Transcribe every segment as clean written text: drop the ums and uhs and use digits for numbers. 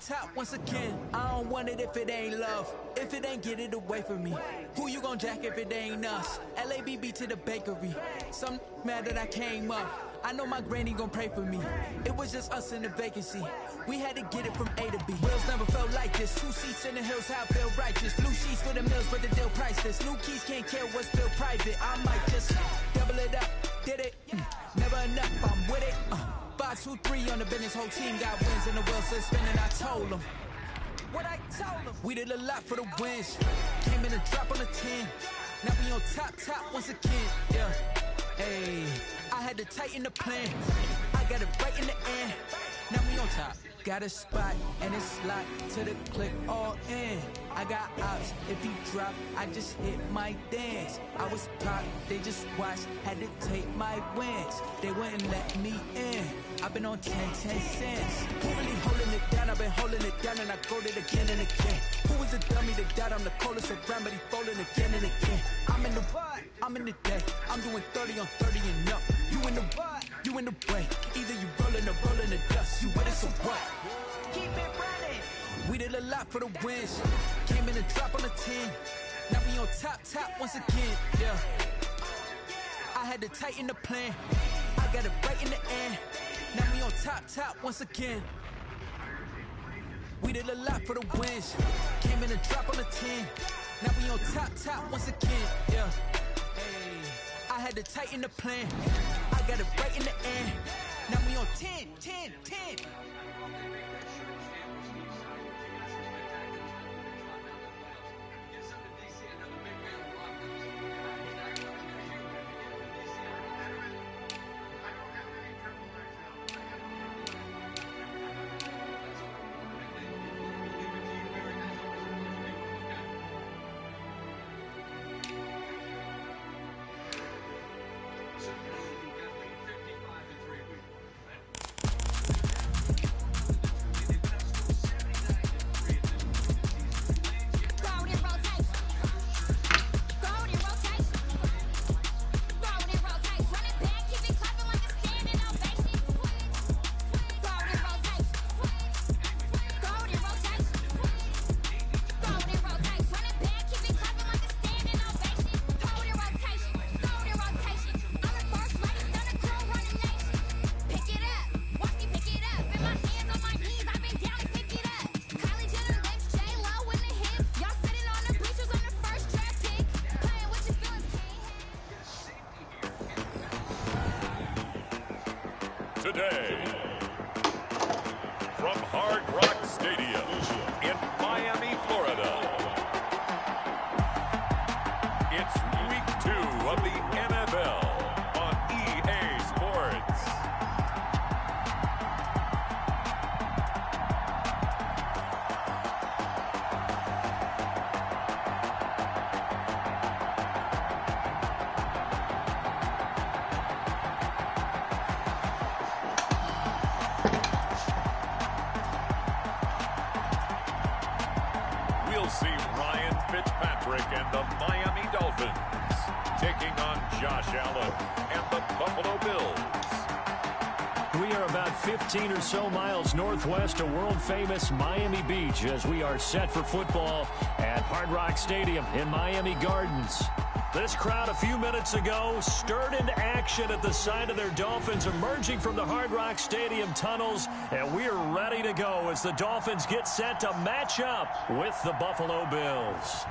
top once again. I don't want it if it ain't love. If it ain't, get it away from me. Who you gon' jack if it ain't us? LABB to the bakery. Some mad that I came up. I know my granny gon' pray for me. It was just us in the vacancy. We had to get it from A to B. Wheels never felt like this. 2 seats in the hills, how I feel righteous. Blue sheets for the mills, but the deal priceless. New keys can't care what's still private. I might just double it up. Did it? Never enough, I'm with it. 5, 2, 3 on the business. Whole team got wins and the wheels still spinning. I told them what I told them. We did a lot for the wins. Came in a drop on a 10. Now we on top once again. Yeah. Hey, I had to tighten the plan. I got it right in the end. Now we on top. Got a spot and it's locked to the click all in. I got ops. If he drop, I just hit my dance. I was popped, they just watched. Had to take my wins. They wouldn't let me in. I've been on 10 cents. Who really holding it down? I've been holding it down and I go it again and again. Who was the dummy that died? I'm the coldest around, but he folding again and again. I'm in the what? I'm in the day. I'm doing 30 on 30 and up. You in the what? You in the break. Either you rolling or rolling the dust. You with us or what? Keep it running. We did a lot for the wins. Came in a drop on a 10. Now we on top once again. Yeah. I had to tighten the plan. I got it right in the end. Now we on top once again. We did a lot for the wins. Came in a drop on a 10. Now we on top once again. Yeah. Hey. I had to tighten the plan. I got it right in the end. Now we on 10. Today, from Hard Rock Stadium in Miami, Florida, it's Week 2 of the NFL on EA Sports. We'll see Ryan Fitzpatrick and the Miami Dolphins taking on Josh Allen and the Buffalo Bills. We are about 15 or so miles northwest of world-famous Miami Beach as we are set for football at Hard Rock Stadium in Miami Gardens. This crowd a few minutes ago stirred into action at the side of their Dolphins emerging from the Hard Rock Stadium tunnels, and we're ready to go as the Dolphins get set to match up with the Buffalo Bills.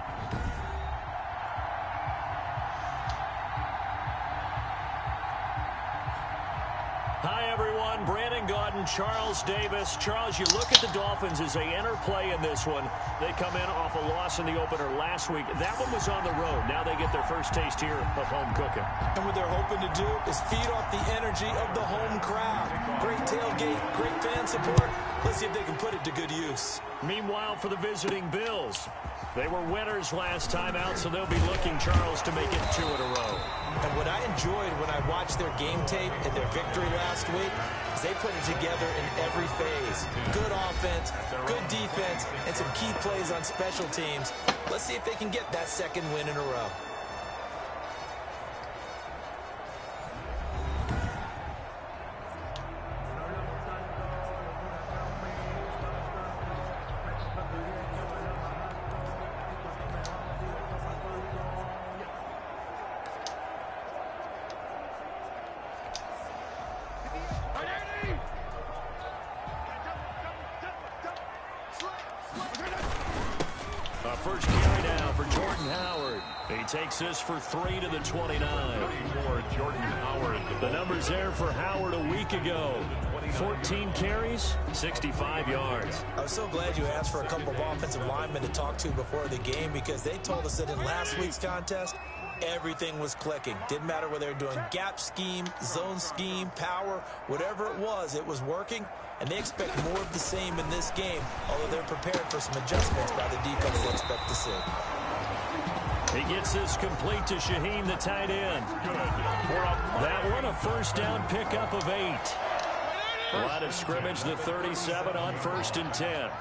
Hi, everyone. Brandon Gaudin, Charles Davis. Charles, you look at the Dolphins as they enter play in this one. They come in off a loss in the opener last week. That one was on the road. Now they get their first taste here of home cooking. And what they're hoping to do is feed off the energy of the home crowd. Great tailgate, great fan support. Let's see if they can put it to good use. Meanwhile, for the visiting Bills, they were winners last time out, so they'll be looking, Charles, to make it 2 in a row. And what I enjoyed when I watched their game tape and their victory last week is they put it together in every phase. Good offense, good defense, and some key plays on special teams. Let's see if they can get that second win in a row. A first carry now for Jordan Howard. He takes this for 3 to the 29. For Jordan Howard. The numbers there for Howard a week ago. 14 carries, 65 yards. I was so glad you asked for a couple of offensive linemen to talk to before the game, because they told us that in last week's contest, everything was clicking. Didn't matter whether they were doing gap scheme, zone scheme, power, whatever it was working. And they expect more of the same in this game, although they're prepared for some adjustments by the defense they expect to see. He gets this complete to Shaheem, the tight end. That one a first down pickup of 8. Line of scrimmage, the 37 on 1st and 10.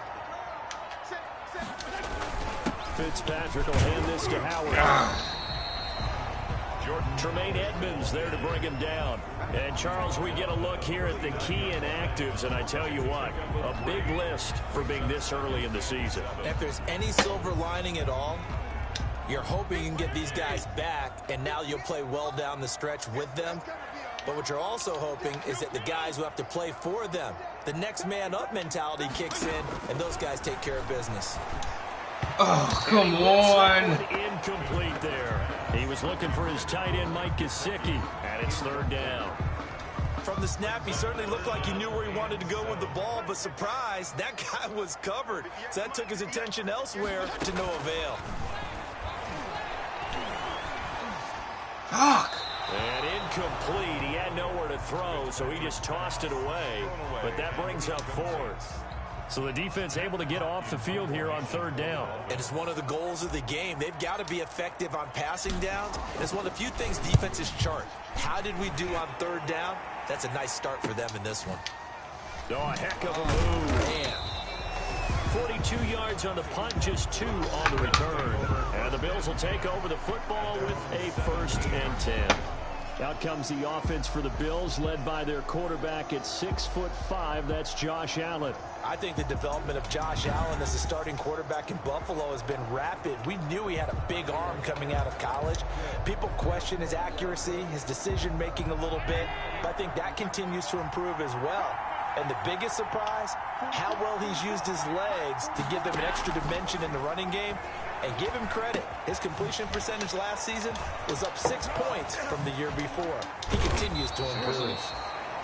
Fitzpatrick will hand this to Howard. Tremaine Edmonds there to bring him down. And, Charles, we get a look here at the key inactives, and I tell you what, a big list for being this early in the season. If there's any silver lining at all, you're hoping you can get these guys back, and now you'll play well down the stretch with them. But what you're also hoping is that the guys who have to play for them, the next man up mentality kicks in, and those guys take care of business. Oh, come on. Incomplete there. He was looking for his tight end, Mike Gesicki, and it's 3rd down. From the snap, he certainly looked like he knew where he wanted to go with the ball, but surprise, that guy was covered. So that took his attention elsewhere to no avail. Fuck. And incomplete. He had nowhere to throw, so he just tossed it away. But that brings up 4th. So the defense able to get off the field here on 3rd down. And it's one of the goals of the game. They've got to be effective on passing downs. And it's one of the few things defenses chart. How did we do on 3rd down? That's a nice start for them in this one. Oh, a heck of a move. Man. 42 yards on the punt, just 2 on the return. And the Bills will take over the football with a 1st and 10. Out comes the offense for the Bills, led by their quarterback at 6'5". That's Josh Allen. I think the development of Josh Allen as a starting quarterback in Buffalo has been rapid. We knew he had a big arm coming out of college. People question his accuracy, his decision-making a little bit, but I think that continues to improve as well. And the biggest surprise, how well he's used his legs to give them an extra dimension in the running game. And give him credit, his completion percentage last season was up 6 points from the year before. He continues to improve.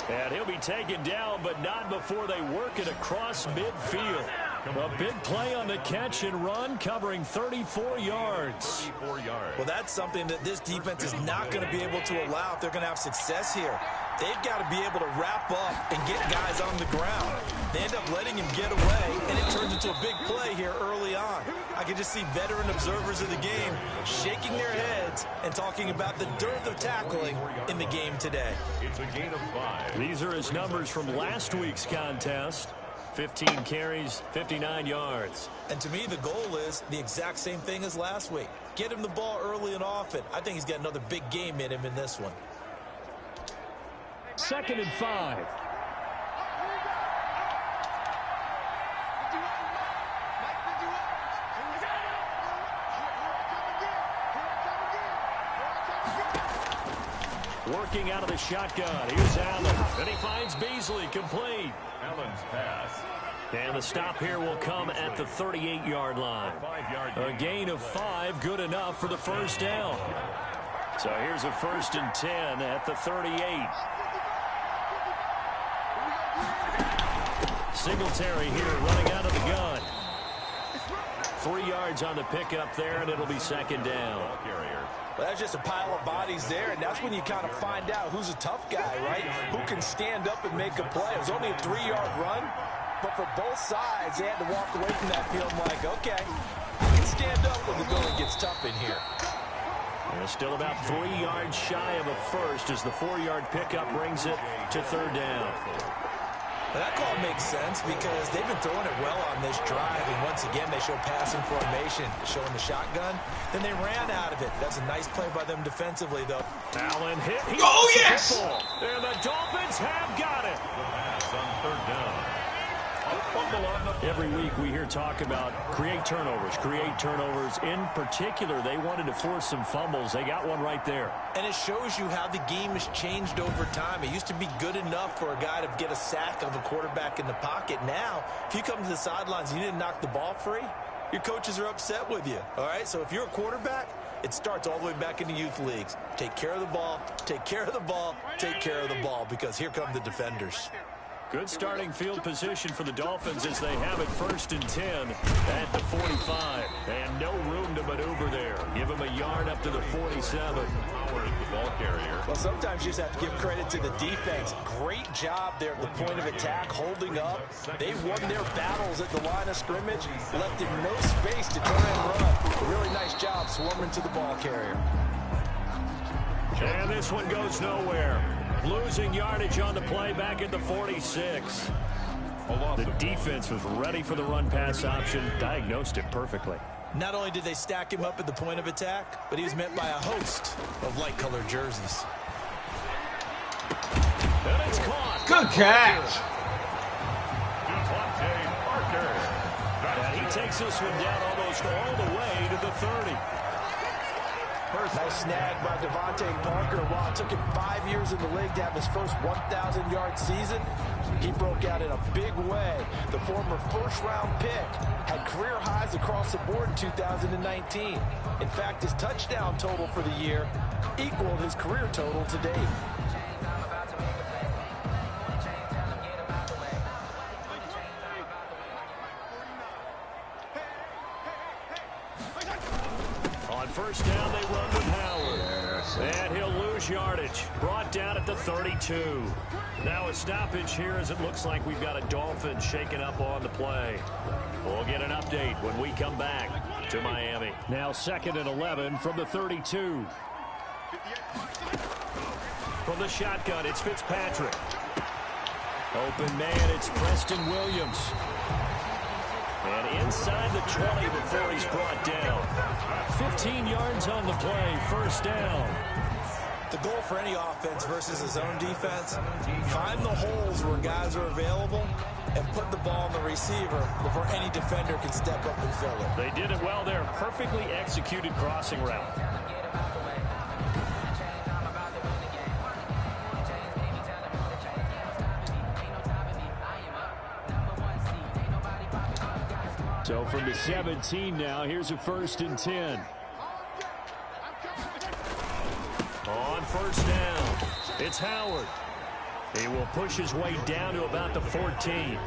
And he'll be taken down, but not before they work it across midfield. A big play on the catch and run, covering 34 yards. Well, that's something that this defense is not going to be able to allow if they're going to have success here. They've got to be able to wrap up and get guys on the ground. They end up letting him get away, and it turns into a big play here early on. I can just see veteran observers of the game shaking their heads and talking about the dearth of tackling in the game today. It's a gain of 5. These are his numbers from last week's contest. 15 carries, 59 yards. And to me, the goal is the exact same thing as last week. Get him the ball early and often. I think he's got another big game in him in this one. 2nd and 5. Working out of the shotgun. Here's Allen. And he finds Beasley complete. Allen's pass. And the stop here will come at the 38-yard line. A gain of 5, good enough for the 1st down. So here's a 1st and 10 at the 38. Singletary here running out of the gun. 3 yards on the pickup there, and it'll be 2nd down. Well, that's just a pile of bodies there, and that's when you kind of find out who's a tough guy, right? Who can stand up and make a play. It was only a 3-yard run, but for both sides, they had to walk away from that field like, okay, I can stand up when the going gets tough in here. And still about 3 yards shy of a first as the 4-yard pickup brings it to 3rd down. Well, that call makes sense because they've been throwing it well on this drive, and once again they show passing formation, showing the shotgun. Then they ran out of it. That's a nice play by them defensively, though. Allen hit. Oh, yes! And the Dolphins have got it. The pass on 3rd down. Every week we hear talk about create turnovers. In particular, they wanted to force some fumbles. They got one right there. And it shows you how the game has changed over time. It used to be good enough for a guy to get a sack of a quarterback in the pocket. Now, if you come to the sidelines and you didn't knock the ball free, your coaches are upset with you. All right, so if you're a quarterback, it starts all the way back in the youth leagues. Take care of the ball, take care of the ball, take care of the ball, because here come the defenders. Good starting field position for the Dolphins as they have it 1st and 10 at the 45. And no room to maneuver there. Give them a yard up to the 47. Howard, the ball carrier. Well, sometimes you just have to give credit to the defense. Great job there at the point of attack, holding up. They won their battles at the line of scrimmage, left in no space to try and run. Really nice job swarming to the ball carrier. And this one goes nowhere. Losing yardage on the play back at the 46. The defense was ready for the run-pass option, diagnosed it perfectly. Not only did they stack him up at the point of attack, but he was met by a host of light-colored jerseys. And it's caught. Good catch. And he takes this one down almost all the way to the 30. Nice snag by Devontae Parker. While it took him 5 years in the league to have his first 1,000-yard season, he broke out in a big way. The former first-round pick had career highs across the board in 2019. In fact, his touchdown total for the year equaled his career total to date. First down, they run with Howard. And he'll lose yardage. Brought down at the 32. Now a stoppage here as it looks like we've got a Dolphin shaking up on the play. We'll get an update when we come back to Miami. Now 2nd and 11 from the 32. From the shotgun, it's Fitzpatrick. Open man, it's Preston Williams. And inside the 20 before he's brought down. 15 yards on the play, 1st down. The goal for any offense versus his own defense, find the holes where guys are available and put the ball on the receiver before any defender can step up and fill it. They did it well there. Perfectly executed crossing route. So from the 17 now, here's a 1st and 10. On 1st down, it's Howard. He will push his way down to about the 14.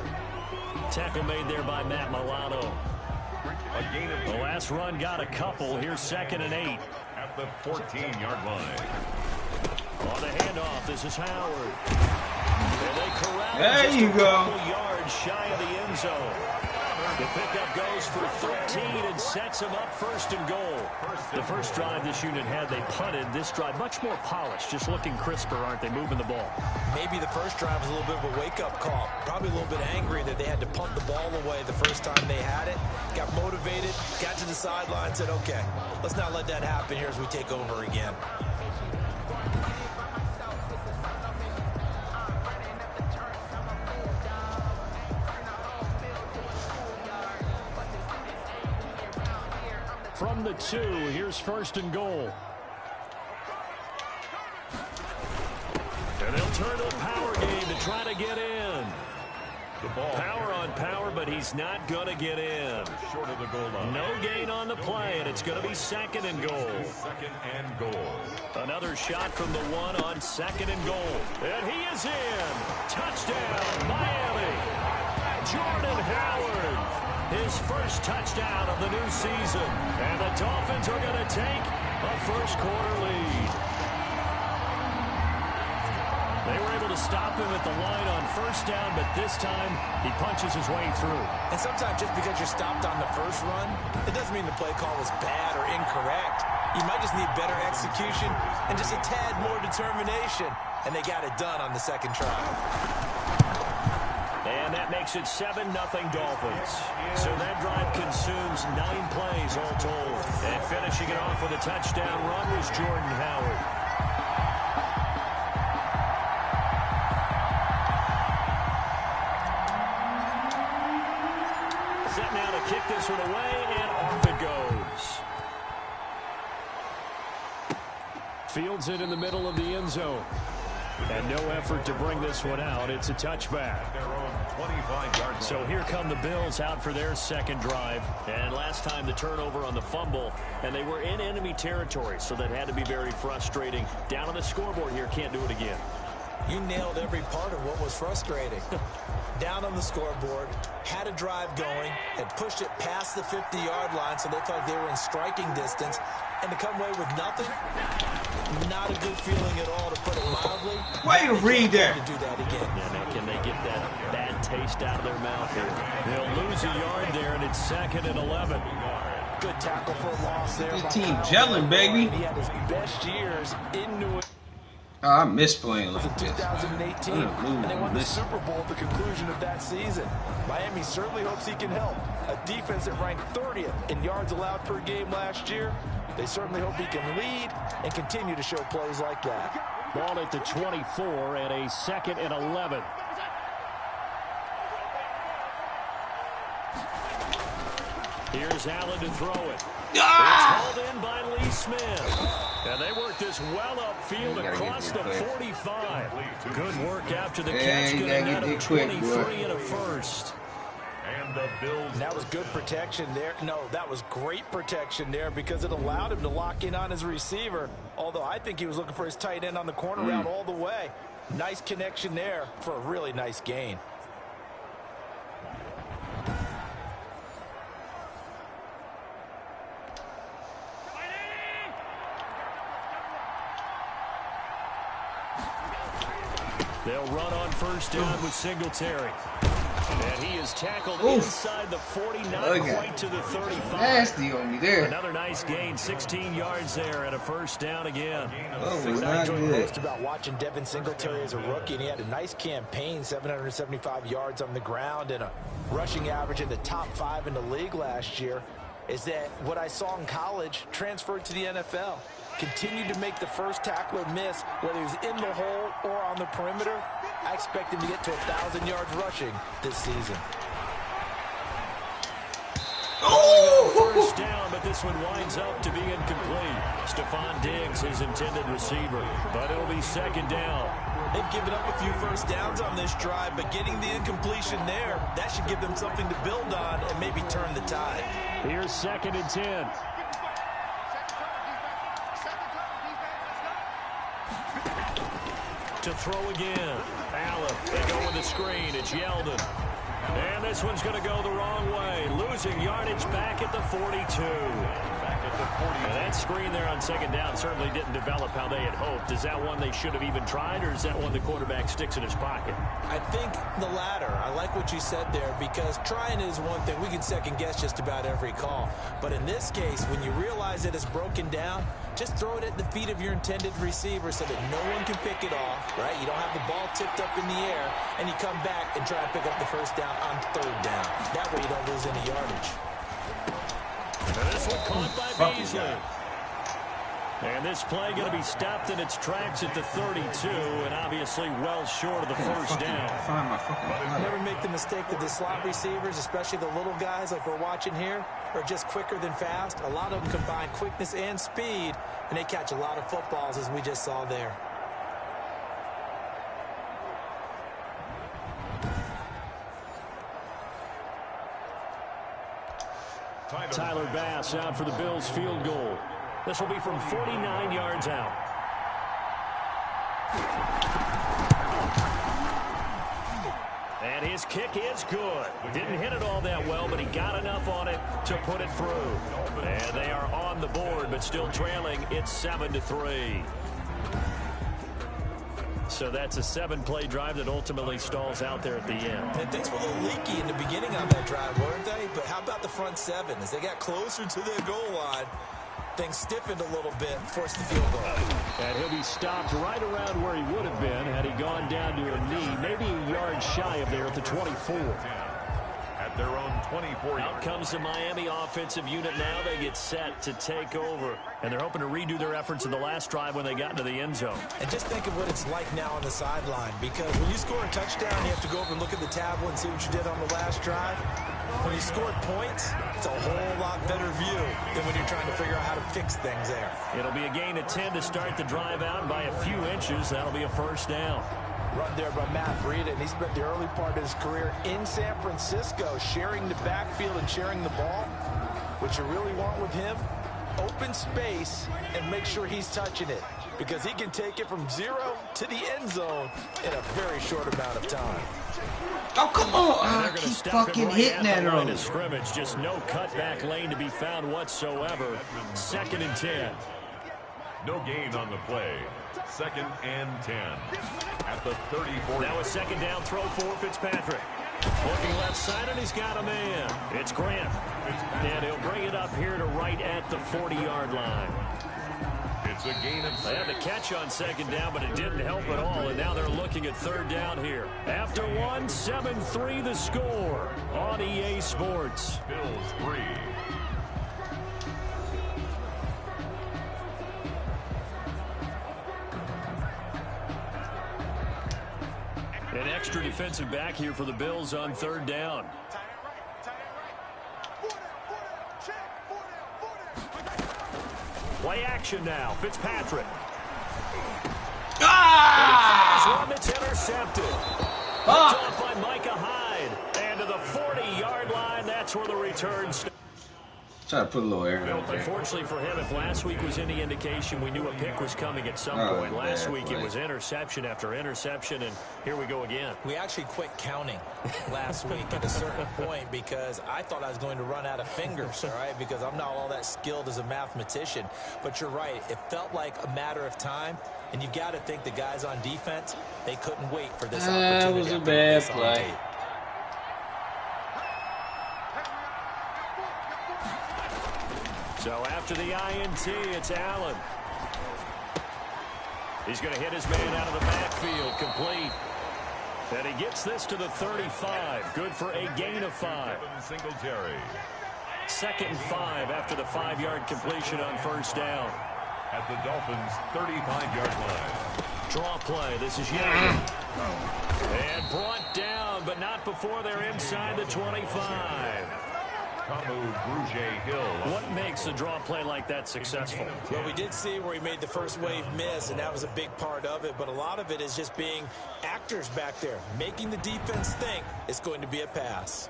Tackle made there by Matt Milano. The last run got a couple. Here's 2nd and 8. At the 14-yard line. On the handoff, this is Howard. And they corral him There just you a go. couple yards shy of the end zone. The pickup goes for 13 and sets him up 1st and goal. The first drive this unit had, they punted. This drive, much more polished, just looking crisper, aren't they, moving the ball? Maybe the first drive was a little bit of a wake-up call. Probably a little bit angry that they had to punt the ball away the first time they had it. Got motivated, got to the sideline, said, okay, let's not let that happen here as we take over again. From the 2, here's 1st and goal. And they'll turn to a power game to try to get in. The ball. Power on power, but he's not going to get in. Short of the goal line. No gain on the play, and it's going to be 2nd and goal. 2nd and goal. Another shot from the 1 on 2nd and goal. And he is in. Touchdown, Miami. Jordan Howard. His first touchdown of the new season. And the Dolphins are going to take a first-quarter lead. They were able to stop him at the line on 1st down, but this time he punches his way through. And sometimes just because you're stopped on the first run, it doesn't mean the play call was bad or incorrect. You might just need better execution and just a tad more determination. And they got it done on the 2nd try. And that makes it 7-0 Dolphins. So that drive consumes 9 plays all told. And finishing it off with a touchdown run was Jordan Howard. set now to kick this one away, and off it goes. Fields it in the middle of the end zone. And no effort to bring this one out. It's a touchback. So here come the Bills out for their second drive. And last time the turnover on the fumble, and they were in enemy territory, so that had to be very frustrating. Down on the scoreboard here, can't do it again. You nailed every part of what was frustrating. Down on the scoreboard, had a drive going, had pushed it past the 50-yard line, so they thought they were in striking distance, and to come away with nothing, not a good feeling at all, to put it mildly. Why you read that? To do that again. Yeah, now can they get that bad taste out of their mouth here? They'll lose a yard there, and it's 2nd and 11. Good tackle for a loss there. This team gelling, baby. He had his best years in New England. Oh, I miss playing like In this. 2018, and they won the Super Bowl at the conclusion of that season. Miami certainly hopes he can help. A defense that ranked 30th in yards allowed per game last year. They certainly hope he can lead and continue to show plays like that. Ball at the 24 and a 2nd and 11. Here's Allen to throw it. It's hauled in by Lee Smith. And they work this well upfield across the 45. Good work after the catch. Getting out of 23 and a first. And the Bills. And that was good protection there. No, that was great protection there because it allowed him to lock in on his receiver. Although I think he was looking for his tight end on the corner route all the way. Nice connection there for a really nice gain. They'll run on first down with Singletary. And he is tackled inside the 40, not quite to the 35. Nasty on me there. Another nice gain, 16 yards there, and a first down again. Oh, I enjoyed good. most about watching Devin Singletary as a rookie, and he had a nice campaign, 775 yards on the ground and a rushing average in the top 5 in the league last year. Is that what I saw in college transferred to the NFL? Continued to make the first tackler miss, whether he's in the hole or on the perimeter. I expect him to get to 1,000 yards rushing this season. First down, but this one winds up to be incomplete. Stephon Diggs, his intended receiver, but it'll be 2nd down. They've given up a few first downs on this drive, but getting the incompletion there, that should give them something to build on and maybe turn the tide. Here's 2nd and 10. To throw again. Allen, they go with the screen. It's Yeldon. And this one's going to go the wrong way. Losing yardage back at the 42. And that screen there on 2nd down certainly didn't develop how they had hoped. Is that one they should have even tried, or is that one the quarterback sticks in his pocket? I think the latter. I like what you said there, because trying is one thing. We can second guess just about every call. But in this case, when you realize that it's broken down, just throw it at the feet of your intended receiver so that no one can pick it off, right? You don't have the ball tipped up in the air, and you come back and try to pick up the first down on 3rd down. That way you don't lose any yardage. And this one caught by Beasley. And this play going to be stopped in its tracks at the 32, and obviously well short of the first down. Never make the mistake that the slot receivers, especially the little guys like we're watching here, are just quicker than fast. A lot of them combine quickness and speed, and they catch a lot of footballs, as we just saw there. Tyler Bass out for the Bills field goal. This will be from 49 yards out. And his kick is good. Didn't hit it all that well, but he got enough on it to put it through. And they are on the board, but still trailing. It's 7-3. So that's a 7-play drive that ultimately stalls out there at the end. And things were a little leaky in the beginning on that drive, weren't they? But how about the front 7? As they got closer to their goal line, things stiffened a little bit, forced the field goal. And he'll be stopped right around where he would have been had he gone down to a knee, maybe a yard shy of there at the 24. At their own 24. Out comes the Miami offensive unit now. They get set to take over. And they're hoping to redo their efforts in the last drive when they got into the end zone. And just think of what it's like now on the sideline, because when you score a touchdown, you have to go over and look at the tablet and see what you did on the last drive. when you scored points, it's a whole lot better view than when you're trying to figure out how to fix things there. It'll be a gain of 10 to start the drive out by a few inches. That'll be a first down. Run there by Matt Breida, and he spent the early part of his career in San Francisco sharing the backfield and sharing the ball. What you really want with him, open space and make sure he's touching it, because he can take it from 0 to the end zone in a very short amount of time. Oh, come on. Keep fucking hitting that early. Scrimmage, just no cutback lane to be found whatsoever. 2nd and 10. No gain on the play. 2nd and 10 at the 34. Now a 2nd down throw for Fitzpatrick. Looking left side, and he's got a man. It's Grant. And he'll bring it up here to right at the 40-yard line. It's a gain of 6. They had the catch on 2nd down, but it didn't help at all, and now they're looking at 3rd down here. After 1, 7-3 the score on EA Sports. Bills 3. An extra defensive back here for the Bills on 3rd down. Play action now. Fitzpatrick. One that's intercepted. Picked off by Micah Hyde. And to the 40-yard line, that's where the return starts. Try to put a little air in there. Unfortunately for him, if last week was any indication, we knew a pick was coming at some point. Last week it was interception after interception, and here we go again. We actually quit counting last week at a certain point because I thought I was going to run out of fingers, all right, because I'm not all that skilled as a mathematician. But you're right. It felt like a matter of time, and you got to think the guys on defense, they couldn't wait for this opportunity. That was a bad play. So after the INT, it's Allen. He's going to hit his man out of the backfield, complete. And he gets this to the 35. Good for a gain of 5. Singletary. 2nd and 5 after the 5-yard completion on 1st down. At the Dolphins' 35-yard line. Draw play. This is Young. And brought down, but not before they're inside the 25. What makes a draw play like that successful? Well, we did see where he made the first wave miss, and that was a big part of it. But a lot of it is just being actors back there, making the defense think it's going to be a pass.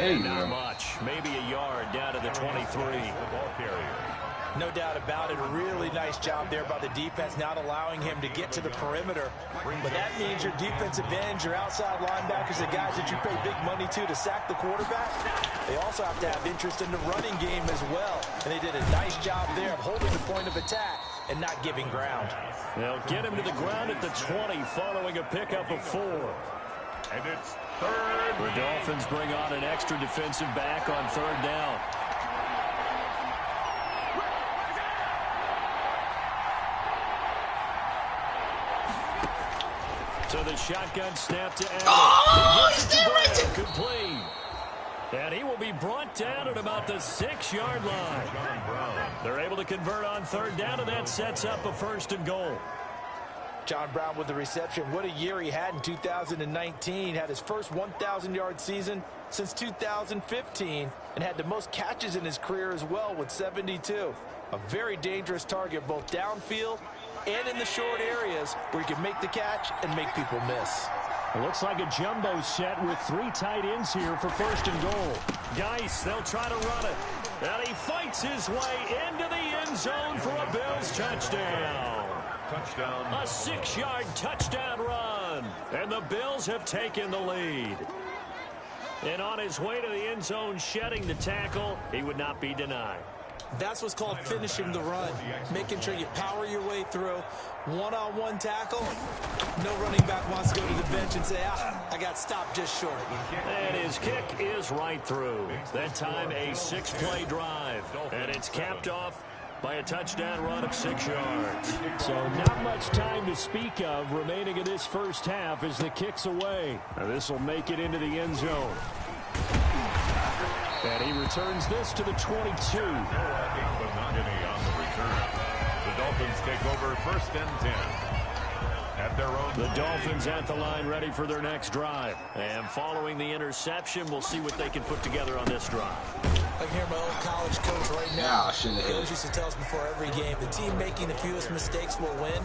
Not much. Maybe a yard down to the 23. The ball carrier. No doubt about it. A really nice job there by the defense, not allowing him to get to the perimeter. But that means your defensive ends, your outside linebackers, the guys that you pay big money to sack the quarterback, they also have to have interest in the running game as well. And they did a nice job there of holding the point of attack and not giving ground. They'll get him to the ground at the 20 following a pickup of 4. And it's 3rd. The Dolphins bring on an extra defensive back on 3rd down. So the shotgun snap to Allen. Oh, he's still right there. Complete. And he will be brought down at about the 6-yard line. They're able to convert on 3rd down, and that sets up a 1st and goal. John Brown with the reception. What a year he had in 2019. Had his first 1,000-yard season since 2015 and had the most catches in his career as well with 72. A very dangerous target both downfield and in the short areas where he can make the catch and make people miss. It looks like a jumbo set with 3 tight ends here for 1st and goal. Geis, they'll try to run it. And he fights his way into the end zone for a Bills touchdown. Touchdown. A 6-yard touchdown run. And the Bills have taken the lead. And on his way to the end zone, shedding the tackle, he would not be denied. That's what's called finishing the run. Making sure you power your way through. One-on-one tackle. No running back wants to go to the bench and say, I got stopped just short. And his kick is right through. That time a 6-play drive. And it's capped off by a touchdown run of 6 yards. So not much time to speak of remaining in this first half as the kick's away. This will make it into the end zone. And he returns this to the 22. But not any on the return. The Dolphins take over 1st and 10. At their own. The Dolphins at the line ready for their next drive. And following the interception, we'll see what they can put together on this drive. I can hear my old college coach right now. He always used to tell us before every game, the team making the fewest mistakes will win.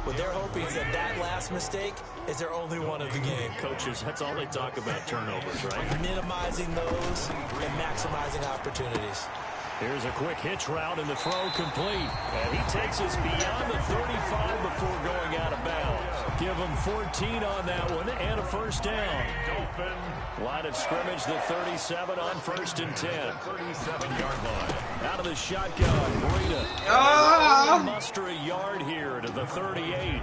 What they're hoping is that that last mistake is their only one of the game. Coaches, that's all they talk about, turnovers, right? Minimizing those and maximizing opportunities. Here's a quick hitch route and the throw complete. And he takes us beyond the 35 before going out of bounds. Give him 14 on that one and a first down. Line of scrimmage, the 37 on 1st and 10. 37-yard line. Out of the shotgun, Breida. Muster a yard here to the 38.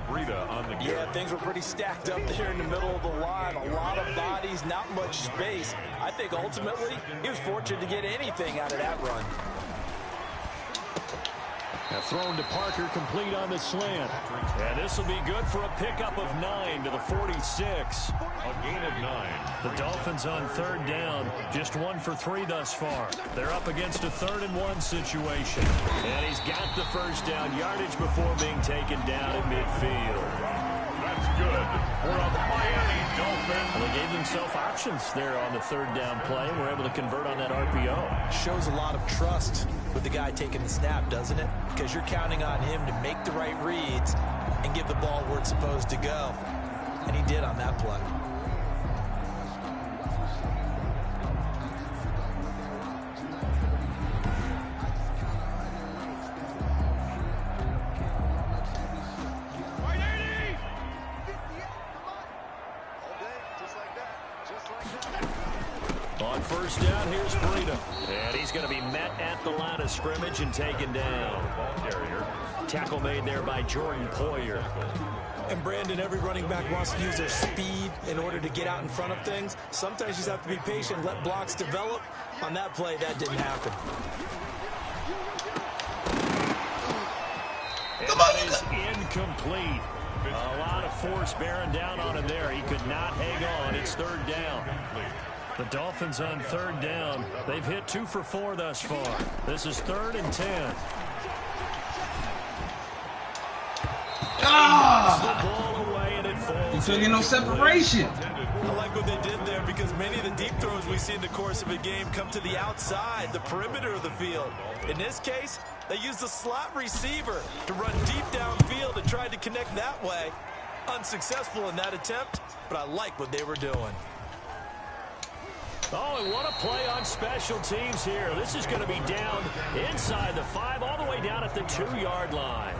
Breida on the carry. Yeah, things were pretty stacked up there in the middle of the line. A lot of bodies, not much space. I think ultimately he was fortunate to get anything out of that run. Now thrown to Parker, complete on the slant. And this will be good for a pickup of 9 to the 46. A gain of 9. The Dolphins on 3rd down, just 1 for 3 thus far. They're up against a 3rd and 1 situation. And he's got the first down yardage before being taken down at midfield. That's good for a Miami Dolphin. Well, they gave themselves options there on the 3rd down play and were able to convert on that RPO. Shows a lot of trust with the guy taking the snap, doesn't it? Because you're counting on him to make the right reads and give the ball where it's supposed to go. And he did on that play. On 1st down, here's Breida. And he's going to be met at the line of scrimmage and taken down. Ball carrier. Tackle made there by Jordan Poyer. And Brandon, every running back wants to use their speed in order to get out in front of things. Sometimes you just have to be patient, let blocks develop. On that play, that didn't happen. And that is incomplete. A lot of force bearing down on him there. He could not hang on. It's 3rd down. The Dolphins on 3rd down. They've hit 2 for 4 thus far. This is 3rd and 10. The ball away and it falls. You couldn't get no separation. I like what they did there because many of the deep throws we see in the course of a game come to the outside, the perimeter of the field. In this case, they used the slot receiver to run deep downfield and tried to connect that way. Unsuccessful in that attempt, but I like what they were doing. Oh, and what a play on special teams here. This is going to be down inside the 5, all the way down at the 2-yard line.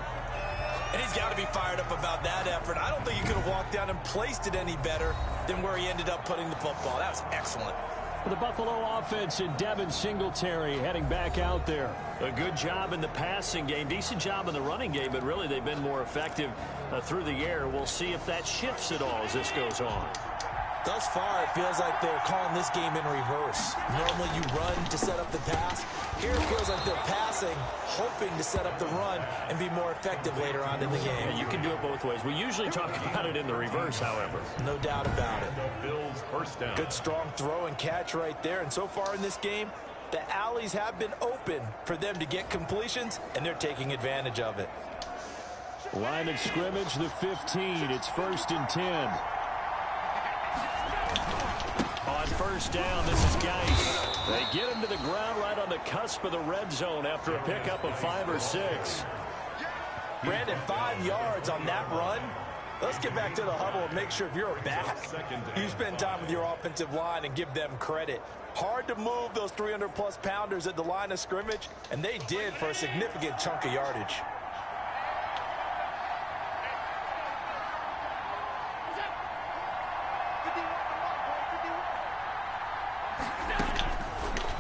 And he's got to be fired up about that effort. I don't think he could have walked down and placed it any better than where he ended up putting the football. That was excellent. For the Buffalo offense and Devin Singletary heading back out there. A good job in the passing game, decent job in the running game, but really they've been more effective through the air. We'll see if that shifts at all as this goes on. Thus far, it feels like they're calling this game in reverse. Normally you run to set up the pass. Here it feels like they're passing, hoping to set up the run and be more effective later on in the game. Yeah, you can do it both ways. We usually talk about it in the reverse, however. No doubt about it. Bills 1st down. Good strong throw and catch right there. And so far in this game, the alleys have been open for them to get completions, and they're taking advantage of it. Line of scrimmage, the 15. It's 1st and 10. On 1st down, this is Geis. They get him to the ground right on the cusp of the red zone after a pickup of 5 or 6. Brandon, 5 yards on that run. Let's get back to the huddle and make sure if you're a back, you spend time with your offensive line and give them credit. Hard to move those 300-plus pounders at the line of scrimmage, and they did for a significant chunk of yardage.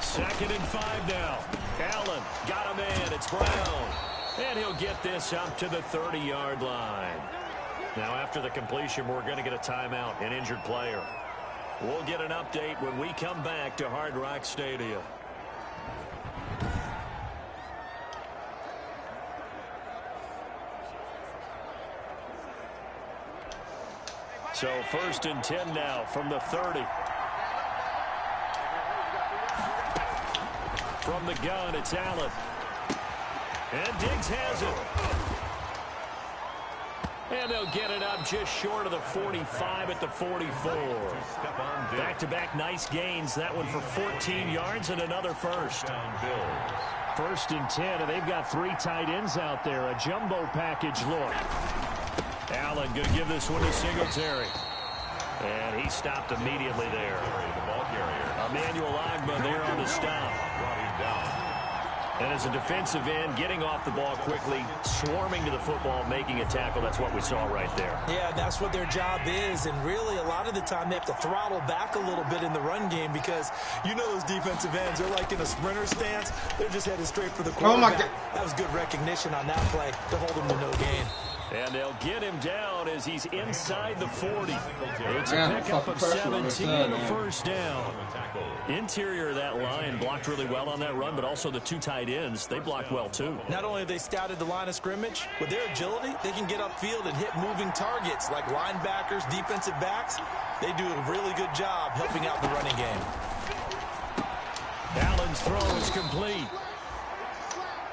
Second and 5 now. Allen got him in. It's Brown. And he'll get this up to the 30-yard line. Now, after the completion, we're going to get a timeout, an injured player. We'll get an update when we come back to Hard Rock Stadium. So 1st and 10 now from the 30. From the gun, it's Allen. And Diggs has it. And they'll get it up just short of the 45 at the 44. Back-to-back nice gains. That one for 14 yards and another first. 1st and 10, and they've got 3 tight ends out there. A jumbo package look. Allen going to give this one to Singletary. And he stopped immediately there. Emmanuel Ogbah there on the stop. And as a defensive end, getting off the ball quickly, swarming to the football, making a tackle, that's what we saw right there. Yeah, that's what their job is. And really, a lot of the time, they have to throttle back a little bit in the run game because you know those defensive ends, they're like in a sprinter stance. They're just headed straight for the quarterback. Oh my God. That was good recognition on that play to hold him to no gain. And they'll get him down as he's inside the 40. It's a pickup of 17 and a first down. Interior of that line blocked really well on that run, but also the 2 tight ends, they blocked well too. Not only have they scouted the line of scrimmage, with their agility, they can get upfield and hit moving targets like linebackers, defensive backs. They do a really good job helping out the running game. Allen's throw is complete.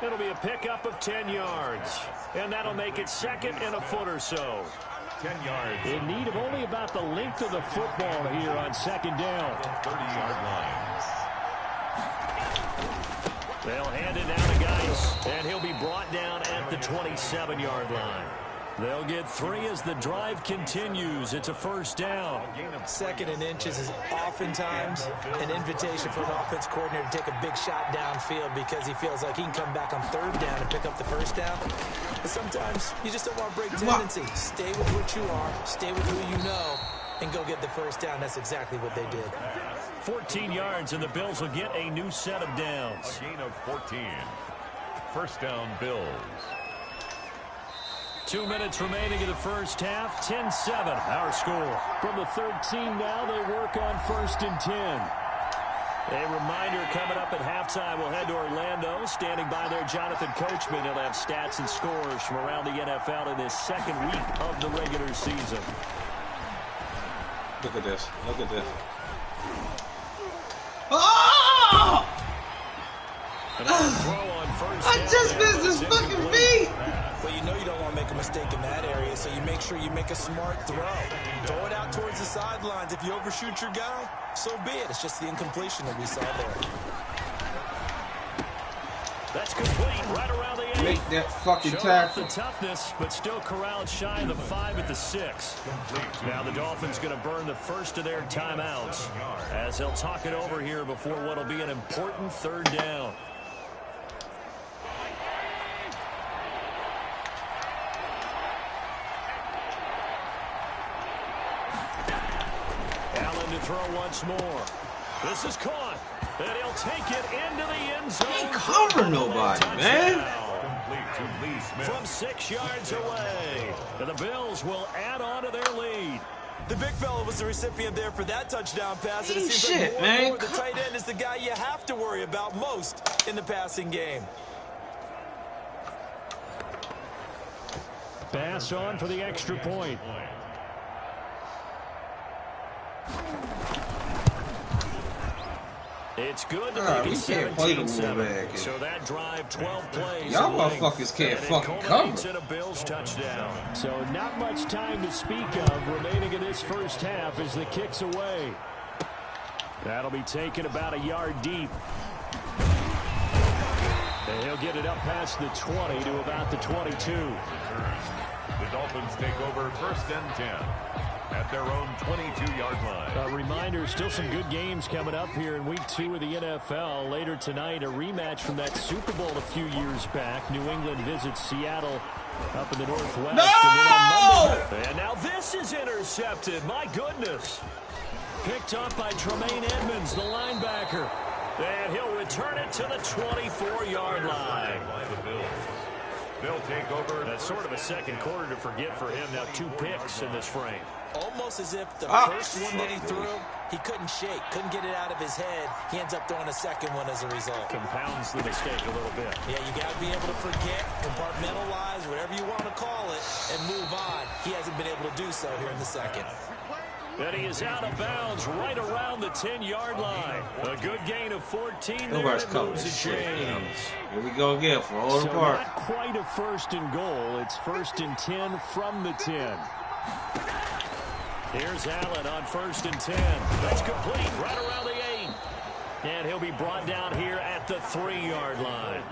It'll be a pickup of 10 yards. And that'll make it 2nd and a foot or so. 10 yards. In need of only about the length of the football here on 2nd down. 30-yard line. They'll hand it down to Geis, and he'll be brought down at the 27-yard line. They'll get 3 as the drive continues. It's a first down. 2nd and inches is oftentimes an invitation for an offense coordinator to take a big shot downfield because he feels like he can come back on 3rd down and pick up the first down. But sometimes you just don't want to break tendency. Stay with what you are, stay with who you know, and go get the first down. That's exactly what they did. 14 yards, and the Bills will get a new set of downs. A gain of 14. First down, Bills. 2 minutes remaining in the first half. 10-7, our score. From the 13 now, they work on 1st and 10. A reminder coming up at halftime, we'll head to Orlando. Standing by there, Jonathan Coachman. He'll have stats and scores from around the NFL in this 2nd week of the regular season. Look at this. Look at this. Oh! I just missed this fucking beat. Well, you know you don't want to make a mistake in that area, so you make sure you make a smart throw. Throw it out towards the sidelines. If you overshoot your guy, so be it. It's just the incompletion that we saw there. That's complete right around the 8. Make that fucking tackle. Off the toughness, but still corralled shy of the 5 at the 6. Now the Dolphins going to burn the first of their timeouts as they'll talk it over here before what will be an important 3rd down. Allen to throw once more. This is caught. And he'll take it into the end zone. He ain't covering nobody, man. From 6 yards away. And the Bills will add on to their lead. The big fella was the recipient there for that touchdown pass. And it seems shit, like man. the tight end is the guy you have to worry about most in the passing game. Pass on for the extra point. It's good to make it 17-7. So that drive, 12 plays. Y'all motherfuckers can't fucking cover. In a Bills touchdown. So not much time to speak of remaining in this first half as the kick's away. That'll be taken about a yard deep. And he'll get it up past the 20 to about the 22. The Dolphins take over 1st and 10. At their own 22-yard line. A reminder, still some good games coming up here in Week 2 of the NFL. Later tonight, a rematch from that Super Bowl a few years back. New England visits Seattle up in the Northwest. No! And now this is intercepted. My goodness. Picked up by Tremaine Edmonds, the linebacker. And he'll return it to the 24-yard line. They'll take over. That's sort of a second quarter to forget for him. Now 2 picks in this frame. Almost as if the first one that he threw, he couldn't shake, couldn't get it out of his head. He ends up throwing a second one as a result. Compounds the mistake a little bit. Yeah, you got to be able to forget, compartmentalize, whatever you want to call it, and move on. He hasn't been able to do so here in the second. And he is out of bounds right around the 10-yard line. A good gain of 14 there. Nobody's covering shit. Here we go again for all the part. Not quite a first and goal. It's 1st and 10 from the 10. Here's Allen on 1st and 10. That's complete right around the 8. And he'll be brought down here at the 3-yard line.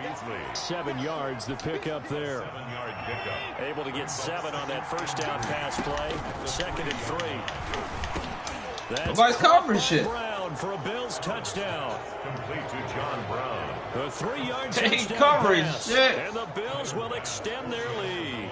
7 yards the pickup there. 7-yard pickup. Able to get 7 on that first down pass play. 2nd and 3. That's nobody's covering shit. Brown for a Bills touchdown. Complete to John Brown. A 3-yard Ain't touchdown covering pass. shit. And the Bills will extend their lead.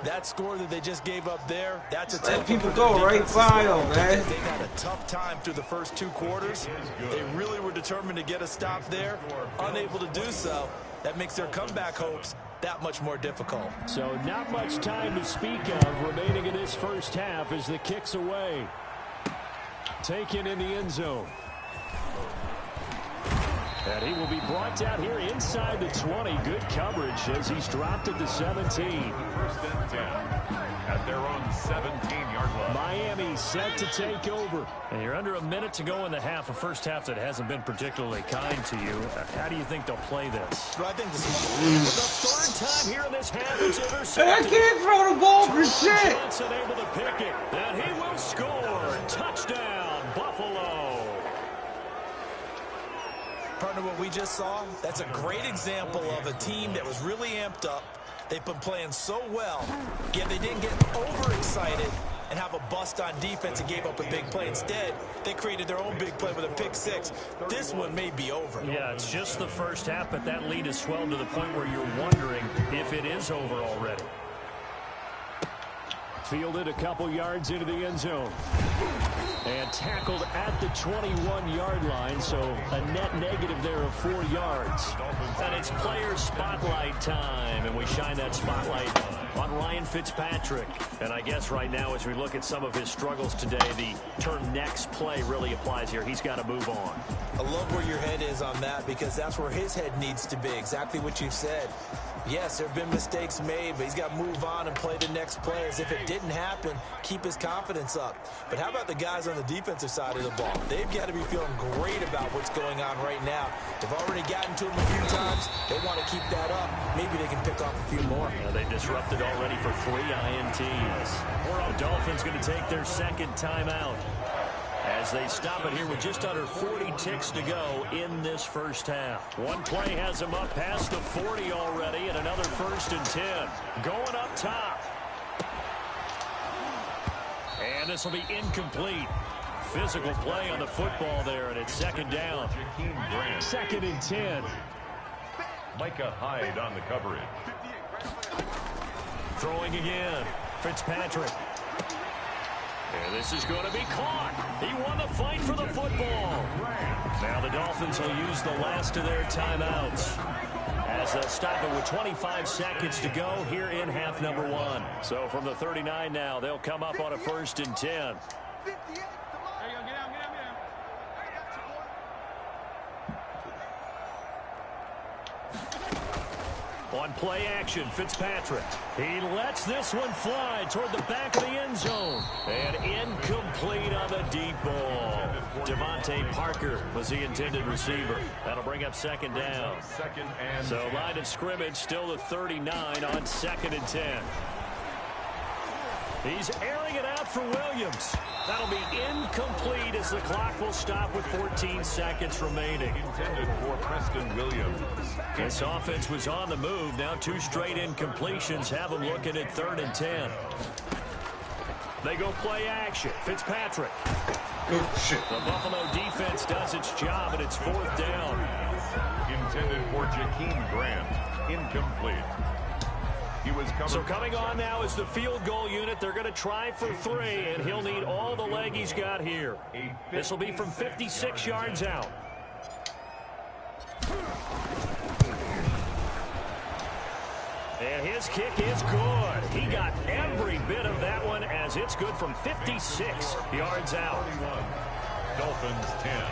That score that they just gave up there, that's a Let tough people one go for the right defense by as well, them, man. They had a tough time through the first 2 quarters. They really were determined to get a stop there, unable to do so. That makes their comeback hopes that much more difficult. So not much time to speak of remaining in this first half as the kick's away. Taken in the end zone. And he will be brought down here inside the 20. Good coverage as he's dropped at the 17. 1st and 10 at their own 17-yard line. Miami set to take over. And you're under a minute to go in the half. A first half that hasn't been particularly kind to you. How do you think they'll play this? Well, I think this For the 3rd time here in this half, it's intercepted. I can't throw the ball for shit. Johnson able to pick it. And he will score. Touchdown, Buffalo. Partner, what we just saw, that's a great example of a team that was really amped up. They've been playing so well, yet they didn't get overexcited and have a bust on defense and gave up a big play. Instead, they created their own big play with a pick 6. This one may be over. Yeah, it's just the first half, but that lead has swelled to the point where you're wondering if it is over already. Fielded a couple yards into the end zone. And tackled at the 21-yard line, so a net negative there of 4 yards. And it's player spotlight time, and we shine that spotlight on Ryan Fitzpatrick. And I guess right now, as we look at some of his struggles today, the term next play really applies here. He's got to move on. I love where your head is on that because that's where his head needs to be, exactly what you said. Yes, there have been mistakes made, but he's got to move on and play the next play as if it didn't happen, keep his confidence up. But how about the guys on the defensive side of the ball? They've got to be feeling great about what's going on right now. They've already gotten to him a few times. They want to keep that up. Maybe they can pick off a few more. Yeah, they disrupted already for 3 INTs. The Dolphins going to take their 2nd timeout as they stop it here with just under 40 ticks to go in this first half. One play has them up past the 40 already, and another 1st and 10. Going up top. And this will be incomplete. Physical play on the football there, and it's 2nd down. 2nd and 10. Micah Hyde on the coverage. Throwing again. Fitzpatrick. And this is going to be caught. He won the fight for the football. Now the Dolphins will use the last of their timeouts as they'll stop it with 25 seconds to go here in half number 1. So from the 39 now, they'll come up on a 1st and 10. On play action, Fitzpatrick. He lets this one fly toward the back of the end zone. And incomplete on the deep ball. Devontae Parker was the intended receiver. That'll bring up 2nd down. So line of scrimmage still the 39 on 2nd and 10. He's airing it out for Williams. That'll be incomplete as the clock will stop with 14 seconds remaining. Intended for Preston Williams. This offense was on the move. Now 2 straight incompletions have them looking at 3rd and 10. They go play action. Fitzpatrick. Oh, shit. The Buffalo defense does its job, and it's 4th down. Intended for Jakeem Grant. Incomplete. He was covered. So coming on now is the field goal unit. They're going to try for 3, and he'll need all the leg he's got here. This will be from 56 yards out. And his kick is good. He got every bit of that one as it's good from 56 yards out. Dolphins 10.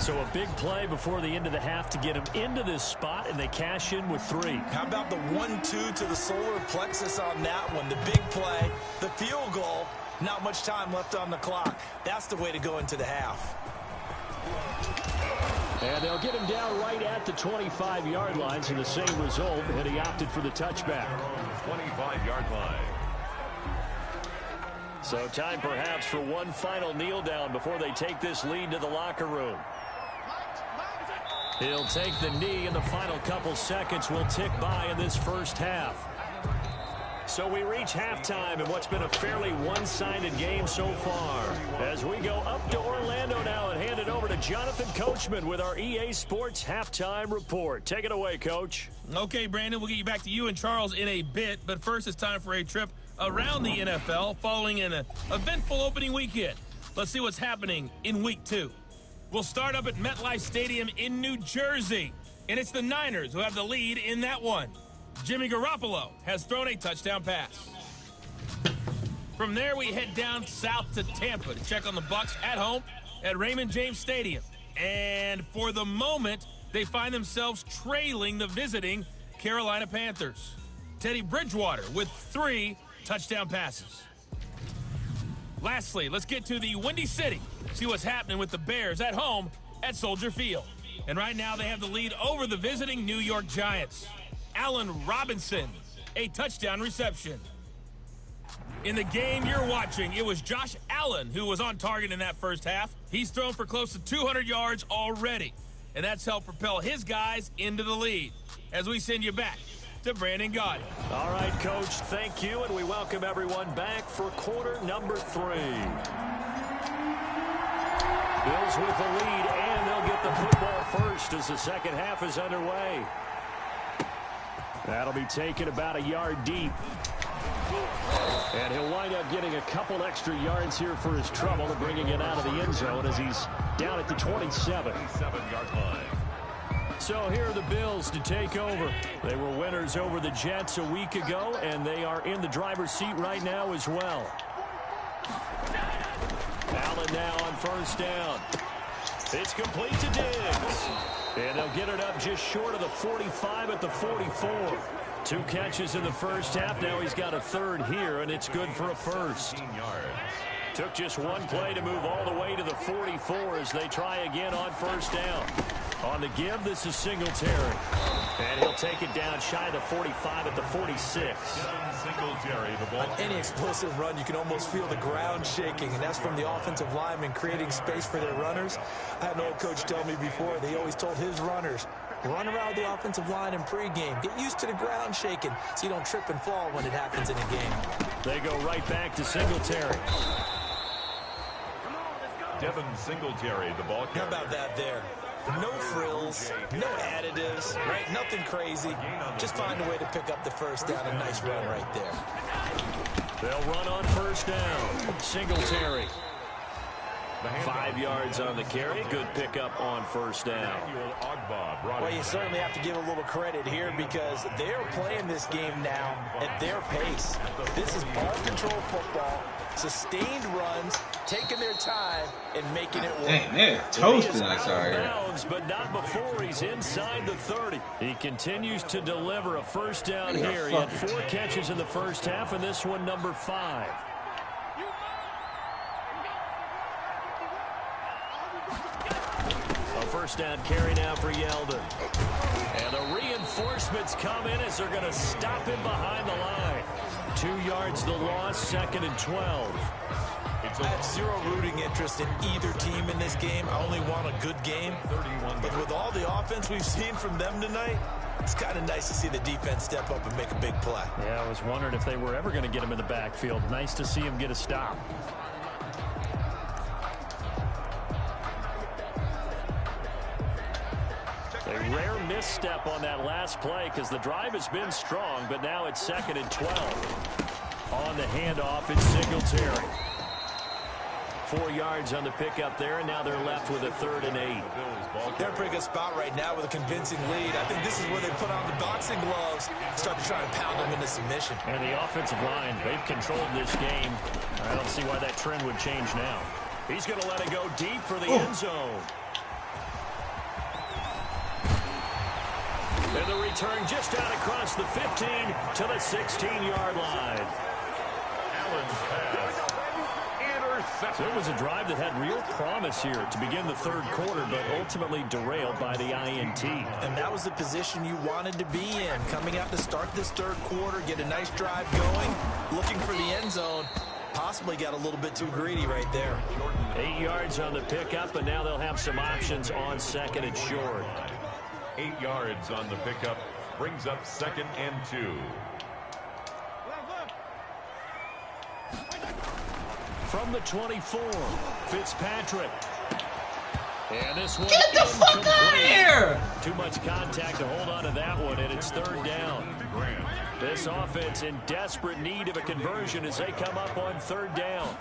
So a big play before the end of the half to get him into this spot, and they cash in with 3. How about the 1-2 to the solar plexus on that one? The big play, the field goal, not much time left on the clock. That's the way to go into the half. And they'll get him down right at the 25-yard line, so the same result, and he opted for the touchback. 25-yard line. So time perhaps for one final kneel down before they take this lead to the locker room. He'll take the knee, and the final couple seconds will tick by in this first half. So we reach halftime in what's been a fairly one-sided game so far. As we go up to Orlando now and hand it over to Jonathan Coachman with our EA Sports Halftime Report. Take it away, Coach. Okay, Brandon, we'll get you back to you and Charles in a bit, but first it's time for a trip around the NFL following an eventful opening weekend. Let's see what's happening in Week 2. We'll start up at MetLife Stadium in New Jersey, and it's the Niners who have the lead in that one. Jimmy Garoppolo has thrown a touchdown pass. From there, we head down south to Tampa to check on the Bucs at home at Raymond James Stadium. And for the moment, they find themselves trailing the visiting Carolina Panthers. Teddy Bridgewater with 3 touchdown passes. Lastly, let's get to the Windy City. See what's happening with the Bears at home at Soldier Field. And right now, they have the lead over the visiting New York Giants. Allen Robinson, a touchdown reception. In the game you're watching, it was Josh Allen who was on target in that first half. He's thrown for close to 200 yards already, and that's helped propel his guys into the lead. As we send you back to Brandon Gaudin. All right, Coach, thank you, and we welcome everyone back for quarter number 3. Bills with the lead, and they'll get the football first as the second half is underway. That'll be taken about a yard deep. And he'll wind up getting a couple extra yards here for his trouble and bringing it out of the end zone as he's down at the 27. 27-yard line. So here are the Bills to take over. They were winners over the Jets a week ago, and they are in the driver's seat right now as well. Allen now on first down. It's complete to Diggs. And they'll get it up just short of the 45 at the 44. 2 catches in the first half. Now he's got a third here, and it's good for a first. Took just one play to move all the way to the 44 as they try again on first down. On the give, this is Singletary. And he'll take it down shy of the 45 at the 46. Singletary, the ball. On any explosive run, you can almost feel the ground shaking, and that's from the offensive linemen creating space for their runners. I had an old coach tell me before, they always told his runners, run around the offensive line in pregame. Get used to the ground shaking so you don't trip and fall when it happens in a game. They go right back to Singletary. Devin Singletary, the ball carrier. How about that there? No frills, no additives, right? Nothing crazy. Just find a way to pick up the first down. A nice run right there. They'll run on first down. Singletary. 5 yards on the carry. Good pickup on first down. Well, you certainly have to give a little credit here because they're playing this game now at their pace. This is ball control football, sustained runs, taking their time, and making it work. Dang, they're toasting us out here. Bounds, but not before he's inside the 30. He continues to deliver a first down here. He had 4 catches in the first half, and this one number 5. First down carry now for Yeldon. And the reinforcements come in as they're going to stop him behind the line. 2 yards the loss, 2nd and 12. I have zero rooting interest in either team in this game. I only want a good game. But with all the offense we've seen from them tonight, it's kind of nice to see the defense step up and make a big play. Yeah, I was wondering if they were ever going to get him in the backfield. Nice to see him get a stop. A rare misstep on that last play because the drive has been strong, but now it's 2nd and 12. On the handoff, it's Singletary. 4 yards on the pickup there, and now they're left with a 3rd and 8. They're in a pretty good spot right now with a convincing lead. I think this is where they put on the boxing gloves and start to try and pound them into submission. And the offensive line, they've controlled this game. I don't see why that trend would change now. He's going to let it go deep for the end zone. And the return just out across the 15 to the 16-yard line. Allen's pass. So it was a drive that had real promise here to begin the 3rd quarter, but ultimately derailed by the INT. And that was the position you wanted to be in. Coming out to start this 3rd quarter, get a nice drive going, looking for the end zone. Possibly got a little bit too greedy right there. 8 yards on the pickup, and now they'll have some options on 2nd and short. 8 yards on the pickup. Brings up 2nd and 2. From the 24, Fitzpatrick. And this one Get the fuck out of here! Too much contact to hold on to that one, and it's 3rd down. This offense in desperate need of a conversion as they come up on 3rd down.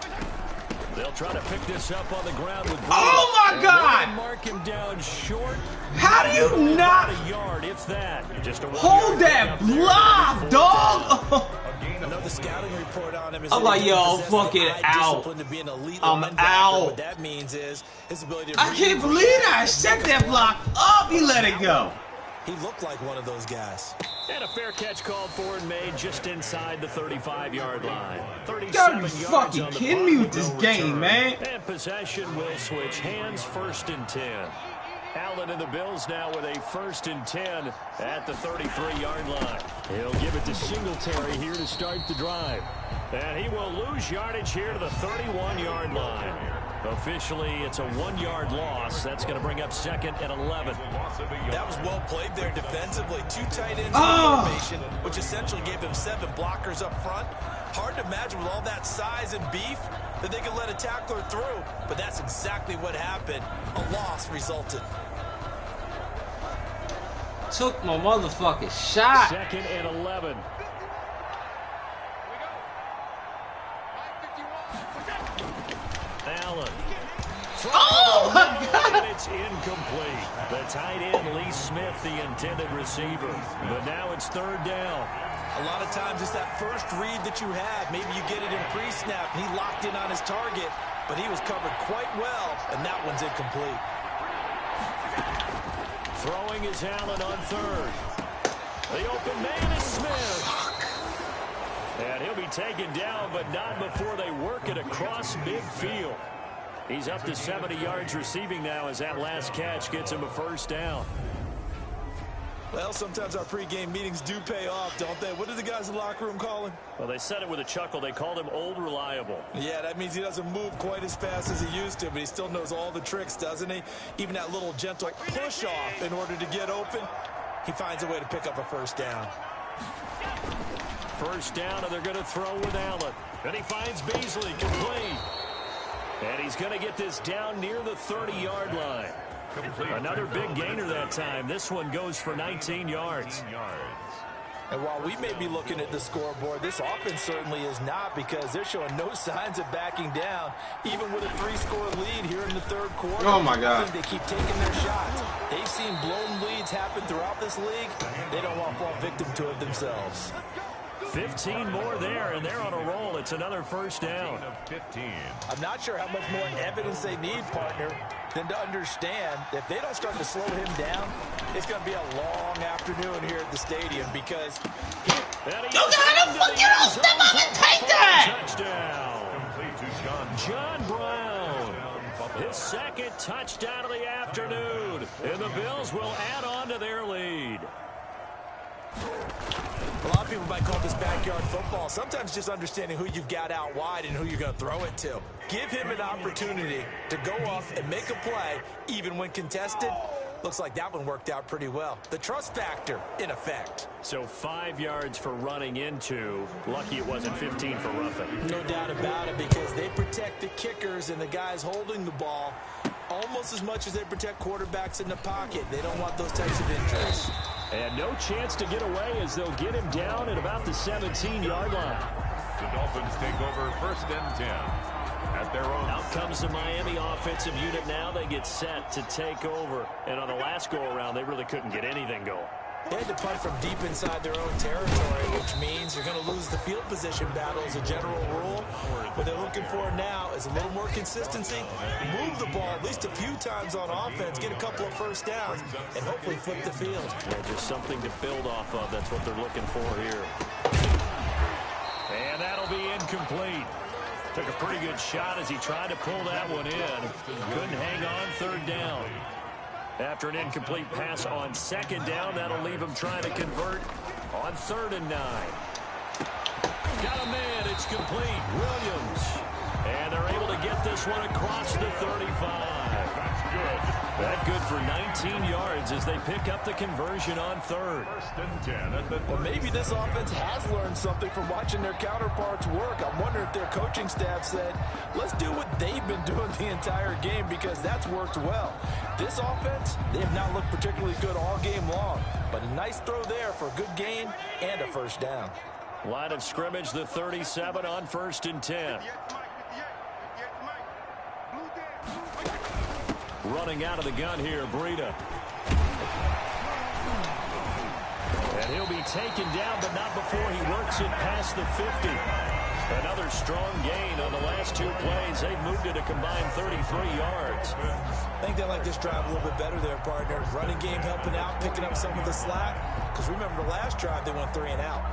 They'll try to pick this up on the ground with Brewer. Oh my God! Mark him down short. How do you not a yard, if that? Just a hold that block, dog? I know the scouting report on him is I'm like, yo, fuck it, out. I'm out. What that means is his ability to I can't believe that. I set that block up. He let it go. He looked like one of those guys. And a fair catch called for and made just inside the 35-yard line. You gotta be fucking kidding me with this game, man. And possession will switch hands, 1st and 10. Allen and the Bills now with a 1st and 10 at the 33-yard line. He'll give it to Singletary here to start the drive. And he will lose yardage here to the 31-yard line. Officially, it's a 1-yard loss. That's going to bring up 2nd and 11. That was well played there defensively. 2 tight ends in formation, which essentially gave them 7 blockers up front. Hard to imagine with all that size and beef that they could let a tackler through. But that's exactly what happened. A loss resulted. Took my motherfucking shot. 2nd and 11. Allen. Oh my God! And it's incomplete. The tight end, Lee Smith, the intended receiver. But now it's 3rd down. A lot of times it's that first read that you have. Maybe you get it in pre-snap, and he locked in on his target, but he was covered quite well, and that one's incomplete. Throwing is Allen on 3rd. The open man is Smith. And he'll be taken down, but not before they work it across midfield. He's up to 70 yards receiving now as that last catch gets him a 1st down. Well, sometimes our pregame meetings do pay off, don't they? What did the guys in the locker room call him? Well, they said it with a chuckle. They called him Old Reliable. Yeah, that means he doesn't move quite as fast as he used to, but he still knows all the tricks, doesn't he? Even that little gentle push-off in order to get open, he finds a way to pick up a 1st down. 1st down, and they're going to throw with Allen. And he finds Beasley, complete. And he's going to get this down near the 30-yard line. Another big gainer that time. This one goes for 19 yards. And while we may be looking at the scoreboard, this offense certainly is not, because they're showing no signs of backing down, even with a 3-score lead here in the 3rd quarter. Oh, my God. I think they keep taking their shots. They've seen blown leads happen throughout this league. They don't want to fall victim to it themselves. 15 more there, and they're on a roll. It's another 1st down. I'm not sure how much more evidence they need, partner, than to understand that if they don't start to slow him down, it's going to be a long afternoon here at the stadium, because You gotta fucking step up and take that! Touchdown. John Brown. His 2nd touchdown of the afternoon. And the Bills will add on to their lead. A lot of people might call this backyard football. Sometimes just understanding who you've got out wide and who you're going to throw it to. Give him an opportunity to go up and make a play, even when contested. Looks like that one worked out pretty well. The trust factor in effect. So 5 yards for running into. Lucky it wasn't 15 for roughing. No doubt about it, because they protect the kickers and the guys holding the ball almost as much as they protect quarterbacks in the pocket. They don't want those types of injuries. And no chance to get away as they'll get him down at about the 17-yard line. The Dolphins take over 1st and 10 at their own. Out comes the Miami offensive unit now. They get set to take over. And on the last go-around, they really couldn't get anything going. They had to punt from deep inside their own territory, which means you're going to lose the field position battle as a general rule. What they're looking for now is a little more consistency, move the ball at least a few times on offense, get a couple of first downs, and hopefully flip the field. Yeah, just something to build off of. That's what they're looking for here. And that'll be incomplete. Took a pretty good shot as he tried to pull that one in. Couldn't hang on 3rd down. After an incomplete pass on 2nd down, that'll leave him trying to convert on 3rd and 9. Got a man. It's complete. Williams. And they're able to get this one across the 35. That's good. That good for 19 yards as they pick up the conversion on 3rd. 1st and 10 at the. Well, maybe this offense has learned something from watching their counterparts work. I'm wondering if their coaching staff said, let's do what they've been doing the entire game because that's worked well. This offense, they have not looked particularly good all game long, but a nice throw there for a good gain and a first down. Line of scrimmage, the 37 on 1st and 10. Running out of the gun here, Breida. And he'll be taken down, but not before he works it past the 50. Another strong gain on the last 2 plays. They've moved it a combined 33 yards. I think they like this drive a little bit better there, partner. Running game helping out, picking up some of the slack. Because remember the last drive, they went 3 and out.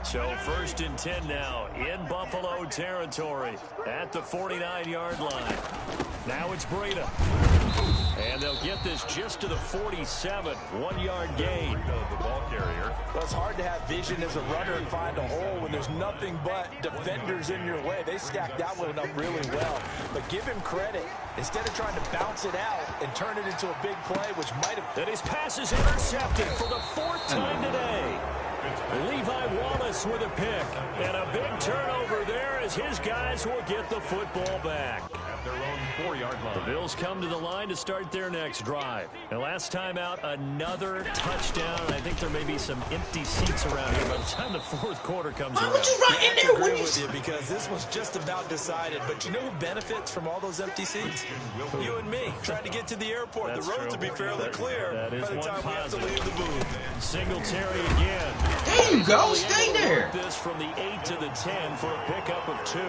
So 1st and 10 now in Buffalo territory at the 49-yard line. Now it's Breida. And they'll get this just to the 47, 1-yard gain. The ball carrier. Well, it's hard to have vision as a runner and find a hole when there's nothing but defenders in your way. They stacked that one up really well. But give him credit. Instead of trying to bounce it out and turn it into a big play, which might have... And his pass is intercepted for the 4th time today. Levi Wallace with a pick. And a big turnover there as his guys will get the football back. At their own 4-yard line. The Bills come to the line to start their next drive. And last time out, another touchdown. I think there may be some empty seats around here by the time the 4th quarter comes around. Why would you run in there agree with with you because this was just about decided. But you know who benefits from all those empty seats? You and me, trying to get to the airport. That's the roads true. will be fairly clear That is by the one time we have to positive. leave the booth. Singletary again. There you go. Stay there. This from the 8 to the 10 for a pickup of 2.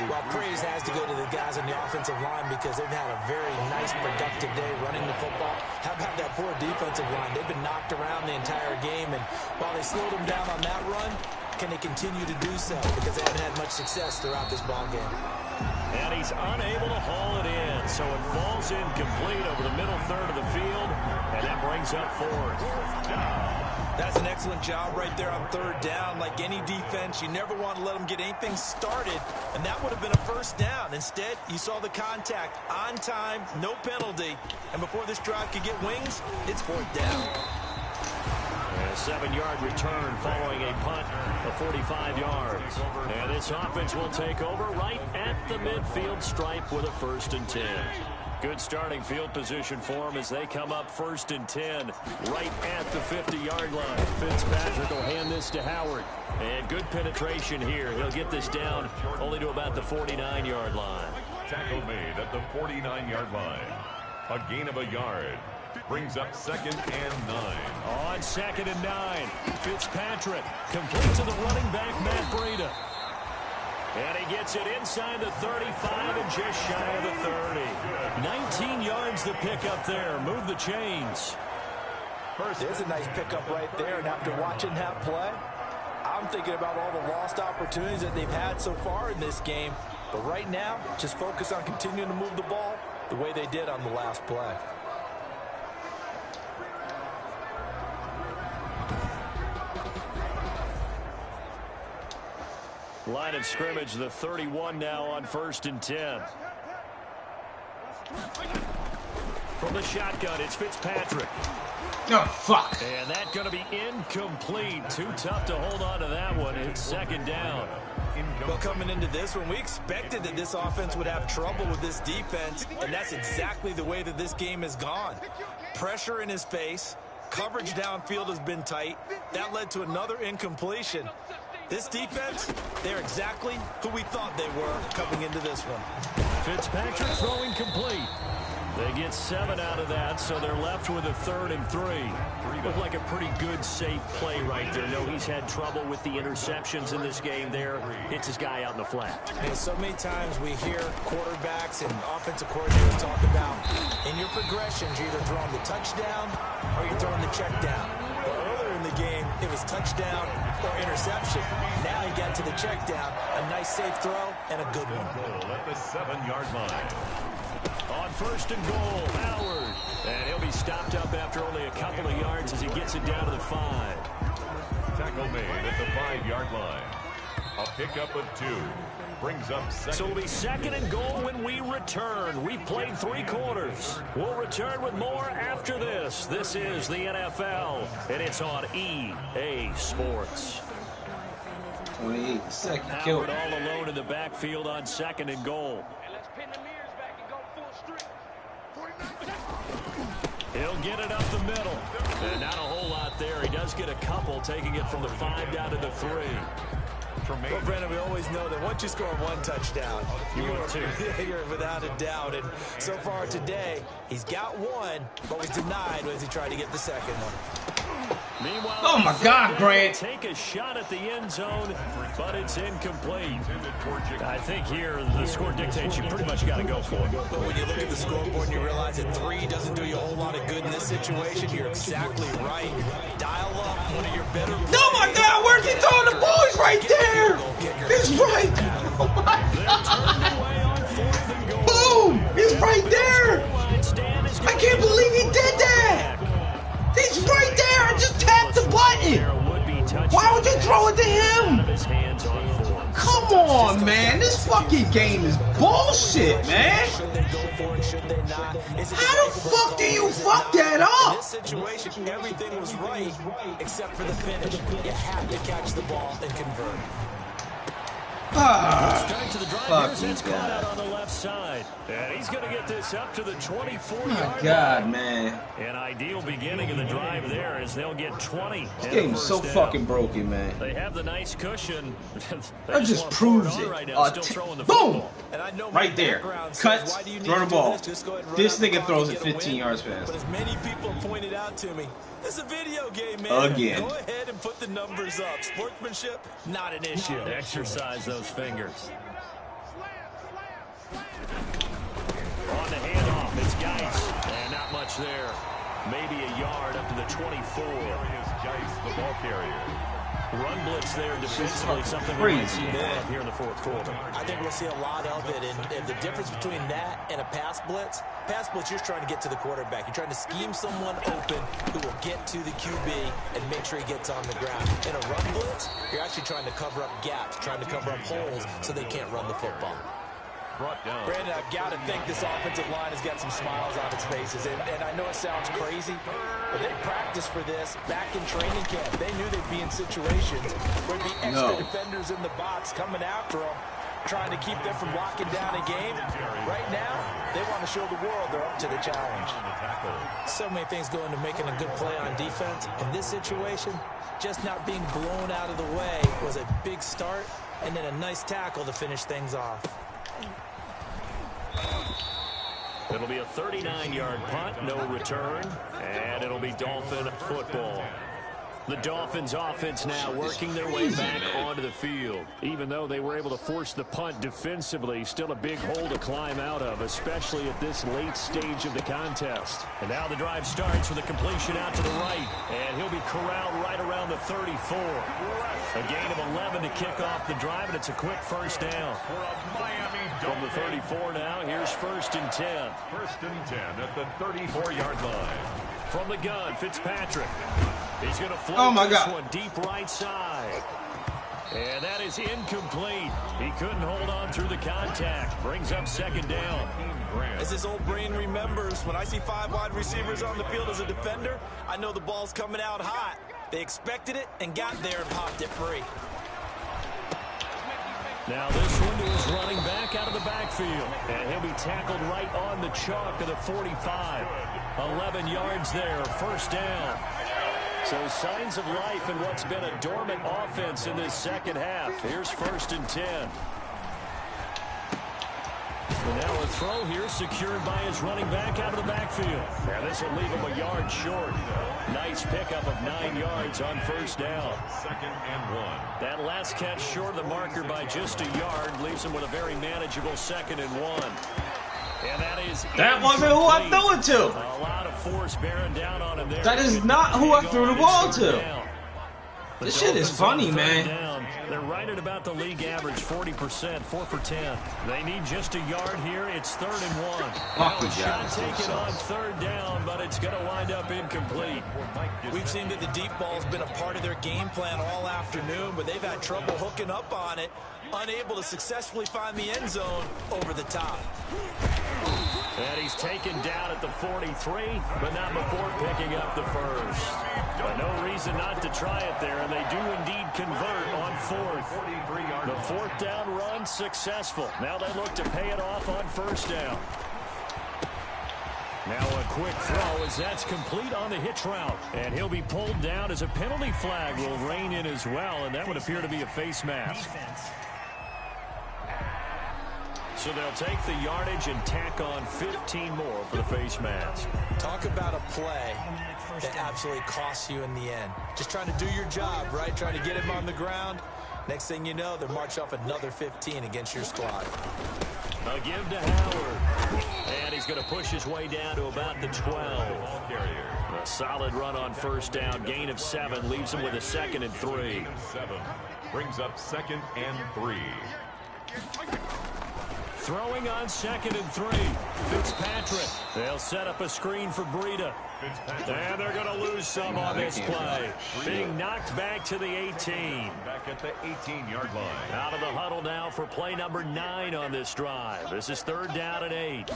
Well, praise has to go to the guys on the offensive line because they've had a very nice, productive day running the football. How about that poor defensive line? They've been knocked around the entire game, and while they slowed them down on that run, can they continue to do so? Because they haven't had much success throughout this ball game. And he's unable to haul it in, so it falls incomplete over the middle third of the field, and that brings up 4th. That's an excellent job right there on 3rd down. Like any defense, you never want to let them get anything started, and that would have been a first down. Instead, you saw the contact on time, no penalty, and before this drive could get wings, it's 4th down. And a 7-yard return following a punt of 45 yards. And this offense will take over right at the midfield stripe with a 1st and 10. Good starting field position for them as they come up 1st and 10 right at the 50-yard line. Fitzpatrick will hand this to Howard. And good penetration here. He'll get this down only to about the 49-yard line. Tackle made at the 49-yard line. A gain of a yard. Brings up 2nd and 9. On 2nd and 9. Fitzpatrick complete to the running back, Matt Breida. And he gets it inside the 35 and just shy of the 30. 19 yards to pick up there. Move the chains. There's a nice pickup right there, and after watching that play, I'm thinking about all the lost opportunities that they've had so far in this game. But right now, just focus on continuing to move the ball the way they did on the last play. Line of scrimmage, the 31 now on 1st and 10. From the shotgun, it's Fitzpatrick. Oh, fuck. And that's going to be incomplete. Too tough to hold on to that one. It's 2nd down. incomplete. Well, coming into this one, we expected that this offense would have trouble with this defense, and that's exactly the way that this game has gone. Pressure in his face, coverage downfield has been tight. That led to another incompletion. This defense, they're exactly who we thought they were coming into this one. Fitzpatrick throwing complete. They get 7 out of that, so they're left with a 3rd and 3. Looked like a pretty good, safe play right there. No, he's had trouble with the interceptions in this game there. Hits his guy out in the flat. And so many times we hear quarterbacks and offensive coordinators talk about, in your progressions, you're either throwing the touchdown or you're throwing the check down. But earlier in the game, it was touchdown or interception. Now he got to the check down, a nice safe throw, and a good one. At the 7-yard line. On 1st and goal, Howard. And he'll be stopped up after only a couple of yards as he gets it down to the 5. Tackle made at the 5-yard line. A pickup of 2. Brings up 2nd. So it'll be 2nd and goal when we return. We've played 3 quarters. We'll return with more after this. This is the NFL, and it's on EA Sports. 28 second Howard all alone in the backfield on 2nd and goal. He'll get it up the middle. And not a whole lot there. He does get a couple, taking it from the 5 down to the 3. Well, Brandon, we always know that once you score 1 touchdown, you're without a doubt. And so far today, he's got 1, but was denied as he tried to get the 2nd one. Meanwhile, oh my God, Grant! Take a shot at the end zone, but it's incomplete. I think here the score dictates you pretty much got to go for it. But when you look at the scoreboard and you realize that 3 doesn't do you a whole lot of good in this situation, you're exactly right. Dial up one of your better. Oh my God, where's he throwing the ball? He's right there. He's right. Oh my God. Boom! He's right there. I can't believe he did that. He's right there. I just tapped the button. Why would you throw it to him? Come on, man. This fucking game is bullshit, man. How the fuck do you fuck that up? In this situation, everything was right except for the finish. You have to catch the ball and convert. Start to the drive. Fuck Here's you, it's caught out on the left side. And he's going to get this up to the 24-yard line. My God, man. An ideal beginning of the drive there as they'll get 20. This game is so fucking broken, man. They have the nice cushion. That just proves it. Right Boom! And I know right there. Cuts, throw the ball. This nigga throws it 15 yards past. But as many people pointed out to me, this is a video game, man. Again. Go ahead and put the numbers up. Sportsmanship, not an issue. Exercise those fingers. On the handoff, it's Geis. And not much there. Maybe a yard up to the 24. Geis, the ball carrier. Run blitz there defensively, something we might see more of here in the 4th quarter. I think we'll see a lot of it, and the difference between that and a pass blitz, you're trying to get to the quarterback. You're trying to scheme someone open who will get to the QB and make sure he gets on the ground. In a run blitz, you're actually trying to cover up gaps, trying to cover up holes so they can't run the football. Brandon, I've got to think this offensive line has got some smiles on its faces. And I know it sounds crazy, but they practiced for this back in training camp. They knew they'd be in situations where there'd be extra defenders in the box coming after them, trying to keep them from locking down a game. Right now, they want to show the world they're up to the challenge. So many things go into making a good play on defense. In this situation, just not being blown out of the way was a big start, and then a nice tackle to finish things off. It'll be a 39-yard punt, no return, and it'll be Dolphin football. The Dolphins offense now working their way back onto the field. Even though they were able to force the punt defensively, still a big hole to climb out of, especially at this late stage of the contest. And now the drive starts with a completion out to the right, and he'll be corralled right around the 34. A gain of 11 to kick off the drive, and it's a quick first down. From the 34 now, here's 1st and 10. 1st and 10 at the 34-yard line. From the gun, Fitzpatrick. He's going to float this one deep right side. And that is incomplete. He couldn't hold on through the contact. Brings up 2nd down. As his old brain remembers, when I see 5 wide receivers on the field as a defender, I know the ball's coming out hot. They expected it and got there and popped it free. Now this one to his running back out of the backfield. And he'll be tackled right on the chalk of the 45. 11 yards there, first down. So signs of life in what's been a dormant offense in this second half. Here's 1st and 10. And now a throw here secured by his running back out of the backfield. Now this will leave him a yard short. Nice pickup of 9 yards on first down. 2nd and 1. That last catch short of the marker by just a yard leaves him with a very manageable 2nd and 1. And that wasn't who I threw it to. A lot of force bearing down on him there. That is not who I threw the ball to. This shit is funny, man. They're right at about the league average, 40%, 4 for 10. They need just a yard here. It's 3rd and 1. Fuck the Shot taken on 3rd down, but it's going to wind up incomplete. We've seen that the deep ball's been a part of their game plan all afternoon, but they've had trouble hooking up on it, unable to successfully find the end zone over the top. And he's taken down at the 43, but not before picking up the first. But no reason not to try it there, and they do indeed convert on 4th. The 4th down run successful. Now they look to pay it off on first down. Now a quick throw as that's complete on the hitch route. And he'll be pulled down as a penalty flag will rein in as well, and that would appear to be a face mask. So they'll take the yardage and tack on 15 more for the face mask. Talk about a play that absolutely costs you in the end. Just trying to do your job, right? Trying to get him on the ground. Next thing you know, they're march off another 15 against your squad. A give to Howard. And he's going to push his way down to about the 12. A solid run on first down. Gain of 7 leaves him with a 2nd and 3. 7 brings up 2nd and 3. Throwing on 2nd and 3. Fitzpatrick. They'll set up a screen for Breida. And they're going to lose some on this play. Being knocked back to the 18. Back at the 18-yard line. Out of the huddle now for play number 9 on this drive. This is 3rd down and 8.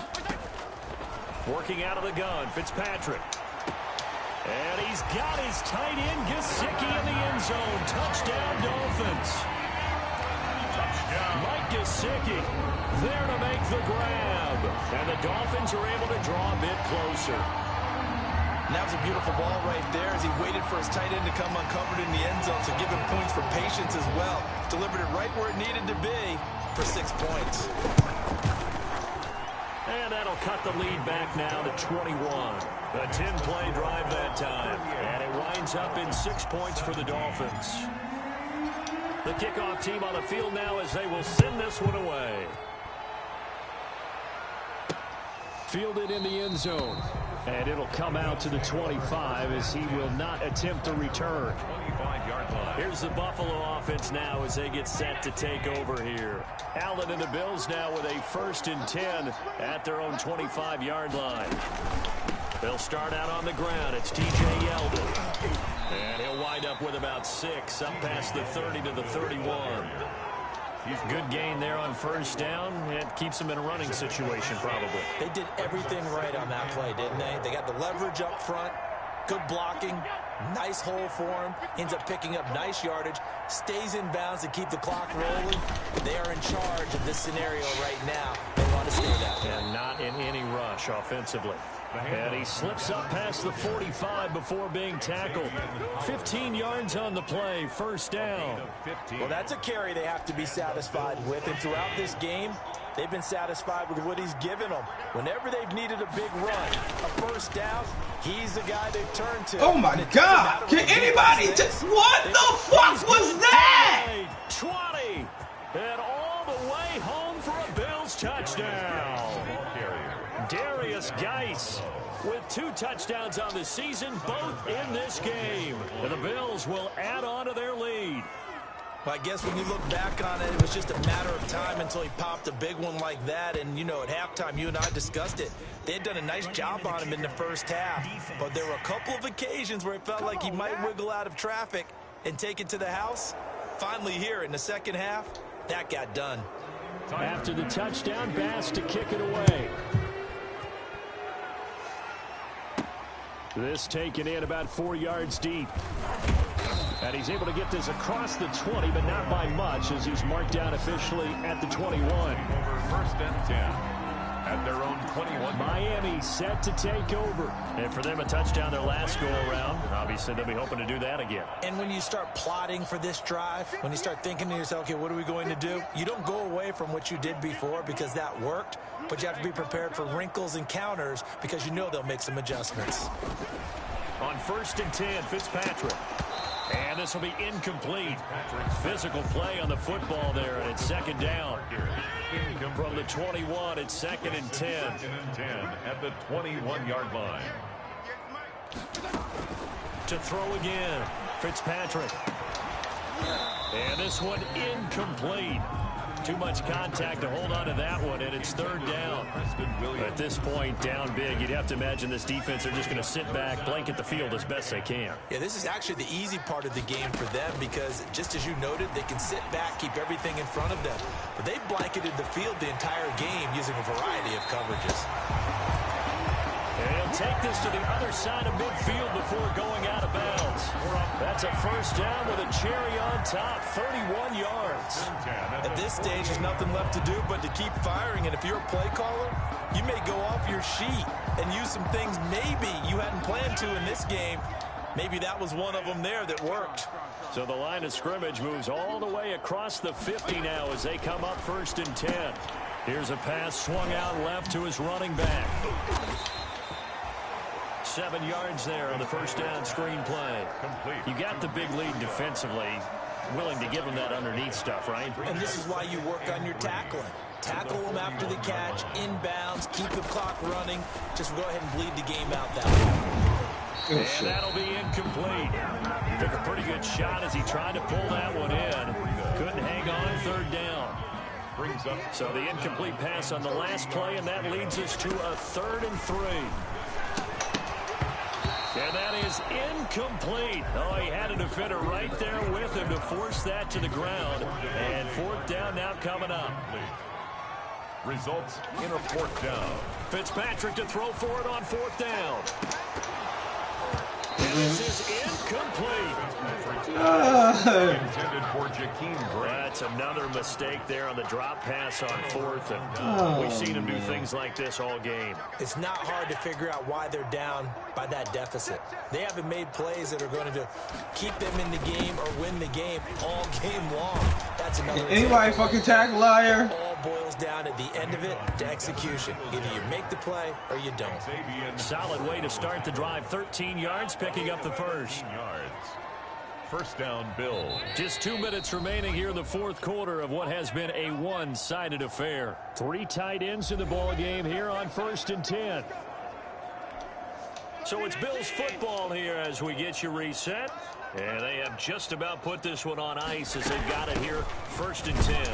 Working out of the gun, Fitzpatrick. And he's got his tight end, Gesicki, in the end zone. Touchdown, Dolphins. Mike Gesicki there to make the grab. And the Dolphins are able to draw a bit closer. And that was a beautiful ball right there as he waited for his tight end to come uncovered in the end zone. So give him points for patience as well. Delivered it right where it needed to be for 6 points. And that'll cut the lead back now to 21. A 10-play drive that time. And it winds up in 6 points for the Dolphins. The kickoff team on the field now as they will send this one away. Fielded in the end zone. And it'll come out to the 25 as he will not attempt to return. 25-yard line. Here's the Buffalo offense now as they get set to take over here. Allen and the Bills now with a 1st and 10 at their own 25-yard line. They'll start out on the ground. It's T.J. Yeldon. And he'll wind up with about 6 up past the 30 to the 31. Good gain there on first down. It keeps them in a running situation probably. They did everything right on that play, didn't they? They got the leverage up front, good blocking, nice hole for him, ends up picking up nice yardage, stays in bounds to keep the clock rolling. They are in charge of this scenario right now. They want to stay that way. And not in any rush offensively. And he slips up past the 45 before being tackled. 15 yards on the play, first down. Well, that's a carry they have to be satisfied with. And throughout this game, they've been satisfied with what he's given them. Whenever they've needed a big run, a first down, he's the guy they've turned to. Oh, my God. Can anybody just... What the fuck was that? 20. And all the way home for a Bills touchdown. Darius Geis with 2 touchdowns on the season, both in this game. And the Bills will add on to their lead. Well, I guess when you look back on it, it was just a matter of time until he popped a big one like that. And, you know, at halftime, you and I discussed it. They had done a nice job on him in the first half. But there were a couple of occasions where it felt like he might wiggle out of traffic and take it to the house. Finally here in the second half, that got done. After the touchdown, Bass to kick it away. This taken in about 4 yards deep. And he's able to get this across the 20, but not by much, as he's marked down officially at the 21. Over first and 10 at their own 21. Miami set to take over. And for them, a touchdown their last go-around. Obviously, they'll be hoping to do that again. And when you start plotting for this drive, when you start thinking to yourself, okay, what are we going to do? You don't go away from what you did before because that worked, but you have to be prepared for wrinkles and counters because you know they'll make some adjustments. On first and 10, Fitzpatrick. And this will be incomplete. Physical play on the football there, and it's second down. From the 21, it's second and 10. Second and 10 at the 21-yard line. To throw again, Fitzpatrick. And this one incomplete. Too much contact to hold on to that one, and it's third down. At this point, down big, you'd have to imagine this defense are just going to sit back, blanket the field as best they can. Yeah, this is actually the easy part of the game for them because, just as you noted, they can sit back, keep everything in front of them. But they blanketed the field the entire game using a variety of coverages. And he'll take this to the other side of midfield before going out of bounds. That's a first down with a cherry on top, 31 yards. At this stage, there's nothing left to do but to keep firing. And if you're a play caller, you may go off your sheet and use some things maybe you hadn't planned to in this game. Maybe that was one of them there that worked. So the line of scrimmage moves all the way across the 50 now as they come up first and 10. Here's a pass swung out left to his running back. 7 yards there on the first down screen play. You got the big lead defensively. Willing to give them that underneath stuff, right? And this is why you work on your tackling. Tackle them after the catch, inbounds, keep the clock running. Just go ahead and bleed the game out that way. And that'll be incomplete. Took a pretty good shot as he tried to pull that one in. Couldn't hang on third down. So the incomplete pass on the last play, and that leads us to a 3rd and 3. And that is incomplete. Oh, he had a defender right there with him to force that to the ground. And 4th down now coming up. Results in a 4th down. Fitzpatrick to throw for it on 4th down. And this is incomplete. Intended for Jakeem Grant. That's another mistake there on the drop pass on 4th. And we've seen him do things like this all game. It's not hard to figure out why they're down by that deficit. They haven't made plays that are going to keep them in the game or win the game all game long. That's another. Anybody fucking tackle liar? All boils down at the end of it to execution. Either you make the play or you don't. Solid way to start the drive. 13 yards, picking up the first. First down, Bill. Just 2 minutes remaining here in the 4th quarter of what has been a one-sided affair. 3 tight ends in the ball game here on 1st and 10. So it's Bills football here as we get you reset. And they have just about put this one on ice as they've got it here 1st and 10.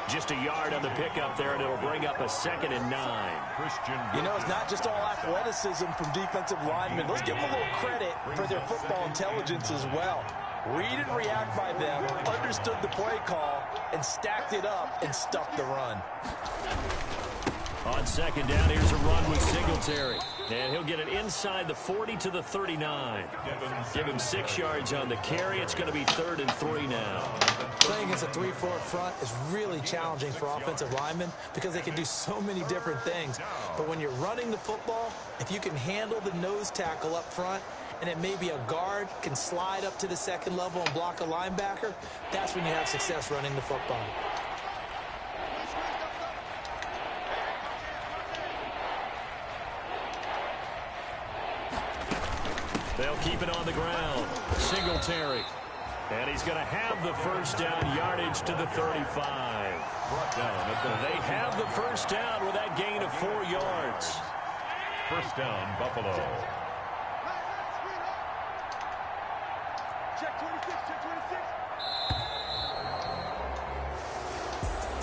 Just a yard on the pickup there, and it'll bring up a 2nd and 9. You know, it's not just all athleticism from defensive linemen. Let's give them a little credit for their football intelligence as well. Read and react by them, understood the play call, and stacked it up and stuffed the run. On 2nd down, here's a run with Singletary. And he'll get it inside the 40 to the 39. Give him 6 yards on the carry. It's going to be 3rd and 3 now. Playing against a 3-4 front is really challenging for offensive linemen because they can do so many different things. But when you're running the football, if you can handle the nose tackle up front, and it may be a guard can slide up to the 2nd level and block a linebacker, that's when you have success running the football. They'll keep it on the ground. Singletary. And he's going to have the first down, yardage to the 35. They have the first down with that gain of 4 yards. First down, Buffalo.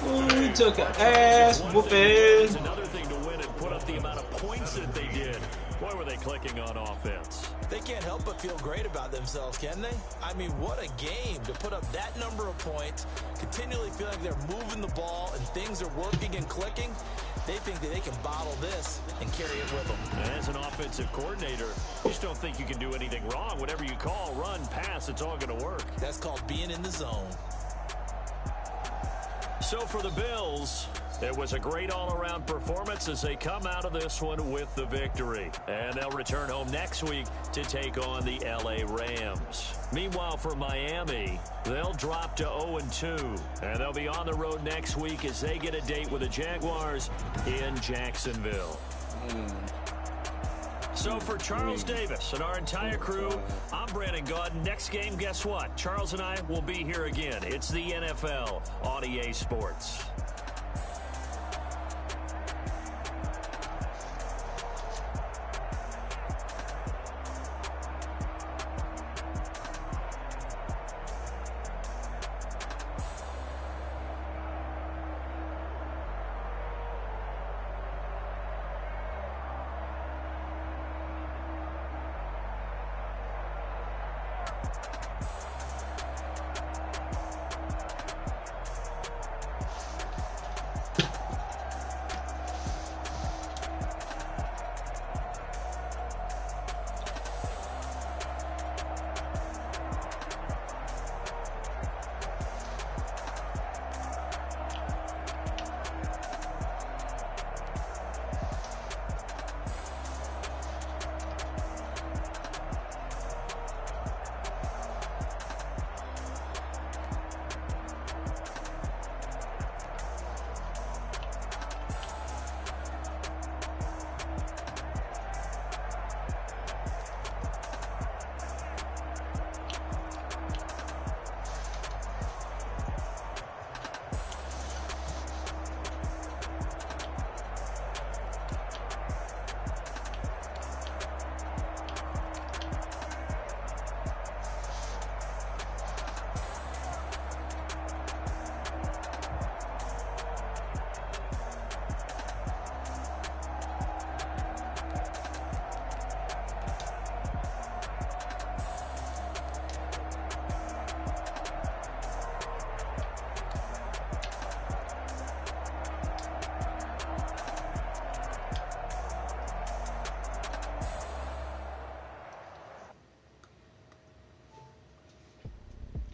Ooh, he took an ass whooping. It's another thing to win and put up the amount of points that they did. Boy, were they clicking on offense. They can't help but feel great about themselves, can they? I mean, what a game to put up that number of points, continually feeling like they're moving the ball and things are working and clicking. They think that they can bottle this and carry it with them. As an offensive coordinator, you just don't think you can do anything wrong. Whatever you call, run, pass, it's all going to work. That's called being in the zone. So for the Bills, it was a great all-around performance as they come out of this one with the victory. And they'll return home next week to take on the LA Rams. Meanwhile, for Miami, they'll drop to 0-2. And they'll be on the road next week as they get a date with the Jaguars in Jacksonville. So for Charles Davis and our entire crew, I'm Brandon Gaudin. Next game, guess what? Charles and I will be here again. It's the NFL on EA Sports.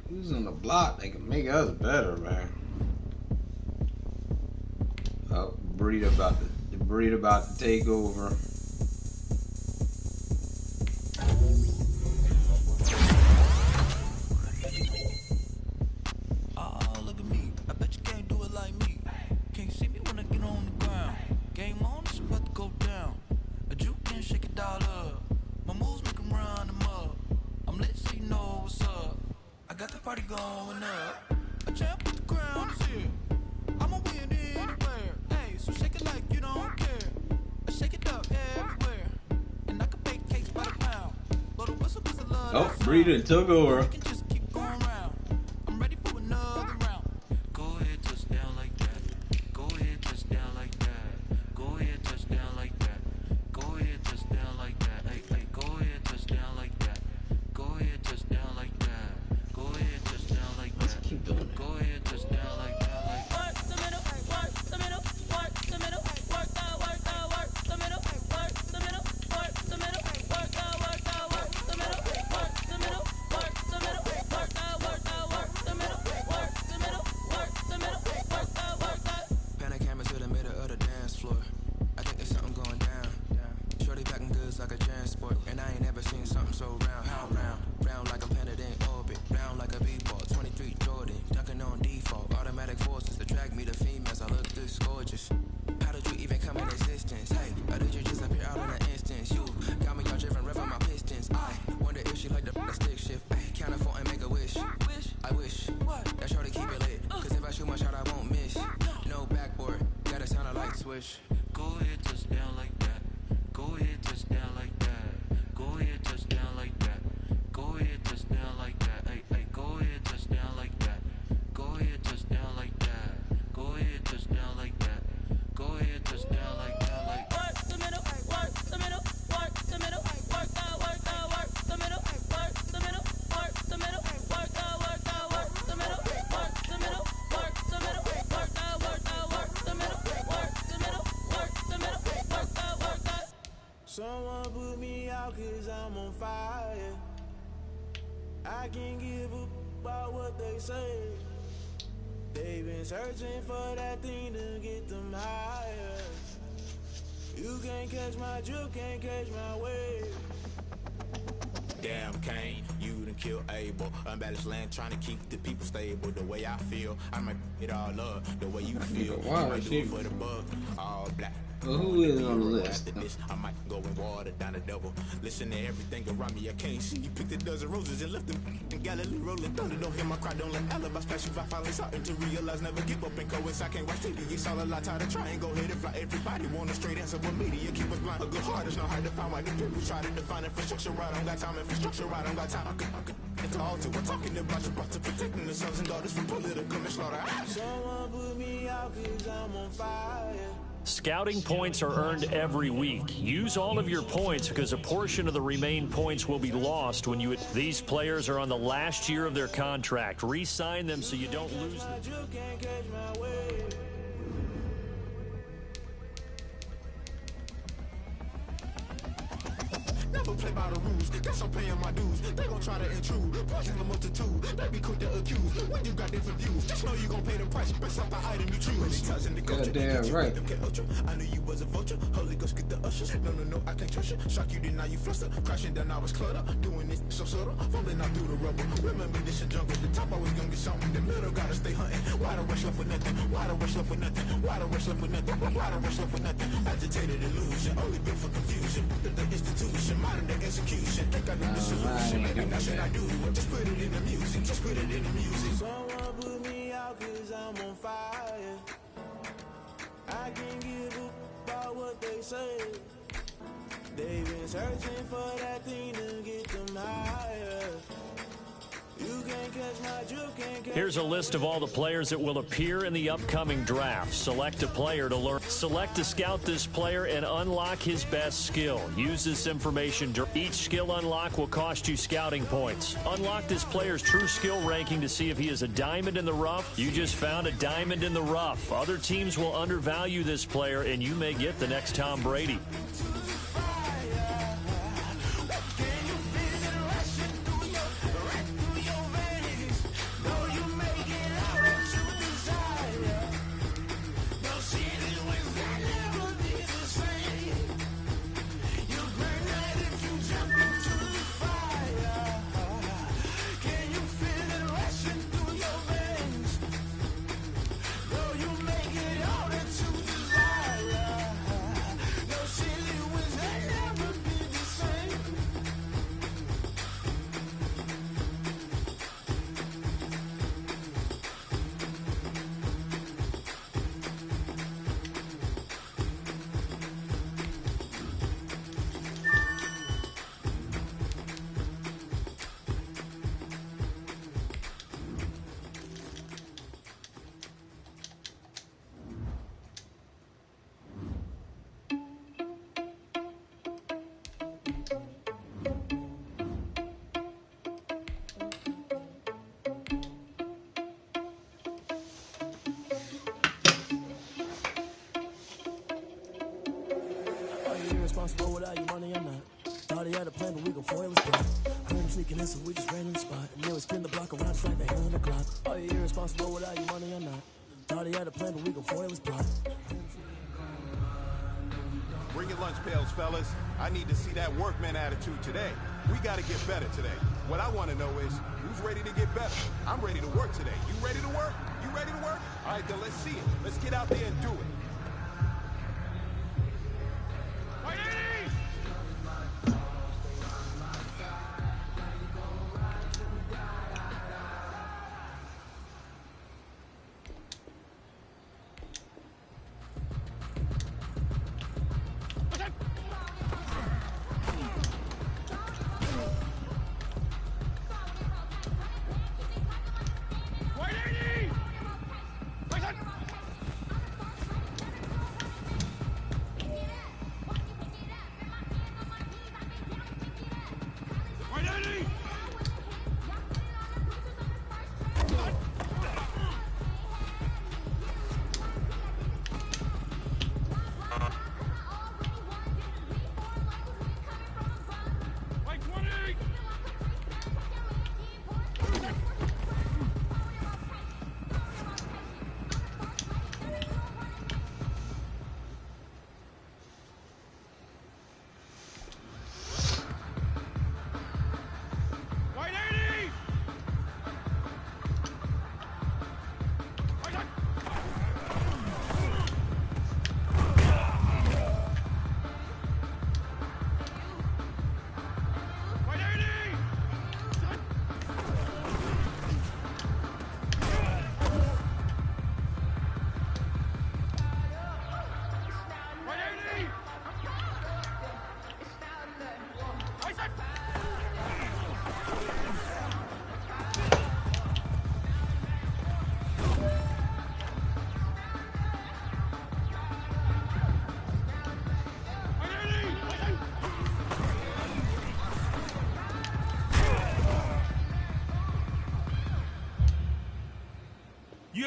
Who's on the block? They can make us better, man. Oh, Breed about to take over. Oh, look at me. I bet you can't do it like me. Can't see me when I get on the ground. Game on, it's about to go down. A juke can shake it all up. My moves make 'em run them up. I'm lit so you know what's up. I got the party going up. A champ with the crown is here. I'ma win anywhere. Hey, so shake it like you don't care. I shake it up everywhere. And I can bake cakes by the pound. Blow the whistle 'cause I love Oh, that Breeder sound. took over. We can just keep going round. I'm ready for another round. Go ahead, touch down like that. Go ahead, touch down like that. Go ahead, touch down like that. Go ahead, touch down like that. Hey, hey, go ahead, touch down like that. Go ahead, touch down like that. Go ahead, touch down like that. Keep doing it. Go ahead, touch down like that. Like work the middle, work the middle, work the middle, work the middle, work the middle, work the middle, work the middle, work the middle, work the middle, work the middle, work the middle, work the middle, work the middle, work the middle, work the. Pan a camera to the middle of the dance floor. I think there's something going down. Shorty packing goods like a transport, and I ain't never seen something so round. How round? Round like a planet in orbit, round like a b-ball. 23 Jordan, dunking on default. Automatic forces attract me to females. I look this gorgeous. How did you even come in existence? Hey, or did you just appear out in an instance? You got me all driven, revving my pistons. I wonder if she like the stick shift. Can't afford and make a wish. I wish that shorty keep it lit. Cause if I shoot my shot, I won't miss. No backboard, gotta sound a light switch. Go ahead, touch down like that. Go ahead, touch down like that. Go ahead, touch down like that. Go ahead, touch down like that. Hey, hey, go ahead, touch down like that. Go ahead, touch down like that. Go ahead, touch down like that. Go ahead, touch down like that. Like work the middle, work the middle, work the middle, work the middle, work the middle, work the middle, work the middle, work the middle, work the middle, work the middle, work the middle, work the middle, work the middle, work the middle, work the middle, Someone put me out 'cause I'm on fire. I can't give up about what they say. They've been searching for that thing to get them higher. You can't catch my drift, can't catch my wave. Damn Kane, you done killed Abel. Unbalanced land trying to keep the people stable. The way I feel, I might it all up. The way you feel, wow, you might do it for the bug. All black. Well, who is on the list? After this, I might go and water down the double. Listen to everything around me, I can't see. You picked a dozen roses and left them in Galilee rolling thunder. Don't hear my cry, don't let alibis pass you. I finally starting to realize, never give up and coincide. I can't watch TV, it's all a lot. Tired of trying, go ahead and fly. Everybody want a straight answer with media. Keep us blind, a good heart is not hard to find. Why the people try to define infrastructure right? I don't got time, infrastructure right, I don't got time. I could it's all to we're talking about your to protecting the sons and daughters from political slaughter. Someone put me out 'cause I'm on fire. Scouting points are earned every week. Use all of your points because a portion of the remaining points will be lost when you... These players are on the last year of their contract. Re-sign them so you don't lose them. Never play by the rules, guess I'm paying my dues. They gon' try to intrude, poison the multitude. They be quick to accuse, when you got different views. Just know you gon' pay the price, based off the item you choose. Damn right. I knew you was a vulture, Holy Ghost get the ushers. No, I can't trust you. Shock you, then now you fluster. Crashing down, I was clutter. Doing this so subtle, falling out through the rubble. Remember this a jungle, the top always gonna get something. The middle gotta stay hunting. Why the rush left for nothing? Why the rush left for nothing? Why the rush left for nothing? Why the rush left for nothing? Agitated illusion, only built for confusion. The institution, modern day execution. Think I know the solution. Maybe not should I do it? Just put it in the music. Just put it in the music. Someone put me out 'cause I'm on fire. I can't give up about what they say. They've been searching for that thing to get them higher. You can't catch my drift, can't catch. Here's a list of all the players that will appear in the upcoming draft. Select a player to learn. Select to scout this player and unlock his best skill. Use this information. Each skill unlock will cost you scouting points. Unlock this player's true skill ranking to see if he is a diamond in the rough. You just found a diamond in the rough. Other teams will undervalue this player, and you may get the next Tom Brady. Irresponsible without your money, I'm not. Thought he had a plan, but we before it was done. Heard him sneaking in, so we just ran in the spot. And then we spin the block around, strike the hell on the clock. Are you irresponsible without your money, I'm not. Thought he had a plan, but we before it was done. Bring your lunch pails, fellas. I need to see that workman attitude today. We got to get better today. What I want to know is, who's ready to get better? I'm ready to work today. You ready to work? You ready to work? All right, then let's see it. Let's get out there and do it.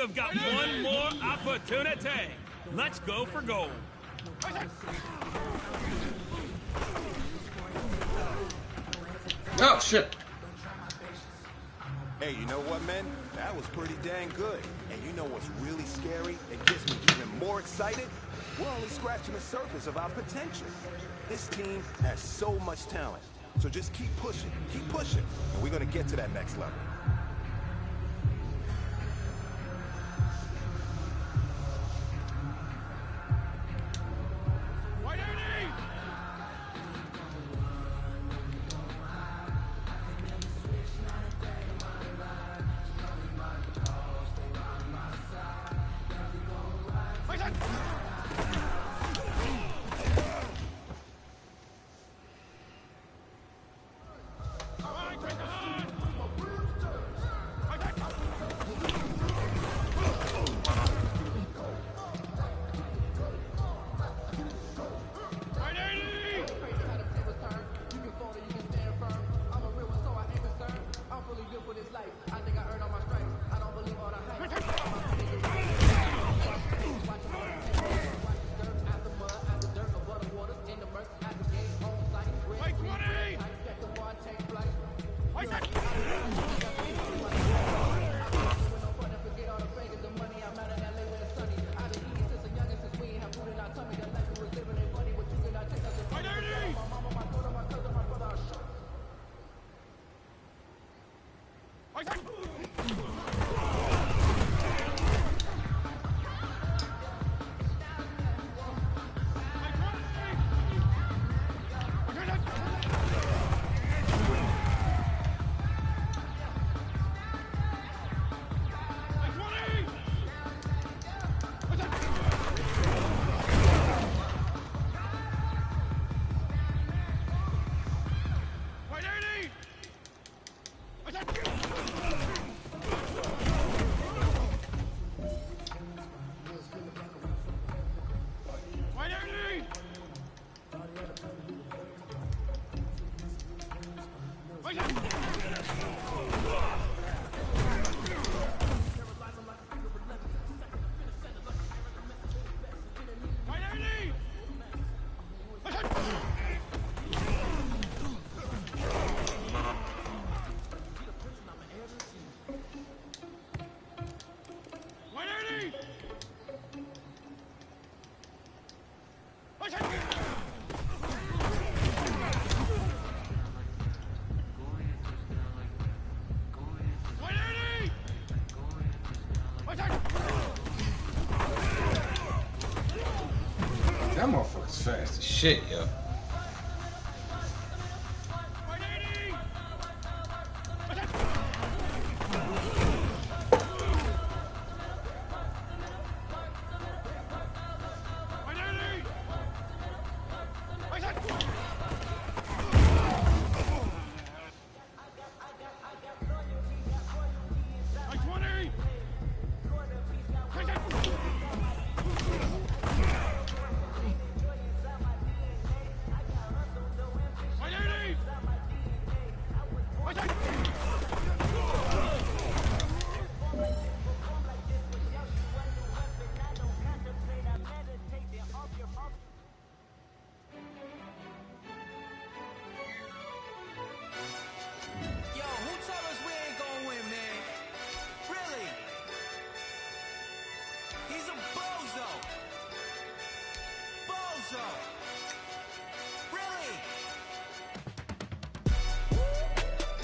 have got one more opportunity. Let's go for gold. Oh, shit. Hey, you know what, man? That was pretty dang good. And you know what's really scary? It gets me even more excited? We're only scratching the surface of our potential. This team has so much talent. So just keep pushing, and we're gonna get to that next level. That motherfucker's fast as shit, yo.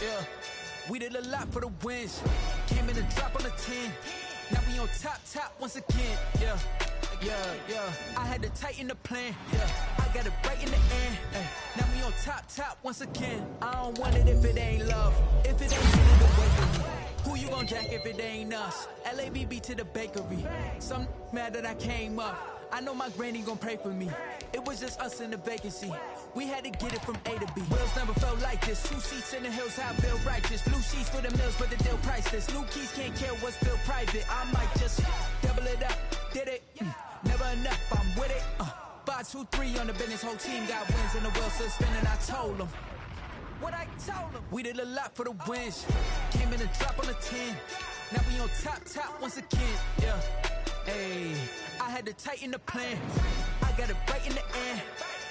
Yeah, we did a lot for the wins. Came in and drop on the 10. Now we on top once again. Yeah. I had to tighten the plan. Yeah, I got it right in the end. Ay. Now we on top once again. I don't want it if it ain't love. If it ain't get it away from me. Who you gon' jack if it ain't us? LABB to the bakery. Some mad that I came up. I know my granny gon' pray for me. It was just us in the vacancy. We had to get it from A to B. Wheels never felt like this. 2 seats in the hills, how I feel righteous. Blue sheets for the mills, but the deal priceless. New keys can't care what's still private. I might just double it up. Did it? Never enough, I'm with it. 5, 2, 3 on the business. Whole team got wins and the wheels still spinning. I told them what I told them. We did a lot for the wins. Came in and drop on the 10. Now we on top once again, yeah. Hey, I had to tighten the plan. I got it right in the end.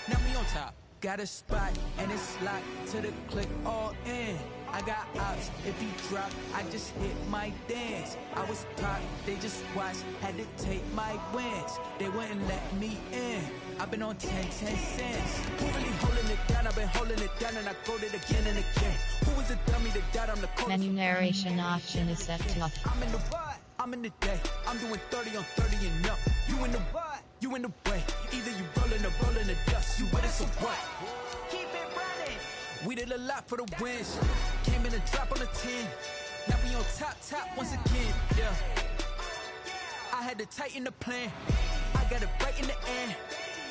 Now we on top. Got a spot and it's locked to the click all in. I got ops, if he drop, I just hit my dance. I was pop, they just watched, had to take my wins. They wouldn't let me in. I've been on 10 cents. Who really holding it down? I've been holding it down and I quote it again and again. Who was the dummy that died on the court? Menu narration option is set to off. I'm in the what? I'm in the day. I'm doing 30 on 30 and up. You in the what? You in the way. Either you rolling or rolling the dust. You with us or what? Keep it running. We did a lot for the wins. Came in a drop on the 10. Now we on top once again. Yeah. I had to tighten the plan. I got it right in the end.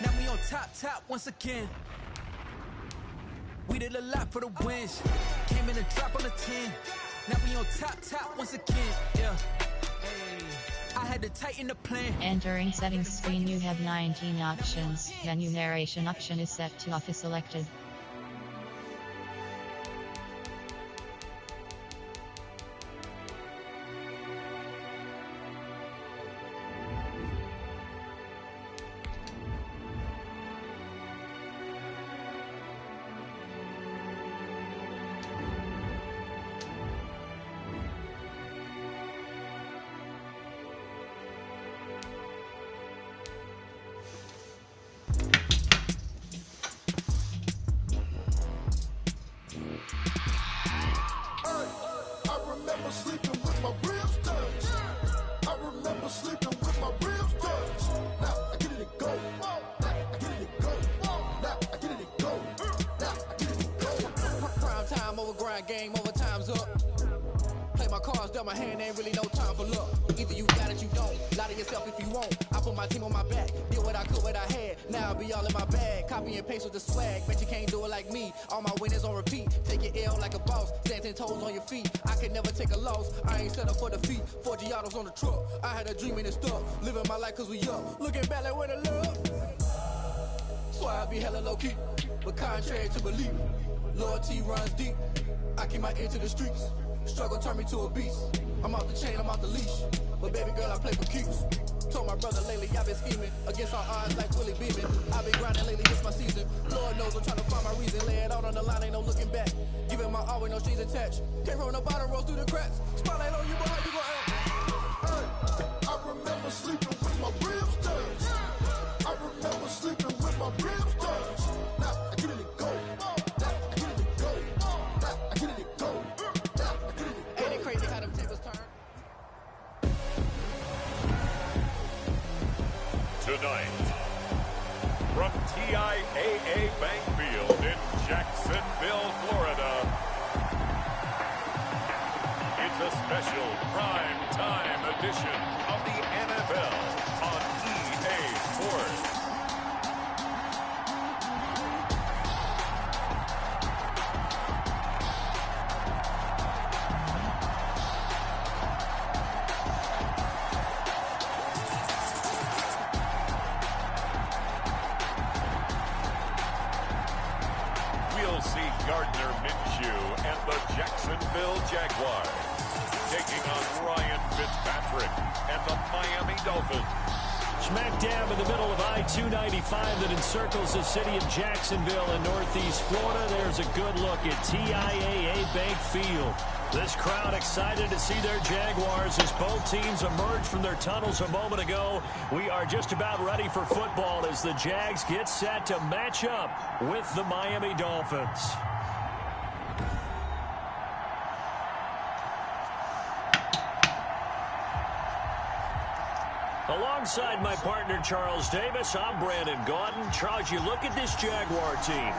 Now we on top once again. We did a lot for the wins. Came in a drop on the 10. Now we on top once again. Yeah. Hey. I had to tighten the plan. Entering settings screen, you have 19 options. Menu narration option is set to off is selected. Game over, time's up. Play my cards, dealt my hand, ain't really no time for luck. Either you got it, you don't. Lie to yourself if you won't. I put my team on my back, did what I could, what I had. Now I'll be all in my bag. Copy and paste with the swag. Bet you can't do it like me. All my winners on repeat. Take your L like a boss. Stand 10 toes on your feet. I can never take a loss. I ain't set up for defeat. 4 Giottos on the truck. I had a dream and it stuck. Living my life cause we up. Looking back like where the love. Swear I be hella low key. But contrary to belief, loyalty runs deep. I keep my ear to the streets. Struggle turned me to a beast. I'm off the chain, I'm off the leash. But baby girl, I play for keeps. Told my brother lately, I've been scheming. Against all odds like Willie Beeman. I've been grinding lately, it's my season. Lord knows I'm trying to find my reason. Lay it out on the line, ain't no looking back. Giving my all with no strings attached. Can't roll no bottom, roll through the cracks. Spotlight on you, but how you gon' act? I remember sleeping with my ribs touched. I remember sleeping with my ribs touched. Now I get it go. Tonight, from TIAA Bank Field in Jacksonville, Florida, it's a special prime time edition of the NFL on EA Sports. Gardner Minshew and the Jacksonville Jaguars taking on Ryan Fitzpatrick and the Miami Dolphins. Smack dab in the middle of I-295 that encircles the city of Jacksonville in northeast Florida. There's a good look at TIAA Bank Field. This crowd excited to see their Jaguars as both teams emerge from their tunnels a moment ago. We are just about ready for football as the Jags get set to match up with the Miami Dolphins. Alongside my partner, Charles Davis, I'm Brandon Gaudin. Charles, you look at this Jaguar team.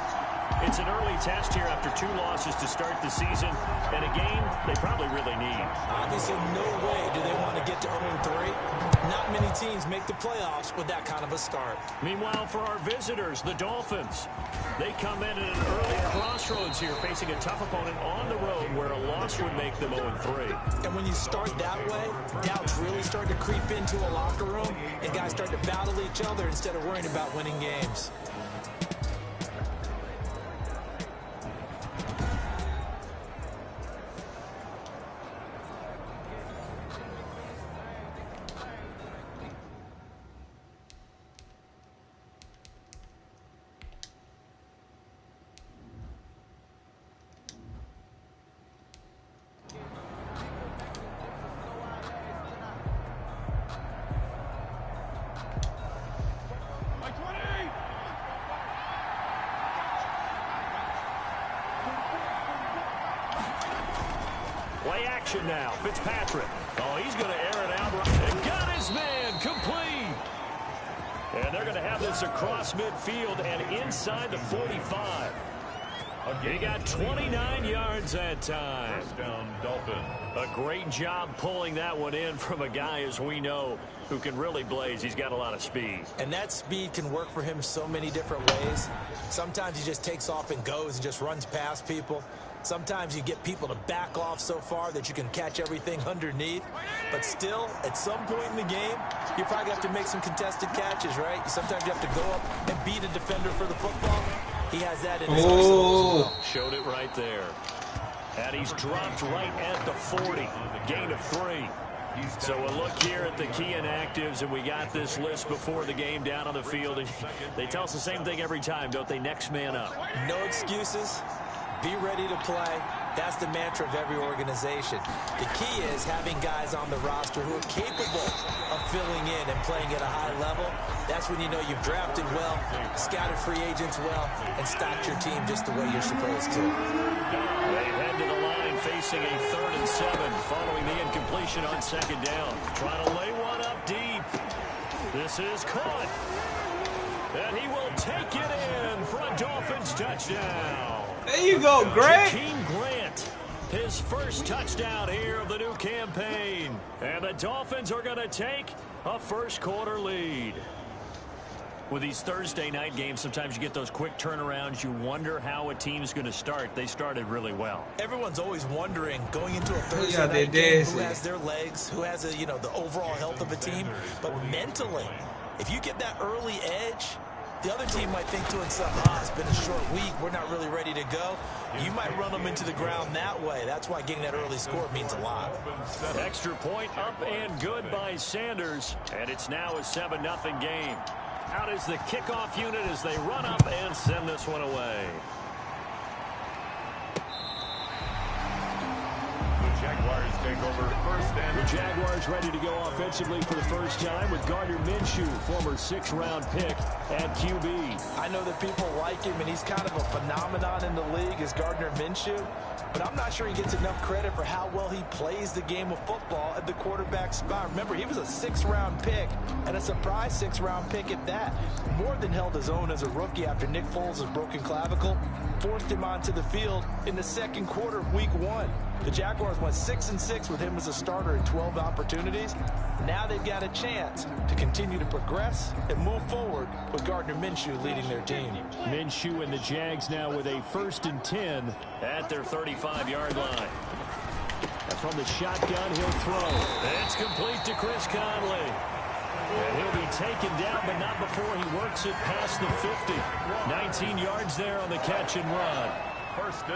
It's an early test here after 2 losses to start the season, and a game they probably really need. Obviously, no way do they want to get to 0-3. Not many teams make the playoffs with that kind of a start. Meanwhile, for our visitors, the Dolphins, they come in at an early crossroads here, facing a tough opponent on the road where a loss would make them 0-3. And when you start that way, doubts really start to creep into a locker room, and guys start to battle each other instead of worrying about winning games. Play action now. Fitzpatrick. Oh, he's going to air it out. And got his man complete. And they're going to have this across midfield and inside the 45. He got 29 yards that time. First down, Dolphins. A great job pulling that one in from a guy, as we know, who can really blaze. He's got a lot of speed. And that speed can work for him so many different ways. Sometimes he just takes off and goes and just runs past people. Sometimes you get people to back off so far that you can catch everything underneath. But still, at some point in the game, you probably have to make some contested catches, right? Sometimes you have to go up and beat a defender for the football. He has that in his arsenal as well. Showed it right there. And he's dropped right at the 40. Gain of 3. So a look here at the key inactives, and we got this list before the game down on the field. And they tell us the same thing every time, don't they? Next man up. No excuses. Be ready to play. That's the mantra of every organization. The key is having guys on the roster who are capable of filling in and playing at a high level. That's when you know you've drafted well, scouted free agents well, and stocked your team just the way you're supposed to. They head to the line facing a 3rd and 7 following the incompletion on 2nd down. Trying to lay one up deep. This is caught. And he will take it in for a Dolphins touchdown. There you go, Grant. Jakeem Grant, his first touchdown here of the new campaign. And the Dolphins are going to take a first-quarter lead. With these Thursday night games, sometimes you get those quick turnarounds. You wonder how a team's going to start. They started really well. Everyone's always wondering, going into a Thursday night game, who has their legs, who has the overall health of a team. But mentally, if you get that early edge, the other team might think to itself, it's been a short week, we're not really ready to go. You might run them into the ground that way. That's why getting that early score means a lot. Extra point up and good by Sanders. And it's now a 7-0 game. Out is the kickoff unit as they run up and send this one away. Jaguars take over first and the Jaguars ready to go offensively for the first time with Gardner Minshew, former 6th-round pick at QB. I know that people like him, and he's kind of a phenomenon in the league as Gardner Minshew, but I'm not sure he gets enough credit for how well he plays the game of football at the quarterback spot. Remember, he was a 6th-round pick, and a surprise 6th-round pick at that. More than held his own as a rookie after Nick Foles' broken clavicle forced him onto the field in the 2nd quarter of Week 1. The Jaguars went 6-6 with him as a starter in 12 opportunities. Now they've got a chance to continue to progress and move forward with Gardner Minshew leading their team. Minshew and the Jags now with a 1st and 10 at their 35-yard line. And from the shotgun, he'll throw. It's complete to Chris Conley. And he'll be taken down, but not before he works it past the 50. 19 yards there on the catch and run.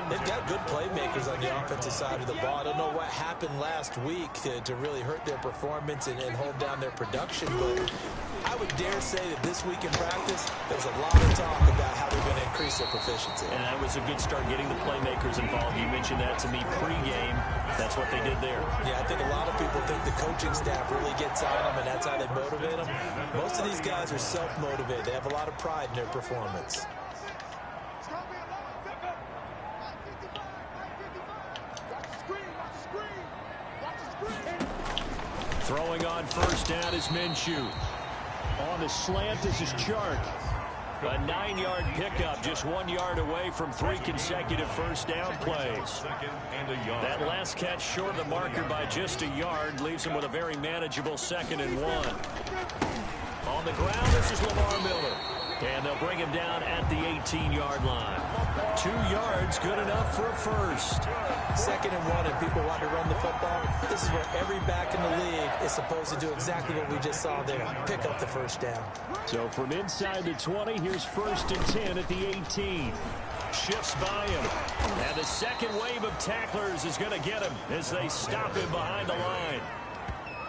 They've got good playmakers on the offensive side of the ball. I don't know what happened last week to really hurt their performance and hold down their production, but I would dare say that this week in practice, there's a lot of talk about how they're going to increase their proficiency. And that was a good start getting the playmakers involved. You mentioned that to me pregame. That's what they did there. Yeah, I think a lot of people think the coaching staff really gets on them, and that's how they motivate them. Most of these guys are self-motivated. They have a lot of pride in their performance. Throwing on first down is Minshew. On the slant, this is Chark. A 9-yard pickup, just 1 yard away from 3 consecutive first down plays. That last catch short of the marker by just a yard leaves him with a very manageable 2nd and 1. On the ground, this is Lamar Miller. And they'll bring him down at the 18-yard line. 2 yards, good enough for a first. 2nd and 1, and people want to run the football. This is where every back in the league is supposed to do exactly what we just saw there. Pick up the first down. So from inside the 20, here's 1st and 10 at the 18. Shifts by him. And the second wave of tacklers is going to get him as they stop him behind the line.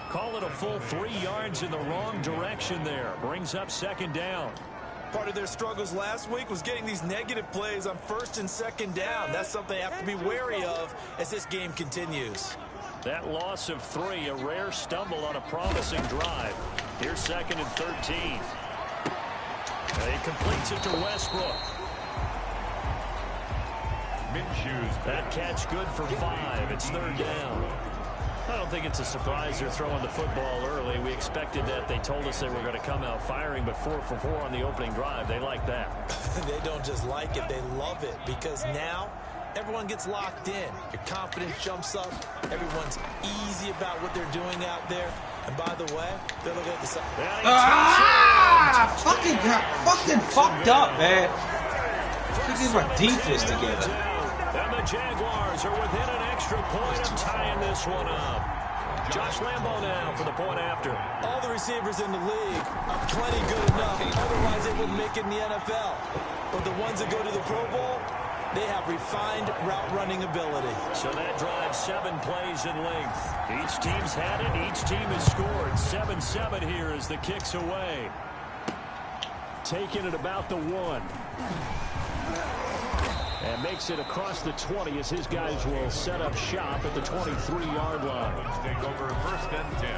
Call it a full 3 yards in the wrong direction there. Brings up 2nd down. Part of their struggles last week was getting these negative plays on 1st and 2nd down. That's something they have to be wary of as this game continues. That loss of 3, a rare stumble on a promising drive. Here's 2nd and 13. And he completes it to Westbrook. That catch good for 5. It's 3rd down. I don't think it's a surprise they're throwing the football early. We expected that. They told us they were going to come out firing, but 4 for 4 on the opening drive. They like that. They don't just like it, they love it, because now everyone gets locked in. Your confidence jumps up. Everyone's easy about what they're doing out there. And by the way, they're looking at the side. Fucking fucked up, man. Look at my defense together. And the Jaguars are within an extra point of tying this one up. Josh Lambo now for the point after. All the receivers in the league are plenty good enough. Otherwise, they wouldn't make it in the NFL. But the ones that go to the Pro Bowl, they have refined route running ability. So that drives 7 plays in length. Each team's had it. Each team has scored. 7-7 here as the kick's away. Taking it about the 1. And makes it across the 20 as his guys will set up shop at the 23-yard line. Take over 1st and 10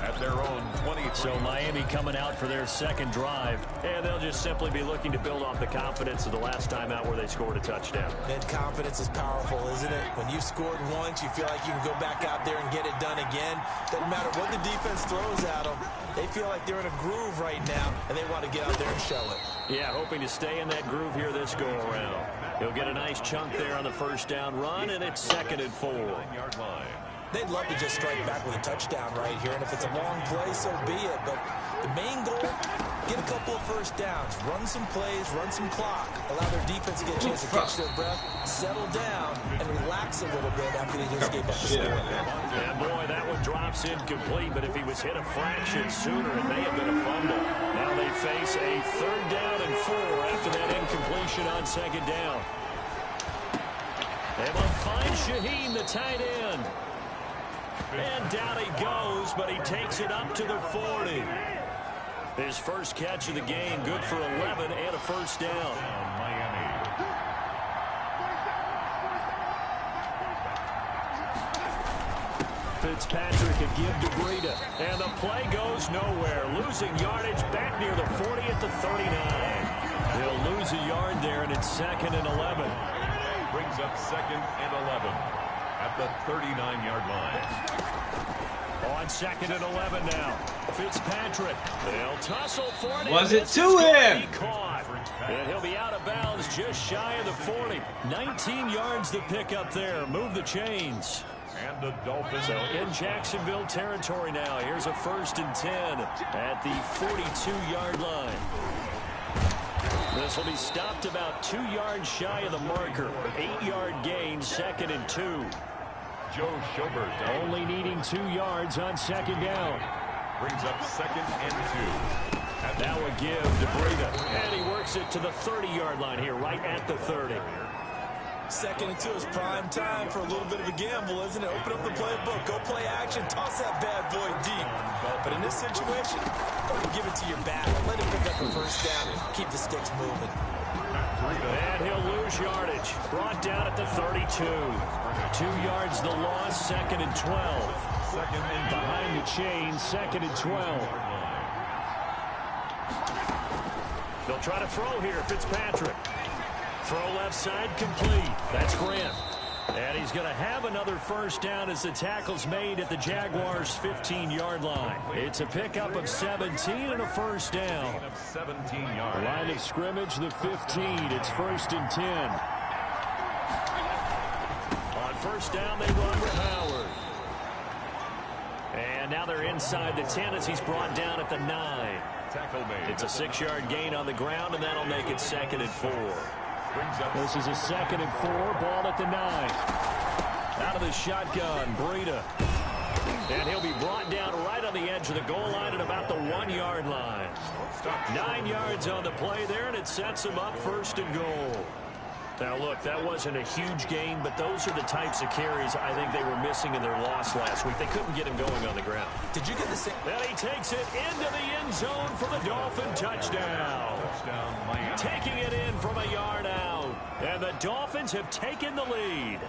at their own 23. So Miami coming out for their second drive, and they'll just simply be looking to build off the confidence of the last time out where they scored a touchdown. And confidence is powerful, isn't it? When you scored once, you feel like you can go back out there and get it done again. Doesn't matter what the defense throws at them. They feel like they're in a groove right now, and they want to get out there and show it. Yeah, hoping to stay in that groove here this go-around. He'll get a nice chunk there on the 1st down run, and it's 2nd and 4. 9-yard line. They'd love to just strike back with a touchdown right here, and if it's a long play, so be it. But the main goal, get a couple of 1st downs, run some plays, run some clock, allow their defense to get a chance to catch their breath, settle down, and relax a little bit after they just gave up the score. And boy, that one drops incomplete, but if he was hit a fraction sooner, it may have been a fumble. Now they face a 3rd down and 4 after that incompletion on 2nd down. They will find Shaheen, the tight end. And down he goes, but he takes it up to the 40. His first catch of the game, good for 11 and a 1st down. Miami. Fitzpatrick a give to Breida, and the play goes nowhere. Losing yardage back near the 40 at the 39. He'll lose a yard there, and it's 2nd and 11. Brings up 2nd and 11 at the 39-yard line. On 2nd and 11 now. Fitzpatrick. They'll tussle for it. Was it to him? Caught. And he'll be out of bounds just shy of the 40. 19 yards to pick up there. Move the chains. And the Dolphins. So in Jacksonville territory now. Here's a 1st and 10 at the 42-yard line. This will be stopped about 2 yards shy of the marker. 8-yard gain, 2nd and 2. Joe Schobert only needing 2 yards on 2nd down. Brings up 2nd and 2. And now a give to Breida. And he works it to the 30-yard line here, right at the 30. 2nd and 2 is prime time for a little bit of a gamble, isn't it? Open up the playbook, go play action, toss that bad boy deep. But in this situation, don't give it to your back. Let him pick up the 1st down. Keep the sticks moving. And he'll lose yardage. Brought down at the 32. 2 yards the loss, 2nd and 12. Behind the chains, 2nd and 12. They'll try to throw here, Fitzpatrick. Throw left side complete. That's Grant. And he's going to have another 1st down as the tackle's made at the Jaguars' 15-yard line. It's a pickup of 17 and a 1st down. 17 yards. Line of scrimmage, the 15. It's 1st and 10. On 1st down, they run with Howard. And now they're inside the 10 as he's brought down at the 9. Tackle made. It's a 6-yard gain on the ground, and that'll make it 2nd and 4. This is a 2nd and 4, ball at the 9. Out of the shotgun, Breida. And he'll be brought down right on the edge of the goal line at about the 1-yard line. 9 yards on the play there, and it sets him up 1st and goal. Now, look, that wasn't a huge gain, but those are the types of carries I think they were missing in their loss last week. They couldn't get him going on the ground. Did you get the same? And he takes it into the end zone for the Dolphin touchdown. Taking it in from a yard out. And the Dolphins have taken the lead.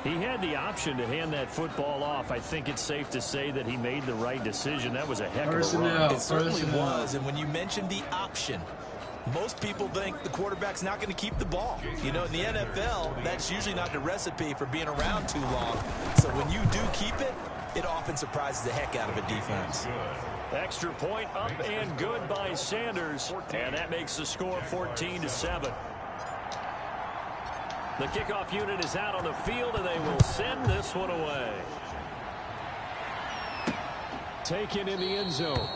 He had the option to hand that football off. I think it's safe to say that he made the right decision. That was a heck of a run. It certainly was. And when you mentioned the option, Most people think the quarterback's not going to keep the ball. You know, in the NFL, that's usually not the recipe for being around too long. So when you do keep it, it often surprises the heck out of a defense. Extra point up and good by Sanders, and that makes the score 14-7. The kickoff unit is out on the field, and they will send this one away. Taken in the end zone.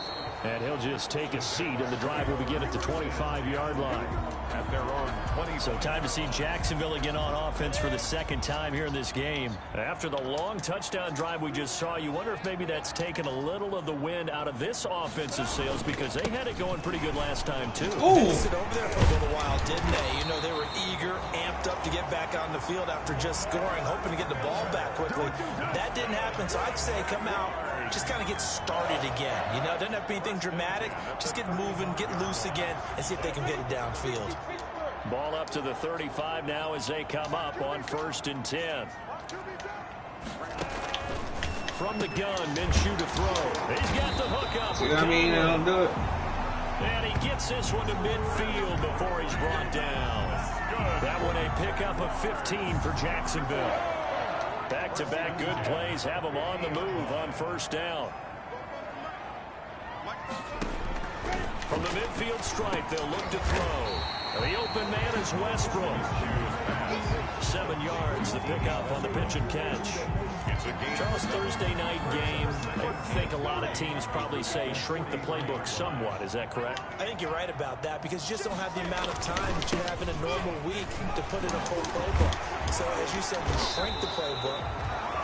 And he'll just take a seat, and the drive will begin at the 25-yard line. At their own 20. So time to see Jacksonville again on offense for the second time here in this game. After the long touchdown drive we just saw, you wonder if maybe that's taken a little of the wind out of this offensive sails, because they had it going pretty good last time, too. They stood over there for a little while, didn't they? You know, they were eager, amped up to get back on the field after just scoring, hoping to get the ball back quickly. That didn't happen, so I'd say come out, just kind of get started again. You know, it doesn't have to be anything dramatic. Just get moving, get loose again, and see if they can get it downfield. Ball up to the 35 now as they come up on 1st and 10. From the gun, Minshew to throw. He's got the hook up. See what I mean? I don't do it. And he gets this one to midfield before he's brought down. That one a pickup of 15 for Jacksonville. Back-to-back good plays have them on the move on 1st down. From the midfield stripe, they'll look to throw. The open man is Westbrook. 7 yards, the pickup on the pitch and catch. Charles, Thursday night game, I think a lot of teams probably say shrink the playbook somewhat. Is that correct? I think you're right about that, because you just don't have the amount of time that you have in a normal week to put in a full playbook. So as you said, you shrink the playbook,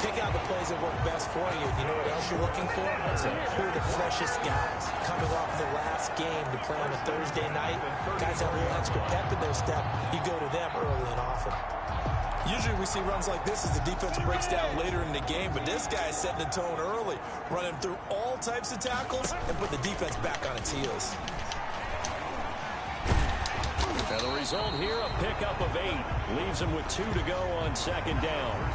pick out the plays that work best for you. You know what else you're looking for? Who are the freshest guys coming off the last game to play on a Thursday night? Guys have a little extra pep in their step. You go to them early and often. Usually we see runs like this as the defense breaks down later in the game, but this guy is setting the tone early, running through all types of tackles and put the defense back on its heels. And the result here, a pickup of 8. Leaves them with 2 to go on 2nd down.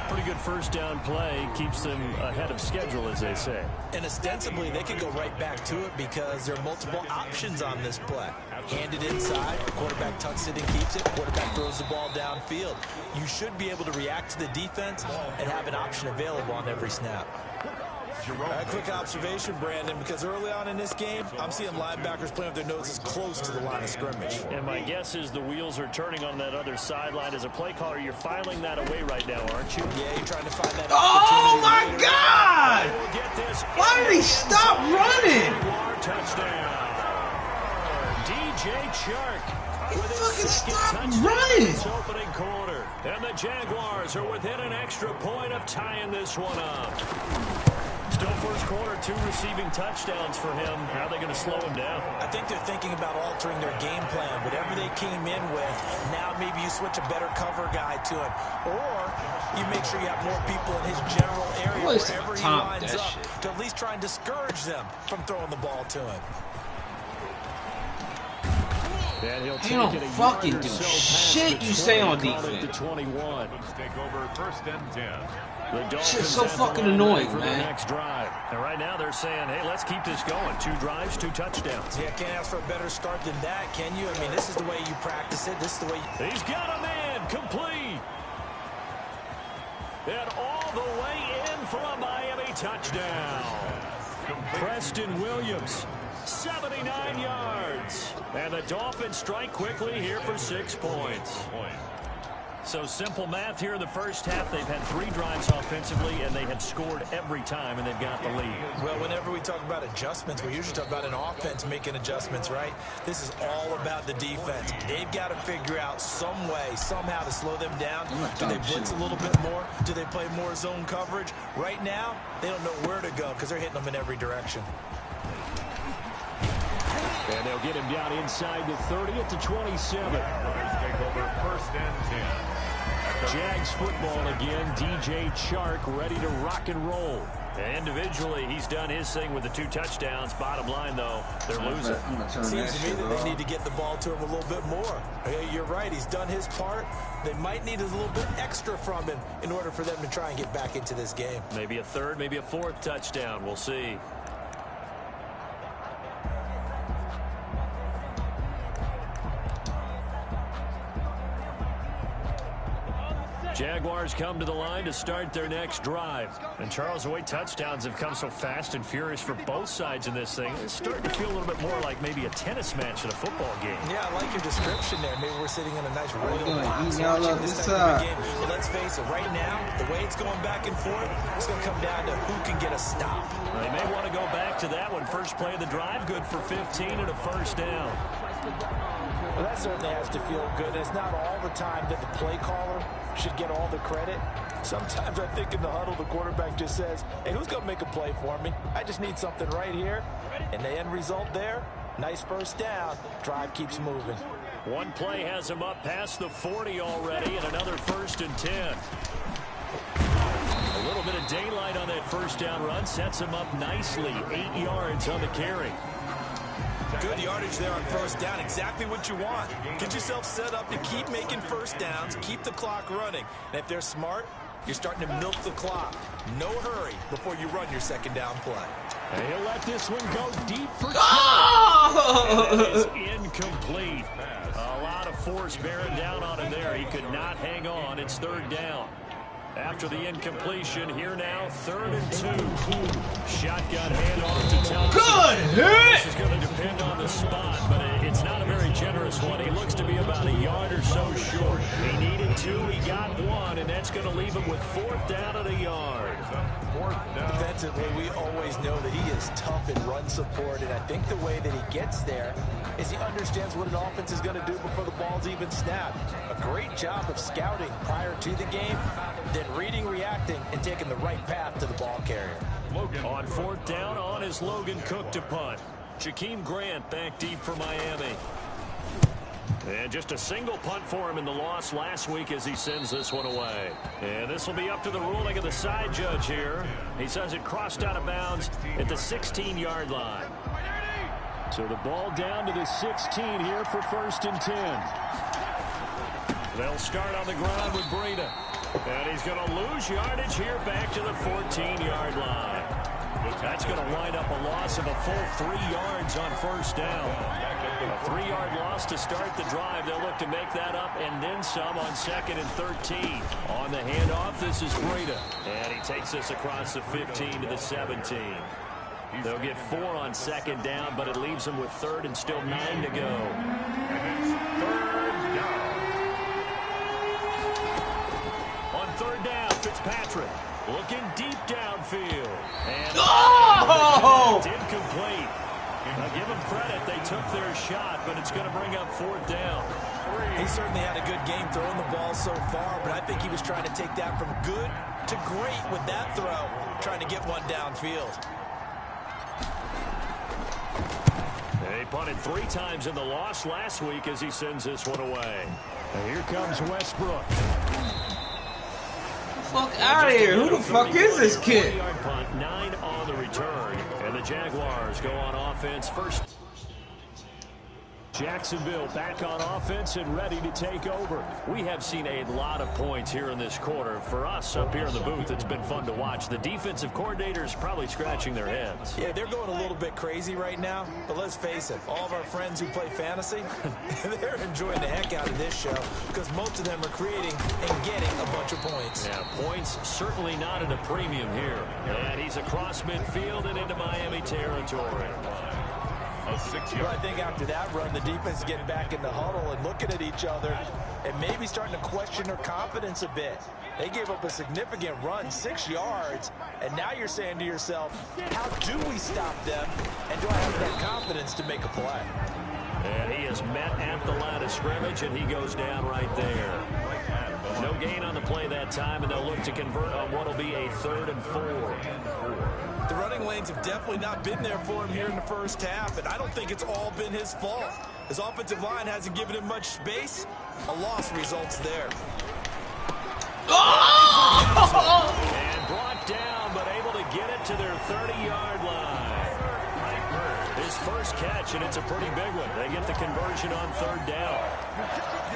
Pretty good 1st down play. Keeps them ahead of schedule, as they say. And ostensibly, they could go right back to it because there are multiple options on this play. Hand it inside, quarterback tucks it and keeps it, quarterback throws the ball downfield. You should be able to react to the defense and have an option available on every snap. A quick observation, Brandon, because early on in this game, I'm seeing linebackers playing with their noses close to the line of scrimmage. And my guess is the wheels are turning on that other sideline. As a play caller, you're filing that away right now, aren't you? Yeah, you're trying to find that Oh, my God! Why did he stop running? Touchdown. DJ Chark. He fucking stopped running. Opening quarter. And the Jaguars are within an extra point of tying this one up. Still 1st quarter, 2 receiving touchdowns for him. How are they going to slow him down? I think they're thinking about altering their game plan. Whatever they came in with, now maybe you switch a better cover guy to him. Or you make sure you have more people in his general area wherever he lines up to at least try and discourage them from throwing the ball to him. And he'll they don't fucking do shit you say on defense. To 21. Take over 1st and 10. Shit's so fucking annoying, for man. The next drive. And right now they're saying, hey, let's keep this going. 2 drives, 2 touchdowns. Yeah, can't ask for a better start than that, can you? I mean, this is the way you practice it. This is the way you... He's got a man complete. And all the way in for a Miami touchdown. Preston Williams, 79 yards. And the Dolphins strike quickly here for 6 points. So simple math here in the 1st half. They've had 3 drives offensively, and they have scored every time, and they've got the lead. Well, whenever we talk about adjustments, we usually talk about an offense making adjustments, right? This is all about the defense. They've got to figure out some way, somehow to slow them down. Do they blitz a little bit more? Do they play more zone coverage? Right now, they don't know where to go because they're hitting them in every direction. And they'll get him down inside the 30 at the 27. Take over 1st and 10. Jags football again. DJ Chark ready to rock and roll. And individually, he's done his thing with the 2 touchdowns. Bottom line, though, they're losing. Seems to me that they need to get the ball to him a little bit more. Hey, you're right. He's done his part. They might need a little bit extra from him in order for them to try and get back into this game. Maybe a 3rd, maybe a 4th touchdown. We'll see. Jaguars come to the line to start their next drive. And Charles, the way touchdowns have come so fast and furious for both sides in this thing, it's starting to feel a little bit more like maybe a tennis match than a football game. Yeah, I like your description there. Maybe we're sitting in a nice royal box y'all watching up this this type of game. But let's face it, right now, the way it's going back and forth, it's going to come down to who can get a stop. They may want to go back to that one. First play of the drive, good for 15 and a first down. Well, that certainly has to feel good. It's not all the time that the play caller should get all the credit. Sometimes I think in the huddle, the quarterback just says, hey, who's going to make a play for me? I just need something right here. And the end result there, nice first down. Drive keeps moving. One play has him up past the 40 already, and another 1st and 10. A little bit of daylight on that first down run sets him up nicely. 8 yards on the carry. Good yardage there on first down. Exactly what you want. Get yourself set up to keep making first downs, keep the clock running. And if they're smart, you're starting to milk the clock. No hurry before you run your second down play. And he'll let this one go deep for 10. It is incomplete. A lot of force bearing down on him there. He could not hang on. It's 3rd down. After the incompletion, here now, 3rd and 2. Shotgun handoff to Thompson. Good hit! This is going to depend on the spot, but it's not a very generous one. He looks to be about a yard or so short. He needed 2, he got 1, and that's going to leave him with 4th down at a yard. Defensively, we always know that he is tough in run support, and I think the way that he gets there is he understands what an offense is going to do before the ball's even snapped. A great job of scouting prior to the game, then reading, reacting, and taking the right path to the ball carrier. On 4th down, on is Logan Cook to punt. Jakeem Grant back deep for Miami. And just a single punt for him in the loss last week as he sends this one away. And this will be up to the ruling of the side judge here. He says it crossed out of bounds at the 16-yard line. So the ball down to the 16 here for 1st and 10. They'll start on the ground with Breida. And he's going to lose yardage here back to the 14-yard line. That's going to wind up a loss of a full 3 yards on 1st down. A 3-yard loss to start the drive. They'll look to make that up and then some on 2nd and 13. On the handoff, this is Breida. And he takes this across the 15 to the 17. They'll get 4 on 2nd down, but it leaves them with 3rd and still 9 to go. On 3rd down, Fitzpatrick looking deep downfield. And it's incomplete. Now give them credit. They took their shot, but it's going to bring up 4th down. He certainly had a good game throwing the ball so far, but I think he was trying to take that from good to great with that throw, trying to get one downfield. He punted 3 times in the loss last week as he sends this one away. And here comes Westbrook. Fuck out of here. Who the fuck is this kid? 40-yard punt, 9 on the return. And the Jaguars go on offense first. Jacksonville back on offense and ready to take over. We have seen a lot of points here in this quarter. For us up here in the booth, it's been fun to watch. The defensive coordinators probably scratching their heads. Yeah, they're going a little bit crazy right now, but let's face it, all of our friends who play fantasy, they're enjoying the heck out of this show because most of them are creating and getting a bunch of points. Yeah, points certainly not at a premium here. And he's across midfield and into Miami territory. Well, I think after that run, the defense is getting back in the huddle and looking at each other and maybe starting to question their confidence a bit. They gave up a significant run, 6 yards, and now you're saying to yourself, how do we stop them, and do I have that confidence to make a play? And he is met at the line of scrimmage, and he goes down right there. No gain on the play that time, and they'll look to convert on what will be a 3rd and 4. The running lanes have definitely not been there for him here in the first half, and I don't think it's all been his fault. His offensive line hasn't given him much space. A loss results there. And brought down, but able to get it to their 30-yard line. His first catch, and it's a pretty big one. They get the conversion on 3rd down.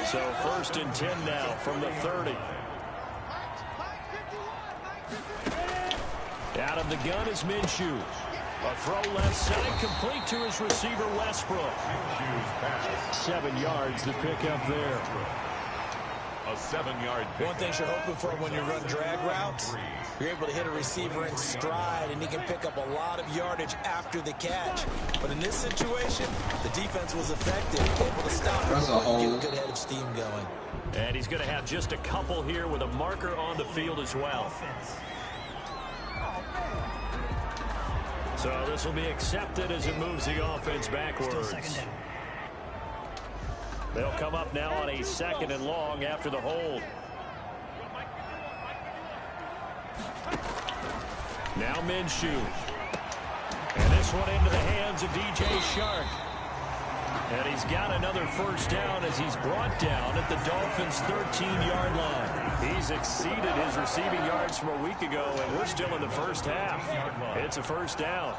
So 1st and 10 now from the 30. Out of the gun is Minshew. A throw left side, complete to his receiver, Westbrook. 7 yards to pick up there. A 7-yard pick. One thing you're hoping for when you run drag routes, you're able to hit a receiver in stride, and he can pick up a lot of yardage after the catch. But in this situation, the defense was effective, able to stop him and get a good head of steam going. And he's going to have just a couple here with a marker on the field as well. So this will be accepted as it moves the offense backwards. They'll come up now on a 2nd and long after the hold. Now Minshew. And this one into the hands of DJ Shark. And he's got another first down as he's brought down at the Dolphins' 13-yard line. He's exceeded his receiving yards from a week ago, and we're still in the first half. It's a first down.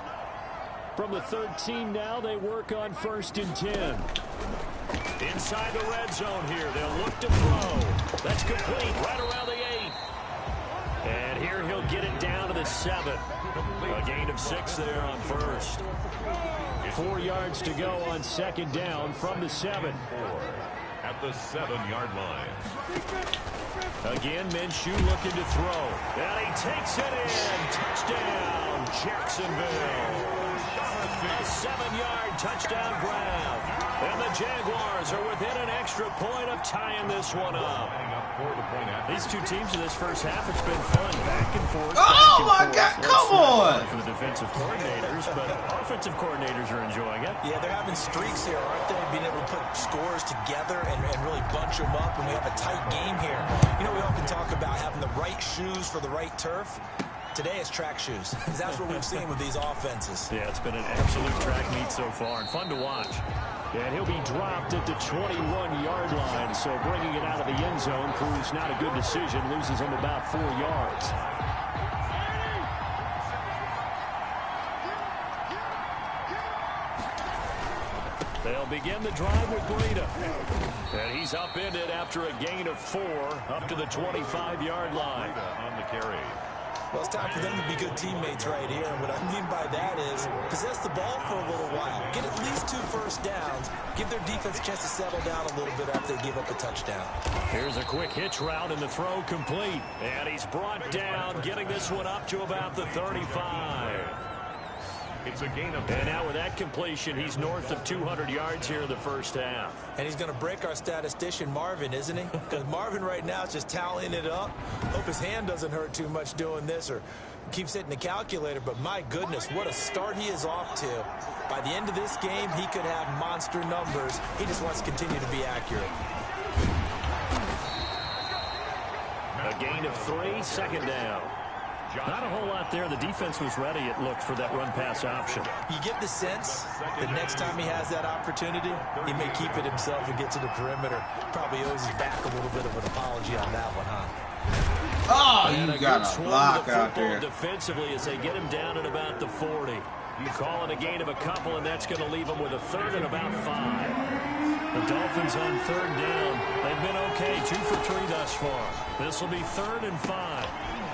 From the 13 now, they work on 1st and 10. Inside the red zone here, they'll look to throw. That's complete, right around the 8. And here he'll get it down to the 7. A gain of 6 there on 1st. 4 yards to go on 2nd down from the 7. At the 7-yard line. Again, Minshew looking to throw. And he takes it in. Touchdown, Jacksonville. A 7-yard touchdown grab. And the Jaguars are within an extra point of tying this one up. These two teams in this first half, it's been fun. Back and forth. Oh, my God. Come on. For the defensive coordinators, but offensive coordinators are enjoying it. Yeah, they're having streaks here, aren't they? Being able to put scores together and really bunch them up, and we have a tight game here. You know, we often talk about having the right shoes for the right turf. Today it's track shoes. That's what we've seen with these offenses. Yeah, it's been an absolute track meet so far and fun to watch. And he'll be dropped at the 21-yard line, so bringing it out of the end zone proves not a good decision, loses him about 4 yards. They'll begin the drive with Breida. And he's upended after a gain of 4 up to the 25-yard line. On the carry. Well, it's time for them to be good teammates right here. And what I mean by that is possess the ball for a little while. Get at least 2 first downs. Give their defense a chance to settle down a little bit after they give up a touchdown. Here's a quick hitch route and the throw complete. And he's brought down, getting this one up to about the 35. It's a gain of 10. And now with that completion, he's north of 200 yards here in the first half. And he's going to break our statistician, Marvin, isn't he? Because Marvin right now is just tallying it up. Hope his hand doesn't hurt too much doing this or keeps hitting the calculator. But my goodness, what a start he is off to. By the end of this game, he could have monster numbers. He just wants to continue to be accurate. A gain of 3, 2nd down. Not a whole lot there. The defense was ready, it looked, for that run-pass option. You get the sense that next time he has that opportunity, he may keep it himself and get to the perimeter. Probably owes his back a little bit of an apology on that one, huh? Oh, you got a block out there. Defensively as they get him down at about the 40. You call it a gain of a couple, and that's going to leave him with a 3rd and about 5. The Dolphins on 3rd down. They've been okay, 2 for 3 thus far. This will be 3rd and 5.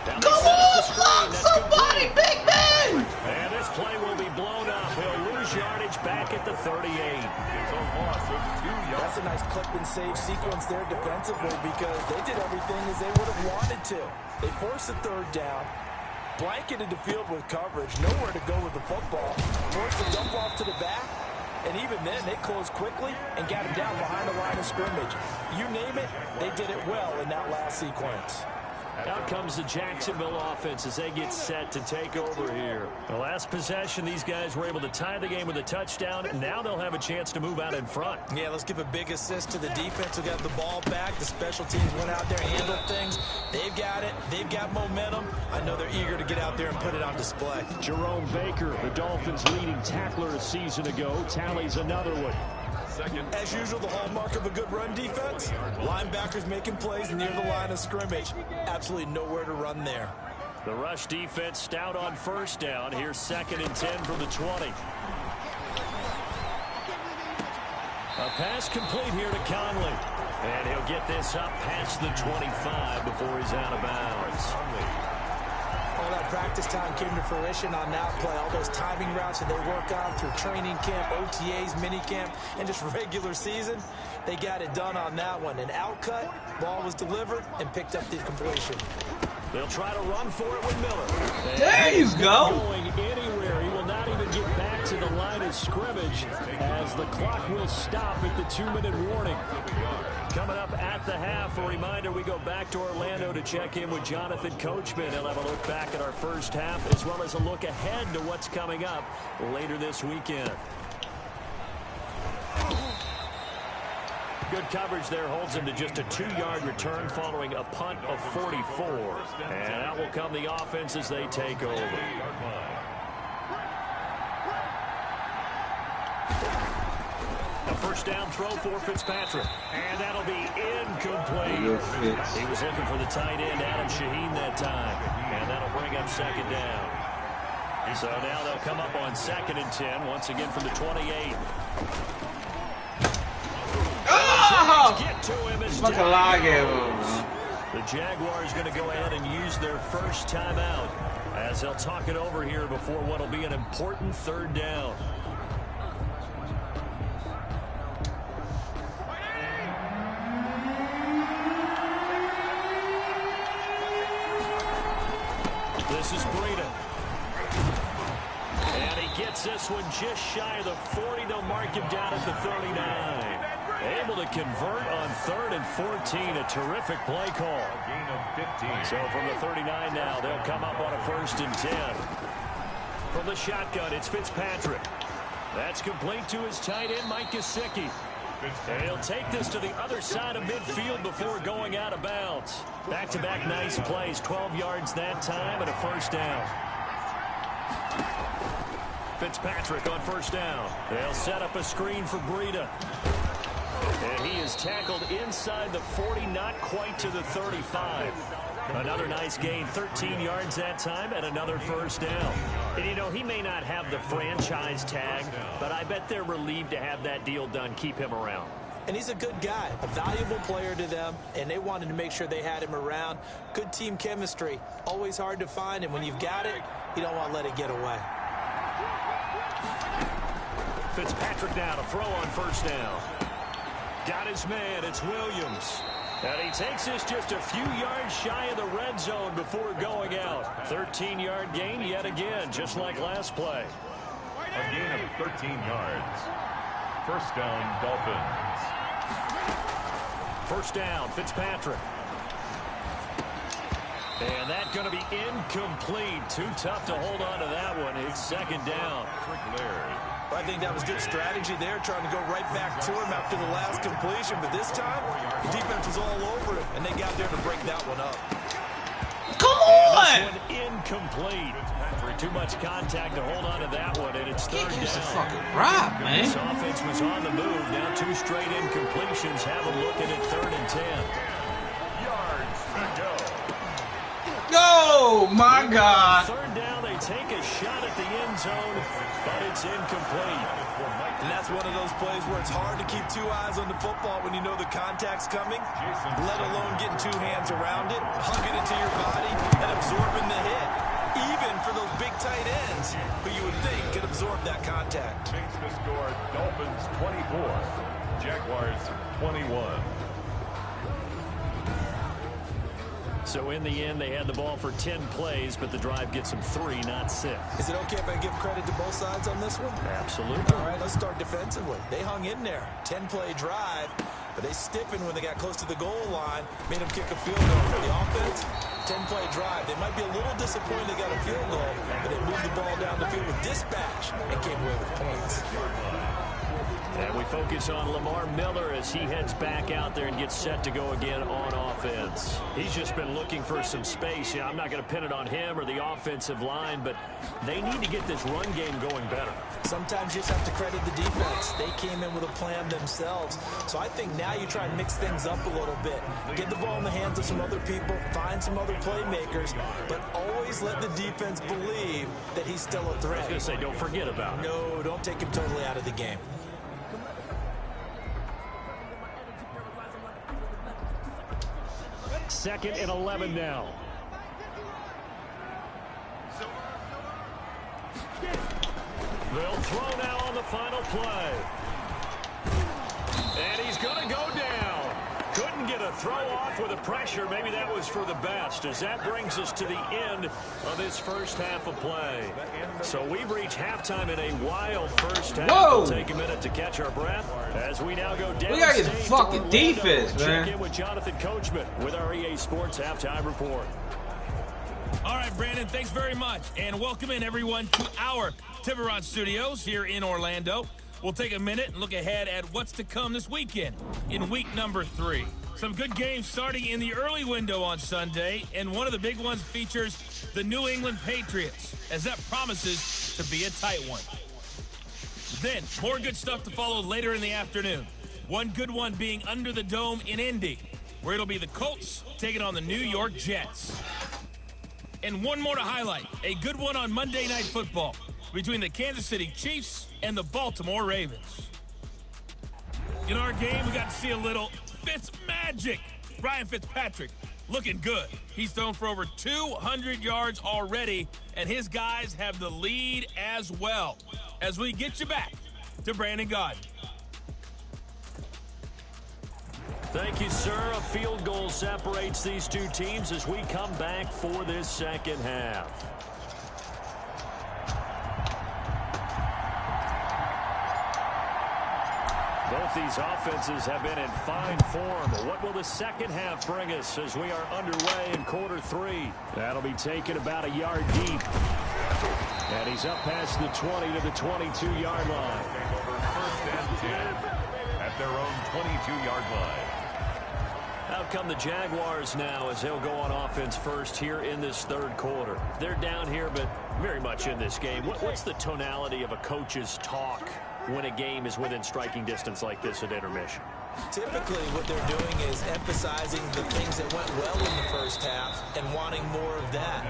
Come on, block somebody, big man! And this play will be blown up. He'll lose yardage back at the 38. That's a nice clip and save sequence there defensively because they did everything as they would have wanted to. They forced the 3rd down, blanketed the field with coverage, nowhere to go with the football, forced the dump off to the back, and even then they closed quickly and got him down behind the line of scrimmage. You name it, they did it well in that last sequence. Out comes the Jacksonville offense as they get set to take over here. The last possession, these guys were able to tie the game with a touchdown. Now they'll have a chance to move out in front. Yeah, let's give a big assist to the defense who got the ball back. The special teams went out there and handled things. They've got it. They've got momentum. I know they're eager to get out there and put it on display. Jerome Baker, the Dolphins' leading tackler a season ago, tallies another one. As usual, the hallmark of a good run defense, linebackers making plays near the line of scrimmage. Absolutely nowhere to run there. The rush defense stout on 1st down. Here's 2nd and 10 from the 20. A pass complete here to Conley. And he'll get this up past the 25 before he's out of bounds. All that practice time came to fruition on that play. All those timing routes that they work on through training camp, OTAs, minicamp, and just regular season, they got it done on that one. An outcut, ball was delivered, and picked up the completion. They'll try to run for it with Miller. There you go. Going anywhere. He will not even get back to the line of scrimmage as the clock will stop at the 2-minute warning. Coming up at the half, a reminder, we go back to Orlando to check in with Jonathan Coachman. He'll have a look back at our first half as well as a look ahead to what's coming up later this weekend. Good coverage there holds him to just a 2-yard return following a punt of 44. And out will come the offense as they take over. A first down throw for Fitzpatrick. And that'll be incomplete. He was looking for the tight end, Adam Shaheen, that time. And that'll bring up second down. So now they'll come up on 2nd and 10, once again from the 28. Get to him as the Jaguars going to go ahead and use their first timeout as they'll talk it over here before what will be an important 3rd down. This is Breida. And he gets this one just shy of the 40. They'll mark him down at the 39. Able to convert on 3rd and 14. A terrific play call. So from the 39 now, they'll come up on a 1st and 10. From the shotgun, it's Fitzpatrick. That's complete to his tight end, Mike Gesicki. And he'll take this to the other side of midfield before going out of bounds. Back-to-back nice plays. 12 yards that time and a 1st down. Fitzpatrick on 1st down. They'll set up a screen for Breida. And he is tackled inside the 40, not quite to the 35. Another nice gain, 13 yards that time, and another 1st down. And, you know, he may not have the franchise tag, but I bet they're relieved to have that deal done, keep him around. And he's a good guy, a valuable player to them, and they wanted to make sure they had him around. Good team chemistry, always hard to find, and when you've got it, you don't want to let it get away. Fitzpatrick now to throw on 1st down. Got his man, it's Williams. And he takes this just a few yards shy of the red zone before going out. 13-yard gain yet again, just like last play. A gain of 13 yards. 1st down, Dolphins. 1st down, Fitzpatrick. And that's going to be incomplete. Too tough to hold on to that one. It's 2nd down. I think that was good strategy there, trying to go right back to him after the last completion. But this time, the defense was all over him, and they got there to break that one up. Come on! And this one incomplete. Too much contact to hold on to that one, and it's 3rd down. It's a fucking rock, man. This offense was on the move. Now 2 straight incompletions have them looking at 3rd and 10. Yards to go. Oh, my God. 3rd down, they take a shot at the end zone, but it's incomplete. And that's one of those plays where it's hard to keep 2 eyes on the football when you know the contact's coming, let alone getting 2 hands around it, hugging it to your body, and absorbing the hit. Even for those big tight ends, who you would think could absorb that contact. Change the score, Dolphins 24, Jaguars 21. So in the end, they had the ball for 10 plays, but the drive gets them 3, not 6. Is it okay if I give credit to both sides on this one? Absolutely. All right, let's start defensively. They hung in there. 10-play drive, but they stiffened when they got close to the goal line, made them kick a field goal. For the offense, 10-play drive. They might be a little disappointed they got a field goal, but they moved the ball down the field with dispatch and came away with points. And we focus on Lamar Miller as he heads back out there and gets set to go again on offense. He's just been looking for some space. You know, I'm not going to pin it on him or the offensive line, but they need to get this run game going better. Sometimes you just have to credit the defense. They came in with a plan themselves. So I think now you try and mix things up a little bit. Get the ball in the hands of some other people, find some other playmakers, but always let the defense believe that he's still a threat. I was going to say, don't forget about him. No, don't take him totally out of the game. Second and 11 now. They'll throw now on the final play. And he's going to go down. Couldn't get a throw off with the pressure. Maybe that was for the best, as that brings us to the end of this first half of play. So we've reached halftime in a wild first half. Whoa! We'll take a minute to catch our breath as we now go down. We gotta get the fucking defense, man. Check in with Jonathan Coachman with our EA Sports Halftime Report. All right, Brandon, thanks very much. And welcome in, everyone, to our Tiburon Studios here in Orlando. We'll take a minute and look ahead at what's to come this weekend in week number 3. Some good games starting in the early window on Sunday, and one of the big ones features the New England Patriots, as that promises to be a tight one. Then, more good stuff to follow later in the afternoon. One good one being under the dome in Indy, where it'll be the Colts taking on the New York Jets. And one more to highlight, a good one on Monday Night Football between the Kansas City Chiefs and the Baltimore Ravens. In our game, we got to see a little Fitz magic. Ryan Fitzpatrick looking good. He's thrown for over 200 yards already, and his guys have the lead as well. As we get you back to Brandon Gaudin. Thank you, sir. A field goal separates these two teams as we come back for this second half. Both these offenses have been in fine form. What will the second half bring us as we are underway in quarter 3? That'll be taken about a yard deep. And he's up past the 20 to the 22-yard line. First and 10 at their own 22-yard line. Out come the Jaguars now as they'll go on offense first here in this third quarter. They're down here, but very much in this game. What's the tonality of a coach's talk when a game is within striking distance like this at intermission? Typically, what they're doing is emphasizing the things that went well in the first half and wanting more of that.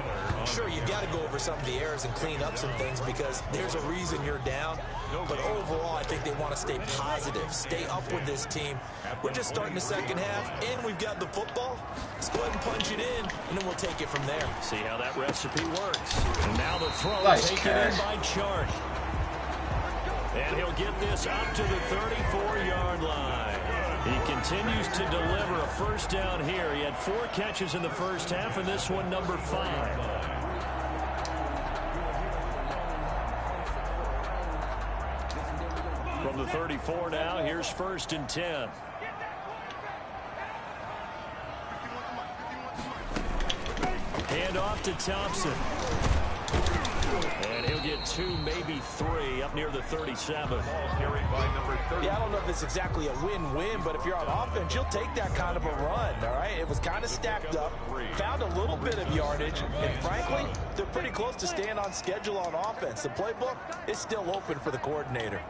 Sure, you've got to go over some of the errors and clean up some things because there's a reason you're down. But overall, I think they want to stay positive, stay up with this team. We're just starting the second half, and we've got the football. Let's go ahead and punch it in, and then we'll take it from there. See how that recipe works. And now the throw taken in by Chark. And he'll get this up to the 34-yard line. He continues to deliver a first down here. He had 4 catches in the first half, and this one number 5. From the 34 now, here's first and 10. Hand off to Thompson. And he'll get 2, maybe 3, up near the 37. Yeah, I don't know if it's exactly a win-win, but if you're on offense, you'll take that kind of a run, all right? It was kind of stacked up, found a little bit of yardage, and frankly, they're pretty close to staying on schedule on offense. The playbook is still open for the coordinator.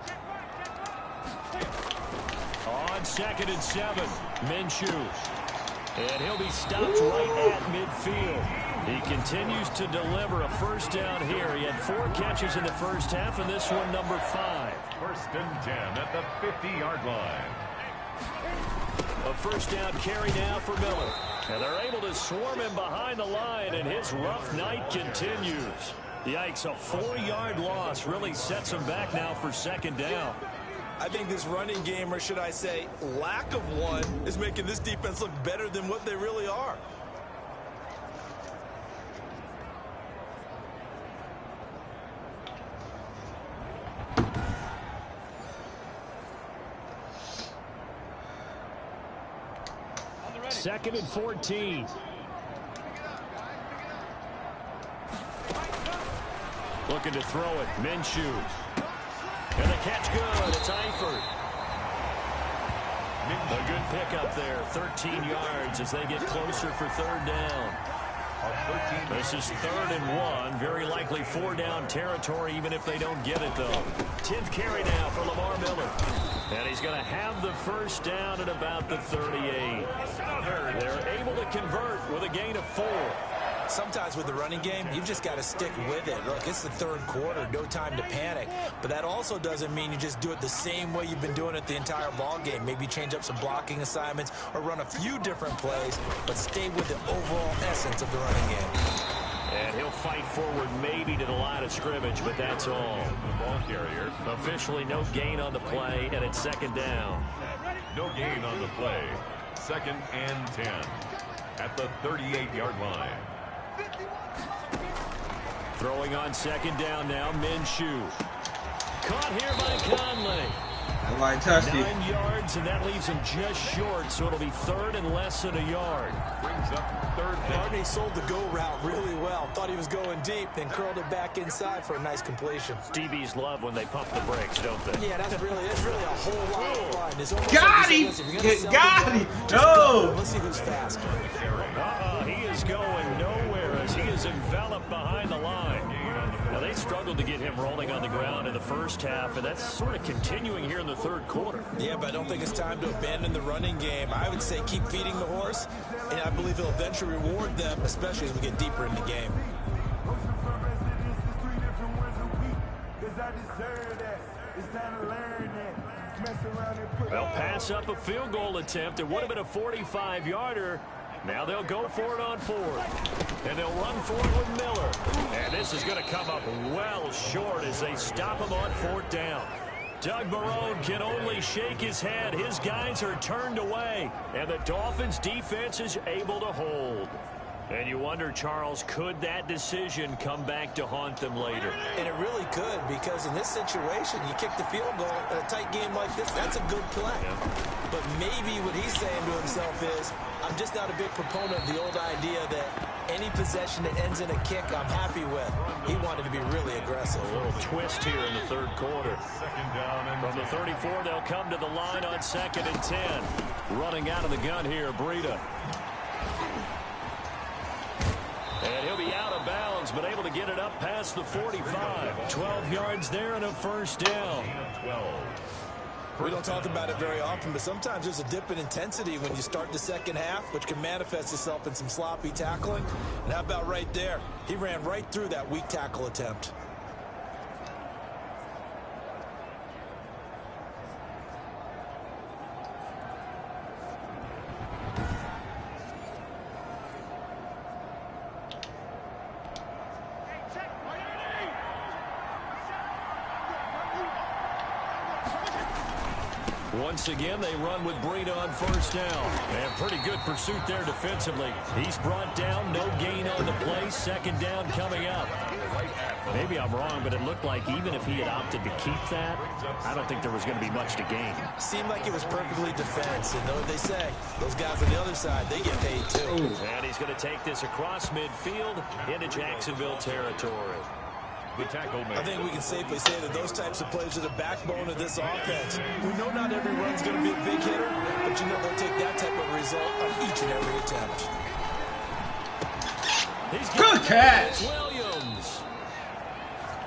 On 2nd and 7, Minshew. And he'll be stopped right at midfield. He continues to deliver a first down here. He had 4 catches in the first half, and this one number 5. First and 10 at the 50-yard line. A first down carry now for Miller. And they're able to swarm him behind the line, and his rough night continues. Yikes, a 4-yard loss really sets him back now for second down. I think this running game, or should I say lack of one, is making this defense look better than what they really are. Second and 14. Looking to throw it. Minshew. And the catch good. It's Eifert. A good pickup there. 13 yards as they get closer for third down. This is 3rd and 1. Very likely 4-down territory even if they don't get it, though. 10th carry now for Lamar Miller. And he's going to have the first down at about the 38. They're able to convert with a gain of 4. Sometimes with the running game, you've just got to stick with it. Look, it's the third quarter, no time to panic. But that also doesn't mean you just do it the same way you've been doing it the entire ball game. Maybe change up some blocking assignments or run a few different plays, but stay with the overall essence of the running game. And He'll fight forward maybe to the line of scrimmage, but that's all. The ball carrier. Officially no gain on the play, and it's second down. No gain on the play. 2nd and 10 at the 38-yard line. Throwing on second down now, Minshew. Caught here by Conley. Nobody touched it. 9 yards, and that leaves him just short, so it'll be 3rd and less than a yard. Brings up 3rd down. Barney sold the go route really well. Thought he was going deep, then curled it back inside for a nice completion. DBs love when they pump the brakes, don't they? Yeah, that's really a whole lot of fun. It's almost Got like him! Got him! No! Let's see who's faster. He is going nowhere as he is enveloped behind the line. Now, they struggled to get him rolling on the ground in the first half, and that's sort of continuing here in the 3rd quarter. Yeah, but I don't think it's time to abandon the running game. I would say keep feeding the horse, and I believe he'll eventually reward them, especially as we get deeper in the game. They'll pass up a field goal attempt. It would have been a 45-yarder. Now they'll go for it on 4th. And they'll run for it with Miller. And this is going to come up well short as they stop him on 4th down. Doug Marrone can only shake his head. His guys are turned away. And the Dolphins' defense is able to hold. And you wonder, Charles, could that decision come back to haunt them later? And it really could, because in this situation, you kick the field goal in a tight game like this, that's a good play. Yeah. But maybe what he's saying to himself is, I'm just not a big proponent of the old idea that any possession that ends in a kick I'm happy with. He wanted to be really aggressive. A little twist here in the 3rd quarter. 2nd down and from the 34, they'll come to the line on 2nd and 10. Running out of the gun here, Breida. And he'll be out of bounds, but able to get it up past the 45. 12 yards there and a 1st down. 12. We don't talk about it very often, but sometimes there's a dip in intensity when you start the 2nd half, which can manifest itself in some sloppy tackling. And how about right there? He ran right through that weak tackle attempt. Once again, they run with Breida on 1st down. And pretty good pursuit there defensively. He's brought down, no gain on the play. 2nd down coming up. Maybe I'm wrong, but it looked like even if he had opted to keep that, I don't think there was going to be much to gain. Seemed like it was perfectly defense. And know what they say? Those guys on the other side, they get paid too. And he's going to take this across midfield into Jacksonville territory. I think we can safely say that those types of plays are the backbone of this offense. We know not every run's going to be a big hitter, but you know they'll take that type of result on each and every attempt. Good catch! Williams.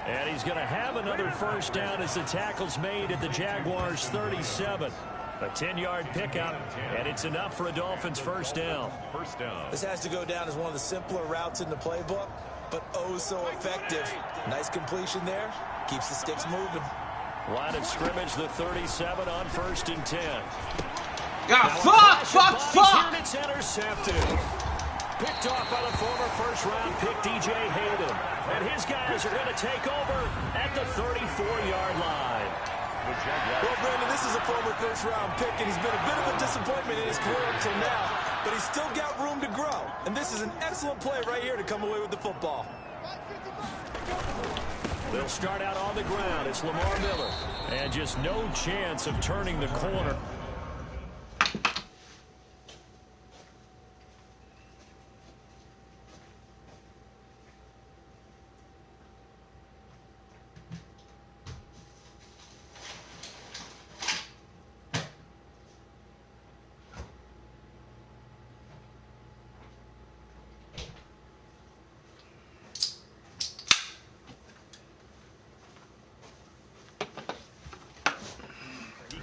And he's going to have another 1st down as the tackle's made at the Jaguars' 37. A 10-yard pickup, and it's enough for a Dolphins 1st down. This has to go down as one of the simpler routes in the playbook, but oh so effective. Nice completion there. Keeps the sticks moving. Line of scrimmage, the 37 on 1st and 10. Fuck! It's intercepted. Picked off by the former 1st-round pick, DJ Hayden. And his guys are going to take over at the 34-yard line. Well, Brandon, this is a former 1st-round pick, and he's been a bit of a disappointment in his career until now, but he's still got room to grow. And this is an excellent play right here to come away with the football. They'll start out on the ground. It's Lamar Miller. And just no chance of turning the corner.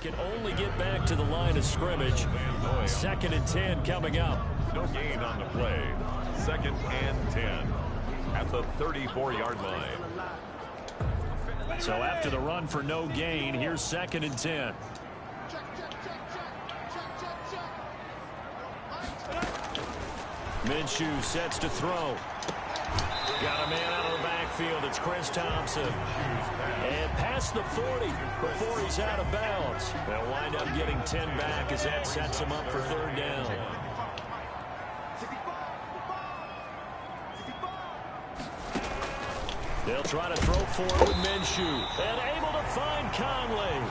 Can only get back to the line of scrimmage. 2nd and 10 coming up. No gain on the play. 2nd and 10 at the 34-yard line. So after the run for no gain, here's 2nd and 10. Minshew sets to throw. Got a man out of the backfield. It's Chris Thompson. And past the 40 before he's out of bounds. They'll wind up getting 10 back as that sets him up for third down. They'll try to throw forward with Minshew. And able to find Conley.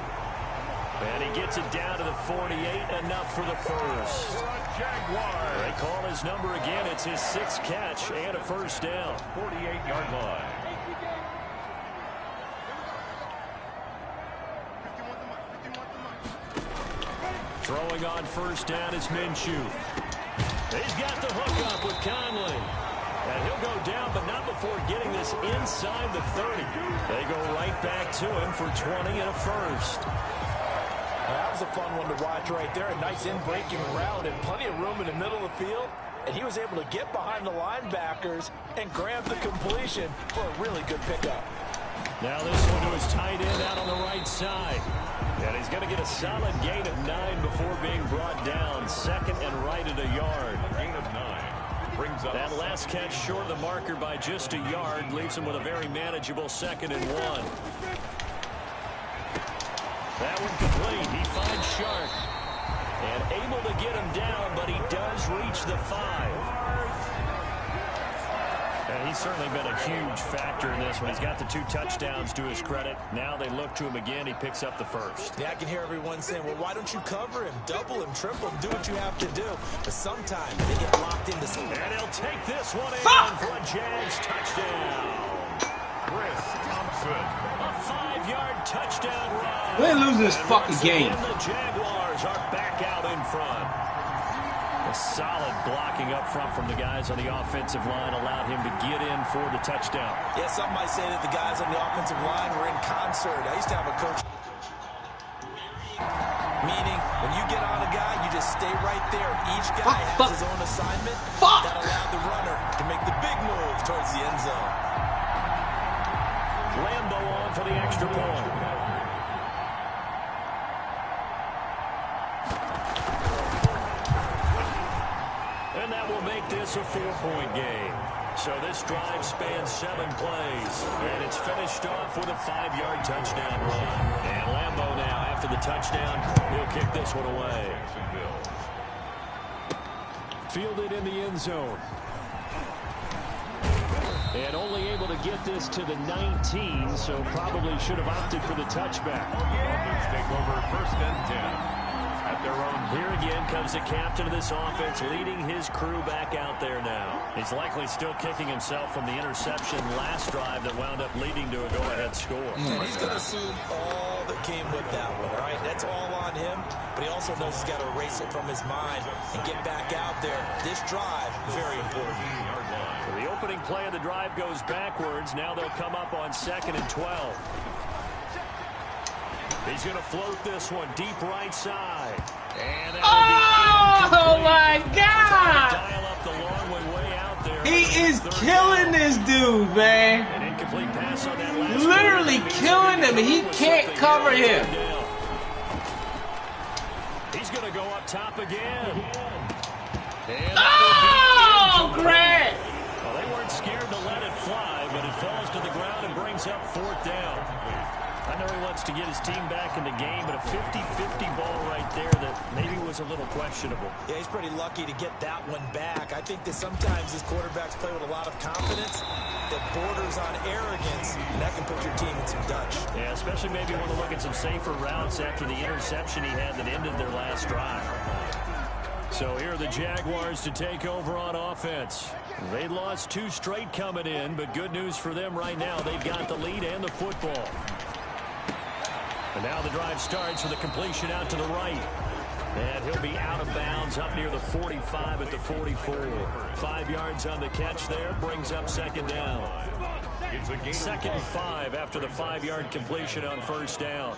And he gets it down to the 48, enough for the first. They call his number again. It's his 6th catch and a first down. 48-yard line. Throwing on first down is Minshew. He's got the hook up with Conley. And he'll go down, but not before getting this inside the 30. They go right back to him for 20 and a first. That was a fun one to watch right there. A nice in-breaking route and plenty of room in the middle of the field. And he was able to get behind the linebackers and grab the completion for a really good pickup. Now this one to his tight end out on the right side. And he's going to get a solid gain of 9 before being brought down. Second and right at a yard. Gain of 9. Brings up that last catch short of the marker by just a yard. Leaves him with a very manageable 2nd and 1. That one complete. He finds Sharp. And able to get him down, but he does reach the 5. And he's certainly been a huge factor in this one. He's got the 2 touchdowns to his credit. Now they look to him again. He picks up the first. Yeah, I can hear everyone saying, well, why don't you cover him, double him, triple him, do what you have to do. But sometimes they get locked into something. And he'll take this one in for a Jags touchdown. Chris Thompson. A 5-yard touchdown run. We're losing this fucking game. And the Jaguars are back out in front. A solid blocking up front from the guys on the offensive line allowed him to get in for the touchdown. Yeah, some might say that the guys on the offensive line were in concert. I used to have a coach. Meaning, when you get on a guy, you just stay right there. Each guy has his own assignment. That allowed the runner to make the big move towards the end zone. Lambo on for the extra point. And that will make this a 4-point game. So this drive spans 7 plays. And it's finished off with a 5-yard touchdown run. And Lambo now, after the touchdown, he'll kick this one away. Fielded in the end zone. And only able to get this to the 19, so probably should have opted for the touchback. Dolphins take over 1st and 10. At their own. Here again comes the captain of this offense, leading his crew back out there now. He's likely still kicking himself from the interception last drive that wound up leading to a go-ahead score. And he's going to assume all that came with that one, all right? That's all on him, but he also knows he's got to erase it from his mind and get back out there. This drive, very important. So the opening play of the drive goes backwards. Now they'll come up on 2nd and 12. He's going to float this one deep right side. And oh my God! Dial up the long way out there. He is killing this dude, man. An incomplete pass on that last literally killing him. He can't cover him. He's going to go up top again. Oh, Grant! Well, they weren't scared to let it fly, but it falls to the ground and brings up 4th down. I know he wants to get his team back in the game, but a 50-50 ball right there that maybe was a little questionable. Yeah, he's pretty lucky to get that one back. I think that sometimes his quarterbacks play with a lot of confidence that borders on arrogance, and that can put your team in some Dutch. Yeah, especially maybe want to look at some safer routes after the interception he had that ended their last drive. So here are the Jaguars to take over on offense. They lost 2 straight coming in, but good news for them right now. They've got the lead and the football. And now the drive starts with a completion out to the right. And he'll be out of bounds up near the 45 at the 44. 5 yards on the catch there, brings up 2nd down. 2nd and 5 after the 5-yard completion on 1st down.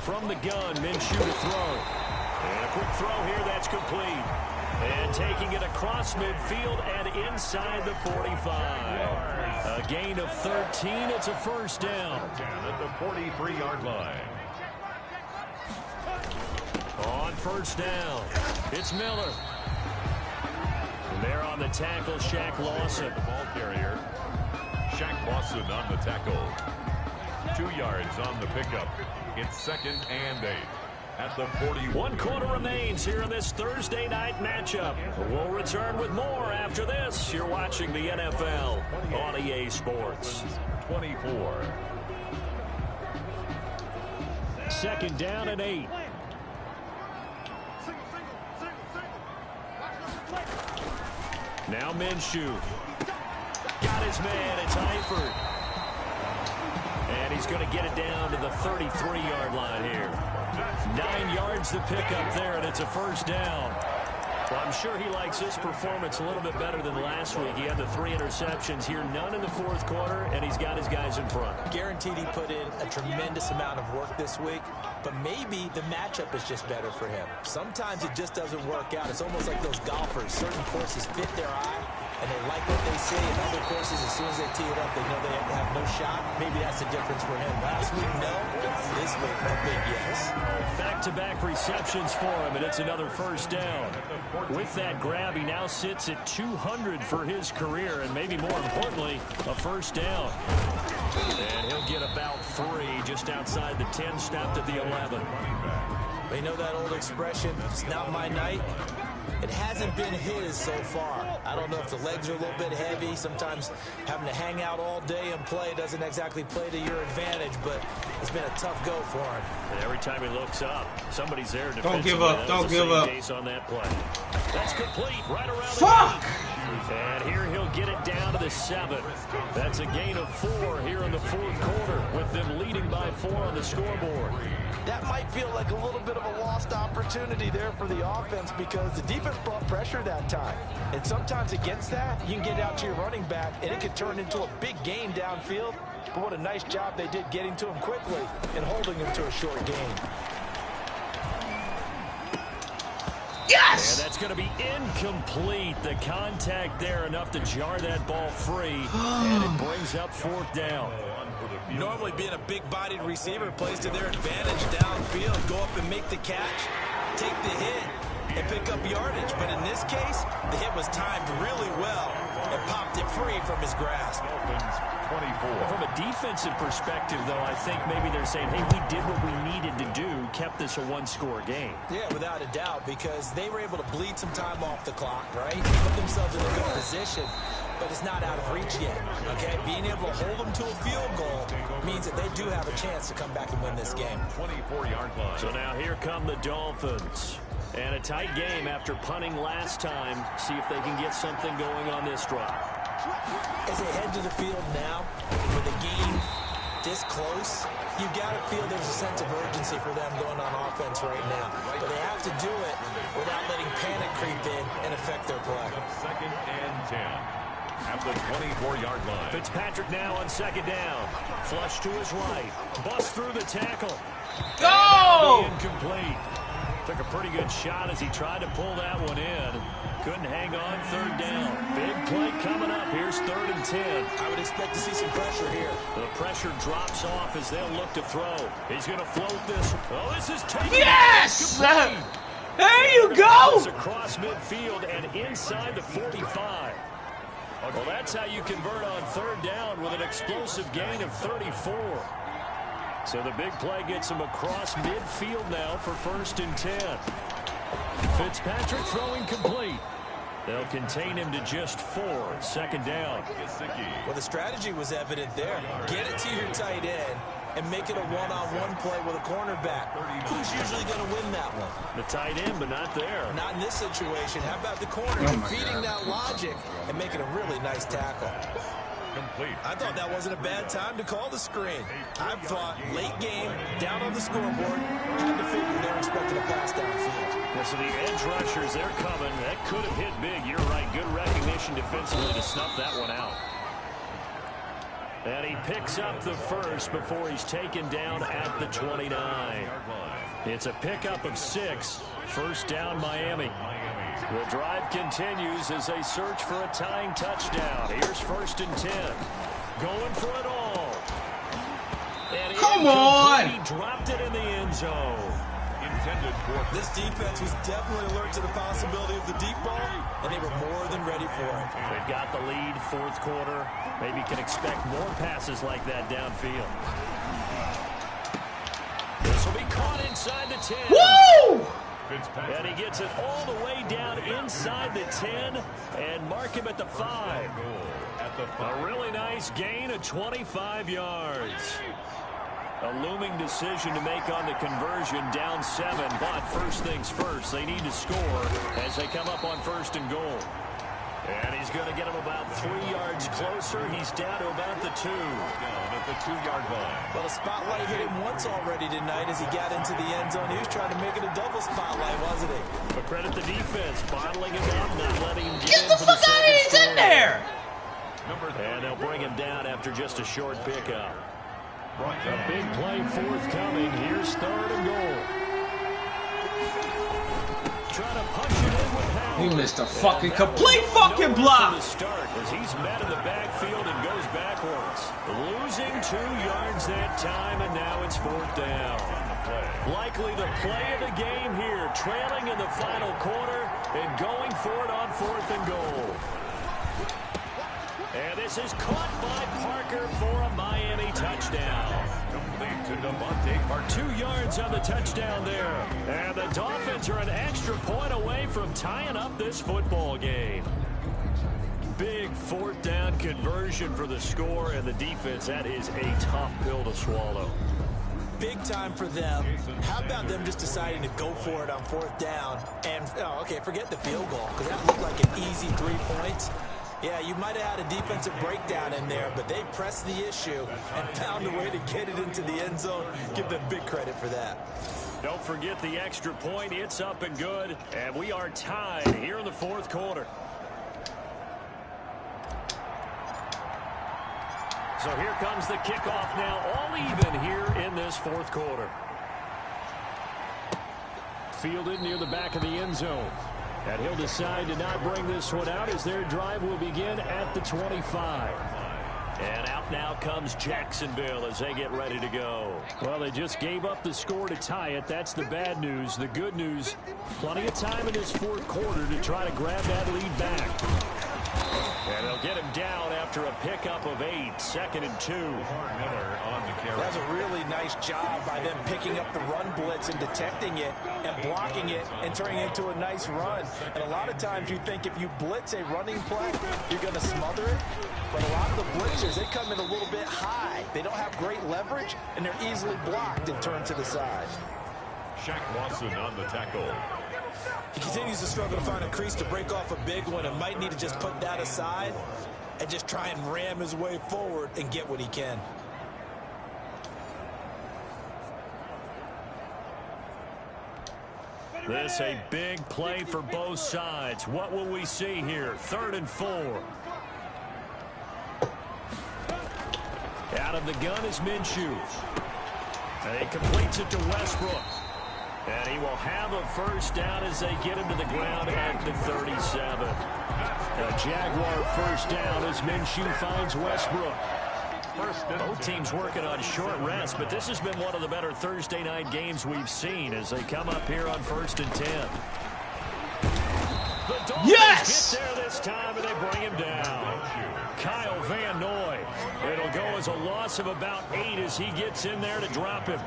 From the gun, Minshew to throw. And a quick throw here, that's complete. And taking it across midfield and inside the 45. A gain of 13, it's a first down. At the 43-yard line. On first down, it's Miller. And there on the tackle, Shaq Lawson. The ball carrier, Shaq Lawson on the tackle. 2 yards on the pickup. It's 2nd and 8. At the 41. 1 quarter remains here in this Thursday night matchup. We'll return with more after this. You're watching the NFL on EA Sports. 24. 2nd down and 8. Now Minshew. Got his man. It's Eifert. And he's going to get it down to the 33-yard line here. 9 yards to pick up there, and it's a first down. Well, I'm sure he likes his performance a little bit better than last week. He had the 3 interceptions here, none in the 4th quarter, and he's got his guys in front. Guaranteed he put in a tremendous amount of work this week, but maybe the matchup is just better for him. Sometimes it just doesn't work out. It's almost like those golfers. Certain courses fit their eye, and they like what they see. And other courses, as soon as they tee it up, they know they have no shot. Maybe that's the difference for him. Last week, no. This week, a big yes. Back-to-back receptions for him, and it's another first down. With that grab, he now sits at 200 for his career, and maybe more importantly, a first down. And he'll get about 3 just outside the 10, stopped at the 11. They know that old expression, it's not my night. It hasn't been his so far. I don't know if the legs are a little bit heavy. Sometimes having to hang out all day and play doesn't exactly play to your advantage, but it's been a tough go for him. And every time he looks up, somebody's there defensively. Don't give up. Don't give up. Case on that play. That's complete right around Fuck! the 8. And here he'll get it down to the 7. That's a gain of 4 here in the 4th quarter, with them leading by 4 on the scoreboard. That might feel like a little bit of a lost opportunity there for the offense because the defense brought pressure that time. And sometimes against that, you can get out to your running back, and it could turn into a big gain downfield. But what a nice job they did getting to him quickly and holding him to a short gain. Yes! And that's going to be incomplete. The contact there enough to jar that ball free, and it brings up 4th down. Normally being a big-bodied receiver plays to their advantage downfield. Go up and make the catch, take the hit, and pick up yardage. But in this case, the hit was timed really well and popped it free from his grasp. 24. From a defensive perspective, though, I think maybe they're saying, hey, we did what we needed to do, kept this a 1-score game. Yeah, without a doubt, because they were able to bleed some time off the clock, right? Put themselves in a good position, but it's not out of reach yet, okay? Being able to hold them to a field goal means that they do have a chance to come back and win this game. 24-yard line. So now here come the Dolphins. And a tight game after punting last time. See if they can get something going on this drive. As they head to the field now, with a game this close, you've got to feel there's a sense of urgency for them going on offense right now. But they have to do it without letting panic creep in and affect their play. 2nd and 10. At the 24-yard line. Fitzpatrick now on 2nd down. Flush to his right. Bust through the tackle. Go! Incomplete. Took a pretty good shot as he tried to pull that one in. Couldn't hang on 3rd down. Big play coming up. Here's 3rd and 10. I would expect to see some pressure here. The pressure drops off as they'll look to throw. He's going to float this. Oh, this is taken. Yes! There you go! It's across midfield and inside the 45. Well, that's how you convert on 3rd down with an explosive gain of 34. So the big play gets him across midfield now for 1st and 10. Fitzpatrick throwing complete. They'll contain him to just 4. 2nd down. Well, the strategy was evident there. Get it to your tight end and make it a one-on-one play with a cornerback. Who's usually going to win that one? The tight end, but not there. Not in this situation. How about the corner feeding that logic and making a really nice tackle? Complete. I thought that wasn't a bad time to call the screen. I thought late game, down on the scoreboard, had to figure they're expecting a pass downfield. Well, so the edge rushers, they're coming. That could have hit big. You're right. Good recognition defensively to snuff that one out. And he picks up the first before he's taken down at the 29. It's a pickup of 6. 1st down, Miami. The drive continues as they search for a tying touchdown. Here's 1st and 10. Going for it all. And come on! He dropped it in the end zone. intended for. This defense was definitely alert to the possibility of the deep ball, and they were more than ready for it. They've got the lead, fourth quarter. Maybe can expect more passes like that downfield. This will be caught inside the 10. Woo! And he gets it all the way down inside the 10 and mark him at the 5. A really nice gain of 25 yards. A looming decision to make on the conversion, down 7. But first things first, they need to score as they come up on first and goal. And he's going to get him about 3 yards closer. He's down to about the 2. Down at the 2-yard line. Well, the spotlight hit him once already tonight as he got into the end zone. He was trying to make it a double spotlight, wasn't he? But credit the defense, bottling him up, not letting him Get the fuck out of here! He's in there! And they'll bring him down after just a short pickup. A big play forthcoming. Here's third and goal. Trying to punch it in with power. He missed a fucking complete fucking block. Start as he's met in the backfield and goes backwards. Losing 2 yards that time, and now it's fourth down. Likely the play of the game here, trailing in the final quarter and going for it on fourth and goal. And this is caught by Parker for a Miami touchdown. Complete to Devontae Parker. 2 yards on the touchdown there. And the Dolphins are an extra point away from tying up this football game. Big fourth down conversion for the score, and the defense, that is a tough pill to swallow. Big time for them. How about them just deciding to go for it on fourth down? And, okay, forget the field goal, because that looked like an easy 3 points. Yeah, you might have had a defensive breakdown in there, but they pressed the issue and found a way to get it into the end zone. Give them big credit for that. Don't forget the extra point. It's up and good, and we are tied here in the fourth quarter. So here comes the kickoff now, all even here in this fourth quarter. Fielded near the back of the end zone. And he'll decide to not bring this one out as their drive will begin at the 25. And out now comes Jacksonville as they get ready to go. Well, they just gave up the score to tie it. That's the bad news. The good news, plenty of time in this fourth quarter to try to grab that lead back. And they'll get him down after a pickup of 8, 2nd and 2. Miller on the carry. That was a really nice job by them picking up the run blitz and detecting it and blocking it and turning it into a nice run. And a lot of times you think if you blitz a running play, you're going to smother it. But a lot of the blitzers, they come in a little bit high. They don't have great leverage, and they're easily blocked and turned to the side. Shaq Lawson on the tackle. He continues to struggle to find a crease to break off a big one and might need to just put that aside and just try and ram his way forward and get what he can. This a big play for both sides. What will we see here? 3rd and 4. Out of the gun is Minshew. And he completes it to Westbrook. And he will have a first down as they get him to the ground at the 37. A Jaguar first down as Minshew finds Westbrook. Both teams working on short rest, but this has been one of the better Thursday night games we've seen as they come up here on 1st and 10. The Dolphins get there this time, and they bring him down. Kyle Van Noy. It'll go as a loss of about 8 as he gets in there to drop him.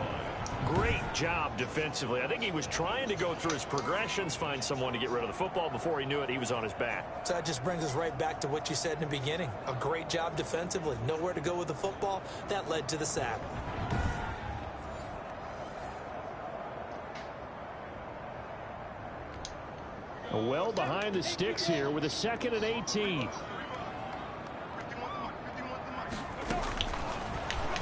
Great job defensively. I think he was trying to go through his progressions, find someone to get rid of the football. Before he knew it, he was on his back. So that just brings us right back to what you said in the beginning. A great job defensively. Nowhere to go with the football. That led to the sack. Well behind the sticks here with a 2nd and 18.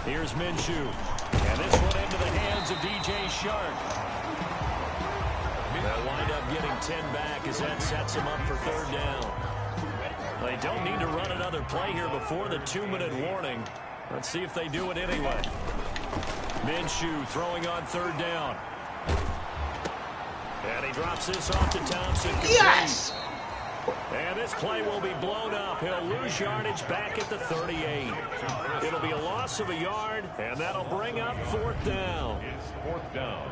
Here's Minshew. And this one into the hands of DJ Shark. They'll wind up getting 10 back as that sets him up for 3rd down. They don't need to run another play here before the 2-minute warning. Let's see if they do it anyway. Minshew throwing on 3rd down. And he drops this off to Thompson. Yes! And this play will be blown up. He'll lose yardage back at the 38. It'll be a loss of a 1 yard, and that'll bring up 4th down. It's 4th down.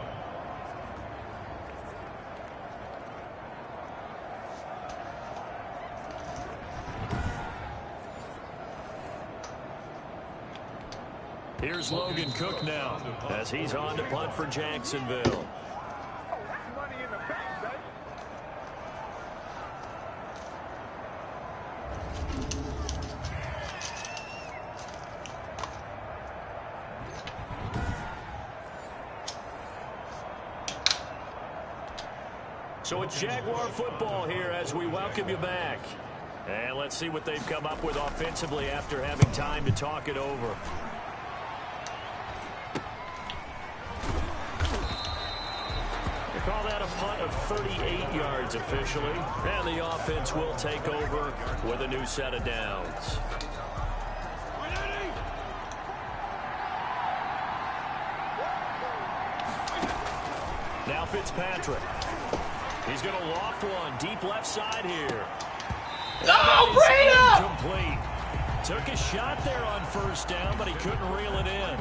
Here's Logan Cook now as he's on to punt for Jacksonville. So it's Jaguar football here as we welcome you back. And let's see what they've come up with offensively after having time to talk it over. They call that a punt of 38 yards officially. And the offense will take over with a new set of downs. Now Fitzpatrick. He's going to loft one deep left side here. Oh, Brady! Complete. Took a shot there on first down, but he couldn't reel it in.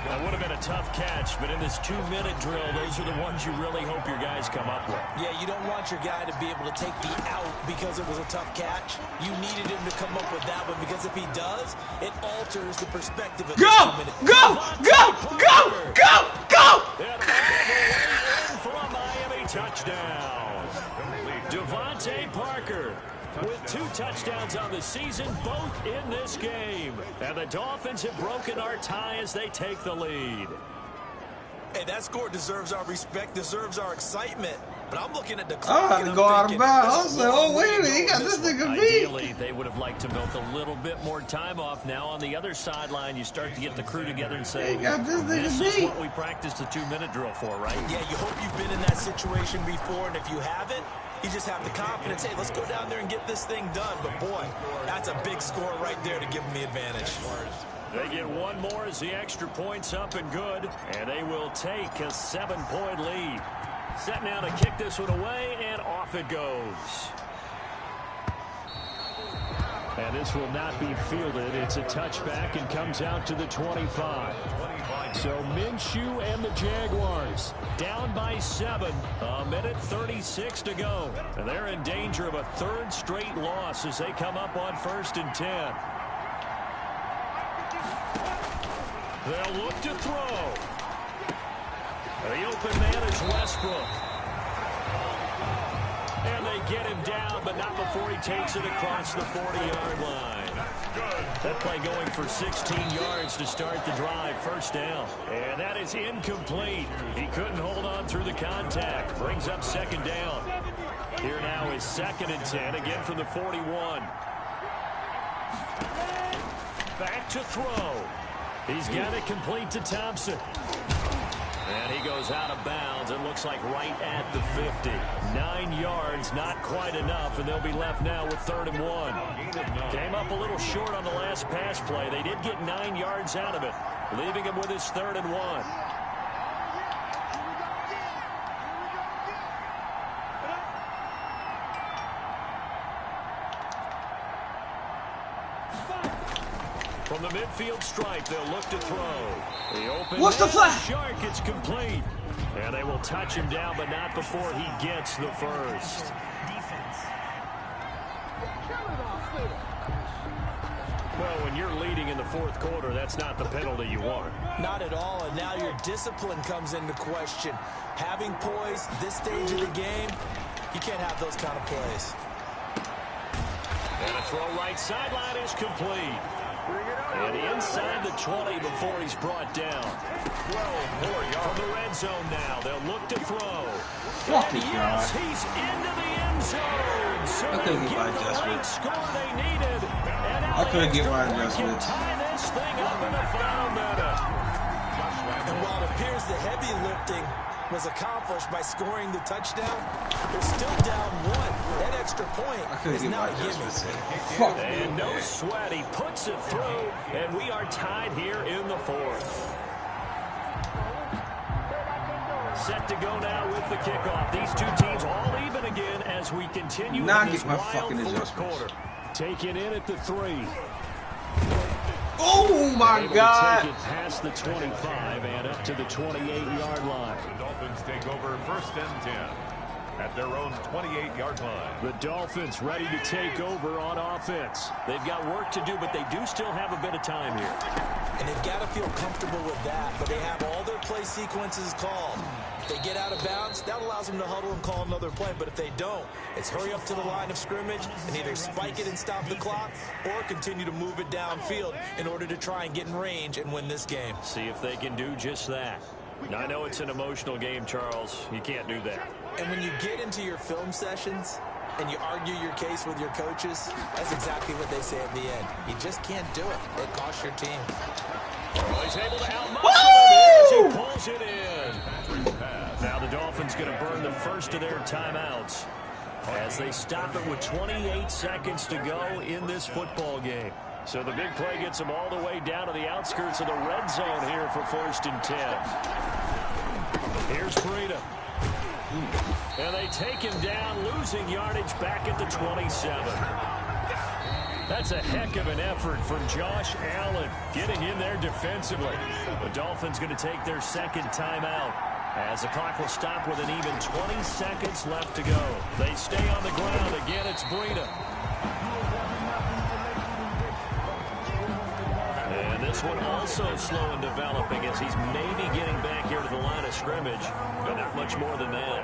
That would have been a tough catch, but in this 2-minute drill, those are the ones you really hope your guys come up with. Yeah, you don't want your guy to be able to take the out because it was a tough catch. You needed him to come up with that one because if he does, it alters the perspective of go, this 2 minutes. go, go, go, go, go! And all the way in for a Miami touchdown. Devontae Parker with 2 touchdowns on the season, both in this game. And the Dolphins have broken our tie as they take the lead. Hey, that score deserves our respect, deserves our excitement. But I'm looking at the I clock. had to go out of bounds. I was like, oh, wait a minute, he got this nigga beat. Ideally, they would have liked to milk a little bit more time off. Now on the other sideline, you start to get the crew together and say, He got this nigga this beat. is what we practiced the 2-minute drill for, right? Yeah, you hope you've been in that situation before, and if you haven't, you just have the confidence, hey, let's go down there and get this thing done. But, boy, that's a big score right there to give them the advantage. They get one more as the extra point's up and good, and they will take a 7-point lead. Set now to kick this one away, and off it goes. And this will not be fielded. It's a touchback and comes out to the 25. So Minshew and the Jaguars down by 7. 1:36 to go. And they're in danger of a 3rd straight loss as they come up on 1st and 10. They'll look to throw. The open man is Westbrook. And they get him down, but not before he takes it across the 40-yard line. That play going for 16 yards to start the drive. First down. And that is incomplete. He couldn't hold on through the contact. Brings up 2nd down. Here now is 2nd and 10, again from the 41. Back to throw. He's got it complete to Thompson. And he goes out of bounds. It looks like right at the 50. 9 yards, not quite enough, and they'll be left now with 3rd and 1. Came up a little short on the last pass play. They did get 9 yards out of it, leaving him with his 3rd and 1. From the midfield stripe, they'll look to throw. The open What's the flag? Shark, it's complete. And they will touch him down, but not before he gets the first. Well, when you're leading in the 4th quarter, that's not the penalty you want. Not at all, and now your discipline comes into question. Having poise this stage of the game, you can't have those kind of plays. And a throw right sideline is complete. And inside the 20 before he's brought down. 12 more yards. From the red zone now, they'll look to throw. Yes, he's into the end zone. So I couldn't get my adjustment. I couldn't get my adjustment. Tie this thing up in the final minute. And while it appears the heavy lifting was accomplished by scoring the touchdown, they're still down 1. That extra point is not a gimme. And no sweat. He puts it through, and we are tied here in the 4th. Set to go now with the kickoff. These two teams all even again as we continue in this wild 4th quarter. Taken in at the 3. Oh my God! Take it past the 25 and up to the 28-yard line. The Dolphins take over 1st and 10 at their own 28-yard line. The Dolphins ready to take over on offense. They've got work to do, but they do still have a bit of time here. And they've got to feel comfortable with that, but they have all their play sequences called. If they get out of bounds, that allows them to huddle and call another play, but if they don't, it's hurry up to the line of scrimmage and either spike it and stop the clock or continue to move it downfield in order to try and get in range and win this game. See if they can do just that. Now, I know it's an emotional game, Charles. You can't do that. And when you get into your film sessions and you argue your case with your coaches, that's exactly what they say at the end. You just can't do it. It costs your team. Well, he's able to outmuscle him as he pulls it in. Now the Dolphins going to burn the first of their timeouts as they stop it with 28 seconds to go in this football game. So the big play gets them all the way down to the outskirts of the red zone here for 1st and 10. Here's Breida. And they take him down, losing yardage back at the 27. That's a heck of an effort from Josh Allen getting in there defensively. The Dolphins going to take their second timeout as the clock will stop with an even 20 seconds left to go. They stay on the ground. Again, it's Breida. And this one also slow in developing as he's maybe getting back here to the line of scrimmage, but not much more than that.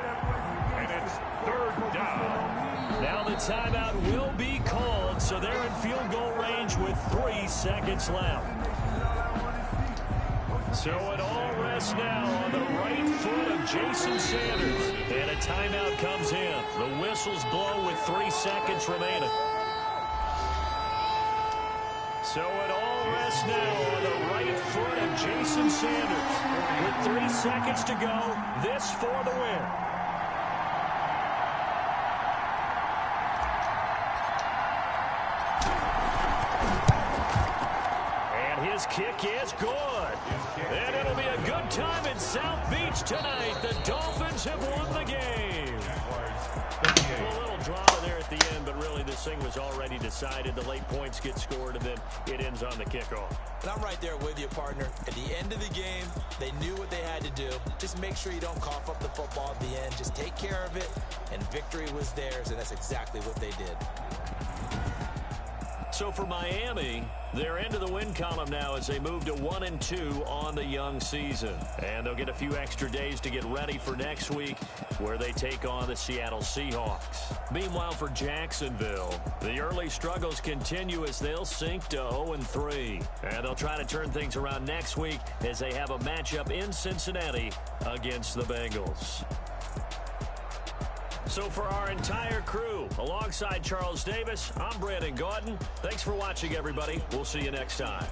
And it's 3rd down. Now the timeout will be called, so they're in field goal range with 3 seconds left. So it all rests now on the right foot of Jason Sanders. And a timeout comes in. The whistles blow with 3 seconds remaining. So it all rests now on the right foot of Jason Sanders. With 3 seconds to go, this for the win. And his kick is good. And it'll be a good time in South Beach tonight. The Dolphins have won the game. A little drama there at the end, but really this thing was already decided. The late points get scored, and then it ends on the kickoff. And I'm right there with you, partner. At the end of the game, they knew what they had to do. Just make sure you don't cough up the football at the end. Just take care of it, and victory was theirs, and that's exactly what they did. So for Miami, they're into the win column now as they move to 1-2 on the young season. And they'll get a few extra days to get ready for next week where they take on the Seattle Seahawks. Meanwhile, for Jacksonville, the early struggles continue as they'll sink to 0-3. And they'll try to turn things around next week as they have a matchup in Cincinnati against the Bengals. So for our entire crew, alongside Charles Davis, I'm Brandon Gaudin. Thanks for watching, everybody. We'll see you next time.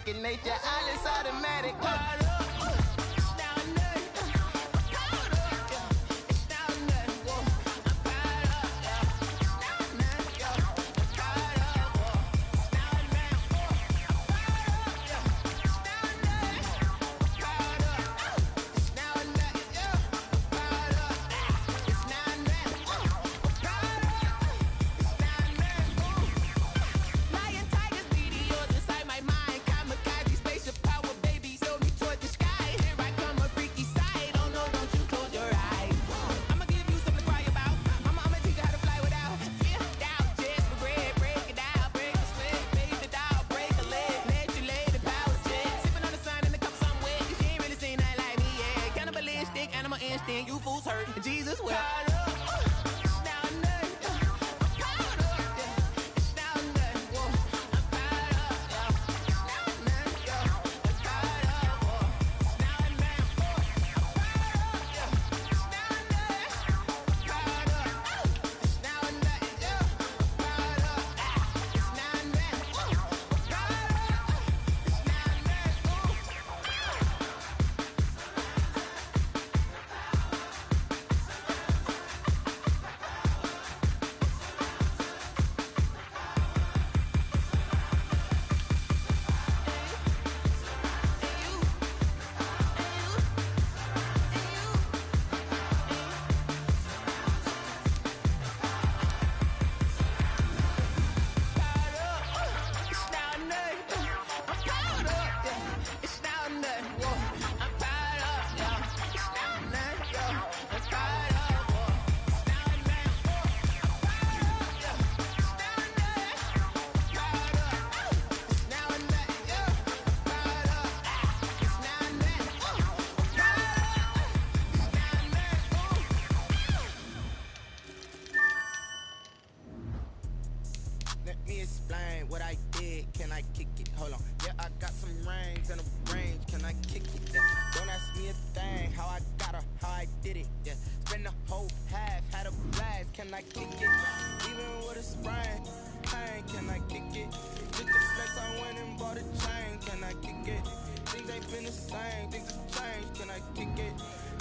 second nature. All is automatic. You fools hurt. Jesus will. What I did, can I kick it? Hold on. Yeah, I got some rings and a range, can I kick it? Yeah. Don't ask me a thing, how I got her, how I did it. Yeah. Spend the whole half, had a blast, can I kick it? Even with a sprain, pain, can I kick it? Just the flex, I went and bought a chain, can I kick it? Things ain't been the same, things have changed, can I kick it?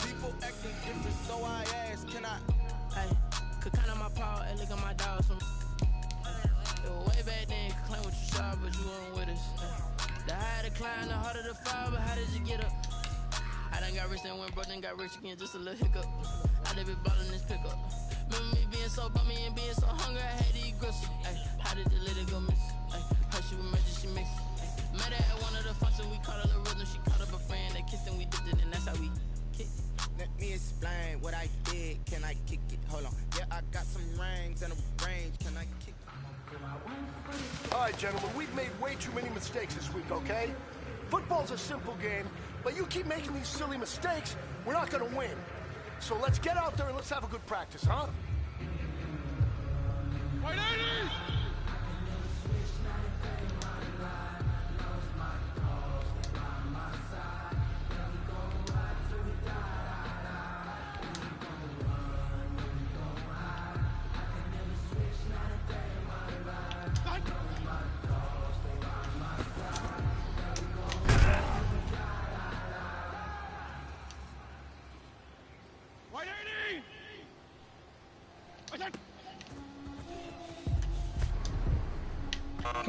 People acting different, so I ask, can I? Hey, could count on my paw and look at my dogs from. Way back then, could claim what you saw, but you weren't with us. The higher the climb, the harder the fall, but how did you get up? I done got rich and went broke, then got rich again, just a little hiccup. I done been ballin' this pickup. Remember me being so bummy and being so hungry, I had to eat gristle. Ay, how did the lady go miss? Ay, how she was magic, she mixed. Met her at one of the functions, we caught her the rhythm, she caught up a friend, they kissed and we dipped it, and that's how we kicked. Let me explain what I did, can I kick it? Hold on, yeah, I got some rings and a range, can I kick it? All right, gentlemen, we've made way too many mistakes this week, okay? Football's a simple game, but you keep making these silly mistakes, we're not gonna win. So let's get out there and let's have a good practice, huh? White 80!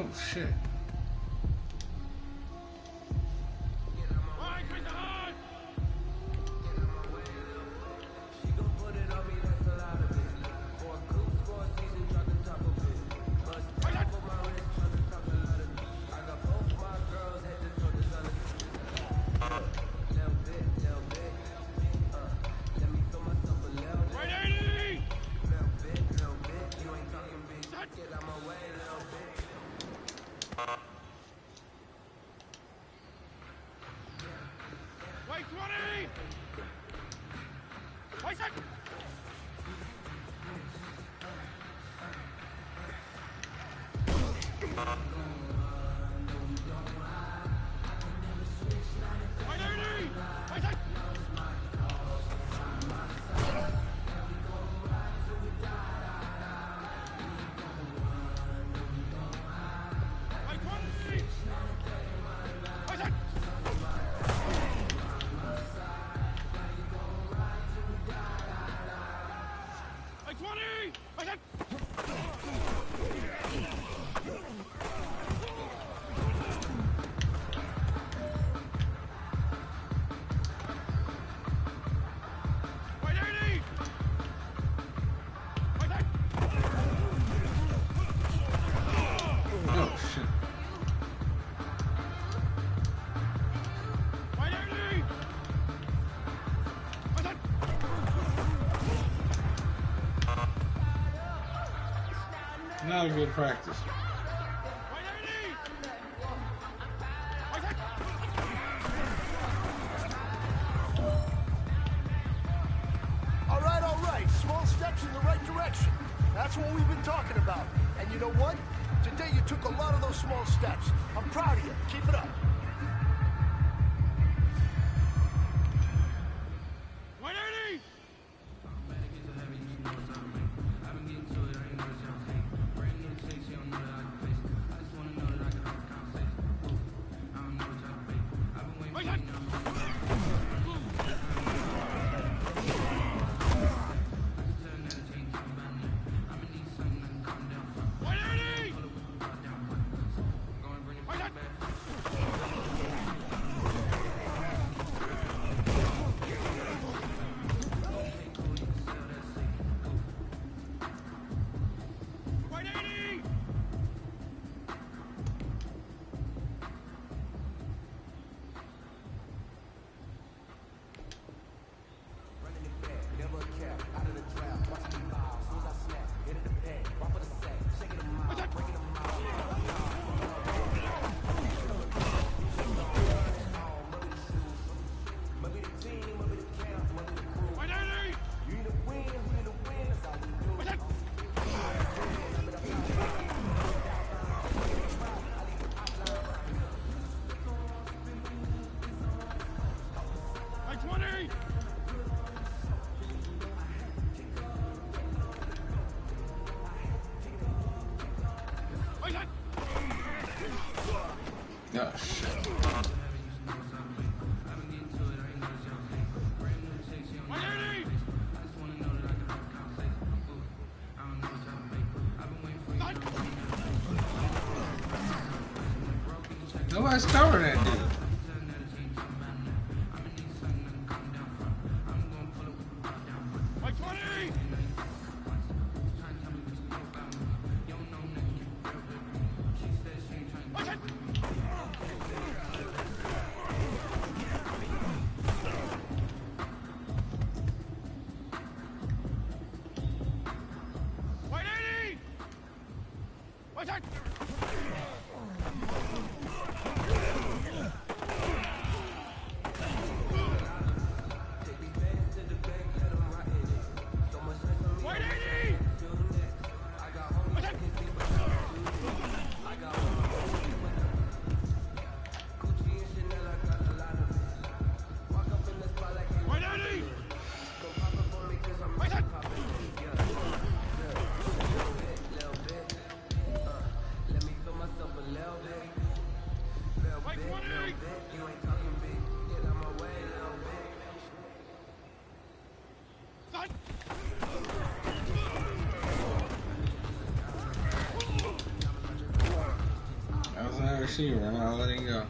Oh shit. Not a good practice. All right. Small steps in the right direction. That's what we've been talking about. And you know what? Today you took a lot of those small steps. I'm proud of you. Keep it up. Oh, shit. Nobody's covering that dude. Receiver, I'm not letting go.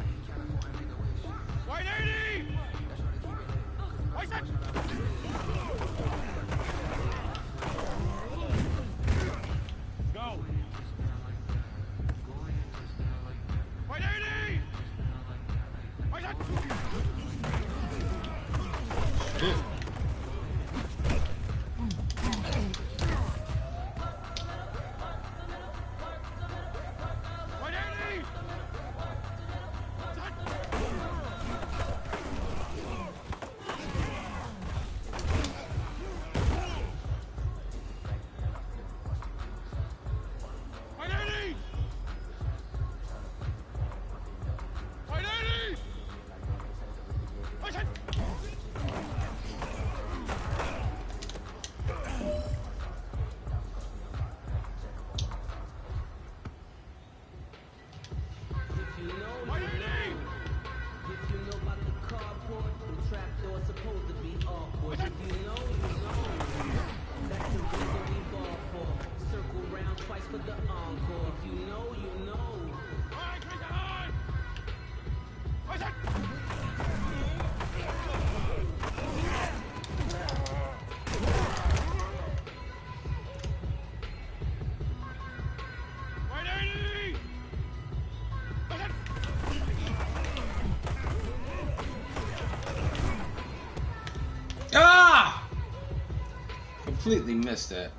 completely missed that.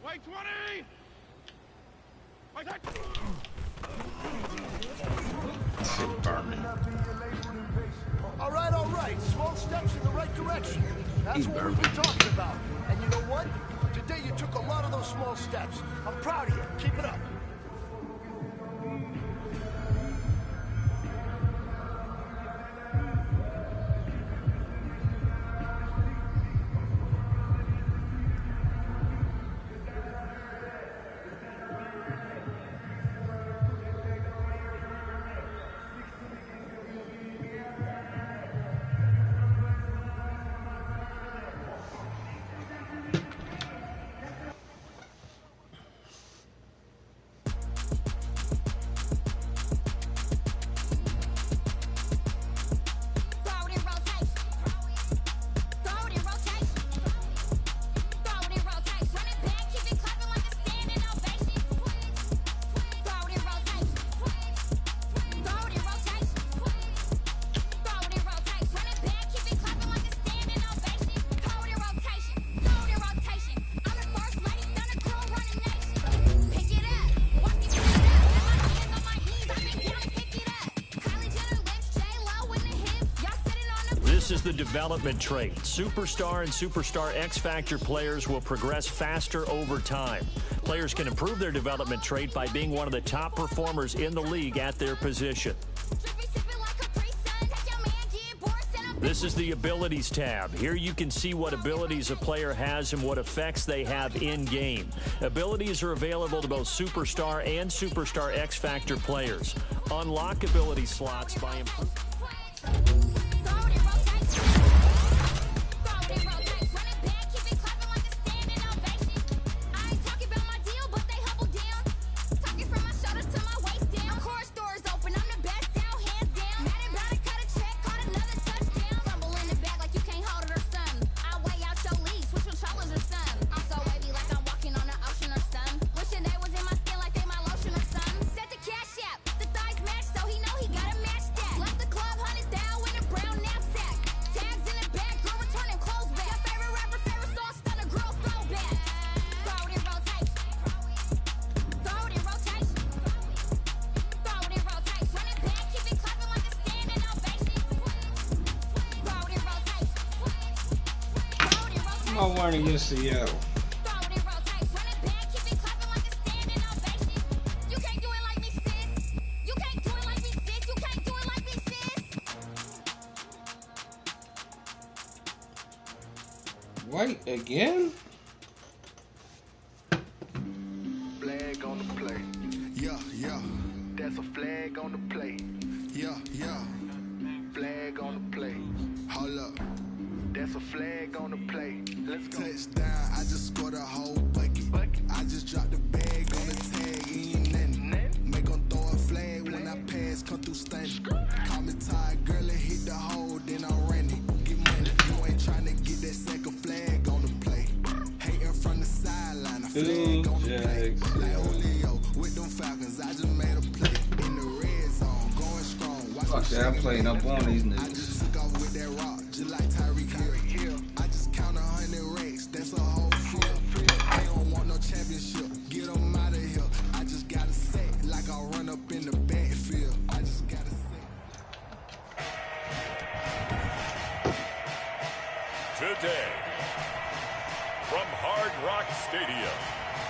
Wait 20! Wait that! Shit, Berman. All right. Small steps in the right direction. That's what we've been talking about. And you know what? Today you took a lot of those small steps. I'm proud of you. Keep it up. This is the development trait. Superstar and Superstar X-Factor players will progress faster over time. Players can improve their development trait by being one of the top performers in the league at their position. This is the Abilities tab. Here you can see what abilities a player has and what effects they have in-game. Abilities are available to both Superstar and Superstar X-Factor players. Unlock ability slots by improving... I want to use Seattle. White again? Flag on the play. Yeah. That's a flag on the play. Yeah. Flag on the play. Hold up. That's a flag on the play. Let's go. Touchdown, I just scored a whole bucket. I just dropped the bag on the tag, ain't nothing. Make them throw a flag when I pass, come through stunning. Call me tired, girl, and hit the hole, then I ran it. Get money, you ain't trying to get that second flag on the play. Hating from the sideline, a flag on the play. Like Julio with them Falcons, I just made a play. In the red zone, going strong. Fuck that, I'm playing up on these niggas. I just took off with that rock, just like Tyreek Hill. I just count 100 racks, that's a whole field. I don't want no championship, get them out of here. I just gotta say, like I run up in the backfield. I just gotta say. Today, from Hard Rock Stadium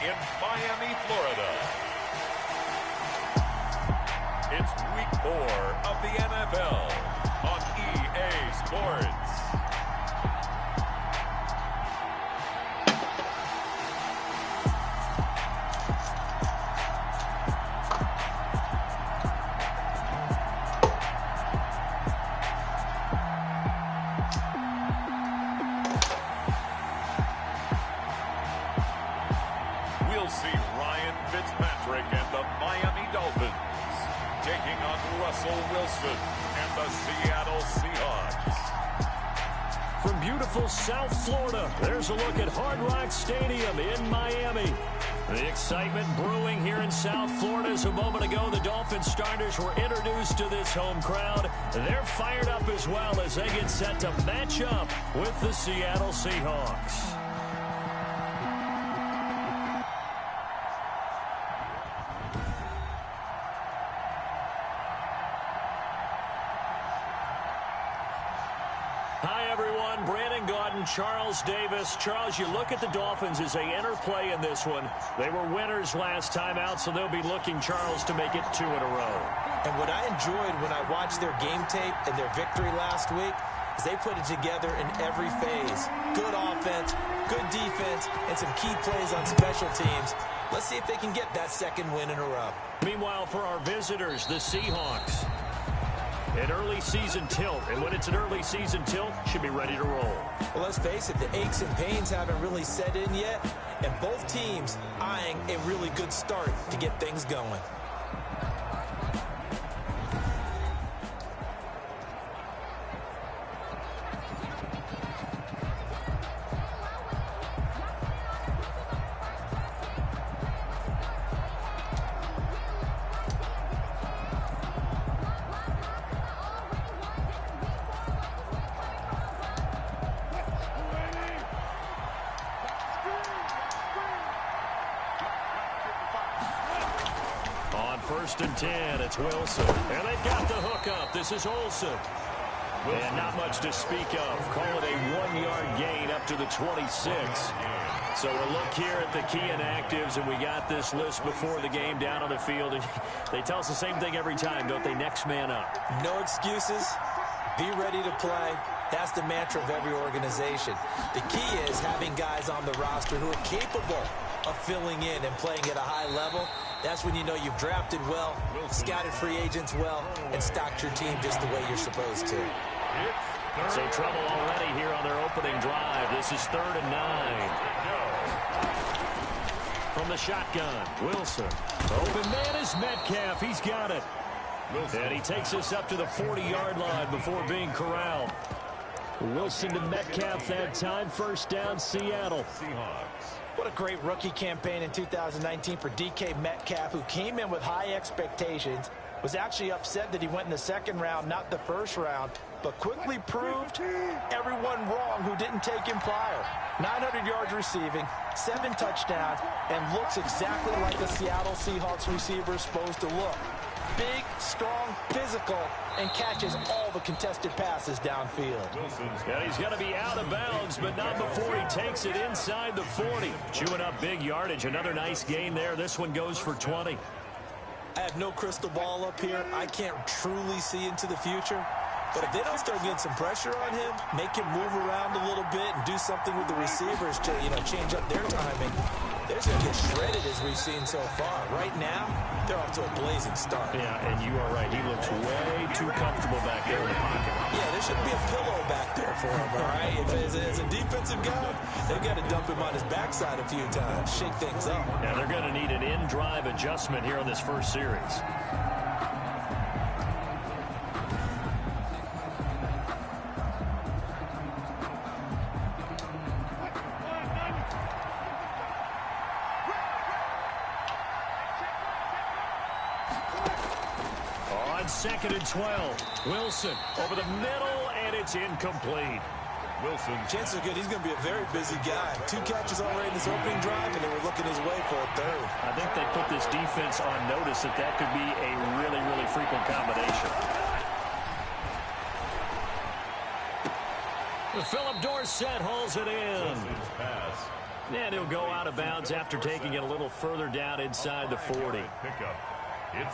in Miami, Florida, it's Week 4 of the NFL on EA Sports. We'll see Ryan Fitzpatrick and the Miami Dolphins taking on Russell Wilson and the Seattle Seahawks. From beautiful South Florida, there's a look at Hard Rock Stadium in Miami. The excitement brewing here in South Florida as a moment ago. The Dolphins starters were introduced to this home crowd. They're fired up as well as they get set to match up with the Seattle Seahawks. Ryan Gaudin, Charles Davis. Charles, you look at the Dolphins as they interplay in this one. They were winners last time out, so they'll be looking, Charles, to make it 2 in a row. And what I enjoyed when I watched their game tape and their victory last week is they put it together in every phase. Good offense, good defense, and some key plays on special teams. Let's see if they can get that second win in a row. Meanwhile, for our visitors, the Seahawks. An early season tilt, and when it's an early season tilt, should be ready to roll. Well, let's face it, the aches and pains haven't really set in yet, and both teams eyeing a really good start to get things going. First and 10, it's Wilson. And they've got the hook up. This is Olsen. And not much to speak of. Call it a 1-yard gain up to the 26. So we'll look here at the key inactives, and we got this list before the game down on the field. And they tell us the same thing every time, don't they? Next man up. No excuses. Be ready to play. That's the mantra of every organization. The key is having guys on the roster who are capable of filling in and playing at a high level. That's when you know you've drafted well, scouted free agents well, and stocked your team just the way you're supposed to. So trouble already here on their opening drive. This is 3rd and 9. From the shotgun, Wilson. Open man is Metcalf. He's got it. And he takes us up to the 40-yard line before being corralled. Wilson to Metcalf that time. First down, Seattle. What a great rookie campaign in 2019 for DK Metcalf, who came in with high expectations, was actually upset that he went in the 2nd round, not the 1st round, but quickly proved everyone wrong who didn't take him prior. 900 yards receiving, 7 touchdowns, and looks exactly like a Seattle Seahawks receiver is supposed to look. Big, strong, physical, and catches all the contested passes downfield. And he's going to be out of bounds, but not before he takes it inside the 40. Chewing up big yardage. Another nice gain there. This one goes for 20. I have no crystal ball up here. I can't truly see into the future. But if they don't start getting some pressure on him, make him move around a little bit and do something with the receivers to, change up their timing, they're going to get shredded as we've seen so far. Right now, they're off to a blazing start. Yeah, and you are right. He looks way too comfortable back there in the pocket. Yeah, there shouldn't be a pillow back there for him, all right? If as a defensive guy, they've got to dump him on his backside a few times, shake things up. Yeah, they're going to need an in-drive adjustment here on this first series. On 2nd and 12, Wilson over the middle, and it's incomplete. Wilson. Chances are good he's going to be a very busy guy. 2 catches already in this opening drive, and they were looking his way for a 3rd. I think they put this defense on notice that could be a really, really frequent combination. Philip Dorsett hauls it in. And he'll go out of bounds after taking it a little further down inside the 40.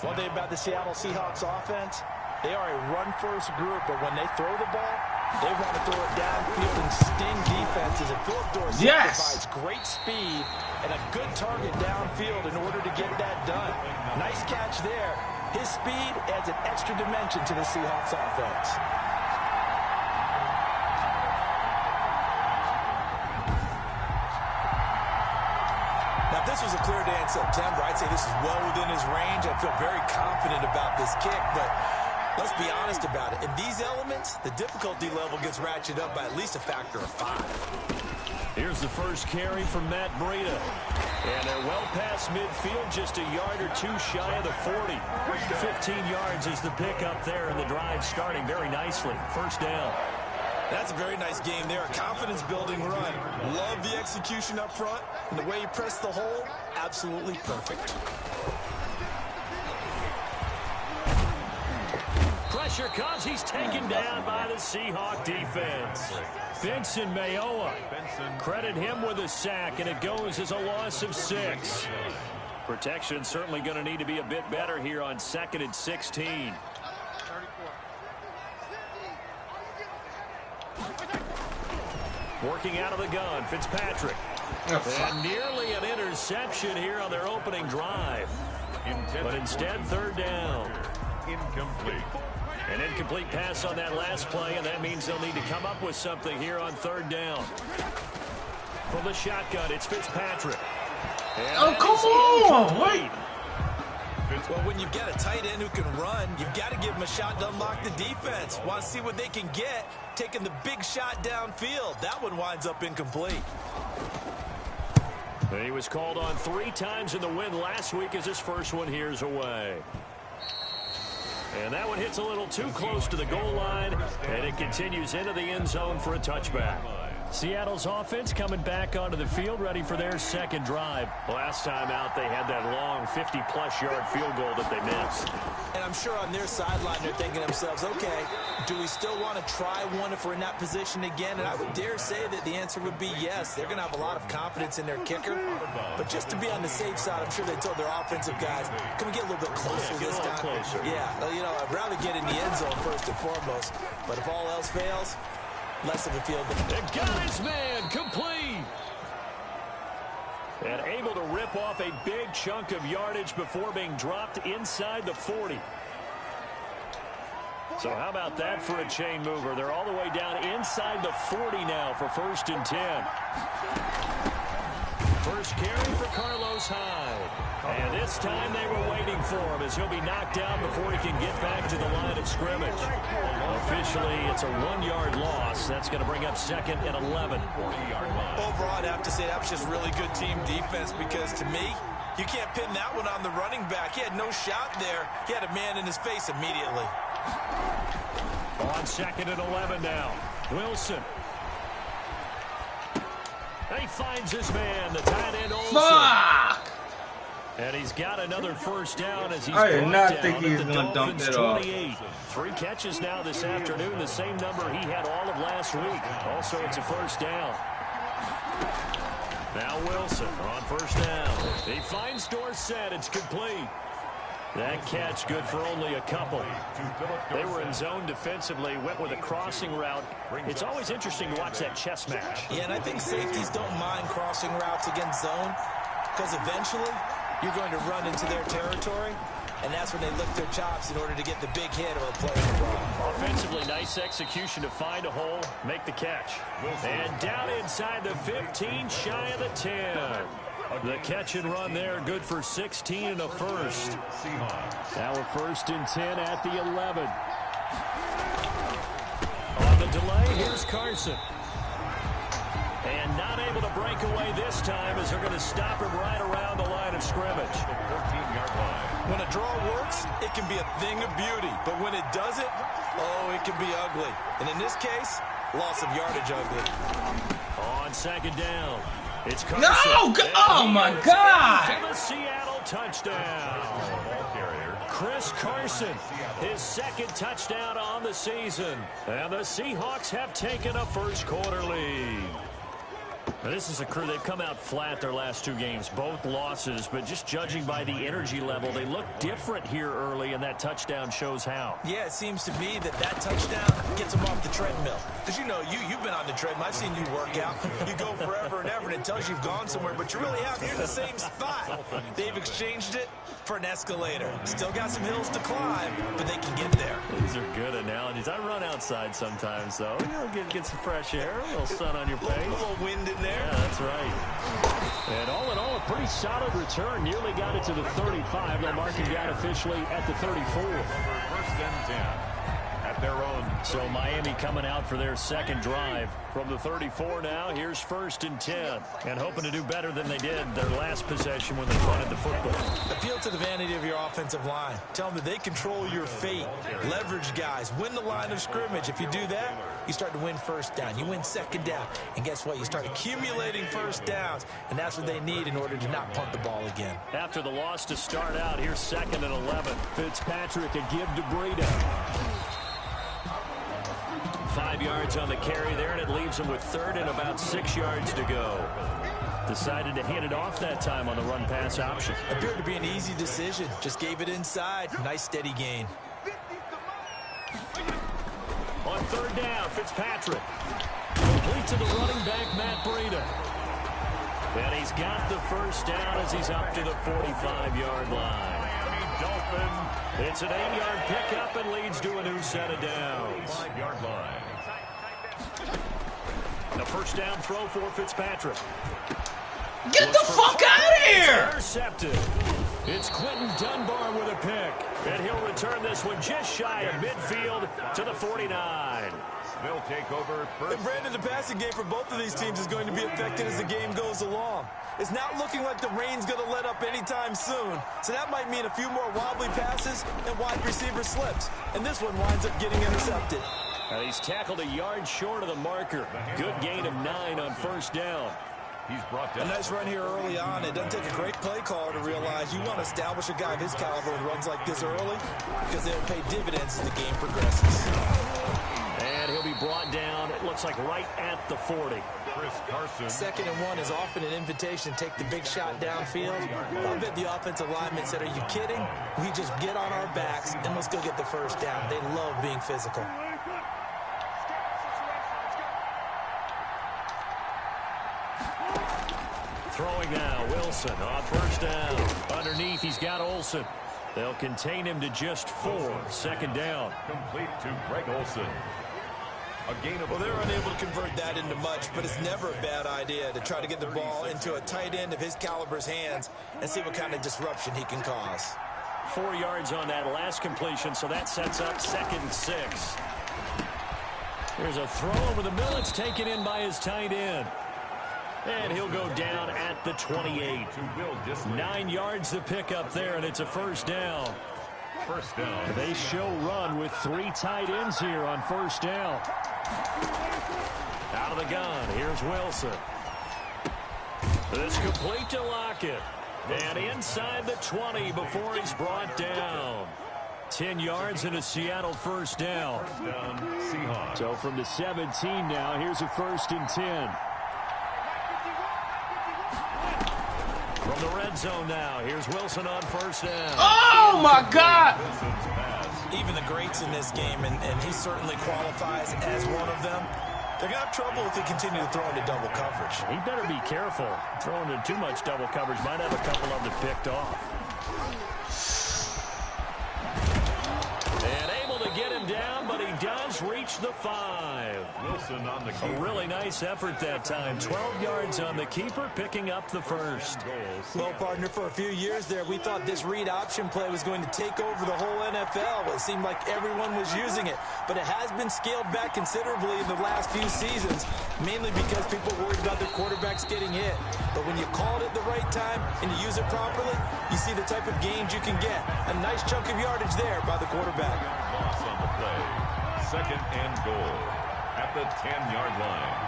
One thing about the Seattle Seahawks offense, they are a run-first group, but when they throw the ball, they want to throw it downfield and sting defenses. And Philip Dorsett provides great speed and a good target downfield in order to get that done. Nice catch there. His speed adds an extra dimension to the Seahawks offense. Now, if this was a clear day in September, I'd say this is well within his range. I feel very confident about this kick, but let's be honest about it. In these elements, the difficulty level gets ratcheted up by at least a factor of 5. Here's the first carry from Matt Breida. And they're well past midfield, just a yard or 2 shy of the 40. 15 yards is the pickup there, and the drive starting very nicely. First down. That's a very nice game there. A confidence-building run. Love the execution up front. And the way he pressed the hole, absolutely perfect. pressure comes. He's taken down by the Seahawk defense. Vincent Mayoa. Credit him with a sack, and it goes as a loss of 6. Protection certainly going to need to be a bit better here on 2nd and 16. Working out of the gun, Fitzpatrick. And nearly an interception here on their opening drive. But instead, 3rd down. Incomplete. An incomplete pass on that last play, and that means they'll need to come up with something here on 3rd down. From the shotgun, it's Fitzpatrick. Oh, come on! Wait. Well, when you've got a tight end who can run, you've got to give him a shot to unlock the defense. Want to see what they can get, taking the big shot downfield. That one winds up incomplete. He was called on 3 times in the win last week as his first one here's away. And that one hits a little too close to the goal line, and it continues into the end zone for a touchback. Seattle's offense coming back onto the field, ready for their 2nd drive. Last time out, they had that long 50-plus yard field goal that they missed. And I'm sure on their sideline, they're thinking to themselves, okay, do we still want to try one if we're in that position again? And I would dare say that the answer would be yes. They're going to have a lot of confidence in their kicker. But just to be on the safe side, I'm sure they told their offensive guys, can we get a little bit closer this time? Closer. Yeah, you know, I'd rather get in the end zone first and foremost. But if all else fails, less of a field goal. And got his man complete. And able to rip off a big chunk of yardage before being dropped inside the 40. So how about that for a chain mover? They're all the way down inside the 40 now for 1st and 10. First carry for Carlos Hyde. And this time they were waiting for him as he'll be knocked down before he can get back to the line of scrimmage. Officially, it's a 1-yard loss. That's going to bring up 2nd and 11. Overall, I'd have to say that was just really good team defense because to me, you can't pin that one on the running back. He had no shot there. He had a man in his face immediately. On 2nd and 11 now. Wilson. He finds his man, the tight end Olsen. Fuck! And he's got another first down as he's I did not down think he was going to dump it off. 3 catches now this afternoon, the same number he had all of last week. Also, it's a first down. Now Wilson on first down. He finds Dorsett. It's complete. That catch good for only a couple. They were in zone defensively, went with a crossing route. It's always interesting to watch that chess match. Yeah, and I think safeties don't mind crossing routes against zone because eventually you're going to run into their territory, and that's when they lick their chops in order to get the big hit or play the ball. Offensively, nice execution to find a hole, make the catch. And down inside the 15, shy of the 10. The catch and run there, good for 16 and a first. Now a 1st and 10 at the 11. On the delay, here's Carson. And not able to break away this time as they're going to stop him right around the line of scrimmage. 14-yard line. When a draw works, it can be a thing of beauty. But when it doesn't, oh, it can be ugly. And in this case, loss of yardage ugly. On 2nd down, it's Carson. No! Oh, my God! For the Seattle touchdown. Chris Carson, his 2nd touchdown on the season. And the Seahawks have taken a first-quarter lead. Now, this is a crew, they've come out flat their last 2 games, both losses, but just judging by the energy level, they look different here early, and that touchdown shows how. Yeah, it seems to me that touchdown gets them off the treadmill. Because, you know, you've been on the treadmill. I've seen you work out. You go forever and ever, and it tells you you've gone somewhere, but you really haven't. You're in the same spot. They've exchanged it for an escalator. Still got some hills to climb, but they can get there. These are good analogies. I run outside sometimes, though. You know, get some fresh air, a little sun on your face. A little wind in there. Yeah, that's right. And all in all, a pretty solid return. Nearly got it to the 35. They'll mark him down officially at the 34. 1st and 10 at their own. So Miami coming out for their 2nd drive. From the 34 now, here's 1st and 10. And hoping to do better than they did their last possession when they punted the football. Appeal to the vanity of your offensive line. Tell them that they control your fate. Leverage guys. Win the line of scrimmage. If you do that, you start to win 1st down. You win 2nd down. And guess what? You start accumulating 1st downs. And that's what they need in order to not punt the ball again. After the loss to start out, here's 2nd and 11. Fitzpatrick a give to Breida. 5 yards on the carry there, and it leaves him with 3rd and about 6 yards to go. Decided to hand it off that time on the run-pass option. Appeared to be an easy decision. Just gave it inside. Nice steady gain. On 3rd down, Fitzpatrick. Complete to the running back, Matt Breida. And he's got the 1st down as he's up to the 45-yard line. It's an 8-yard pickup and leads to a new set of downs. 5-yard line. The 1st down throw for Fitzpatrick. Get the fuck out of here! Intercepted. It's Quentin Dunbar with a pick. And he'll return this one just shy of midfield to the 49. They'll take over first. And Brandon, the passing game for both of these teams is going to be affected as the game goes along. It's not looking like the rain's going to let up anytime soon. So that might mean a few more wobbly passes and wide receiver slips. And this one winds up getting intercepted. And he's tackled a yard short of the marker. Good gain of 9 on 1st down. He's brought down. A nice run here early on. It doesn't take a great play caller to realize you want to establish a guy of his caliber with runs like this early because they'll pay dividends as the game progresses. And he'll be brought down, it looks like right at the 40. Chris Carson. 2nd and 1 is often an invitation to take the big shot downfield. I bet the offensive lineman said, are you kidding? We just get on our backs and let's go get the 1st down. They love being physical. Throwing now, Wilson on 1st down. Underneath, he's got Olsen. They'll contain him to just 4. 2nd down. Complete to Greg Olsen. A gain of... Well, they're unable to convert that into much, but it's never a bad idea to try to get the ball into a tight end of his caliber's hands and see what kind of disruption he can cause. 4 yards on that last completion, so that sets up 2nd and 6. There's a throw over the middle. It's taken in by his tight end. And he'll go down at the 28. 9 yards to pick up there, and it's a 1st down. 1st down. They show run with 3 tight ends here on 1st down. Out of the gun, here's Wilson. This complete to Lockett. And inside the 20 before he's brought down. 10 yards and a Seattle 1st down. Seahawks. So from the 17 now, here's a 1st and 10. From the red zone now, here's Wilson on 1st down. Oh, my God! Even the greats in this game, and he certainly qualifies as one of them, they're going to have trouble if they continue to throw into double coverage. He better be careful. Throwing into too much double coverage might have a couple of them picked off. And able to get him down, but he does reach the 5. Wilson on the keeper. A really nice effort that time. 12 yards on the keeper, picking up the 1st. Well, partner, for a few years there, we thought this read option play was going to take over the whole NFL. It seemed like everyone was using it, but it has been scaled back considerably in the last few seasons, mainly because people worried about their quarterbacks getting hit. But when you call it at the right time and you use it properly, you see the type of gains you can get. A nice chunk of yardage there by the quarterback. Loss on the play. 2nd and goal at the 10-yard line.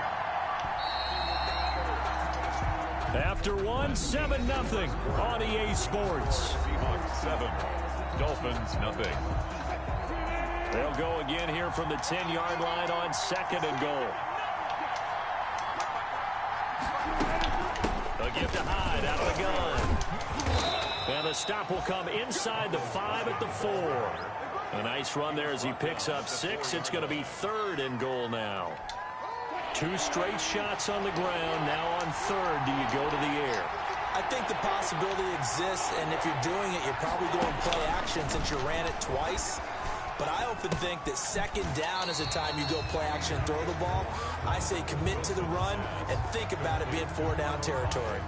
After 1, 7-0 on EA Sports. Seahawks 7, Dolphins 0. They'll go again here from the 10-yard line on 2nd and goal. A give to Hyde out of the gun. And the stop will come inside the 5 at the 4. A nice run there as he picks up 6. It's going to be 3rd and goal now. 2 straight shots on the ground. Now on 3rd, do you go to the air? I think the possibility exists, and if you're doing it, you're probably going play action since you ran it twice. But I often think that 2nd down is the time you go play action and throw the ball. I say commit to the run and think about it being 4-down territory.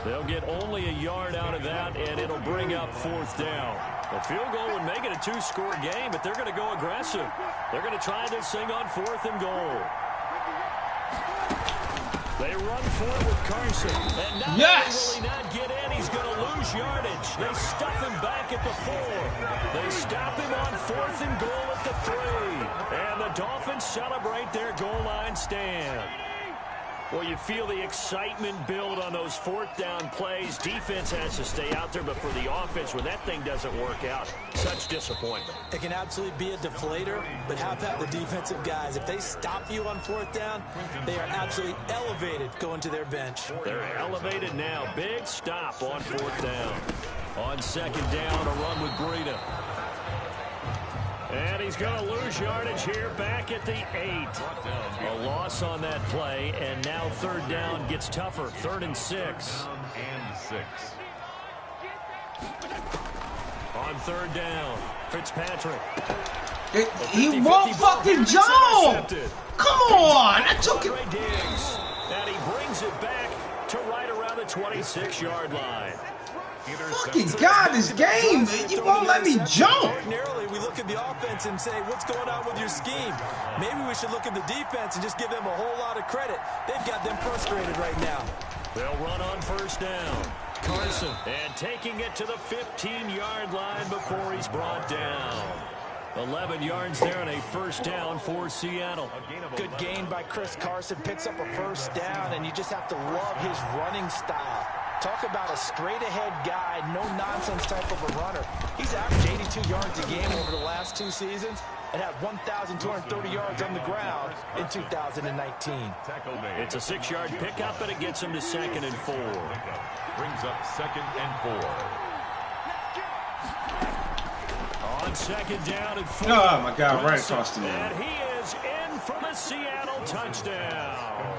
They'll get only a yard out of that, and it'll bring up 4th down. A field goal would make it a 2-score game, but they're going to go aggressive. They're going to try this thing on 4th and goal. They run for it with Carson. And not only will he not get in, he's going to lose yardage. They stuff him back at the 4. They stop him on 4th and goal at the 3. And the Dolphins celebrate their goal line stand. Well, you feel the excitement build on those fourth down plays. Defense has to stay out there, but for the offense, when that thing doesn't work out, such disappointment. It can absolutely be a deflator, but how about the defensive guys? If they stop you on fourth down, they are absolutely elevated going to their bench. They're elevated now. Big stop on fourth down. On second down, a run with Breida. And he's going to lose yardage here back at the 8. A loss on that play, and now third down gets tougher. 3rd and 6. On third down, Fitzpatrick. He won't fucking jump! Come on! I took it. And he brings it back to right around the 26-yard line. Fucking God, this game, you won't let me jump. Ordinarily, we look at the offense and say, what's going on with your scheme? Maybe we should look at the defense and just give them a whole lot of credit. They've got them frustrated right now. They'll run on first down. Carson, and taking it to the 15-yard line before he's brought down. 11 yards there and a first down for Seattle. Good gain by Chris Carson. Picks up a first down, and you just have to love his running style. Talk about a straight-ahead guy, no-nonsense type of a runner. He's averaged 82 yards a game over the last 2 seasons and had 1,230 yards on the ground in 2019. It's a 6-yard pickup, and it gets him to 2nd and 4. Brings up 2nd and 4. On second down and 4. Oh, my God, right across the middle. And he is in for the Seattle touchdown.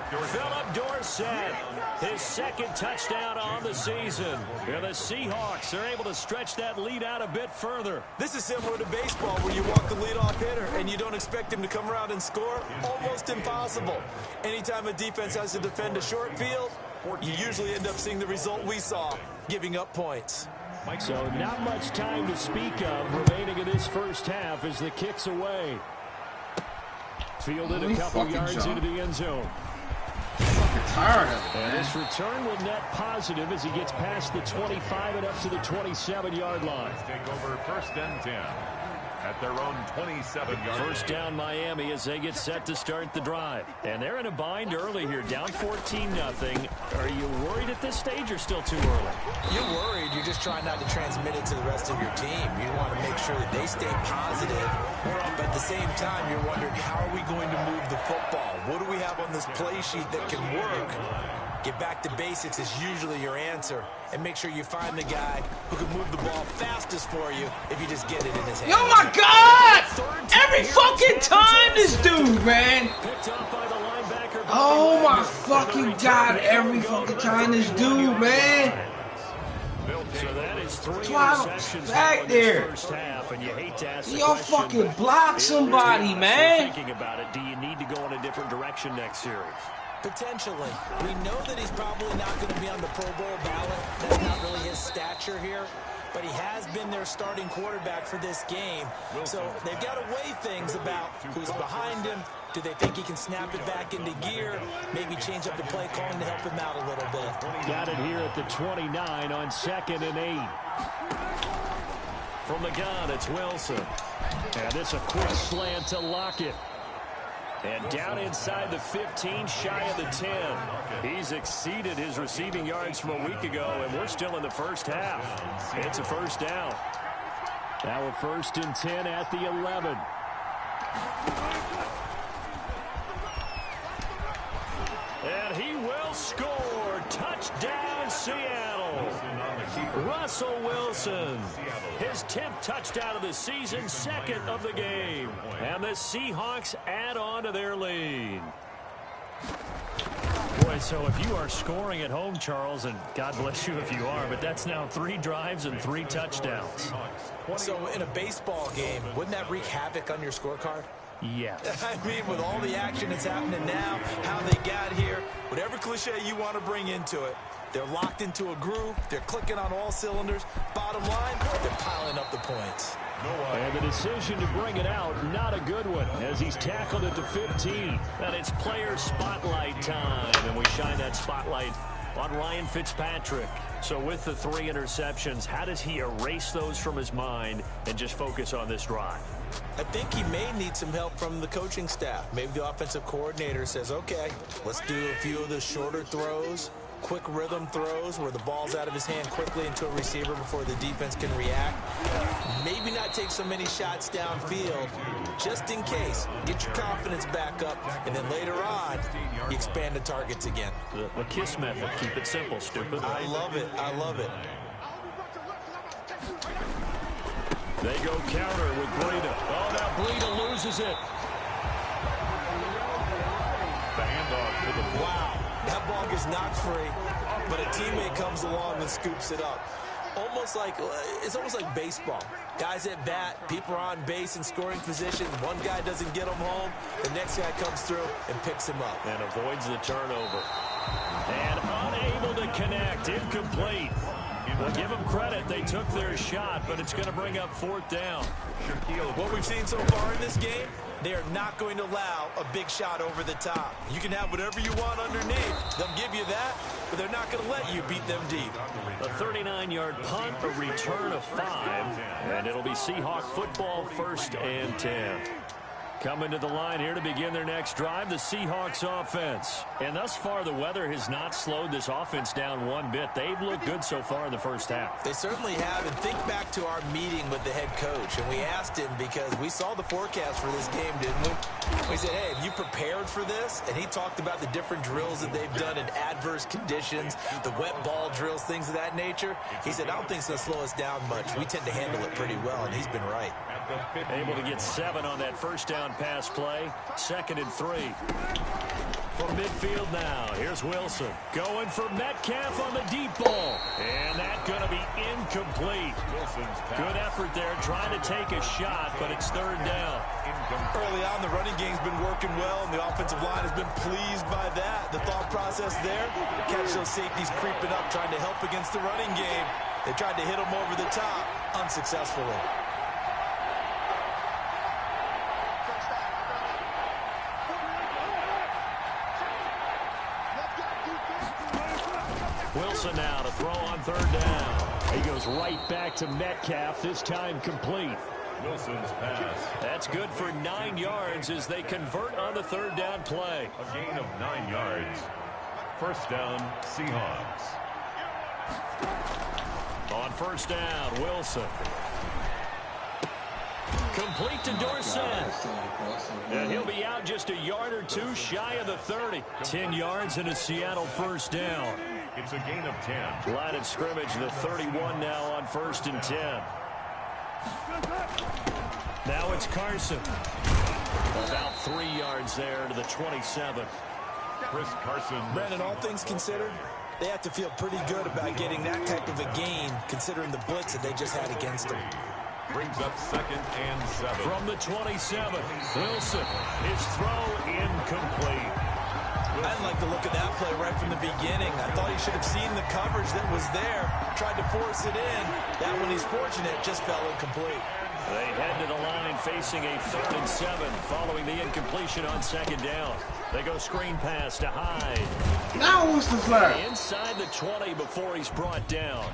Philip Dorsett, his 2nd touchdown on the season. And the Seahawks are able to stretch that lead out a bit further. This is similar to baseball where you walk the leadoff hitter and you don't expect him to come around and score. Almost impossible. Anytime a defense has to defend a short field, you usually end up seeing the result we saw, giving up points. So not much time to speak of remaining in this first half as the kick's away. Fielded a couple yards into the end zone. Tired of it, and this return will net positive as he gets past the 25 and up to the 27-yard line. Take over 1st and 10 at their own 27-yard. First down Miami as they get set to start the drive. And they're in a bind early here, down 14-0. Are you worried at this stage or still too early? You're worried. You're just trying not to transmit it to the rest of your team. You want to make sure that they stay positive. But at the same time, you're wondering, how are we going to move the football? What do we have on this play sheet that can work? Get back to basics is usually your answer. And make sure you find the guy who can move the ball fastest for you if you just get it in his hand. Oh, my God! Every fucking time this dude, man! Oh, my fucking God, every fucking time this dude, man! So that is 3 interceptions back there. First half, and you hate to ask the y'all question, fucking block somebody, man. Thinking about it, do you need to go in a different direction next series? Potentially. We know that he's probably not going to be on the Pro Bowl ballot. That's not really his stature here. But he has been their starting quarterback for this game. So they've got to weigh things about who's behind him. Do they think he can snap it back into gear? Maybe change up the play calling to help him out a little bit. Got it here at the 29 on 2nd and 8. From the gun, it's Wilson. And this a quick slant to Lockett. And down inside the 15, shy of the 10. He's exceeded his receiving yards from a week ago, and we're still in the first half. It's a first down. Now a 1st and 10 at the 11. And he will score. Touchdown, Seattle. Russell Wilson, his 10th touchdown of the season, 2nd of the game. And the Seahawks add on to their lead. Boy, so if you are scoring at home, Charles, and God bless you if you are, but that's now 3 drives and 3 touchdowns. So in a baseball game, wouldn't that wreak havoc on your scorecard? Yeah. I mean, with all the action that's happening now, how they got here, whatever cliche you want to bring into it, they're locked into a groove. They're clicking on all cylinders. Bottom line, they're piling up the points. And the decision to bring it out, not a good one, as he's tackled at the 15. And it's player spotlight time, and we shine that spotlight on Ryan Fitzpatrick. So with the 3 interceptions, how does he erase those from his mind and just focus on this drive? I think he may need some help from the coaching staff. Maybe the offensive coordinator says, okay, let's do a few of the shorter throws, quick rhythm throws where the ball's out of his hand quickly into a receiver before the defense can react. Maybe not take so many shots downfield, just in case. Get your confidence back up, and then later on, you expand the targets again. The KISS method. Keep it simple, stupid. I love it. I love it. They go counter with Breida. Oh, now Breida loses it. The handoff to the wow. That ball gets knocked free, but a teammate comes along and scoops it up. It's almost like baseball. Guys at bat, people are on base in scoring position. One guy doesn't get him home. The next guy comes through and picks him up. And avoids the turnover. And unable to connect. Incomplete. Well, give them credit. They took their shot, but it's going to bring up 4th down. What we've seen so far in this game, they are not going to allow a big shot over the top. You can have whatever you want underneath. They'll give you that, but they're not going to let you beat them deep. A 39-yard punt, a return of 5, and it'll be Seahawk football, 1st and 10. Coming to the line here to begin their next drive, the Seahawks offense. And thus far, the weather has not slowed this offense down one bit. They've looked good so far in the first half. They certainly have. And think back to our meeting with the head coach. And we asked him because we saw the forecast for this game, didn't we? We said, hey, have you prepared for this? And he talked about the different drills that they've done in adverse conditions, the wet ball drills, things of that nature. He said, I don't think it's going to slow us down much. We tend to handle it pretty well, and he's been right. Able to get 7 on that first down pass play. 2nd and 3. From midfield now, here's Wilson. Going for Metcalf on the deep ball. And that's going to be incomplete. Good effort there, trying to take a shot, but it's 3rd down. Early on, the running game's been working well, and the offensive line has been pleased by that. The thought process there, catch those safeties creeping up, trying to help against the running game. They tried to hit them over the top, unsuccessfully. Wilson now to throw on 3rd down. He goes right back to Metcalf, this time complete. Wilson's pass. That's good for 9 yards as they convert on the 3rd down play. A gain of 9 yards. 1st down, Seahawks. On 1st down, Wilson. Complete to Dorsett. And he'll be out just a yard or 2 shy of the 30. 10 yards and a Seattle 1st down. It's a gain of 10. Line of scrimmage, the 31 now on 1st and 10. Now it's Carson. About 3 yards there to the 27. Chris Carson. Brandon, all things considered, they have to feel pretty good about getting that type of a gain, considering the blitz that they just had against them. Brings up 2nd and 7. From the 27, Wilson, his throw incomplete. I didn't like the look of that play right from the beginning. I thought he should have seen the coverage that was there, tried to force it in. That one, he's fortunate, just fell incomplete. They head to the line facing a 3rd and 7 following the incompletion on 2nd down. They go screen pass to Hyde. Now what's the flag? Inside the 20 before he's brought down.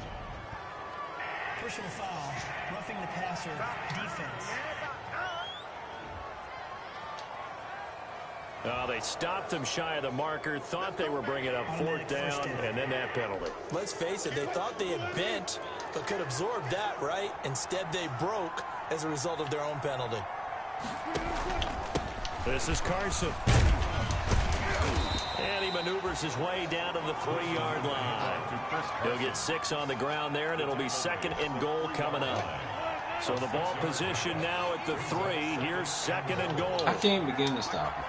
Personal foul, roughing the passer, defense. They stopped him shy of the marker, thought they were bringing up 4th down, and then that penalty. Let's face it, they thought they had bent, but could absorb that, right? Instead, they broke as a result of their own penalty. This is Carson. And he maneuvers his way down to the 3-yard line. He'll get 6 on the ground there, and it'll be 2nd and goal coming up. So the ball position now at the 3. Here's 2nd and goal. I can't begin to stop him.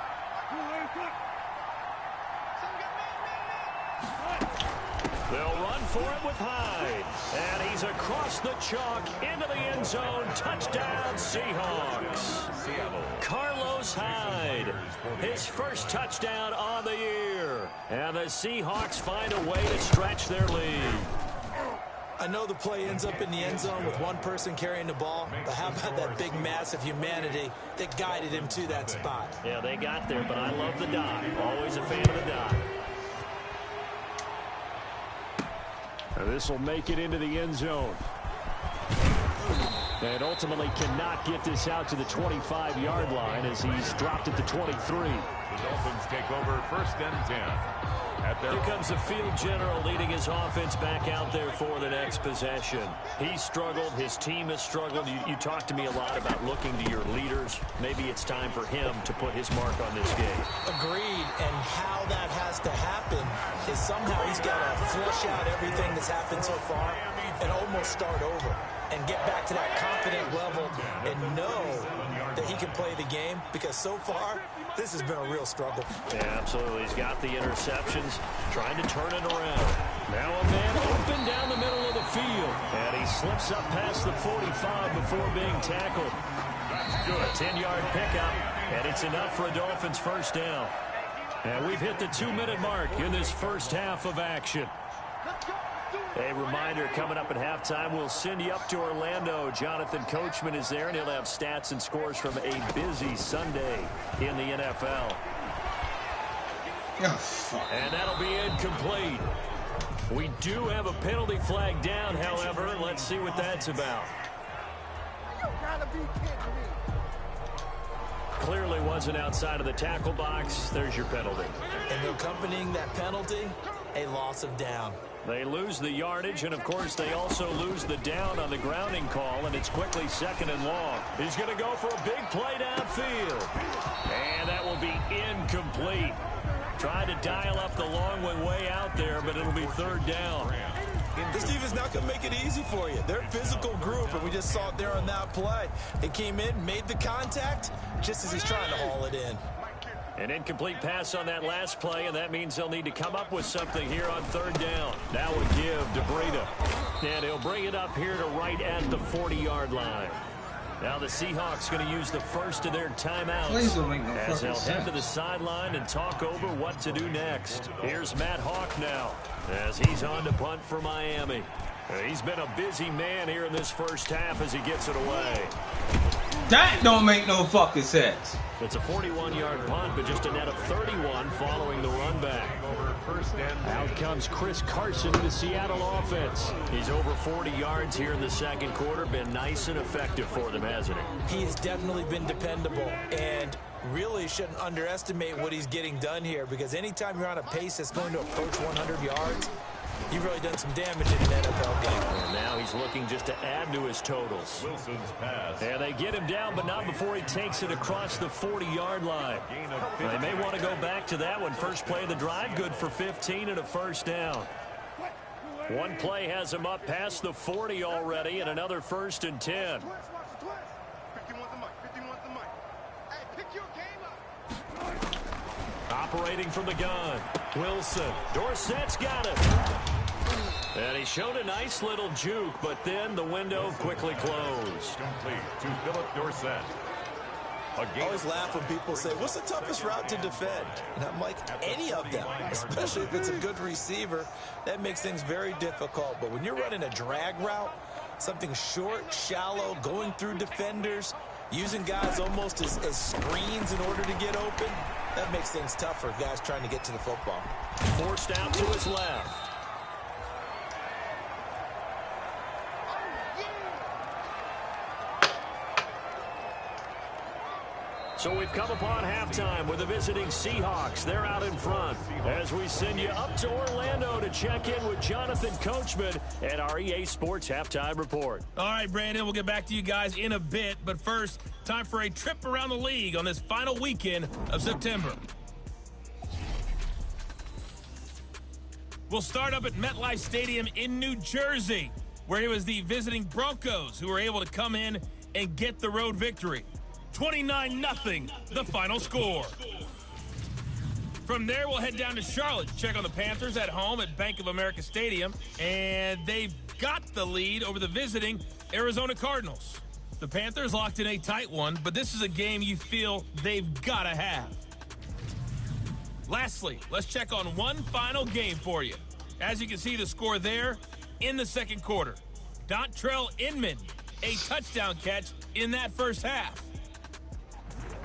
They'll run for it with Hyde. And he's across the chalk into the end zone. Touchdown, Seahawks. Carlos Hyde, his first touchdown on the year. And the Seahawks find a way to stretch their lead. I know the play ends up in the end zone with one person carrying the ball, but how about that big mass of humanity that guided him to that spot? Yeah, they got there, but I love the dot. Always a fan of the dot. This will make it into the end zone. And ultimately cannot get this out to the 25-yard line as he's dropped at the 23. The Dolphins take over 1st and 10. Here comes the field general leading his offense back out there for the next possession. He struggled. His team has struggled. You talked to me a lot about looking to your leaders. Maybe it's time for him to put his mark on this game. Agreed. And how that has to happen is somehow he's got to flush out everything that's happened so far and almost start over and get back to that confident level and know that he can play the game, because so far this has been a real struggle. Yeah, absolutely. He's got the interceptions, trying to turn it around. Now a man open down the middle of the field, and he slips up past the 45 before being tackled. That's good. A 10-yard pickup, and it's enough for a Dolphins first down. And we've hit the 2-minute mark in this first half of action. A reminder, coming up at halftime, we'll send you up to Orlando. Jonathan Coachman is there, and he'll have stats and scores from a busy Sunday in the NFL. And that'll be incomplete. We do have a penalty flag down, however. Let's see what that's about. You gotta be kidding me. Clearly wasn't outside of the tackle box. There's your penalty. And accompanying that penalty, a loss of down. They lose the yardage, and, of course, they also lose the down on the grounding call, and it's quickly 2nd and long. He's going to go for a big play downfield. And that will be incomplete. Tried to dial up the long one way out there, but it'll be 3rd down. This defense is not going to make it easy for you. They're a physical group, and we just saw it there on that play. They came in, made the contact, just as he's trying to haul it in. An incomplete pass on that last play, and that means they'll need to come up with something here on 3rd down. Now we give to Breida. And he'll bring it up here to right at the 40-yard line. Now the Seahawks going to use the first of their timeouts as they'll head to the sideline and talk over what to do next. Here's Matt Hawk now as he's on to punt for Miami. He's been a busy man here in this first half as he gets it away. That don't make no fucking sense. It's a 41-yard punt, but just a net of 31 following the run back. Out comes Chris Carson in the Seattle offense. He's over 40 yards here in the second quarter. Been nice and effective for them, hasn't he? He has definitely been dependable, and really shouldn't underestimate what he's getting done here, because anytime you're on a pace that's going to approach 100 yards, you've really done some damage in an NFL game. And now he's looking just to add to his totals. Wilson's pass. And they get him down, but not before he takes it across the 40-yard line. They may want to go back to that one. First play of the drive, good for 15 and a first down. One play has him up past the 40 already, and another 1st and 10. Operating from the gun, Wilson. Dorsett's got it. And he showed a nice little juke, but then the window quickly closed. Complete to Philip Dorsett. I always laugh when people say, what's the toughest route to defend? And I'm like, any of them, especially if it's a good receiver. That makes things very difficult. But when you're running a drag route, something short, shallow, going through defenders, using guys almost as screens in order to get open, that makes things tough for guys trying to get to the football. Forced out to his left. So we've come upon halftime with the visiting Seahawks. They're out in front as we send you up to Orlando to check in with Jonathan Coachman at our EA Sports Halftime Report. All right, Brandon, we'll get back to you guys in a bit. But first, time for a trip around the league on this final weekend of September. We'll start up at MetLife Stadium in New Jersey, where it was the visiting Broncos who were able to come in and get the road victory. 29-0, the final score. From there, we'll head down to Charlotte to check on the Panthers at home at Bank of America Stadium, and they've got the lead over the visiting Arizona Cardinals. The Panthers locked in a tight one, but this is a game you feel they've got to have. Lastly, let's check on one final game for you. As you can see the score there in the second quarter. Dontrell Inman, a touchdown catch in that first half.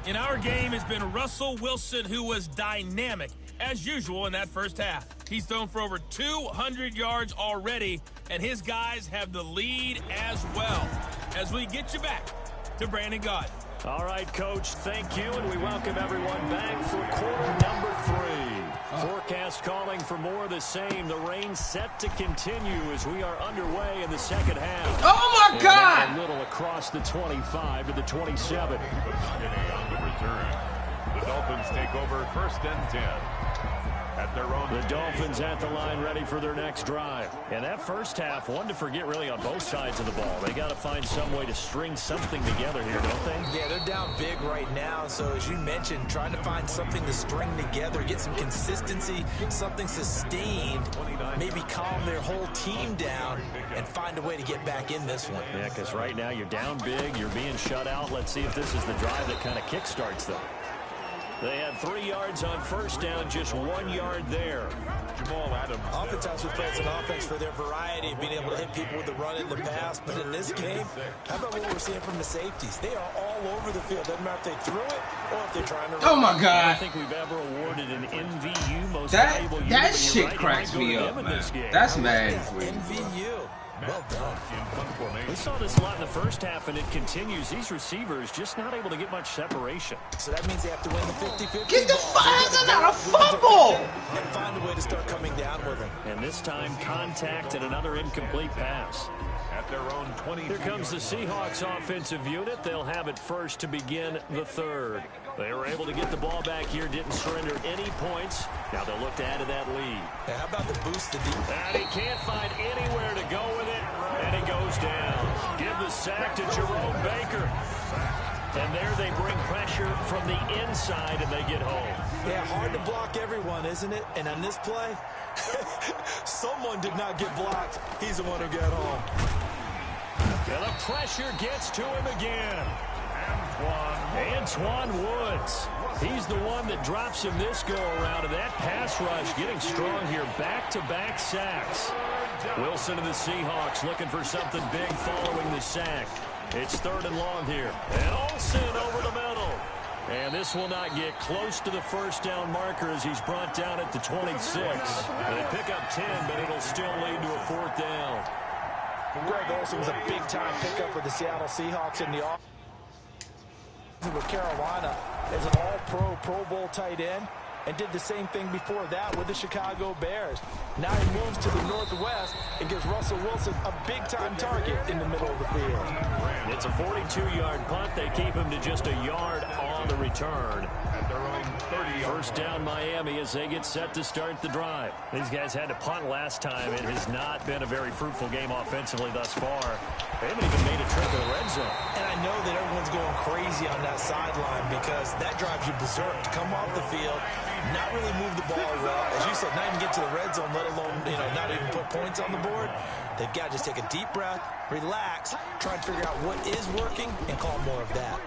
In our game has been Russell Wilson, who was dynamic, as usual, in that first half. He's thrown for over 200 yards already, and his guys have the lead as well. as we get you back to Brandon Gaudin. All right, Coach, thank you, and we welcome everyone back for quarter number 3. Forecast calling for more of the same. The rain set to continue as we are underway in the second half. Oh, my God! A little across the 25 to the 27. On the return. The Dolphins take over 1st and 10. At their own. The Dolphins at the line ready for their next drive. And that first half, one to forget really on both sides of the ball. They got to find some way to string something together here, don't they? Yeah, they're down big right now. So as you mentioned, trying to find something to string together, get some consistency, something sustained, maybe calm their whole team down and find a way to get back in this one. Yeah, because right now you're down big, you're being shut out. Let's see if this is the drive that kind of kickstarts them. They had 3 yards on first down, just 1 yard there. Jamal Adams. Oftentimes we play as an offense for their variety of being able to hit people with the run and the pass. But in this game, how about what we're seeing from the safeties? They are all over the field. Doesn't matter if they threw it or if they're trying to run. Oh, my God. I don't think we've ever awarded an MVU most valuable unit. That shit right, cracks me up, man. That's mad. MVU. Well done. We saw this a lot in the first half, and it continues. These receivers just not able to get much separation. So that means they have to win the 50-50. Get the fuck out of fumble! And find a way to start coming down with them. And this time, contact and another incomplete pass. At their own 20. Here comes the Seahawks offensive unit. They'll have it first to begin the third. They were able to get the ball back here, didn't surrender any points. Now they'll look to add to that lead. Yeah, how about the boost to deep? And he can't find anywhere to go with it, and he goes down. Give the sack to Jerome Baker. And there they bring pressure from the inside, and they get home. Yeah, hard to block everyone, isn't it? And on this play, someone did not get blocked. He's the one who got home. And the pressure gets to him again. Antoine Woods. He's the one that drops him this go-around, and that pass rush getting strong here. Back-to-back sacks. Wilson and the Seahawks looking for something big following the sack. It's 3rd and long here. And Olsen over the middle. And this will not get close to the first down marker as he's brought down at the 26. They pick up 10, but it'll still lead to a 4th down. Greg Olsen was a big-time pickup for the Seattle Seahawks in the offense with Carolina as an all-pro, Pro Bowl tight end, and did the same thing before that with the Chicago Bears. Now he moves to the Northwest and gives Russell Wilson a big-time target in the middle of the field. It's a 42-yard punt. They keep him to just a yard on the return. At their own 30. First down Miami as they get set to start the drive. These guys had to punt last time. It has not been a very fruitful game offensively thus far. They haven't even made a trip to the red zone. And I know that everyone's going crazy on that sideline because that drives you berserk to come off the field, not really move the ball well. As you said, not even get to the red zone, let alone, not even put points on the board. They've got to just take a deep breath, relax, try and figure out what is working, and call more of that.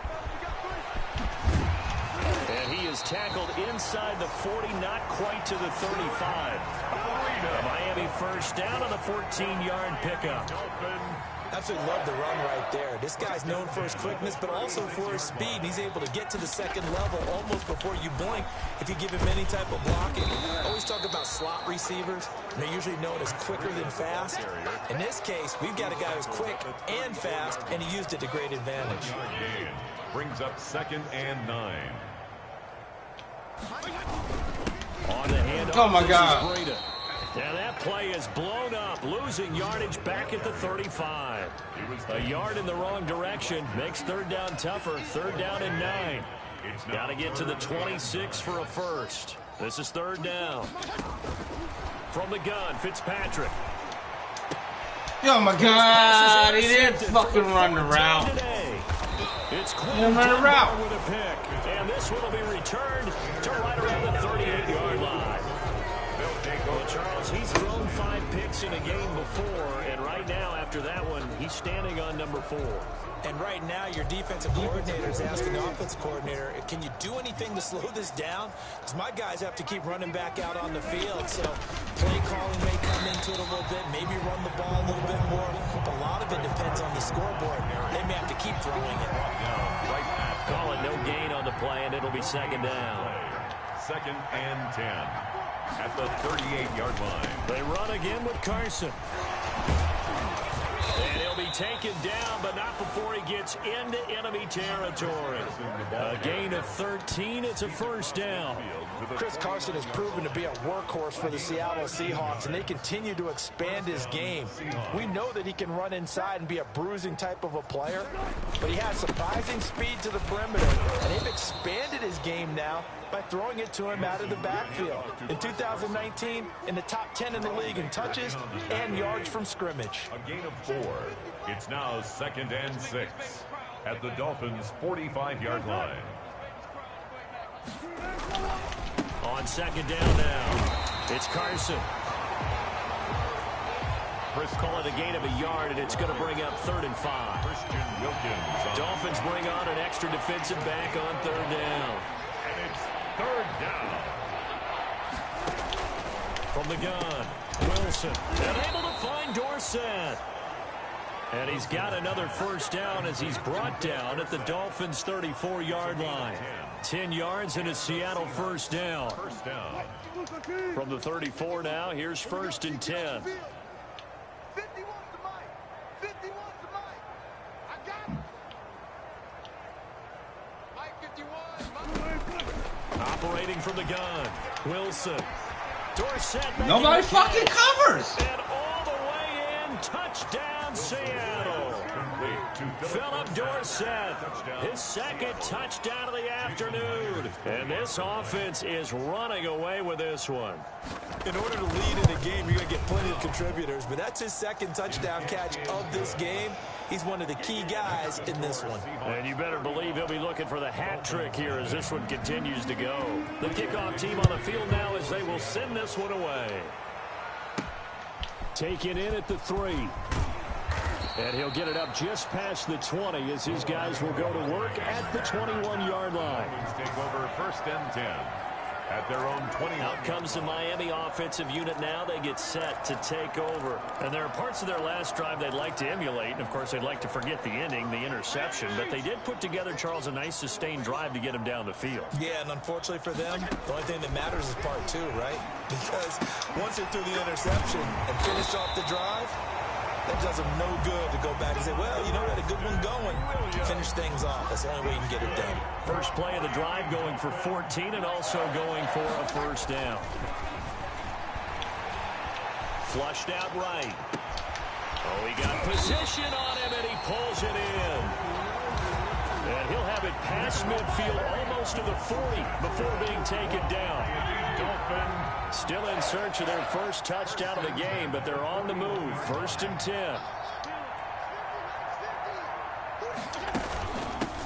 And he is tackled inside the 40, not quite to the 35. Miami first down on the 14-yard pickup. Absolutely love the run right there. This guy's known for his quickness, but also for his speed. He's able to get to the second level almost before you blink if you give him any type of blocking. I always talk about slot receivers. They're usually known as quicker than fast. In this case, we've got a guy who's quick and fast, and he used it to great advantage. Brings up 2nd and 9. On the handoff. Oh, my God. Now that play is blown up, losing yardage back at the 35. A yard in the wrong direction makes 3rd down tougher. 3rd down and 9. Got to get to the 26 for a first. This is 3rd down. From the gun, Fitzpatrick. Oh my God, he didn't fucking run the route. It's He didn't run the route. With a pick, and this one will be returned to right around the 38-yard line. Well, Charles, he's thrown 5 picks in a game before, and right now, after that one, he's standing on number 4. And right now, your defensive coordinator is asking the offensive coordinator, can you do anything to slow this down? Because my guys have to keep running back out on the field. So play calling may come into it a little bit, maybe run the ball a little bit more. But a lot of it depends on the scoreboard. They may have to keep throwing it. Call it no gain on the play, and it'll be 2nd down. 2nd and 10. At the 38-yard line. They run again with Carson. And he'll He'll be taken down, but not before he gets into enemy territory. A gain of 13. It's a first down. Chris Carson has proven to be a workhorse for the Seattle Seahawks, and they continue to expand his game. We know that he can run inside and be a bruising type of a player, but he has surprising speed to the perimeter, and they've expanded his game now by throwing it to him out of the backfield. In 2019, in the top 10 in the league in touches and yards from scrimmage. A gain of 4. It's now 2nd and 6 at the Dolphins' 45-yard line. On second down now, it's Carson. Call it a gain of a yard, and it's going to bring up 3rd and 5. Christian Wilkins. Dolphins bring on an extra defensive back on 3rd down. And it's 3rd down. From the gun, Wilson. And able to find Dorsett. And he's got another first down as he's brought down at the Dolphins' 34-yard line. 10 yards and a Seattle first down. From the 34 now, here's 1st and 10. Operating from the gun, Wilson. Dorsett. Nobody fucking covers. And all the way in, touchdown Seattle. Philip Dorsett, his 2nd touchdown of the afternoon. And this offense is running away with this one. In order to lead in the game, you're going to get plenty of contributors, but that's his 2nd touchdown catch of this game. He's one of the key guys in this one. And you better believe he'll be looking for the hat trick here as this one continues to go. The kickoff team on the field now as they will send this one away. Taken in at the 3. And he'll get it up just past the 20 as his guys will go to work at the 21-yard line. Take over 1st and 10 at their own 20. Out comes the Miami offensive unit now. They get set to take over. And there are parts of their last drive they'd like to emulate. And, of course, they'd like to forget the ending, the interception. But they did put together, Charles, a nice sustained drive to get him down the field. Yeah, and unfortunately for them, the only thing that matters is part 2, right? Because once they're through the interception and finish off the drive, that does them no good to go back and say, well, you know, we had a good one going. Finish things off. That's the only way you can get it done. First play of the drive going for 14 and also going for a first down. Flushed out right. Oh, he got position on him, and he pulls it in. And he'll have it past midfield almost to the 40 before being taken down. Still in search of their first touchdown of the game, but they're on the move. 1st and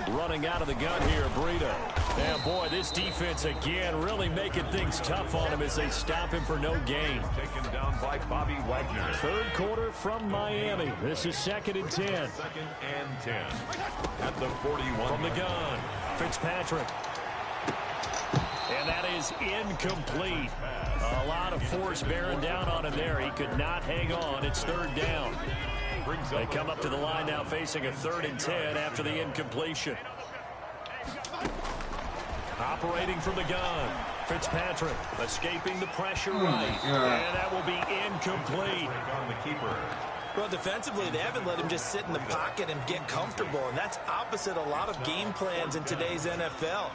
10. Running out of the gun here, Breida. And boy, this defense again really making things tough on him as they stop him for no gain. Taken down by Bobby Wagner. 3rd quarter from Miami. This is 2nd and 10. 2nd and 10 at the 41. From the gun, Fitzpatrick. And that is incomplete. A lot of force bearing down on him there. He could not hang on. It's 3rd down. They come up to the line now facing a 3rd and 10 after the incompletion. Operating from the gun, Fitzpatrick escaping the pressure right. And that will be incomplete. On the keeper. Well, defensively, they haven't let him just sit in the pocket and get comfortable, and that's opposite a lot of game plans in today's NFL.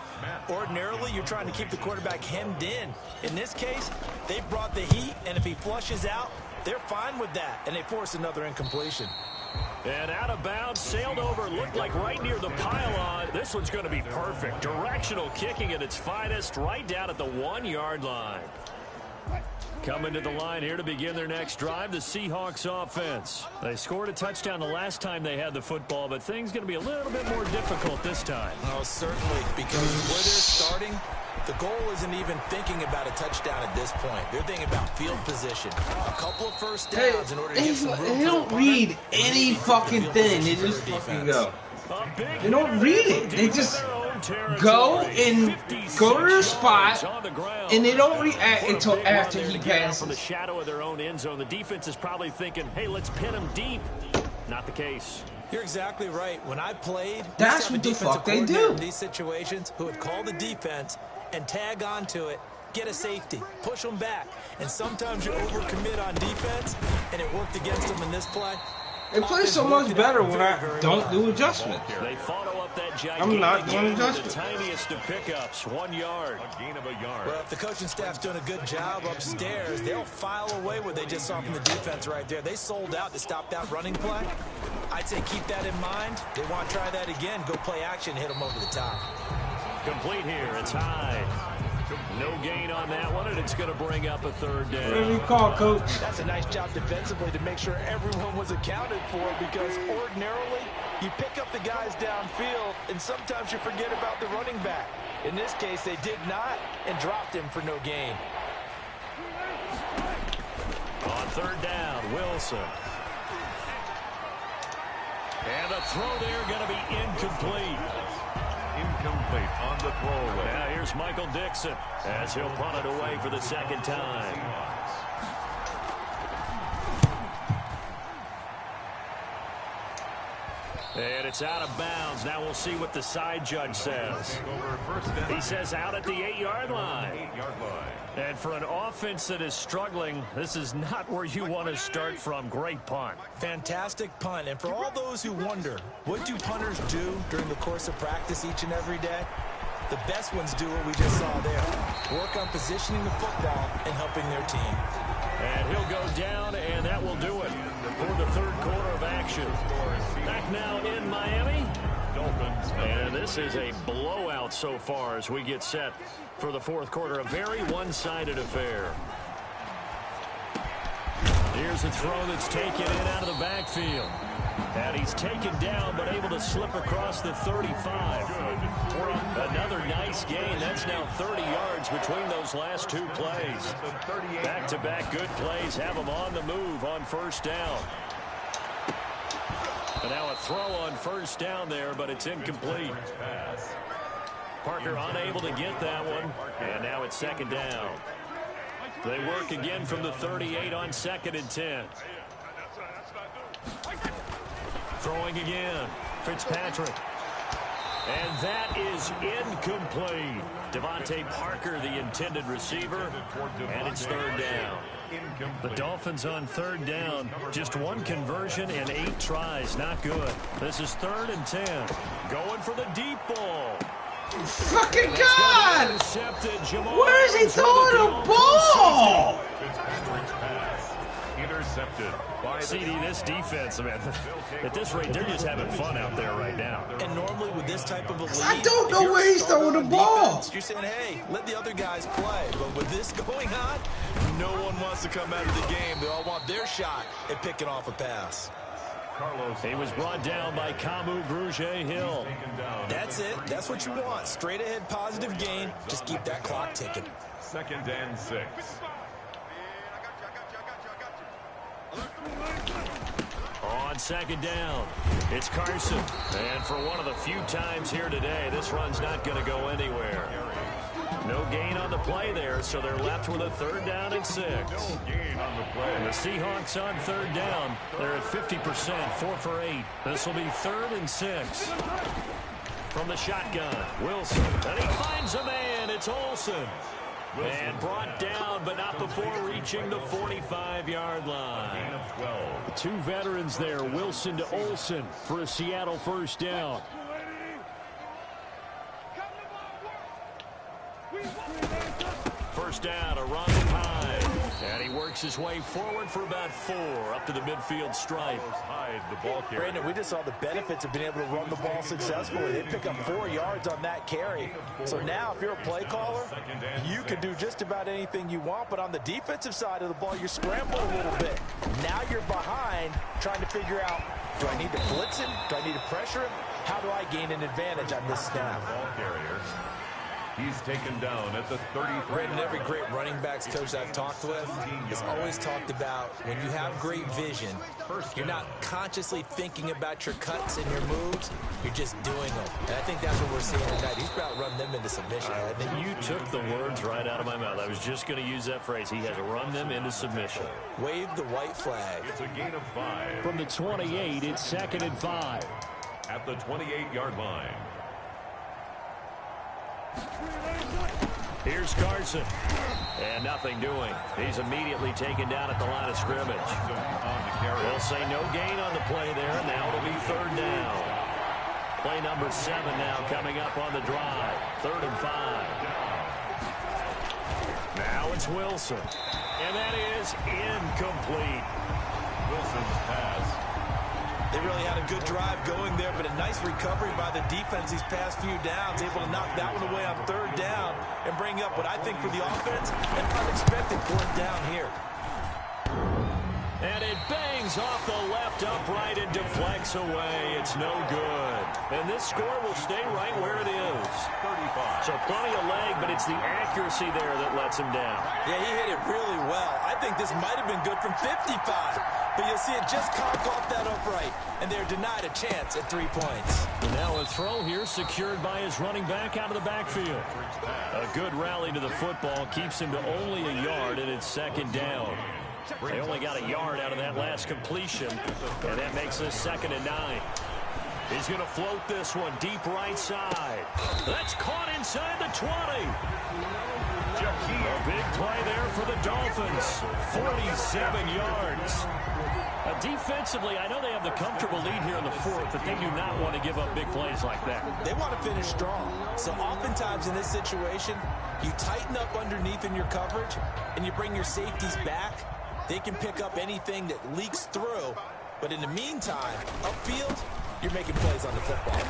Ordinarily, you're trying to keep the quarterback hemmed in. In this case, they brought the heat, and if he flushes out, they're fine with that, and they force another incompletion. And out of bounds, sailed over, looked like right near the pylon. This one's going to be perfect. Directional kicking at its finest, right down at the 1-yard line. Coming to the line here to begin their next drive, the Seahawks offense. They scored a touchdown the last time they had the football, but things going to be a little bit more difficult this time. Oh, certainly, because where they're starting, the goal isn't even thinking about a touchdown at this point. They're thinking about field position. A couple of first downs in order to get some room. They don't read any fucking thing. They just fucking go. They don't read it. They just go and go to their spot, and they don't react until after he passes. From the shadow of their own end zone, the defense is probably thinking, hey, let's pin him deep. Not the case. You're exactly right. When I played, that's what the fuck they do in these situations, who would call the defense and tag onto it, get a safety, push them back. And sometimes you overcommit on defense, and it worked against them in this play. It plays so much better when I don't do adjustments. They follow up that I'm not doing adjustments. adjustments. The tiniest of pickups, 1 yard. A gain of a yard. Well, if the coaching staff's doing a good job upstairs, they'll file away what they just saw from the defense right there. They sold out to stop that running play. I'd say keep that in mind. They want to try that again. Go play action, hit them over the top. Complete here. It's high. No gain on that one, and it's going to bring up a third down. Whatever you call, coach. That's a nice job defensively to make sure everyone was accounted for, because ordinarily you pick up the guys downfield and sometimes you forget about the running back. In this case, they did not and dropped him for no gain. On third down, Wilson. And the throw there going to be incomplete. Incomplete on the throwaway. Now here's Michael Dixon as he'll punt it away for the second time. And it's out of bounds. Now we'll see what the side judge says. He says out at the 8-yard line. And for an offense that is struggling, this is not where you want to start from. Great punt. Fantastic punt. And for all those who wonder, what do punters do during the course of practice each and every day? The best ones do what we just saw there. Work on positioning the football and helping their team. And he'll go down, and that will do it for the third quarter of action. Back now in Miami. And this is a blowout so far as we get set for the fourth quarter. A very one-sided affair. Here's a throw that's taken in out of the backfield. And he's taken down, but able to slip across the 35. Another nice gain. That's now 30 yards between those last two plays. Back-to-back good plays have them on the move on first down. And now a throw on first down there, but it's incomplete. Parker unable to get that one. And now it's second down. They work again from the 38 on 2nd and 10. Throwing again. Fitzpatrick. And that is incomplete. Devontae Parker, the intended receiver. And it's third down. The Dolphins on third down. Just one conversion and 8 tries. Not good. This is 3rd and 10. Going for the deep ball. Fucking God! Where is he throwing the ball? Fitzpatrick's pass intercepted by CD, this defense, man, at this rate, they're just having fun out there right now. And normally with this type of a lead, I don't know where he's throwing the ball. Defense, you're saying, hey, let the other guys play. But with this going on, no one wants to come out of the game. They all want their shot at picking off a pass. He was brought down by Kamu Grugier-Hill. That's it. That's what you want. Straight ahead positive gain. Just keep that clock ticking. 2nd and 6. On second down, it's Carson. And for one of the few times here today, this run's not going to go anywhere. No gain on the play there, so they're left with a 3rd down and 6. No gain on the play. And the Seahawks on 3rd down. They're at 50%, 4 for 8. This will be 3rd and 6. From the shotgun, Wilson. And he finds a man. It's Olsen. And brought down, but not before reaching the 45-yard line. 2 veterans there, Wilson to Olsen for a Seattle first down. First down, a run high. And he works his way forward for about 4 up to the midfield stripe. Brandon, we just saw the benefits of being able to run the ball successfully. They pick up 4 yards on that carry. So now if you're a play caller, you can do just about anything you want. But on the defensive side of the ball, you're scrambling a little bit. Now you're behind trying to figure out, do I need to blitz him? Do I need to pressure him? How do I gain an advantage on this snap? Ball carrier. He's taken down at the 33. Brandon, every great running backs coach I've talked with has always talked about when you have great vision, you're not consciously thinking about your cuts and your moves, you're just doing them. And I think that's what we're seeing tonight. He's about run them into submission. You took the words right out of my mouth. I was just going to use that phrase. He has run them into submission. Wave the white flag. It's a gain of 5. From the 28, it's 2nd and 5. At the 28-yard line. Here's Carson. And nothing doing. He's immediately taken down at the line of scrimmage. They'll say no gain on the play there. Now it'll be 3rd down. Play number 7 now coming up on the drive. 3rd and 5. Now it's Wilson. And that is incomplete. Wilson's pass. They really had a good drive going there, but a nice recovery by the defense these past few downs, able to knock that one away on 3rd down and bring up what I think for the offense, an unexpected 4th down here. And it bangs off the left upright and deflects away. It's no good. And this score will stay right where it is. 35. So plenty of leg, but it's the accuracy there that lets him down. Yeah, he hit it really well. I think this might have been good from 55. But you'll see it just conk off that upright, and they're denied a chance at 3 points. And now a throw here secured by his running back out of the backfield. A good rally to the football keeps him to only a yard, and it's 2nd down. They only got a yard out of that last completion, and that makes us 2nd and 9. He's going to float this one deep right side. That's caught inside the 20. A big play there for the Dolphins. 47 yards. Defensively, I know they have the comfortable lead here in the 4th, but they do not want to give up big plays like that. They want to finish strong. So oftentimes in this situation, you tighten up underneath in your coverage, and you bring your safeties back. They can pick up anything that leaks through. But in the meantime, upfield, you're making plays on the football.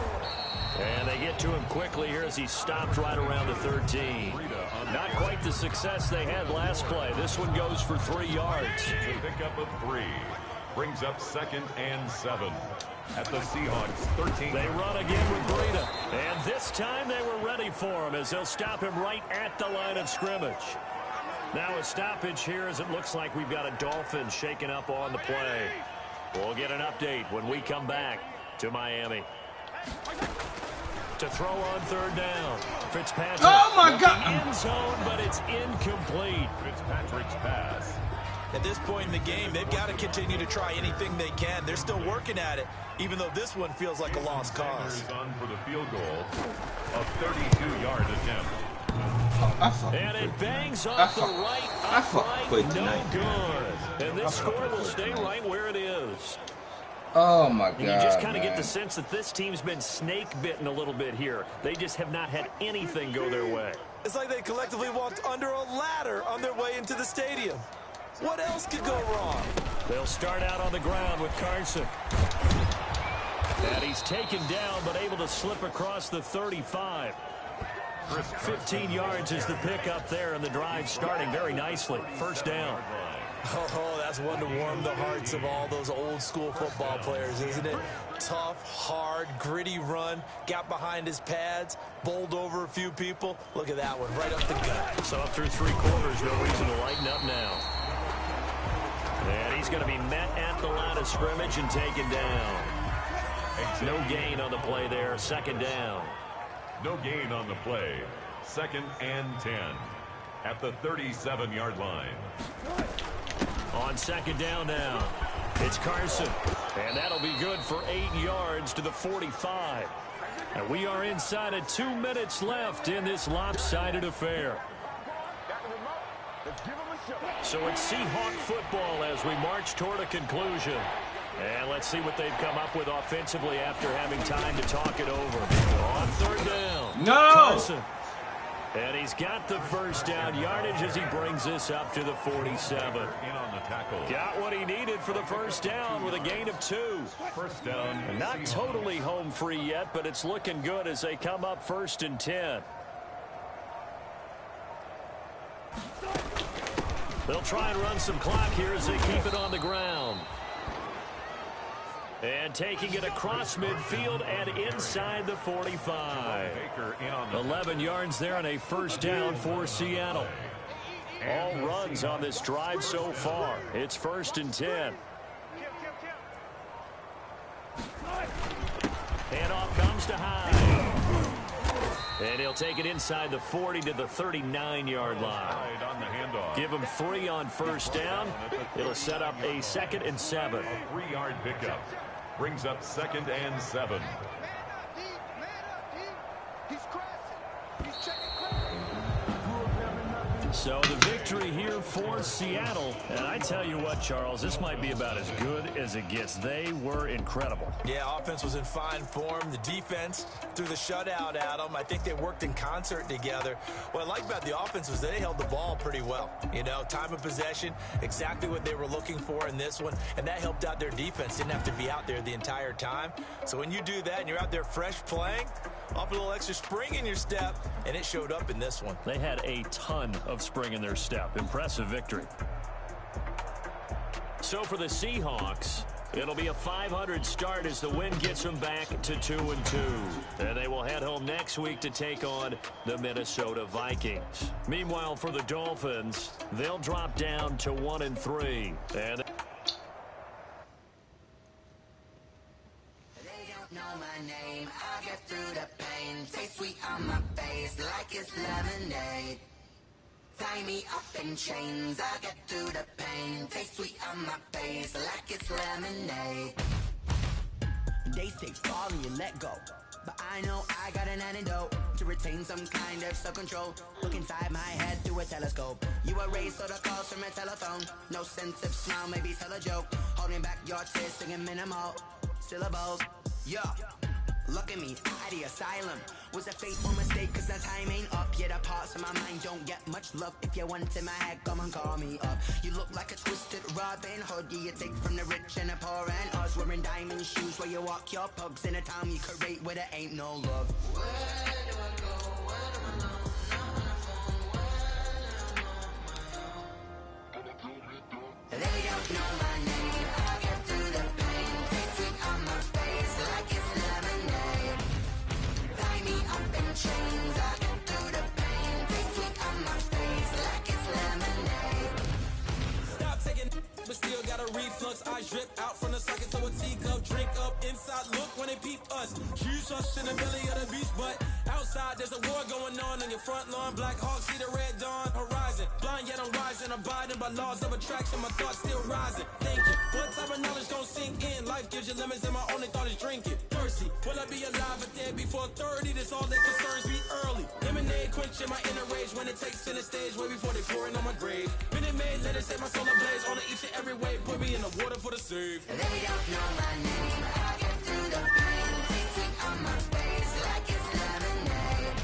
And they get to him quickly here as he stopped right around the 13. Not quite the success they had last play. This one goes for 3 yards. The pickup of 3 brings up 2nd and 7 at the Seahawks 13. They run again with Breida. And this time they were ready for him as they'll stop him right at the line of scrimmage. Now a stoppage here as it looks like we've got a Dolphin shaking up on the play. We'll get an update when we come back to Miami. To throw on 3rd down. Fitzpatrick. Oh, my God. End zone, but it's incomplete. Fitzpatrick's pass. At this point in the game, they've got to continue to try anything they can. They're still working at it, even though this one feels like a lost cause. On for the field goal, a 32-yard attempt. And it bangs off the right upright. No good. And this score will stay right where it is. Oh, my God, and you just kind of get the sense that this team's been snake-bitten a little bit here. They just have not had anything go their way. It's like they collectively walked under a ladder on their way into the stadium. What else could go wrong? They'll start out on the ground with Carson. And he's taken down, but able to slip across the 35. 15 yards is the pickup there, and the drive starting very nicely. 1st down. Oh, that's one to warm the hearts of all those old-school football players, isn't it? Tough, hard, gritty run, got behind his pads, bowled over a few people. Look at that one, right up the gut. So up through 3 quarters, no reason to lighten up now. And he's going to be met at the line of scrimmage and taken down. No gain on the play there, 2nd down. No gain on the play, 2nd and 10 at the 37-yard line. On 2nd down now, it's Carson. And that'll be good for 8 yards to the 45. And we are inside of 2 minutes left in this lopsided affair. So it's Seahawk football as we march toward a conclusion. And let's see what they've come up with offensively after having time to talk it over. On 3rd down. No! Carson. And he's got the 1st down yardage as he brings this up to the 47. In on the tackle. Got what he needed for the 1st down with a gain of 2. 1st down. And not totally home free yet, but it's looking good as they come up 1st and 10. They'll try and run some clock here as they keep it on the ground. And taking it across midfield and inside the 45. 11 yards there on a 1st down for Seattle. All runs on this drive so far. It's 1st and 10. Handoff comes to Hyde. And he'll take it inside the 40 to the 39-yard line. Give him 3 on 1st down. It'll set up a 2nd and 7. A 3-yard pickup brings up 2nd and 7. So the victory here for Seattle. And I tell you what, Charles, this might be about as good as it gets. They were incredible. Yeah, offense was in fine form. The defense threw the shutout at them. I think they worked in concert together. What I like about the offense was they held the ball pretty well. You know, time of possession, exactly what they were looking for in this one. And that helped out their defense. Didn't have to be out there the entire time. So when you do that and you're out there fresh playing, off a little extra spring in your step, and it showed up in this one. They had a ton of spring in their step. Impressive victory. So for the Seahawks, it'll be a 500 start as the win gets them back to 2-2. And they will head home next week to take on the Minnesota Vikings. Meanwhile, for the Dolphins, they'll drop down to 1-3. And know my name, I'll get through the pain. Taste sweet on my face like it's lemonade. Tie me up in chains, I'll get through the pain. Taste sweet on my face like it's lemonade. They say fall and you let go, but I know I got an antidote to retain some kind of self-control. Look inside my head through a telescope. You erase all the calls from a telephone. No sense of smile, maybe tell a joke. Holding back your tears, singing minimal syllables. Yeah, look at me, at the asylum. Was a fateful mistake, cause the time ain't up. Yet the parts of my mind don't get much love. If you want in my head, come and call me up. You look like a twisted Robin Hood. You take from the rich and the poor and us. Wearing diamond shoes where you walk your pugs in a town you create where there ain't no love. Where do I go? Where do I know? They don't know my name. I'll get through the pain. Taste sweet on my face like it's lemonade. Tie me up in chains. I'll get through the pain. Taste sweet on my face like it's lemonade. Stop taking, but still got a reflux. I drip out from the socket to a teacup. Drink up inside. Look when they peep us. Choose us in the belly of the beast, but outside there's a war going on in your front lawn. Black Hawk see the red dawn horizon. Blind yet I'm rising, abiding by laws of attraction. My thoughts still rising. Thinking, what type of knowledge gon' sink in? Life gives you lemons, and my only thought is drinking. Thirsty, will I be alive or dead before 30? That's all that concerns me early. Lemonade quenching my inner rage when it takes center stage, way before they pour it on my grave. Minute Maid, let it set my soul ablaze. On each and every way, put me in the water for the save. They don't know my name. I'll get through the pain. Taste sweet on my face like it's lemonade.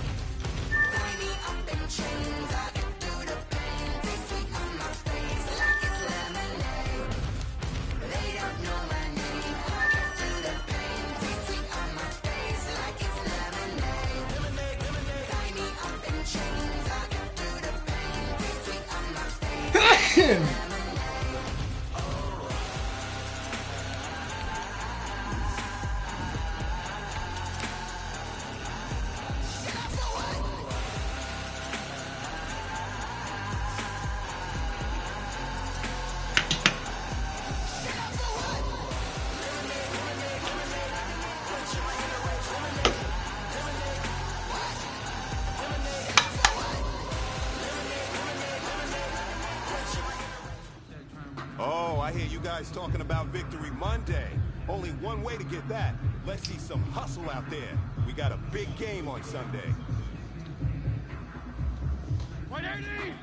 Tie me up in chains. I'll get through the pain. Taste sweet on my face like it's lemonade. They don't know my name. I'll get through the pain. Taste sweet on my face like it's lemonade. Tie me up in chains. I'll get through the pain. Taste sweet on my face. Oh, I hear you guys talking about Victory Monday. Only one way to get that. Let's see some hustle out there. We got a big game on Sunday. 180!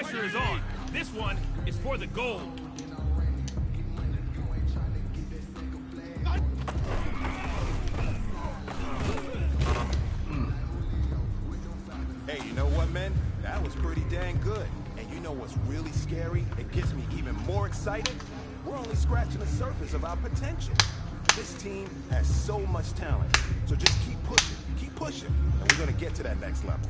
pressure is on. This one is for the gold. Hey, you know what, man? That was pretty dang good. And you know what's really scary? It gets me even more excited. We're only scratching the surface of our potential. This team has so much talent. So just keep pushing, and we're gonna get to that next level.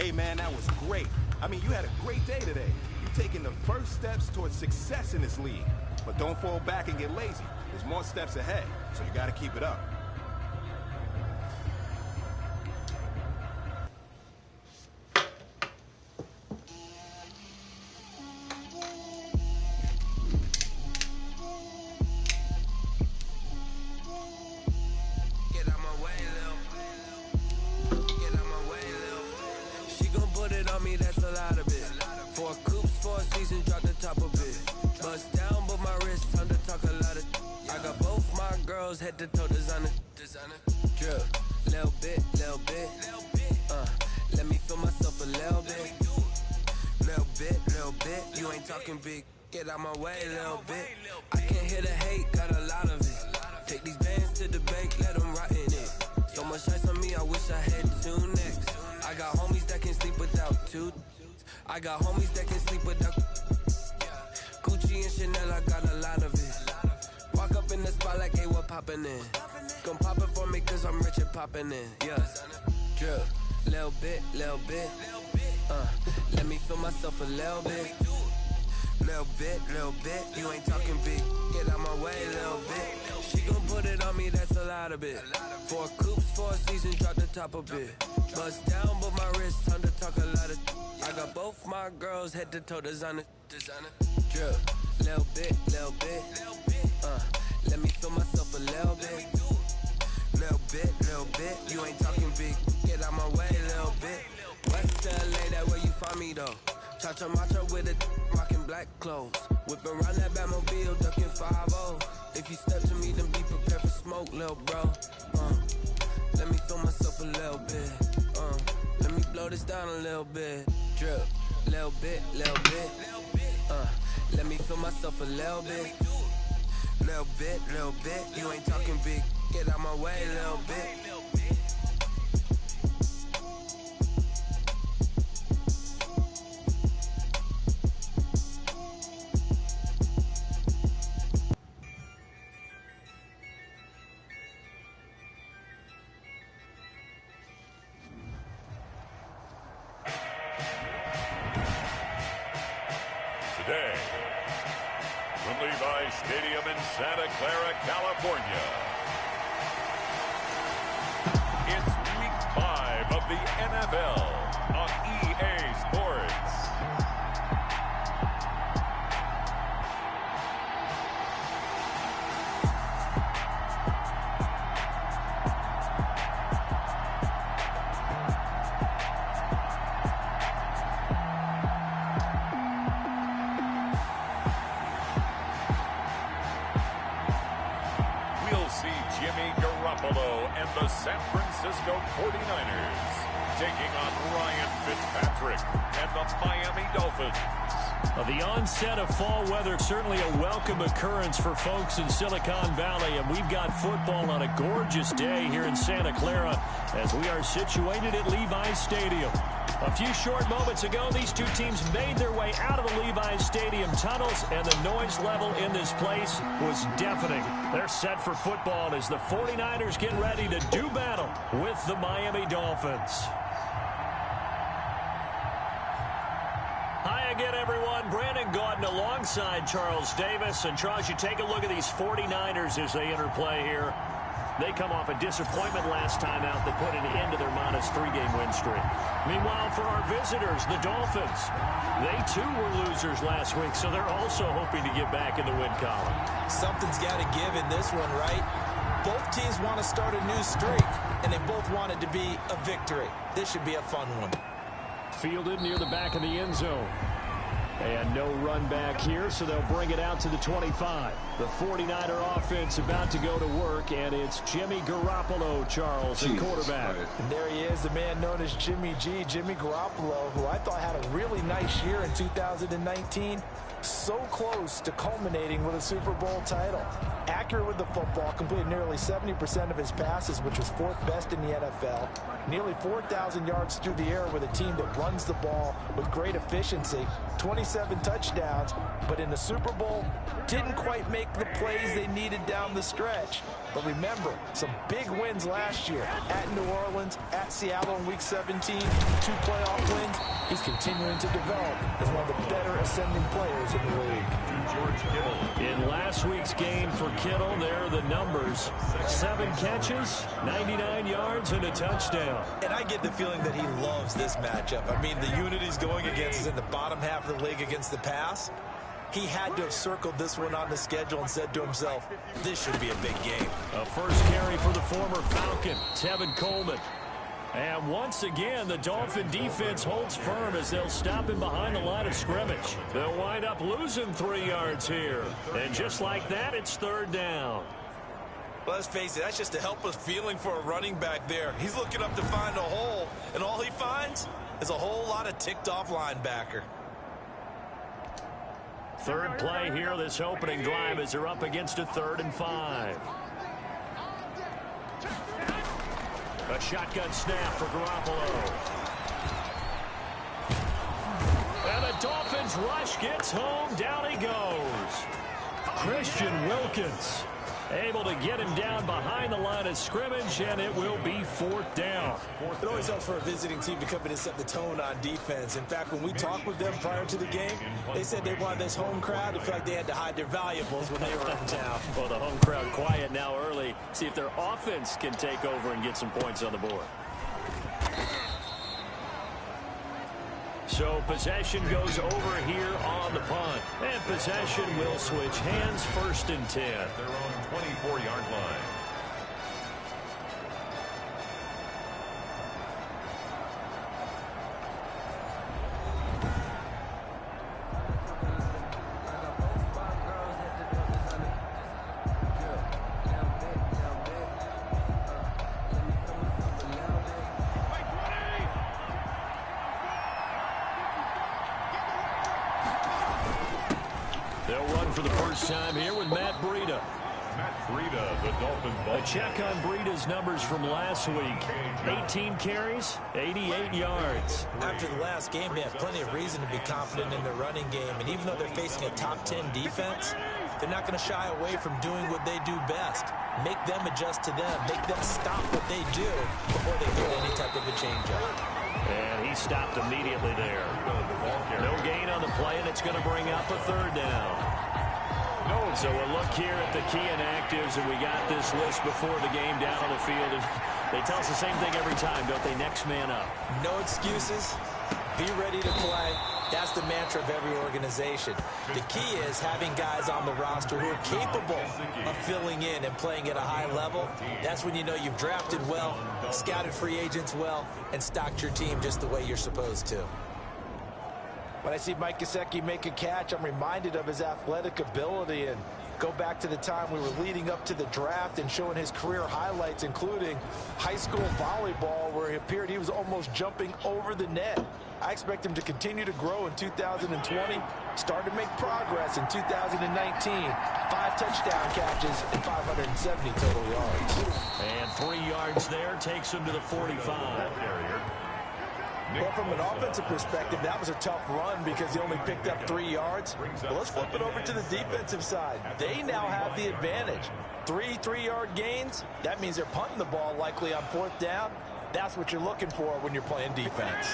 Hey, man, that was great. I mean, you had a great day today. You're taking the first steps towards success in this league. But don't fall back and get lazy. There's more steps ahead, so you got to keep it up. That's a lot of it. 4 coops, 4 seasons, drop the top of it. Bust down, but my wrist, time to talk a lot of. I got both my girls head to toe designer. Drip, little bit. Let me feel myself a little bit. Little bit. You ain't talking big. Get out my way, little bit. I can't hear the hate, got a lot of it. Take these bands to the bank, let them rot in it. So much ice on me, I wish I had 2 necks. I got homies that can sleep without 2. I got homies that can sleep without Gucci and Chanel, I got a lot of it. Walk up in the spot like, hey, what poppin' in? Gon' pop it for me cause I'm rich and poppin' in. Yeah, drip, little bit. Let me feel myself a little bit. Little bit. You ain't talking big. Get out my way, little bit. She gon' put it on me, that's a lot of it. 4 coops, 4 seasons, drop the top a bit. Bust down, but my wrist, time to talk a lot of. I got both my girls head to toe designer. Drip, little bit. Let me feel myself a little bit. Little bit. You ain't talking big. Get out my way, little bit. West LA, that where you find me though. Cha-cha matcha with it, rockin' black clothes. Whippin' around that Batmobile, duckin' 5-0. If you step to me, then be prepared for smoke, lil' bro. Let me feel myself a little bit. Let me blow this down a little bit. Drip, little bit. Let me feel myself a little bit. Little bit. You ain't talking big. Get out my way, little bit. Today, from Levi's Stadium in Santa Clara, California, it's Week 5 of the NFL on EA Sports. And the San Francisco 49ers taking on Ryan Fitzpatrick and the Miami Dolphins. The onset of fall weather, certainly a welcome occurrence for folks in Silicon Valley, and we've got football on a gorgeous day here in Santa Clara as we are situated at Levi's Stadium. A few short moments ago, these two teams made their way out of the Levi's Stadium tunnels, and the noise level in this place was deafening. They're set for football as the 49ers get ready to do battle with the Miami Dolphins. Hi again, everyone. Brandon Gaudin alongside Charles Davis. And Charles, you take a look at these 49ers as they enter play here. They come off a disappointment last time out that put an end to their -3 game win streak. Meanwhile, for our visitors, the Dolphins, they too were losers last week, so they're also hoping to get back in the win column. Something's got to give in this one, right? Both teams want to start a new streak, and they both want it to be a victory. This should be a fun one. Fielded near the back of the end zone. And no run back here, so they'll bring it out to the 25. The 49er offense about to go to work, and it's Jimmy Garoppolo, Charles, at quarterback. And there he is, the man known as Jimmy G, Jimmy Garoppolo, who I thought had a really nice year in 2019. So close to culminating with a Super Bowl title. Accurate with the football, completed nearly 70% of his passes, which was 4th best in the NFL. Nearly 4,000 yards through the air with a team that runs the ball with great efficiency. 27 touchdowns, but in the Super Bowl, didn't quite make the plays they needed down the stretch. But remember, some big wins last year at New Orleans, at Seattle in Week 17, 2 playoff wins. He's continuing to develop as one of the better ascending players in the league. In last week's game for Kittle, there are the numbers. 7 catches, 99 yards, and a touchdown. And I get the feeling that he loves this matchup. I mean, the unit he's going against is in the bottom half of the league against the pass. He had to have circled this one on the schedule and said to himself, this should be a big game. A first carry for the former Falcon, Tevin Coleman. And once again, the Dolphin defense holds firm as they'll stop him behind the line of scrimmage. They'll wind up losing 3 yards here. And just like that, it's 3rd down. Well, let's face it, that's just a helpless feeling for a running back there. He's looking up to find a hole, and all he finds is a whole lot of ticked-off linebacker. 3rd play here, this opening drive, as they're up against a 3rd and 5. A shotgun snap for Garoppolo. And the Dolphins rush gets home. Down he goes. Christian Wilkins able to get him down behind the line of scrimmage, and it will be 4th down. It always helps for a visiting team to come in and set the tone on defense. In fact, when we talked with them prior to the game, they said they wanted this home crowd to feel like they had to hide their valuables when they were in town. Well, the home crowd quiet now early. See if their offense can take over and get some points on the board. So possession goes over here on the punt. And possession will switch hands, 1st and 10. Their own 24-yard line. For the first time here with Matt Breida. Matt Breida, the Dolphin ball. A check on Breida's numbers from last week. 18 carries, 88 yards. After the last game, they have plenty of reason to be confident in their running game. And even though they're facing a top 10 defense, they're not going to shy away from doing what they do best. Make them adjust to them. Make them stop what they do before they hit any type of a changeup. And he stopped immediately there. No gain on the play, and it's going to bring up a 3rd down. So we'll look here at the key inactives, and we got this list before the game down on the field. And they tell us the same thing every time, don't they? Next man up. No excuses. Be ready to play. That's the mantra of every organization. The key is having guys on the roster who are capable of filling in and playing at a high level. That's when you know you've drafted well, scouted free agents well, and stocked your team just the way you're supposed to. When I see Mike Gesicki make a catch, I'm reminded of his athletic ability, and go back to the time we were leading up to the draft and showing his career highlights, including high school volleyball, where he appeared he was almost jumping over the net. I expect him to continue to grow in 2020, start to make progress in 2019. 5 touchdown catches and 570 total yards. And 3 yards there takes him to the 45. Well, from an offensive perspective, that was a tough run because he only picked up 3 yards. Well, let's flip it over to the defensive side. They now have the advantage. 3 3-yard gains. That means they're punting the ball likely on 4th down. That's what you're looking for when you're playing defense.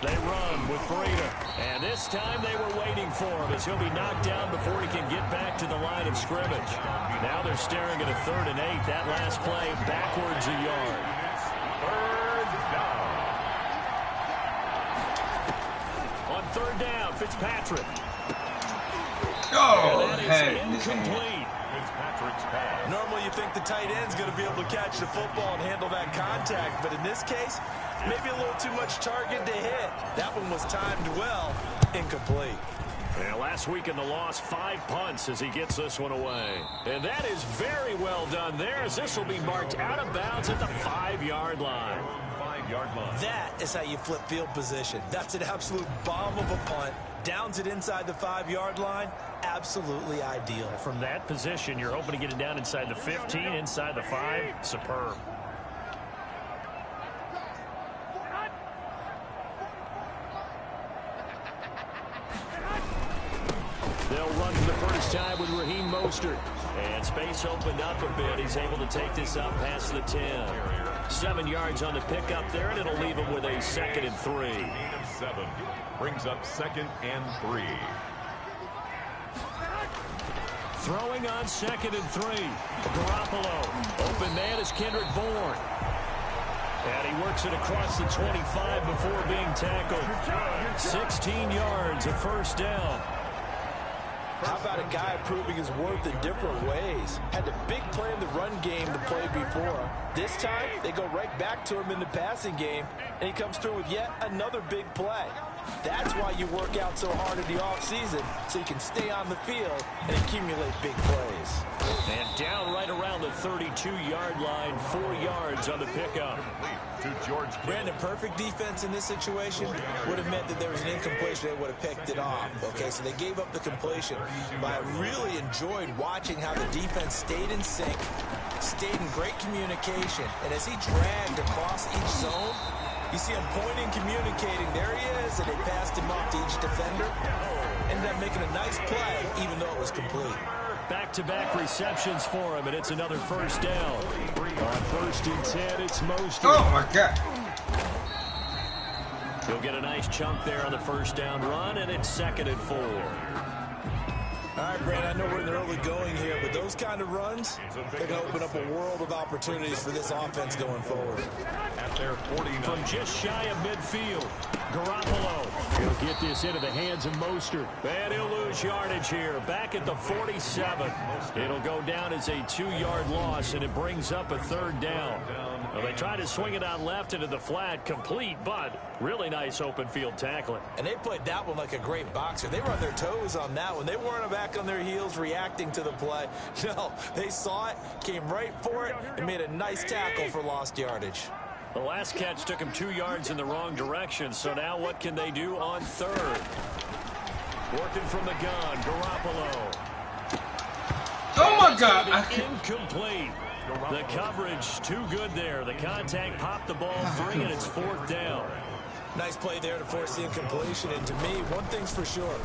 They run with Breida. And this time they were waiting for him as he'll be knocked down before he can get back to the line of scrimmage. Now they're staring at a 3rd and 8. That last play backwards a yard. 3rd down. On 3rd down, Fitzpatrick. Oh, and that head is in his hand. incomplete. Fitzpatrick's pass. Normally you think the tight end's going to be able to catch the football and handle that contact, but in this case, maybe a little too much target to hit. That one was timed well. Incomplete. Yeah, last week in the loss, 5 punts as he gets this one away. And that is very well done there, as this will be marked out of bounds at the 5-yard line. 5-yard line. That is how you flip field position. That's an absolute bomb of a punt. Downs it inside the 5-yard line. Absolutely ideal. From that position, you're hoping to get it down inside the 15, inside the 5. Superb. They'll run for the first time with Raheem Mostert. And space opened up a bit. He's able to take this up past the 10. 7 yards on the pickup there, and it'll leave him with a 2nd and 3. Gain of 7 brings up 2nd and 3. Throwing on 2nd and 3. Garoppolo. Open man is Kendrick Bourne. And he works it across the 25 before being tackled. 16 yards, a first down. How about a guy proving his worth in different ways? Had a big play in the run game the play before. This time, they go right back to him in the passing game, and he comes through with yet another big play. That's why you work out so hard in the offseason, so you can stay on the field and accumulate big plays. And down right around the 32-yard line, 4 yards on the pickup. To George Brandon, perfect defense in this situation would have meant that there was an incompletion. They would have picked it off. Okay, so they gave up the completion. But I really enjoyed watching how the defense stayed in sync, stayed in great communication. And as he dragged across each zone, you see him pointing, communicating. There he is, and they passed him off to each defender. Ended up making a nice play, even though it was complete. Back-to-back receptions for him, and it's another first down. On 1st and 10, it's Mostert. Oh, my God. He'll get a nice chunk there on the first down run, and it's 2nd and 4. All right, Brandon, I know we're in the early going here, but those kind of runs, they can open up a world of opportunities for this offense going forward. At their 49. From just shy of midfield, Garoppolo. He'll get this into the hands of Mostert. And he'll lose yardage here. Back at the 47. It'll go down as a 2-yard loss, and it brings up a 3rd down. Well, they try to swing it out left into the flat, complete, but really nice open field tackling. And they played that one like a great boxer. They were on their toes on that one. They weren't back on their heels reacting to the play. No, they saw it, came right for it, and made a nice tackle for lost yardage. The last catch took him 2 yards in the wrong direction, so now what can they do on 3rd? Working from the gun, Garoppolo. Oh, my God. Incomplete. The coverage too good there. The contact popped the ball free, and it's 4th down. Nice play there to force the incompletion. And to me, one thing's for sure.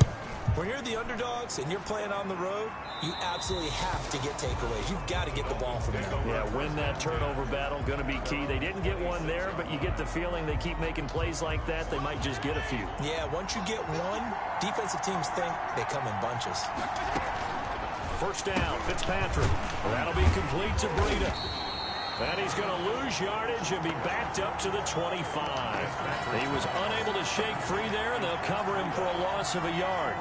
When you're the underdogs and you're playing on the road, you absolutely have to get takeaways. You've got to get the ball from them. Yeah, win that turnover battle, going to be key. They didn't get one there, but you get the feeling they keep making plays like that, they might just get a few. Yeah, once you get one, defensive teams think they come in bunches. First down, Fitzpatrick. That'll be complete to Breida. And he's going to lose yardage and be backed up to the 25. He was unable to shake free there, and they'll cover him for a loss of a yard.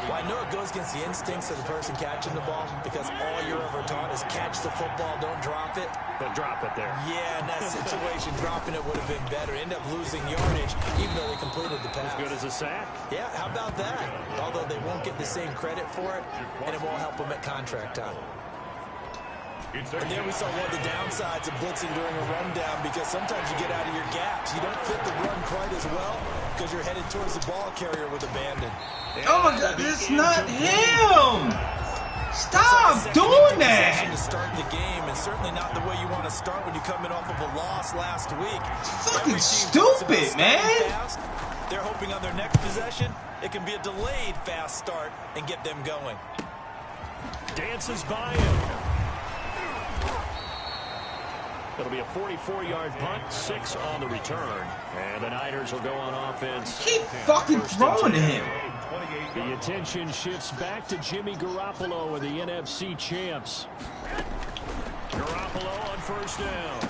Well, I know it goes against the instincts of the person catching the ball, because all you're ever taught is catch the football, don't drop it. But drop it there. Yeah, in that situation, dropping it would have been better. End up losing yardage, even though they completed the pass. As good as a sack. Yeah, how about that? Although they won't get the same credit for it, and it won't help them at contract time. And there we saw one of the downsides of blitzing during a rundown, because sometimes you get out of your gaps. You don't fit the run quite as well because you're headed towards the ball carrier with abandon. Oh, my God, it's not him! Stop doing that! To start the game, and certainly not the way you want to start when you're coming off of a loss last week. It's fucking stupid, man! Fast. They're hoping on their next possession, it can be a delayed fast start and get them going. Dances by him. It'll be a 44-yard punt, 6 on the return. And the Niners will go on offense. Keep fucking throwing to him. The attention shifts back to Jimmy Garoppolo and the NFC champs. Garoppolo on first down.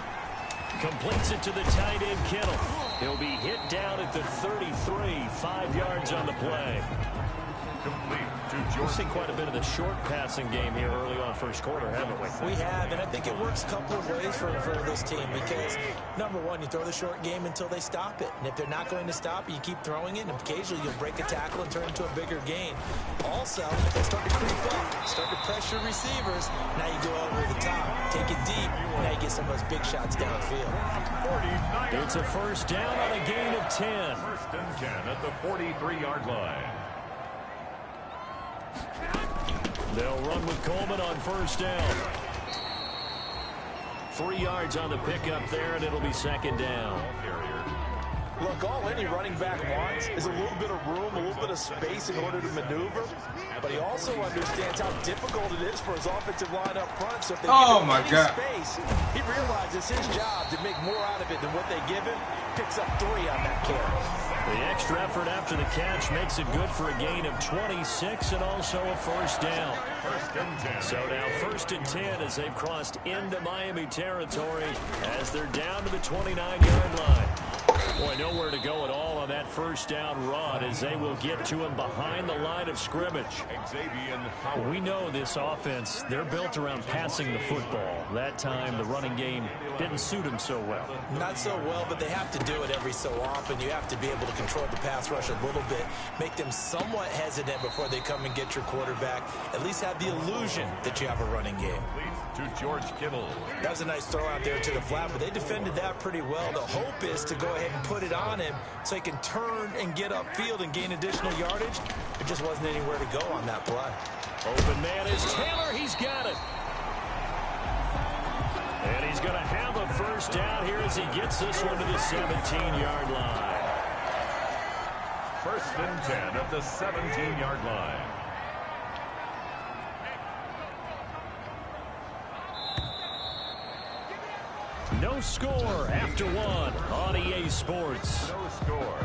Completes it to the tight end, Kittle. He'll be hit down at the 33, 5 yards on the play. Complete to We've seen quite a bit of the short passing game here early on first quarter, haven't we? We have, and I think it works a couple of ways for this team because, number one, you throw the short game until they stop it. And if they're not going to stop it, you keep throwing it, and occasionally you'll break a tackle and turn into a bigger gain. Also, if they start to creep up, start to pressure receivers, now you go over the top, take it deep, and now you get some of those big shots downfield. It's a first down on a gain of 10. First and 10 at the 43-yard line. They'll run with Coleman on first down. 3 yards on the pickup there, and it'll be second down. Look, all any running back wants is a little bit of room, a little bit of space in order to maneuver. But he also understands how difficult it is for his offensive line up front. So if they give him any space, he realizes his job to make more out of it than what they give him. Picks up 3 on that carry. The extra effort after the catch makes it good for a gain of 26 and also a first down. First and 10. So now first and 10 as they've crossed into Miami territory as they're down to the 29-yard line. Boy, nowhere to go at all on that first down run as they will get to him behind the line of scrimmage. We know this offense, they're built around passing the football. That time the running game didn't suit them so well. Not so well, but they have to do it every so often. You have to be able to control the pass rush a little bit, make them somewhat hesitant before they come and get your quarterback. At least have the illusion that you have a running game. To George Kittle. That was a nice throw out there to the flat, but they defended that pretty well. The hope is to go ahead and put it on him so he can turn and get upfield and gain additional yardage. There just wasn't anywhere to go on that play. Open man is Taylor. He's got it. And he's going to have a first down here as he gets this one to the 17-yard line. First and 10 at the 17-yard line. No score after one on EA Sports. No score.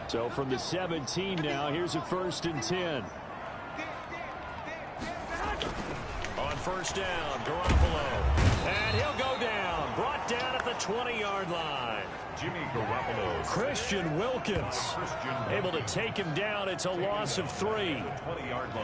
So from the 17 now, here's a first and 10. On first down, Garoppolo. And he'll go down. Brought down at the 20-yard line. Jimmy Garoppolo. Christian Wilkins able to take him down. It's a loss of 3.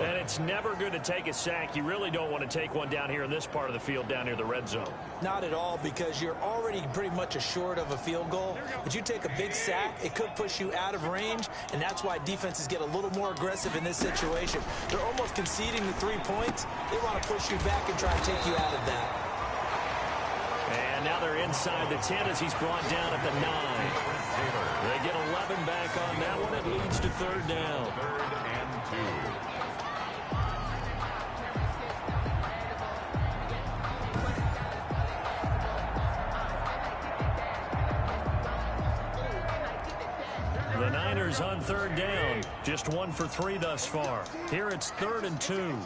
And it's never good to take a sack. You really don't want to take one down here in this part of the field down near the red zone. Not at all, because you're already pretty much assured of a field goal. But you take a big sack, it could push you out of range, and that's why defenses get a little more aggressive in this situation. They're almost conceding the 3 points. They want to push you back and try and take you out of that. And now they're inside the 10 as he's brought down at the 9. They get 11 back on that one. It leads to third down. 3rd and 2. The Niners on third down. Just 1 for 3 thus far. Here it's 3rd and 2.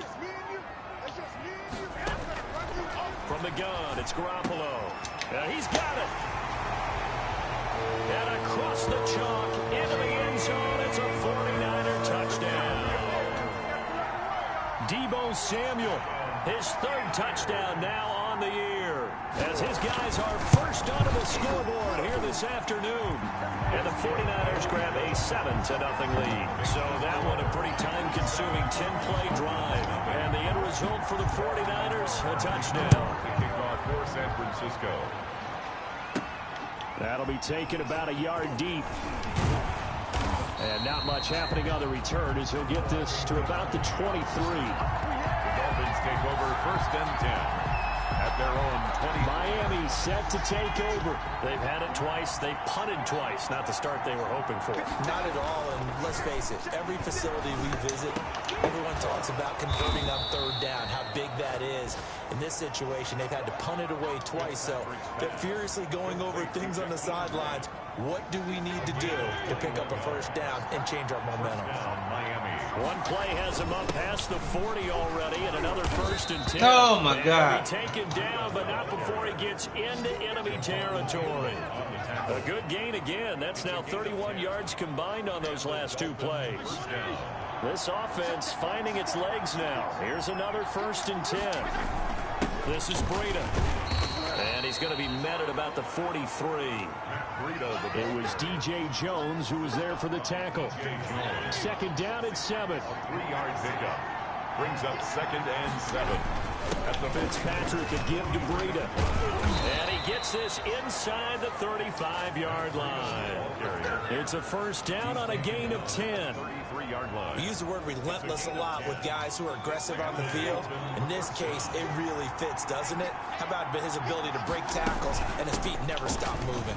From the gun, it's Garoppolo. He's got it. And across the chalk, into the end zone, it's a 49er touchdown. Deebo Samuel, his 3rd touchdown now on the year. As his guys are first onto the scoreboard here this afternoon. And the 49ers grab a 7-0 lead. So that one a pretty time-consuming 10-play drive. And the end result for the 49ers, a touchdown. Kickoff for San Francisco. That'll be taken about a yard deep. And not much happening on the return as he'll get this to about the 23. The Dolphins take over 1st and 10. At their own 20. Miami set to take over. They've had it twice. They've punted twice. Not the start they were hoping for. Not at all, and let's face it, every facility we visit, everyone talks about converting on 3rd down, how big that is. In this situation, they've had to punt it away twice, so they're furiously going over things on the sidelines. What do we need to do to pick up a first down and change our momentum? Miami. One play has him up past the 40 already, and another 1st and 10. Oh, my God. Taken down, but not before he gets into enemy territory. A good gain again. That's now 31 yards combined on those last 2 plays. This offense finding its legs now. Here's another 1st and 10. This is Breida. And he he's going to be met at about the 43. It was D.J. Jones who was there for the tackle. Second down and 7. 3-yard pickup. Brings up 2nd and 7. Fitzpatrick to give to Breida. And he gets this inside the 35-yard line. It's a first down on a gain of 10. We use the word relentless a lot with guys who are aggressive on the field. In this case, it really fits, doesn't it? How about his ability to break tackles and his feet never stop moving?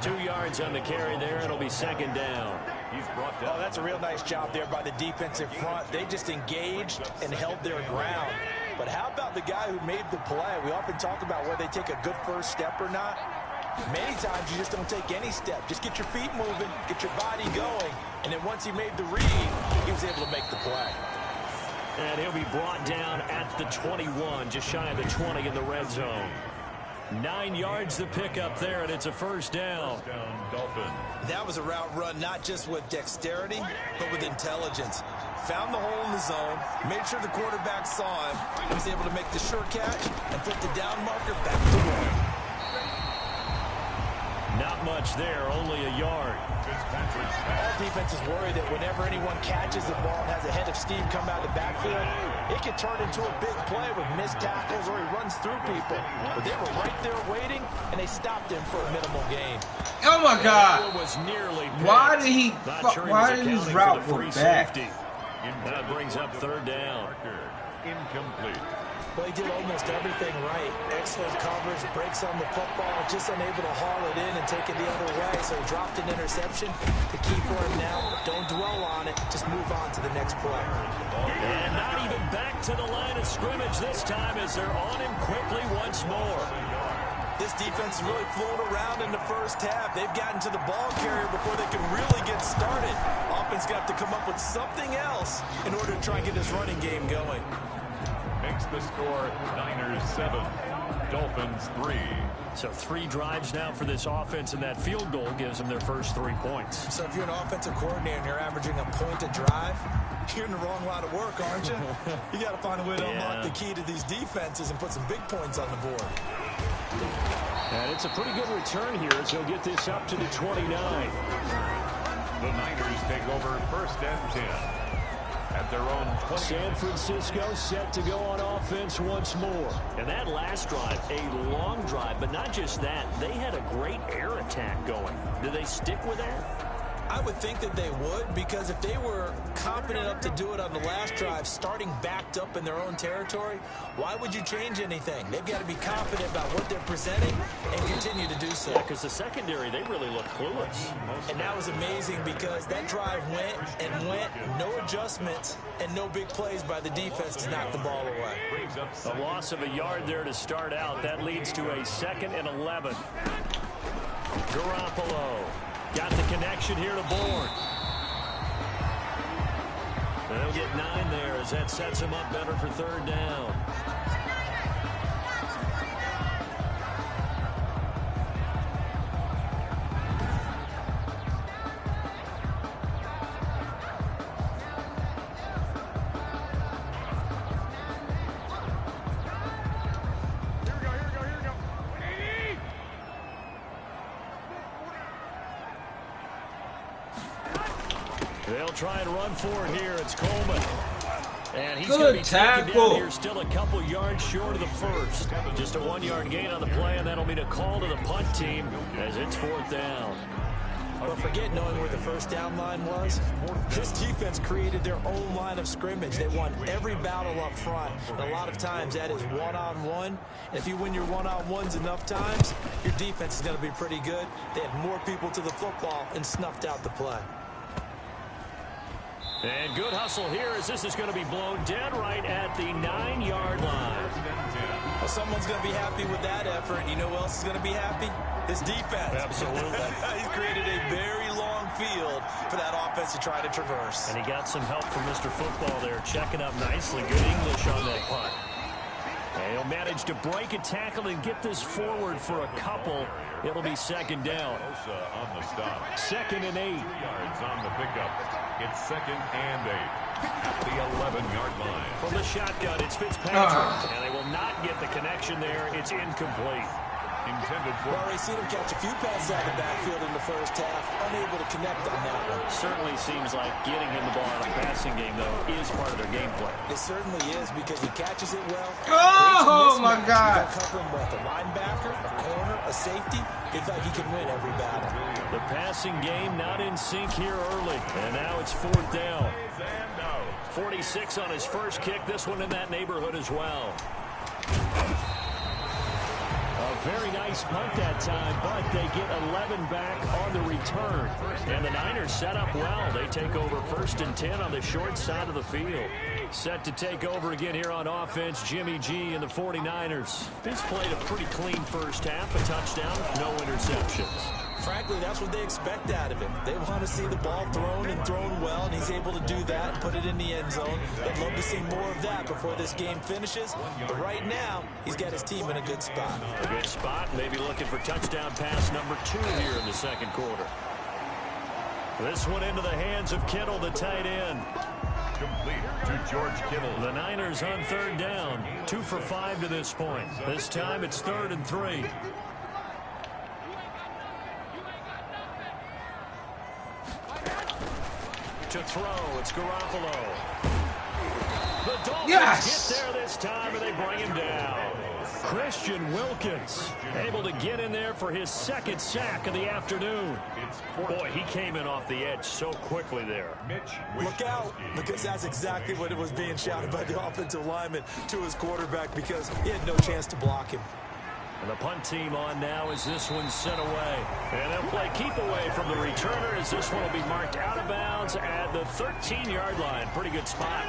2 yards on the carry there. It'll be second down. He's brought down. Oh, that's a real nice job there by the defensive front. They just engaged and held their ground. But how about the guy who made the play? We often talk about whether they take a good first step or not. Many times you just don't take any step. Just get your feet moving, get your body going, and then once he made the read, he was able to make the play. And he'll be brought down at the 21, just shy of the 20 in the red zone. 9 yards to pick up there, and it's a first down. That was a route run not just with dexterity, but with intelligence. Found the hole in the zone, made sure the quarterback saw him, and was able to make the sure catch and put the down marker back to work. Not much there, only a yard. All defenses worry that whenever anyone catches the ball and has a head of steam come out of the backfield, it can turn into a big play with missed tackles or he runs through people. But they were right there waiting, and they stopped him for a minimal gain. Oh my God! Was nearly why did he? Why did his route go back? That brings up third down. Incomplete. Well, he did almost everything right. Excellent coverage, breaks on the football, just unable to haul it in and take it the other way. So he dropped an interception. The key for him now, don't dwell on it. Just move on to the next play. And not even back to the line of scrimmage this time as they're on him quickly once more. This defense has really flown around in the first half. They've gotten to the ball carrier before they can really get started. Offense got to come up with something else in order to try and get this running game going. Makes the score Niners 7, Dolphins 3. So 3 drives now for this offense, and that field goal gives them their first 3 points. So if you're an offensive coordinator and you're averaging a point a drive, you're in the wrong line of work, aren't you? You got to find a way to unlock the key to these defenses and put some big points on the board. And it's a pretty good return here as he'll get this up to the 29. The Niners take over 1st and 10. At their own 20. San Francisco set to go on offense once more. And that last drive, a long drive, but not just that. They had a great air attack going. Do they stick with that? I would think that they would, because if they were confident enough to do it on the last drive, starting backed up in their own territory, why would you change anything? They've got to be confident about what they're presenting and continue to do so. Yeah, because the secondary, they really look clueless. And that was amazing because that drive went and went, no adjustments, and no big plays by the defense to knock the ball away. A loss of a yard there to start out. That leads to a 2nd and 11. Garoppolo. Got the connection here to Bourne. They'll get 9 there as that sets him up better for third down. They'll try and run for it here. It's Coleman. And he's going to be taken down here, still a couple yards short of the first. Just a 1-yard gain on the play, and that'll be a call to the punt team as it's 4th down. Don't forget knowing where the first down line was. This defense created their own line of scrimmage. They won every battle up front. And a lot of times that is one-on-one. And if you win your one-on-ones enough times, your defense is going to be pretty good. They had more people to the football and snuffed out the play. And good hustle here as this is going to be blown dead right at the 9-yard line. Well, someone's going to be happy with that effort. You know who else is going to be happy? His defense. Absolutely. He's created a very long field for that offense to try to traverse. And he got some help from Mr. Football there, checking up nicely. Good English on that punt. And he'll manage to break a tackle and get this forward for a couple. It'll be 2nd down. On the stop. 2nd and 8. 3 yards on the pickup. It's 2nd and 8. at the 11-yard line. From the shotgun, it's Fitzpatrick. And they will not get the connection there. It's incomplete. Intended for. Well, we've seen him catch a few passes out of the backfield in the first half. Unable to connect on that one. Certainly seems like getting him the ball in a passing game, though, is part of their game plan. It certainly is because he catches it well. Oh, my God. Covering both a linebacker, a corner, a safety. They thought he could win every battle. The passing game not in sync here early. And now it's 4th down. 46 on his first kick. This one in that neighborhood as well. A very nice punt that time, but they get 11 back on the return. And the Niners set up well. They take over 1st and 10 on the short side of the field. Set to take over again here on offense, Jimmy G and the 49ers. He's played a pretty clean first half, a touchdown, no interceptions. Frankly, that's what they expect out of him. They want to see the ball thrown and thrown well, and he's able to do that and put it in the end zone. They'd love to see more of that before this game finishes. But right now, he's got his team in a good spot. A good spot, maybe looking for touchdown pass number 2 here in the second quarter. This one into the hands of Kittle, the tight end. Complete to George Kittle. The Niners on 3rd down. 2 for 5 to this point. This time it's 3rd and 3. To throw, it's Garoppolo. The Dolphins get there this time, and they bring him down. Christian Wilkins able to get in there for his 2nd sack of the afternoon. Boy, he came in off the edge so quickly there. Look out, because that's exactly what it was being shouted by the offensive lineman to his quarterback, because he had no chance to block him. And the punt team on now as this one's sent away. And they'll play keep away from the returner as this one will be marked out of bounds at the 13-yard line. Pretty good spot.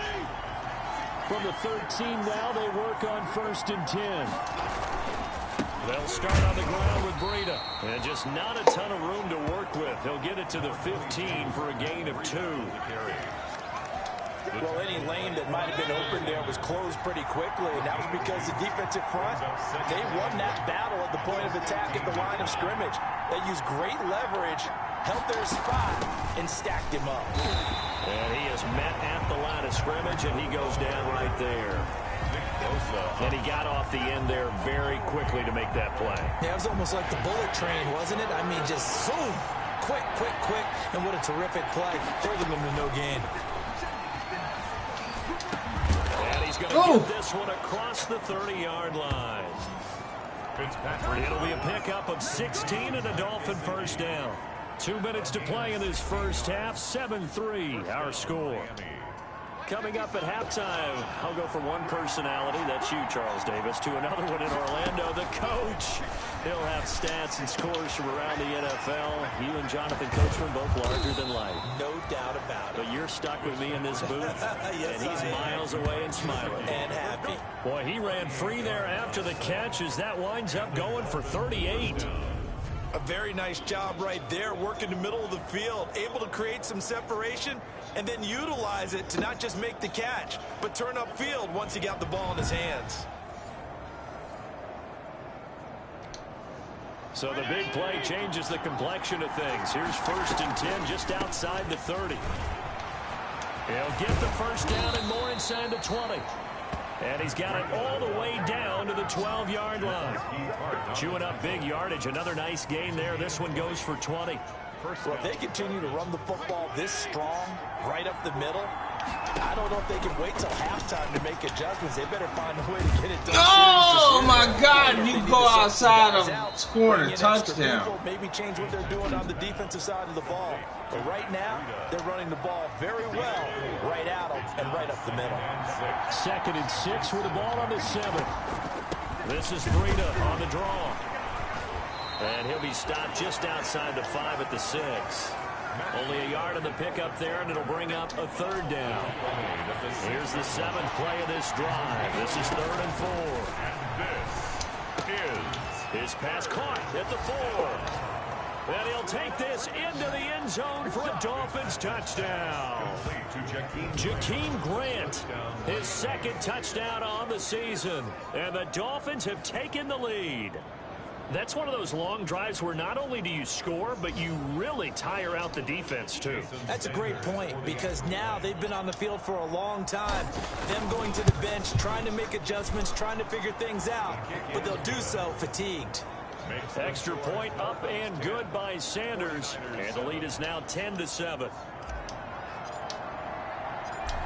From the 13 now, they work on 1st and 10. They'll start on the ground with Breida. And just not a ton of room to work with. He'll get it to the 15 for a gain of 2. Well, any lane that might have been open there was closed pretty quickly, and that was because the defensive front, they won that battle at the point of attack at the line of scrimmage. They used great leverage, held their spot, and stacked him up. And he is met at the line of scrimmage, and he goes down right there. And he got off the end there very quickly to make that play. Yeah, it was almost like the bullet train, wasn't it? I mean, just zoom, quick, and what a terrific play, holding them to no gain. He's going to get this one across the 30-yard line. It'll be a pickup of 16 and a Dolphin 1st down. 2 minutes to play in this first half. 7-3 our score. Coming up at halftime, I'll go from one personality, that's you, Charles Davis, to another one in Orlando, the coach. He'll have stats and scores from around the NFL. You and Jonathan Coachman both larger than life. No doubt about it. But you're stuck with me in this booth, yes, and he's miles away and smiling. And happy. Boy, he ran free there after the catch as that winds up going for 38. A very nice job right there, working the middle of the field, able to create some separation, and then utilize it to not just make the catch, but turn upfield once he got the ball in his hands. So the big play changes the complexion of things. Here's 1st and 10 just outside the 30. He'll get the 1st down and more inside the 20. And he's got it all the way down to the 12-yard line. Chewing up big yardage. Another nice gain there. This one goes for 20. Well, if they continue to run the football this strong, right up the middle, I don't know if they can wait till halftime to make adjustments. They better find a way to get it done. Oh, my God. You go outside of scoring a touchdown. Maybe change what they're doing on the defensive side of the ball. But right now, they're running the ball very well right at them and right up the middle. 2nd and 6 with the ball on the 7. This is Breida on the draw. And he'll be stopped just outside the 5 at the 6. Only a yard on the pickup there, and it'll bring up a 3rd down. Here's the 7th play of this drive. This is 3rd and 4. And this is his pass caught at the 4. And he'll take this into the end zone for a Dolphins touchdown. Jakeem Grant, his 2nd touchdown on the season. And the Dolphins have taken the lead. That's one of those long drives where not only do you score, but you really tire out the defense, too. That's a great point, because now they've been on the field for a long time. Them going to the bench, trying to make adjustments, trying to figure things out, but they'll do so fatigued. Extra point up and good by Sanders, and the lead is now 10-7.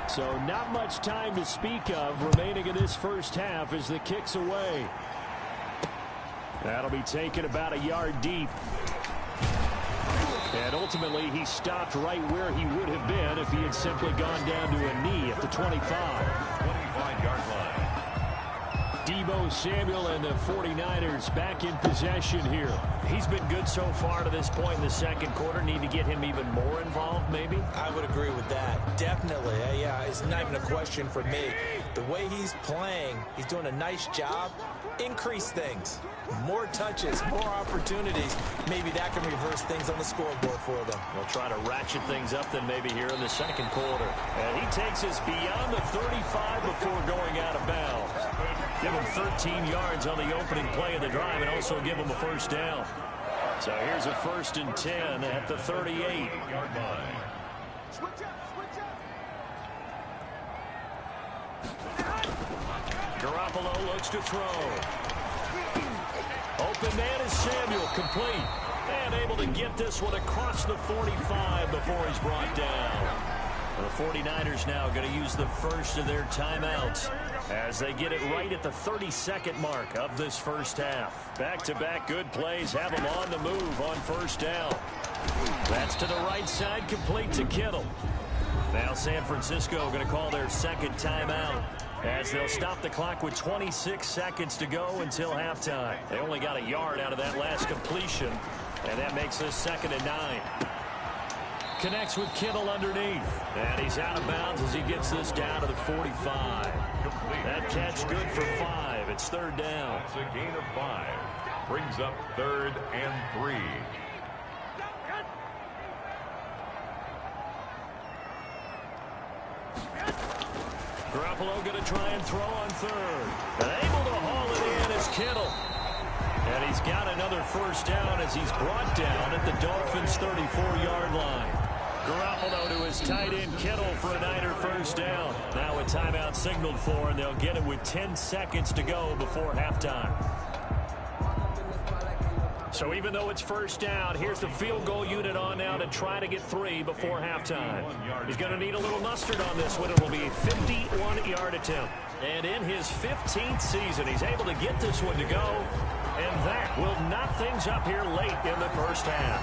So not much time to speak of remaining in this first half as the kick's away. That'll be taken about a yard deep. And ultimately, he stopped right where he would have been if he had simply gone down to a knee at the 25. 25-yard line. Deebo Samuel and the 49ers back in possession here. He's been good so far to this point in the second quarter. Need to get him even more involved, maybe? I would agree with that. Definitely. Yeah, it's not even a question for me. The way he's playing, he's doing a nice job. Increase things. More touches, more opportunities. Maybe that can reverse things on the scoreboard for them. We'll try to ratchet things up then maybe here in the second quarter. And he takes us beyond the 35 before going out of bounds. Give him 13 yards on the opening play of the drive and also give him a first down. So here's a 1st and 10 at the 38-yard line. Garoppolo looks to throw. Open man is Samuel, complete. And able to get this one across the 45 before he's brought down. The 49ers now going to use the first of their timeouts as they get it right at the 32nd mark of this first half. Back-to-back good plays have them on the move on first down. That's to the right side, complete to Kittle. Now San Francisco going to call their second timeout as they'll stop the clock with 26 seconds to go until halftime. They only got a yard out of that last completion, and that makes this 2nd and 9. Connects with Kittle underneath, and he's out of bounds as he gets this down to the 45. That catch good for 5. It's 3rd down. That's a gain of 5. Brings up 3rd and 3. Garoppolo going to try and throw on 3rd. And able to haul it in is Kittle. And he's got another first down as he's brought down at the Dolphins' 34-yard line. Garoppolo to his tight end Kittle for a Niner first down. Now a timeout signaled for, and they'll get it with 10 seconds to go before halftime. So even though it's first down, here's the field goal unit on now to try to get 3 before halftime. He's going to need a little mustard on this one. It will be a 51-yard attempt. And in his 15th season, he's able to get this one to go. And that will knot things up here late in the first half.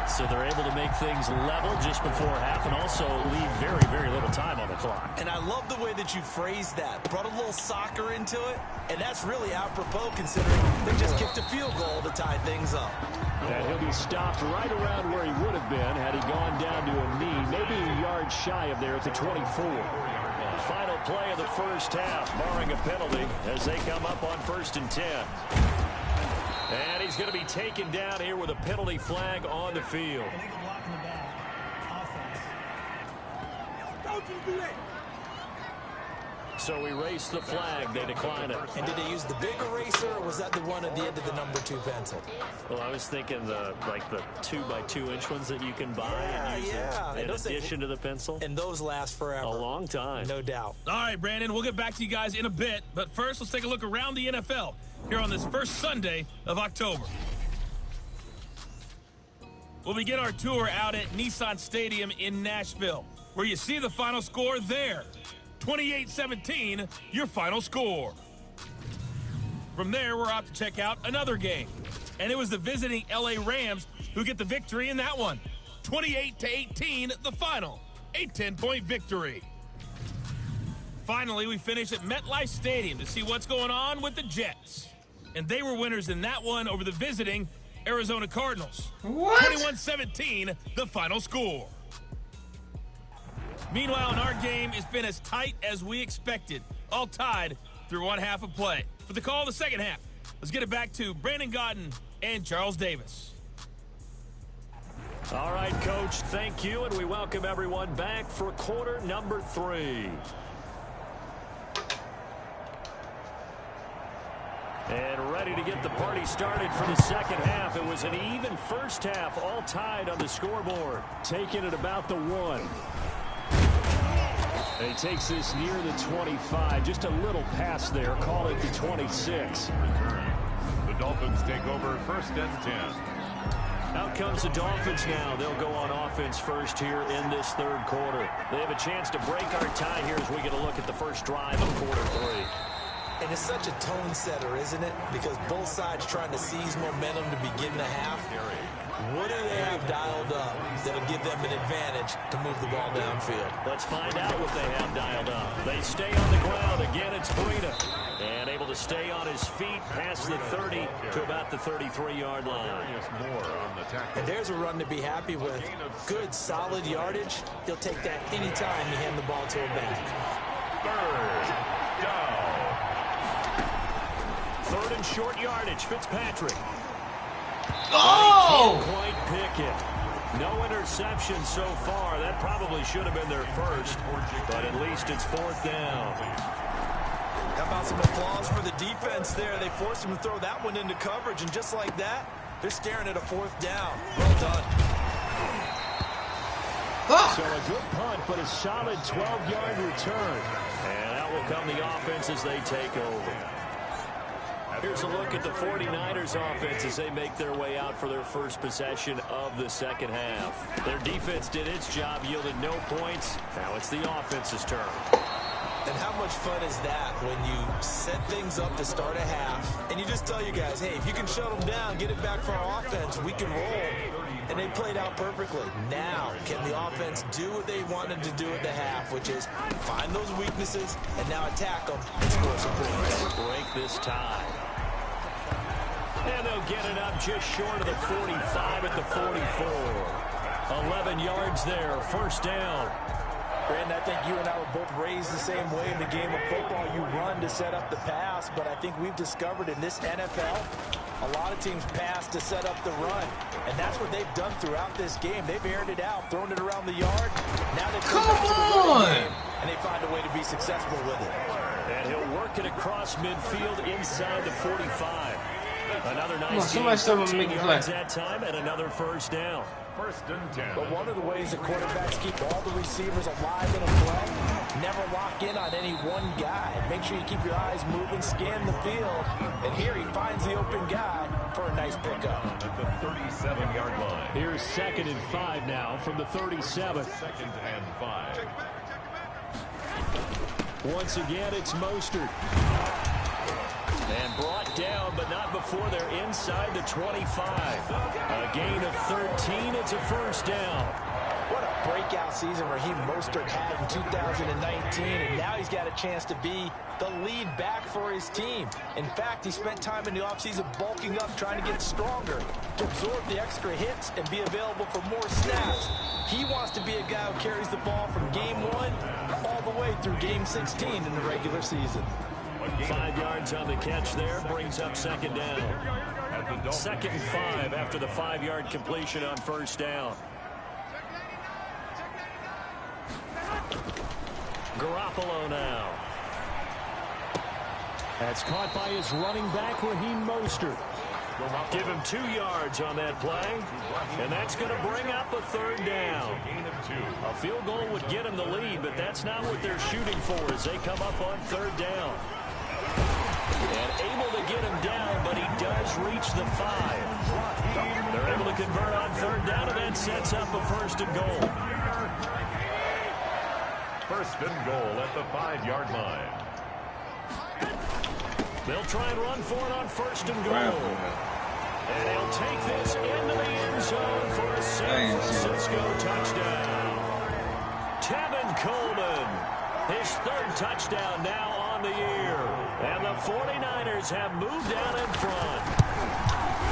So they're able to make things level just before half and also leave very, very little time on the clock. And I love the way that you phrased that. Brought a little soccer into it, and that's really apropos considering they just kicked a field goal to tie things up. And he'll be stopped right around where he would have been had he gone down to a knee, maybe a yard shy of there at the 24. Final play of the first half, barring a penalty, as they come up on 1st and 10. And he's going to be taken down here with a penalty flag on the field. So we race the flag. They decline it. And did they use the big eraser, or was that the one at the end of the number 2 pencil? Well, I was thinking the 2x2-inch ones that you can buy and use in addition to the pencil. And those last forever. A long time. No doubt. All right, Brandon, we'll get back to you guys in a bit. But first, let's take a look around the NFL here on this first Sunday of October. We'll begin our tour out at Nissan Stadium in Nashville, where you see the final score there. 28-17, your final score. From there, we're out to check out another game. And it was the visiting LA Rams who get the victory in that one. 28-18, the final. A 10-point victory. Finally, we finish at MetLife Stadium to see what's going on with the Jets. And they were winners in that one over the visiting Arizona Cardinals. What? 21-17, the final score. Meanwhile, in our game, it's been as tight as we expected, all tied through one half of play. For the call of the second half, let's get it back to Brandon Gaudin and Charles Davis. All right, Coach, thank you, and we welcome everyone back for quarter number 3. And ready to get get the party started for the second half. It was an even first half, all tied on the scoreboard. Taking it about the 1. And he takes this near the 25. Just a little pass there. Call it the 26. The Dolphins take over 1st and 10. Out comes the Dolphins now. They'll go on offense first here in this third quarter. They have a chance to break our tie here as we get a look at the first drive of quarter 3. And it's such a tone setter, isn't it? Because both sides trying to seize momentum to begin the half. What do they have dialed up that'll give them an advantage to move the ball downfield? Let's find out what they have dialed up. They stay on the ground. Again, it's Breida. And able to stay on his feet past the 30 to about the 33-yard line. And there's a run to be happy with. Good, solid yardage. He'll take that anytime you hand the ball to a back. 3rd and short yardage. Fitzpatrick. Oh! Can't quite pick it. No interception so far. That probably should have been their first, but at least it's 4th down. How about some applause for the defense there? They forced him to throw that one into coverage, and just like that, they're staring at a 4th down. Well done. So a good punt, but a solid 12-yard return. And out will come the offense as they take over. Here's a look at the 49ers offense as they make their way out for their first possession of the second half. Their defense did its job, yielded no points. Now it's the offense's turn. And how much fun is that when you set things up to start a half and you just tell your guys, hey, if you can shut them down, get it back for our offense, we can roll. And they played out perfectly. Now, can the offense do what they wanted to do at the half, which is find those weaknesses and now attack them and score some points. Break this tie. And they'll get it up just short of the 45 at the 44. 11 yards there, 1st down. Brandon, I think you and I were both raised the same way in the game of football. You run to set up the pass, but I think we've discovered in this NFL, a lot of teams pass to set up the run. And that's what they've done throughout this game. They've aired it out, thrown it around the yard. Now they come back to the running game, and they find a way to be successful with it. And he'll work it across midfield inside the 45. Another nice game, 13 yards that time, and another 1st down. 1st and 10. But one of the ways the quarterbacks keep all the receivers alive in a play, never lock in on any one guy. Make sure you keep your eyes moving, scan the field. And here he finds the open guy for a nice pickup. At the 37-yard line. Here's 2nd and 5 now from the 37. 2nd and 5. Once again, it's Mostert. And brought down, but not before they're inside the 25. A gain of 13. It's a 1st down. What a breakout season Raheem Mostert had in 2019, and now he's got a chance to be the lead back for his team. In fact, he spent time in the offseason bulking up, trying to get stronger, to absorb the extra hits and be available for more snaps. He wants to be a guy who carries the ball from game 1 all the way through game 16 in the regular season. 5 yards on the catch there, brings up 2nd down. 2nd and 5 after the 5-yard completion on 1st down. Garoppolo now. That's caught by his running back, Raheem Mostert. Give him 2 yards on that play, and that's going to bring up a 3rd down. A field goal would get him the lead, but that's not what they're shooting for as they come up on 3rd down. And able to get him down, but he does reach the 5. They're able to convert on 3rd down, and that sets up a 1st and goal. 1st and goal at the 5-yard line. They'll try and run for it on 1st and goal. And he'll take this into the end zone for a San Francisco touchdown. Tevin Coleman, his 3rd touchdown now on the year. And the 49ers have moved down in front.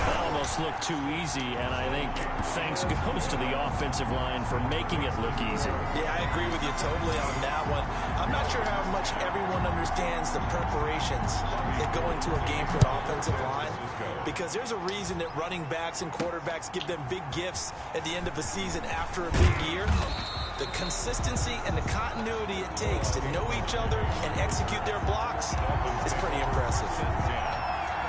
That almost looked too easy, and I think thanks goes to the offensive line for making it look easy. Yeah, I agree with you totally on that one. I'm not sure how much everyone understands the preparations that go into a game for the offensive line, because there's a reason that running backs and quarterbacks give them big gifts at the end of the season after a big year. The consistency and the continuity it takes to know each other and execute their blocks is pretty impressive.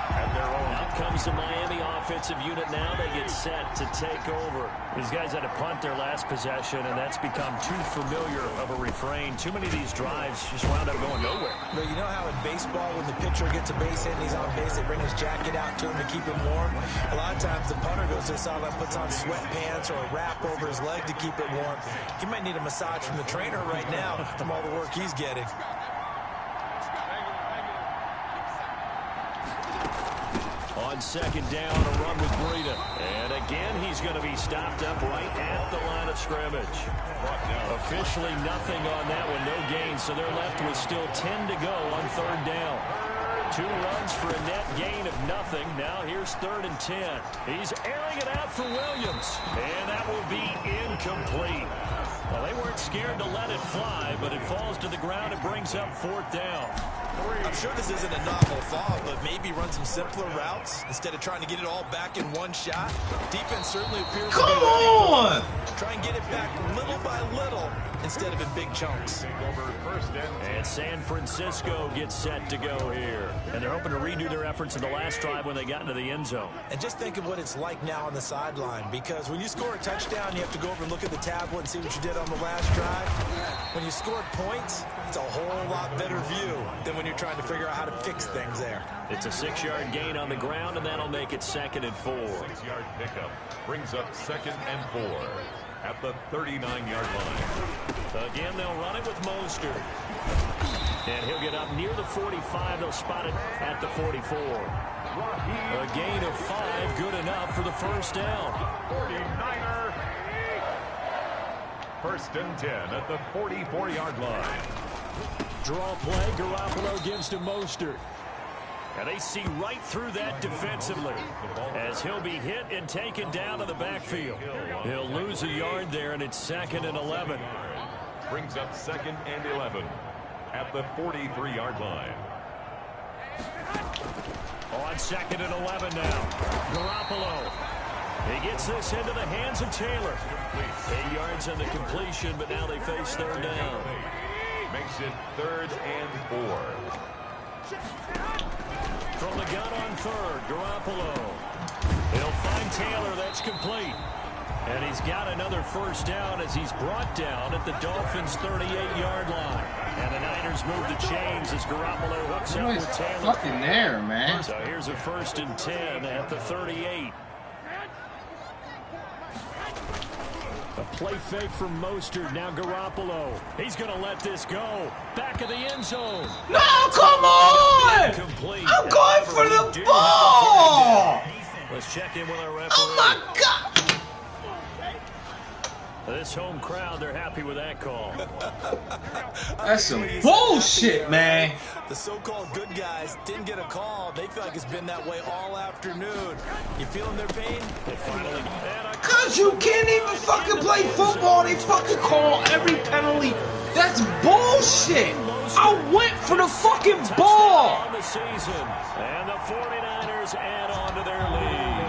At their own comes the Miami offensive unit now. They get set to take over. These guys had to punt their last possession, and that's become too familiar of a refrain. Too many of these drives just wound up going nowhere. Well, you know how in baseball, when the pitcher gets a base hit and he's on base, they bring his jacket out to him to keep him warm. A lot of times the punter goes to the sideline, puts on sweatpants or a wrap over his leg to keep it warm. He might need a massage from the trainer right now from all the work he's getting. On second down, a run with Breida. And again, he's going to be stopped up right at the line of scrimmage. Officially nothing on that one, no gain. So they're left with still 10 to go on third down. 2 runs for a net gain of nothing. Now here's 3rd and 10. He's airing it out for Williams. And that will be incomplete. Well, they weren't scared to let it fly, but it falls to the ground and brings up 4th down. I'm sure this isn't a novel thought, but maybe run some simpler routes instead of trying to get it all back in one shot. Defense certainly appears to be ready. Try and get it back little by little instead of in big chunks. And San Francisco gets set to go here. And they're hoping to redo their efforts in the last drive when they got into the end zone. And just think of what it's like now on the sideline, because when you score a touchdown, you have to go over and look at the tablet and see what you did on the last drive. When you scored points, it's a whole lot better view than when you're trying to figure out how to fix things there. It's a 6-yard gain on the ground, and that'll make it 2nd and 4. 6-yard pickup brings up 2nd and 4 at the 39-yard line. Again, they'll run it with Mostert. And he'll get up near the 45. They'll spot it at the 44. A gain of 5, good enough for the 1st down. 49er. 1st and 10 at the 44-yard line. Draw play, Garoppolo gives to Mostert. And they see right through that defensively as he'll be hit and taken down to the backfield. He'll lose a yard there, and it's 2nd and 11. Brings up 2nd and 11 at the 43-yard line. On 2nd and 11 now. Garoppolo. He gets this into the hands of Taylor. 8 yards on the completion, but now they face 3rd down. Makes it 3rd and 4. From the gun on 3rd, Garoppolo. He'll find Taylor. That's complete. And he's got another 1st down as he's brought down at the Dolphins' 38-yard line. And the Niners move the chains as Garoppolo hooks up with Taylor. Fucking there, man. So here's a 1st and 10 at the 38. A play fake from Mostert. Now Garoppolo. He's going to let this go. Back of the end zone. No, come on! I'm going for the ball! Let's check in with our referee. Oh, my God! This home crowd, they're happy with that call. That's some bullshit, man. The so-called good guys didn't get a call. They feel like it's been that way all afternoon. You feeling their pain? They finally... Cause you can't even fucking play football. They fucking call every penalty. That's bullshit. I went for the fucking ball. On the season, and the 49ers add on to their lead.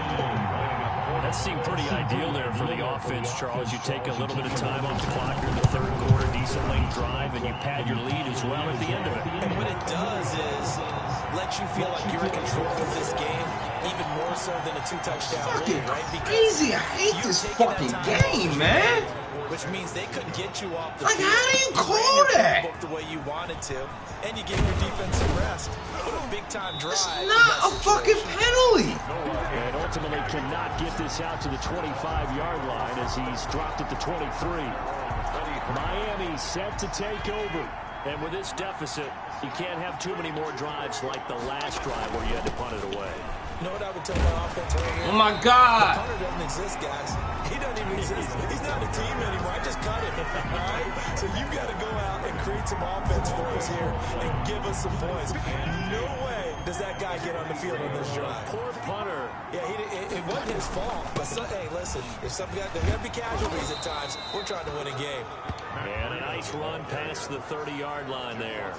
That seemed pretty ideal there for the offense, Charles. You take a little bit of time off the clock here in the 3rd quarter, decent late drive, and you pad your lead as well at the end of it. And what it does is let you feel like you're in control of this game, even more so than a 2-touchdown lead, right? Because crazy. I hate this fucking game, man. Which means they couldn't get you off the field. How do you call that? The way you wanted to, and you gave your defense some rest. What a big-time drive. It's not a fucking penalty. And ultimately cannot get this out to the 25-yard line as he's dropped at the 23. Miami set to take over. And with this deficit, you can't have too many more drives like the last drive where you had to punt it away. You know what I would tell my offense right here? Oh, my God. The punter doesn't exist, guys. He doesn't even exist. He's not a team anymore. I just cut him, all right? So you got to go out and create some offense for us here and give us some points. No way does that guy get on the field on this drive. Poor punter. Yeah, it wasn't his fault. But, hey, listen, if some guy, there's going to be casualties at times. We're trying to win a game. And a nice run past the 30-yard line there.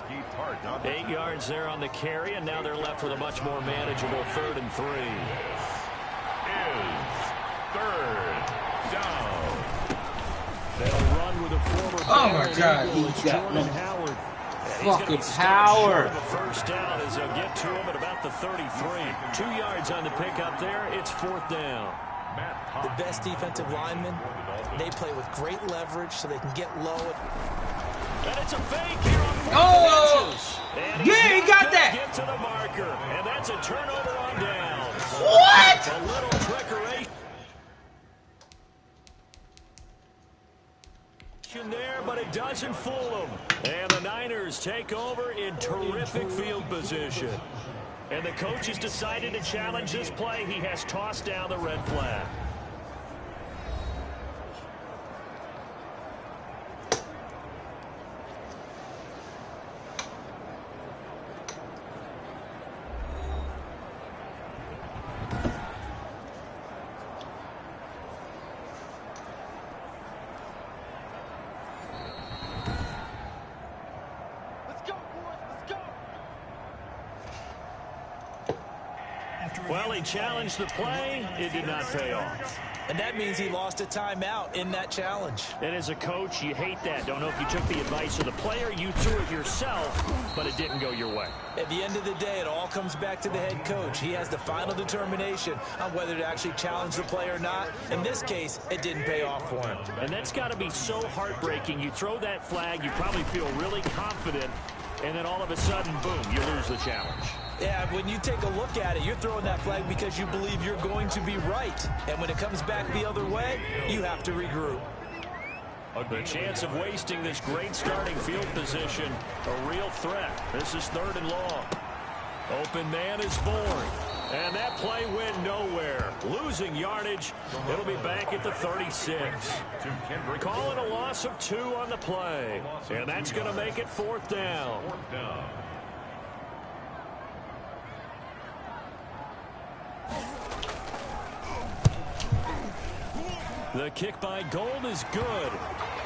8 yards there on the carry, and now they're left with a much more manageable 3rd and 3. Is 3rd down. They'll run with a former oh my God, he got no. Howard. And fucking power. First down as they'll get to him at about the 33. 2 yards on the pickup there. It's 4th down. The best defensive linemen, they play with great leverage so they can get low. And it's a fake here on 4th Oh! Yeah, he got that. Get to the marker, and that's a turnover on downs. What? A little trickery. There, but it doesn't fool them. And the Niners take over in terrific field position. And the coach has decided to challenge this play. He has tossed down the red flag. Well, he challenged the play. It did not pay off. And that means he lost a timeout in that challenge. And as a coach, you hate that. Don't know if you took the advice of the player. You threw it yourself, but it didn't go your way. At the end of the day, it all comes back to the head coach. He has the final determination on whether to actually challenge the play or not. In this case, it didn't pay off for him. And that's got to be so heartbreaking. You throw that flag, you probably feel really confident, and then all of a sudden, boom, you lose the challenge. Yeah, when you take a look at it, you're throwing that flag because you believe you're going to be right. And when it comes back the other way, you have to regroup. The chance of wasting this great starting field position, a real threat. This is 3rd and long. Open man is born. And that play went nowhere. Losing yardage. It'll be back at the 36. Calling a loss of 2 on the play. And that's going to make it 4th down. The kick by Gold is good.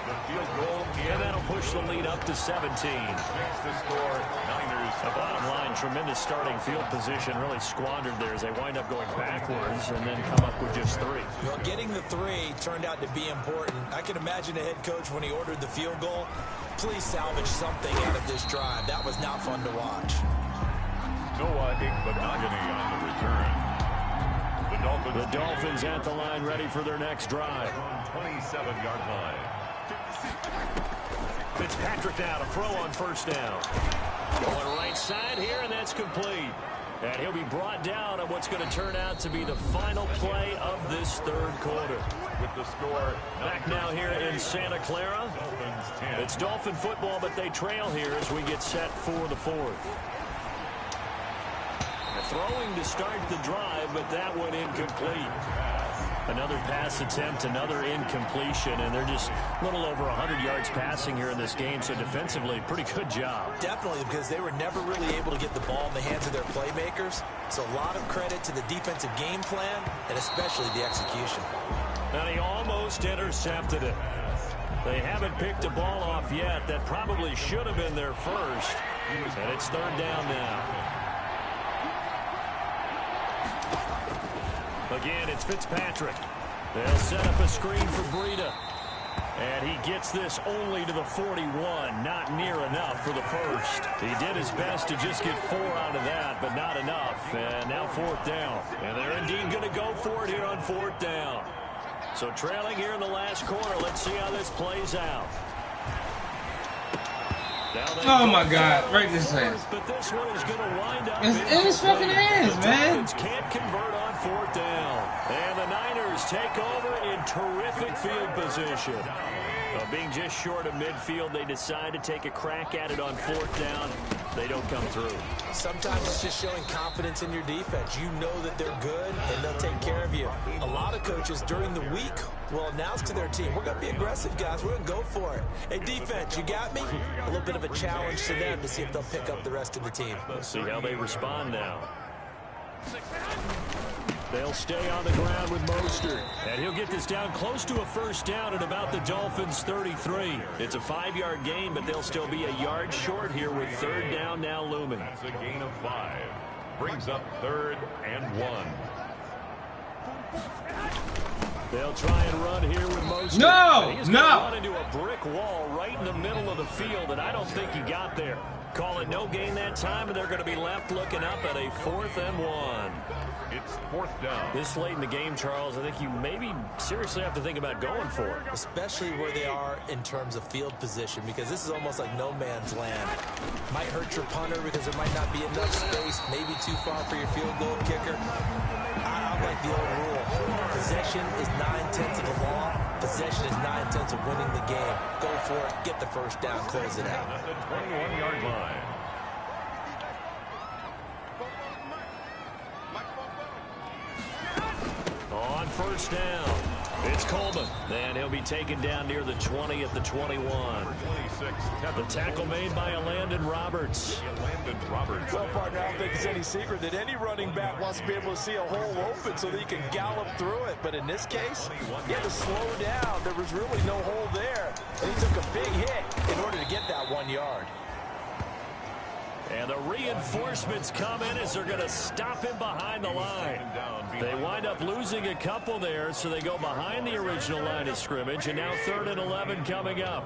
The field goal, and that'll push the lead up to 17. Makes the score Niners. The bottom line, tremendous starting field position, really squandered there as they wind up going backwards and then come up with just 3. Well, getting the 3 turned out to be important. I can imagine a head coach when he ordered the field goal. Please salvage something out of this drive. That was not fun to watch. Noah Igbenogany on the return. The Dolphins at the line, ready for their next drive. 27-yard line. Fitzpatrick now to throw on 1st down. Going right side here, and that's complete. And he'll be brought down on what's going to turn out to be the final play of this 3rd quarter. With the score. Back now here in Santa Clara. It's Dolphin football, but they trail here as we get set for the 4th. Throwing to start the drive, but that one incomplete. Another pass attempt, another incompletion, and they're just a little over 100 yards passing here in this game, so defensively, pretty good job. Definitely, because they were never really able to get the ball in the hands of their playmakers, so a lot of credit to the defensive game plan, and especially the execution. And he almost intercepted it. They haven't picked a ball off yet. That probably should have been their first, and it's 3rd down now. Again, it's Fitzpatrick. They'll set up a screen for Breida. And he gets this only to the 41. Not near enough for the first. He did his best to just get 4 out of that, but not enough. And now 4th down. And they're indeed going to go for it here on 4th down. So trailing here in the last quarter. Let's see how this plays out. Oh my God! Right in his hands. But this one is going to wind up in his fucking hands, man. Can't convert on 4th down, and the Niners take over in terrific field position. Being just short of midfield, they decide to take a crack at it on 4th down. They don't come through. Sometimes it's just showing confidence in your defense. You know that they're good, and they'll take care of you. A lot of coaches during the week will announce to their team, we're going to be aggressive, guys. We're going to go for it. Hey, defense, you got me? A little bit of a challenge to them to see if they'll pick up the rest of the team. Let's see how they respond now. They'll stay on the ground with Mostert. And he'll get this down close to a 1st down at about the Dolphins' 33. It's a 5-yard gain, but they'll still be a yard short here with 3rd down now looming. That's a gain of 5. Brings up 3rd and 1. They'll try and run here with Mostert. No! He's No! run into a brick wall right in the middle of the field, and I don't think he got there. Call it no gain that time, and they're going to be left looking up at a 4th and 1. It's 4th down. This late in the game, Charles, I think you maybe seriously have to think about going for it. Especially where they are in terms of field position, because this is almost like no man's land. Might hurt your punter because there might not be enough space, maybe too far for your field goal kicker. I like the old rule. Possession is 9/10 of the law. Possession is 9/10 of winning the game. Go for it, get the first down, close it out. At the 21-yard line. On first down, it's Coleman, and he'll be taken down near the 20 at the 21. The tackle made by Landon Roberts. Well, partner, I don't think it's any secret that any running back wants to be able to see a hole open so that he can gallop through it. But in this case, he had to slow down. There was really no hole there. And he took a big hit in order to get that 1 yard. And the reinforcements come in as they're going to stop him behind the line. They wind up losing a couple there, so they go behind the original line of scrimmage, and now 3rd and 11 coming up.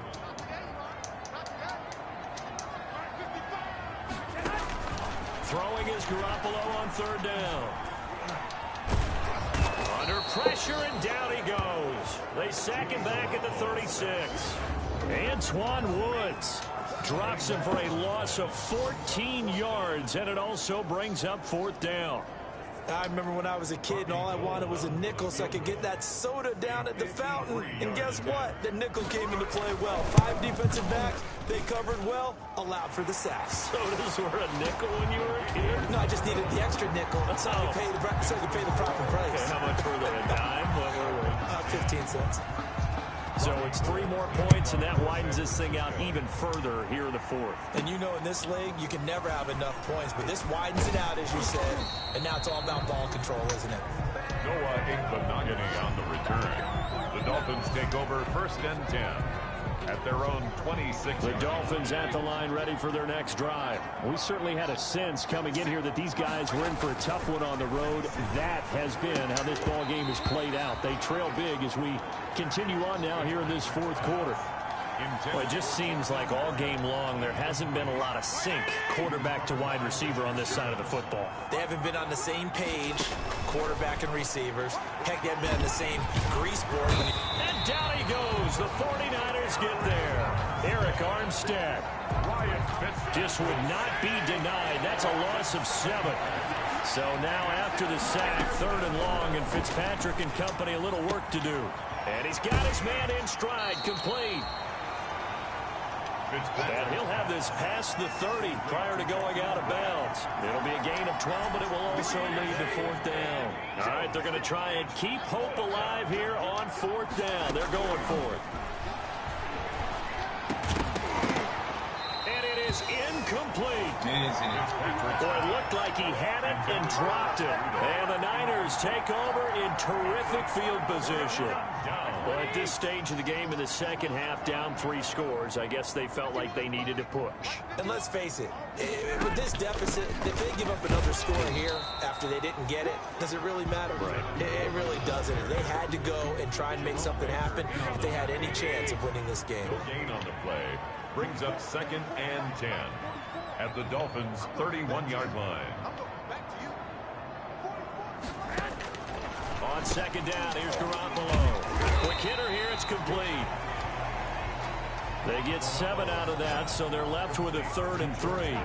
Throwing is Garoppolo on 3rd down. Under pressure, and down he goes. They sack him back at the 36. Antoine Woods drops him for a loss of 14 yards, and it also brings up 4th down. I remember when I was a kid and all I wanted was a nickel so I could get that soda down at the fountain. And guess what? The nickel came into play well. 5 defensive backs, they covered well, allowed for the sacks. Sodas were a nickel when you were a kid? No, I just needed the extra nickel so I could pay the proper price. Okay, how much were they? A dime? What were they? 15 cents. So it's 3 more points, and that widens this thing out even further here in the 4th. And you know in this league, you can never have enough points, but this widens it out, as you said, and now it's all about ball control, isn't it? Noah Igbinoghene on the return. The Dolphins take over 1st and 10 at their own 26. The Dolphins at the line ready for their next drive. We certainly had a sense coming in here that these guys were in for a tough one on the road. That has been how this ball game has played out. They trail big as we continue on now here in this 4th quarter. Well, it just seems like all game long there hasn't been a lot of sync quarterback to wide receiver on this side of the football. They haven't been on the same page, quarterback and receivers. Heck, they haven't been on the same grease board. And down he goes. The 49ers get there. Eric Armstead just would not be denied. That's a loss of 7. So now after the sack, 3rd and long, and Fitzpatrick and company a little work to do. And he's got his man in stride, complete. And he'll have this past the 30 prior to going out of bounds. It'll be a gain of 12, but it will also lead to 4th down. All right, they're going to try and keep hope alive here on 4th down. They're going for it. And it is incomplete. Boy, it looked like he had it and dropped it. And the Niners take over in terrific field position. Well, at this stage of the game in the second half, down 3 scores, I guess they felt like they needed to push. And let's face it, with this deficit, if they give up another score here after they didn't get it, does it really matter? Right. It really doesn't. They had to go and try and make something happen if they had any chance of winning this game. No gain on the play brings up 2nd and 10 at the Dolphins' 31-yard line. On 2nd down, here's Garoppolo. Quick hitter here, it's complete. They get 7 out of that, so they're left with a 3rd and 3.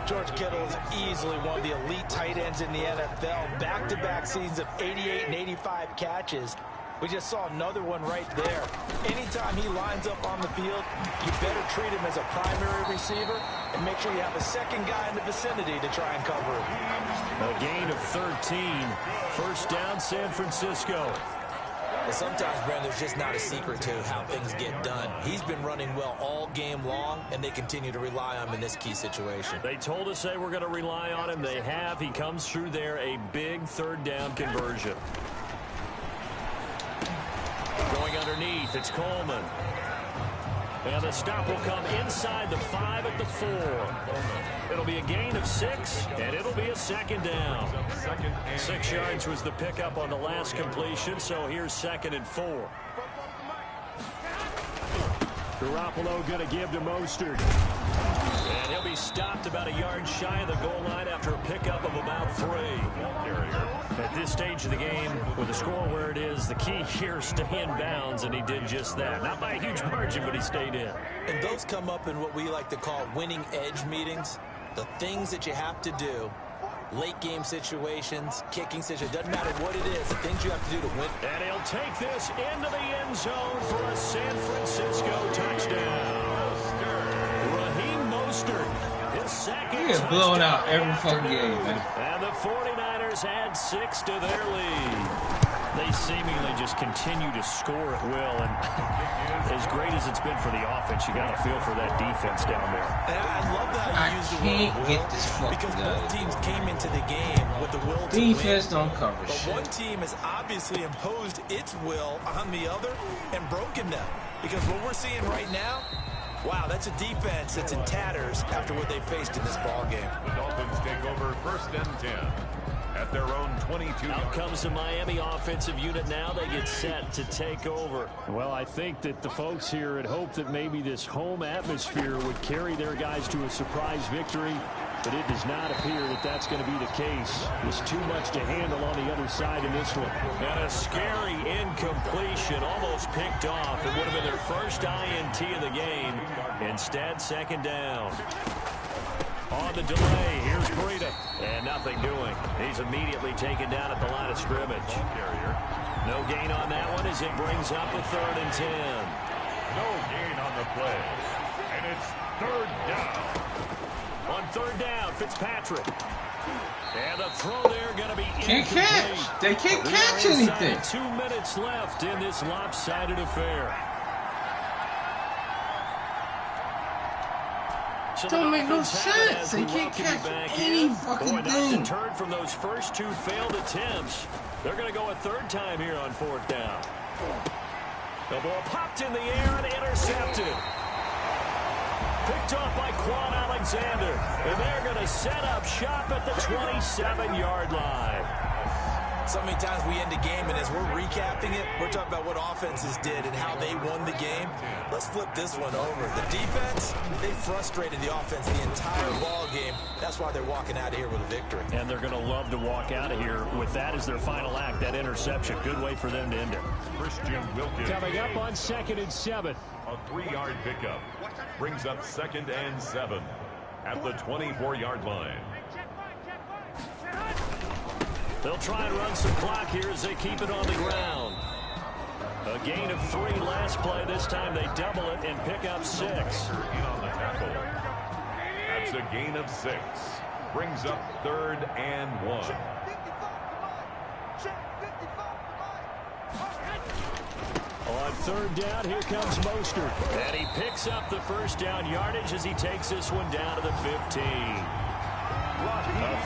George Kittle is easily one of the elite tight ends in the NFL. Back-to-back seasons of 88 and 85 catches. We just saw another one right there. Anytime he lines up on the field, you better treat him as a primary receiver and make sure you have a second guy in the vicinity to try and cover him. A gain of 13. 1st down, San Francisco. Well, sometimes, Brandon, there's just not a secret to how things get done. He's been running well all game long, and they continue to rely on him in this key situation. They told us they were going to rely on him. They have. He comes through there, a big 3rd down conversion. Going underneath, it's Coleman. And the stop will come inside the 5 at the 4. It'll be a gain of 6, and it'll be a second down. 6 yards was the pickup on the last completion, so here's 2nd and 4. Garoppolo going to give to Mostert. And he'll be stopped about a yard shy of the goal line after a pickup of about 3. At this stage of the game, with the score where it is, the key here is stay in bounds, and he did just that. Not by a huge margin, but he stayed in. And those come up in what we like to call winning edge meetings. The things that you have to do, late game situations, kicking situations, doesn't matter what it is, the things you have to do to win. And he'll take this into the end zone for a San Francisco touchdown. His second He get blown out every fucking game, man. And the 49ers add 6 to their lead. They seemingly just continue to score at will, and as great as it's been for the offense, you got to feel for that defense down there. And I love that you use the word will, get this because both teams came into the game with the will to defense win. Don't cover but shit. One team has obviously imposed its will on the other and broken them. Because what we're seeing right now, wow, that's a defense that's in tatters after what they faced in this ball game. The Dolphins take over 1st and 10 at their own 22. Out comes the Miami offensive unit now. They get set to take over. Well, I think that the folks here had hoped that maybe this home atmosphere would carry their guys to a surprise victory, but it does not appear that that's going to be the case. There's too much to handle on the other side in this one. And a scary incompletion, almost picked off. It would have been their first INT of the game. Instead, 2nd down. On the delay, here's Breida. And nothing doing. He's immediately taken down at the line of scrimmage. No gain on that one as it brings up a 3rd and 10. No gain on the play. And it's 3rd down. On 3rd down, Fitzpatrick. And the throw there going to be can't catch. They can't catch anything. 2 minutes left in this lopsided affair. So don't make no sense. They can't catch any fucking thing. Deterred from those first 2 failed attempts. They're going to go a 3rd time here on 4th down. The ball popped in the air and intercepted. Picked off by Quan Alexander. And they're going to set up shop at the 27-yard line. So many times we end a game, and as we're recapping it, we're talking about what offenses did and how they won the game. Let's flip this one over. The defense, they frustrated the offense the entire ball game. That's why they're walking out of here with a victory. And they're going to love to walk out of here with that as their final act, that interception. Good way for them to end it. Christian Wilkins. Coming up on 2nd and 7. A 3-yard pickup brings up 2nd and 7 at the 24-yard line. They'll try and run some clock here as they keep it on the ground. A gain of 3 last play. This time they double it and pick up 6. In on the tackle. That's a gain of 6. Brings up 3rd and 1. On 3rd down, here comes Mostert. And he picks up the 1st down yardage as he takes this one down to the 15. A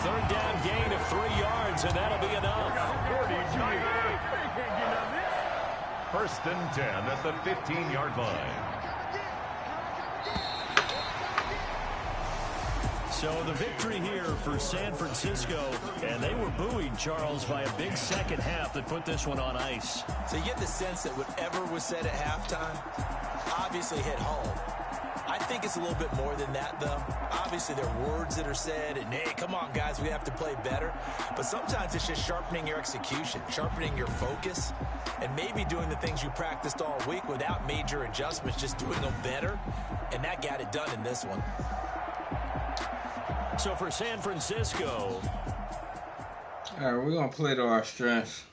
3rd down gain of 3 yards, and that'll be enough. 1st and 10 at the 15-yard line. So the victory here for San Francisco, and they were buoyed, Charles, by a big second half that put this one on ice. So you get the sense that whatever was said at halftime obviously hit home. I think it's a little bit more than that, though. Obviously, there are words that are said, and, hey, come on, guys, we have to play better. But sometimes it's just sharpening your execution, sharpening your focus, and maybe doing the things you practiced all week without major adjustments, just doing them better, and that got it done in this one. So for San Francisco, all right, we're going to play to our strengths.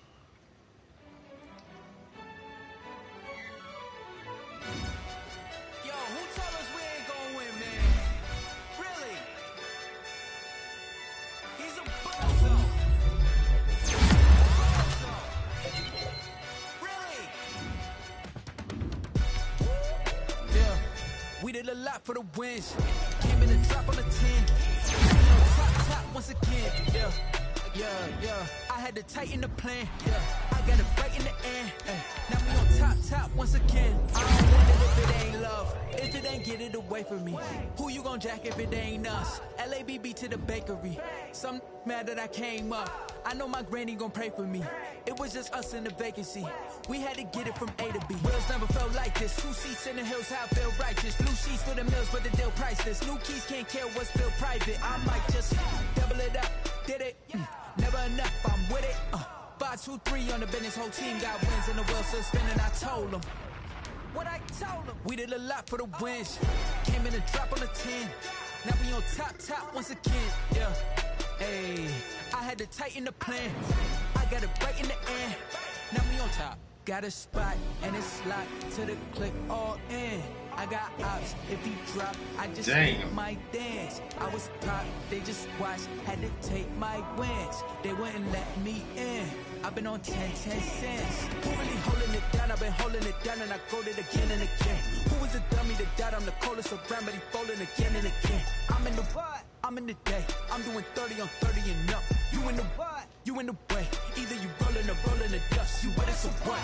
We did a lot for the wins. Came in a drop on the 10. Top once again. Yeah. I had to tighten the plan. Yeah. I got it right in the end. Now we on top once again. I don't want it if it ain't love. love if it ain't get it away from me. Who you gon' jack if it ain't us? LABB to the bakery. Some mad that I came up. I know my granny gon' pray for me. It was just us in the vacancy. We had to get it from A to B. Wheels never felt like this. 2 seats in the hills, how I feel righteous. Blue sheets for the mills, but the deal priceless. New keys can't care what's still private. I might just double it up. Did it? Never enough, I'm with it. 5, 2, 3 on the business. Whole team got wins and the wheels still spinning. I told them what I told them. We did a lot for the wins. Came in a drop on the 10. Now we on top once again. Yeah. Hey, I had to tighten the plan. I got it right in the end. Now we on top. Got a spot and it's locked to the click all in. I got ops. If he drop, I just make my dance. I was pop, they just watched. Had to take my wins. They wouldn't let me in. I've been on 10 cents. Who really holding it down? I've been holding it down and I go it again and again. Who was the dummy that died? I'm the coldest around, but he folding again and again. I'm in the what? I'm in the day. I'm doing 30 on 30 and up. You in the what? You in the way. Either you rolling or rolling the dust. You with us or what?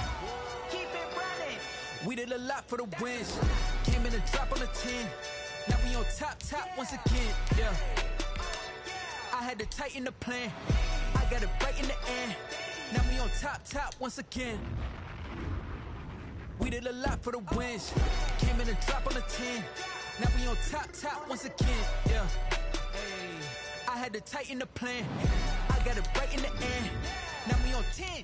Keep it running. We did a lot for the wins. Came in a drop on the 10. Now we on top once again. Yeah. I had to tighten the plan. I got it right in the end. Now we on top once again. We did a lot for the wins. Came in a drop on the 10. Now we on top once again. Yeah. Hey, I had to tighten the plan. I got it right in the end. Now we on 10.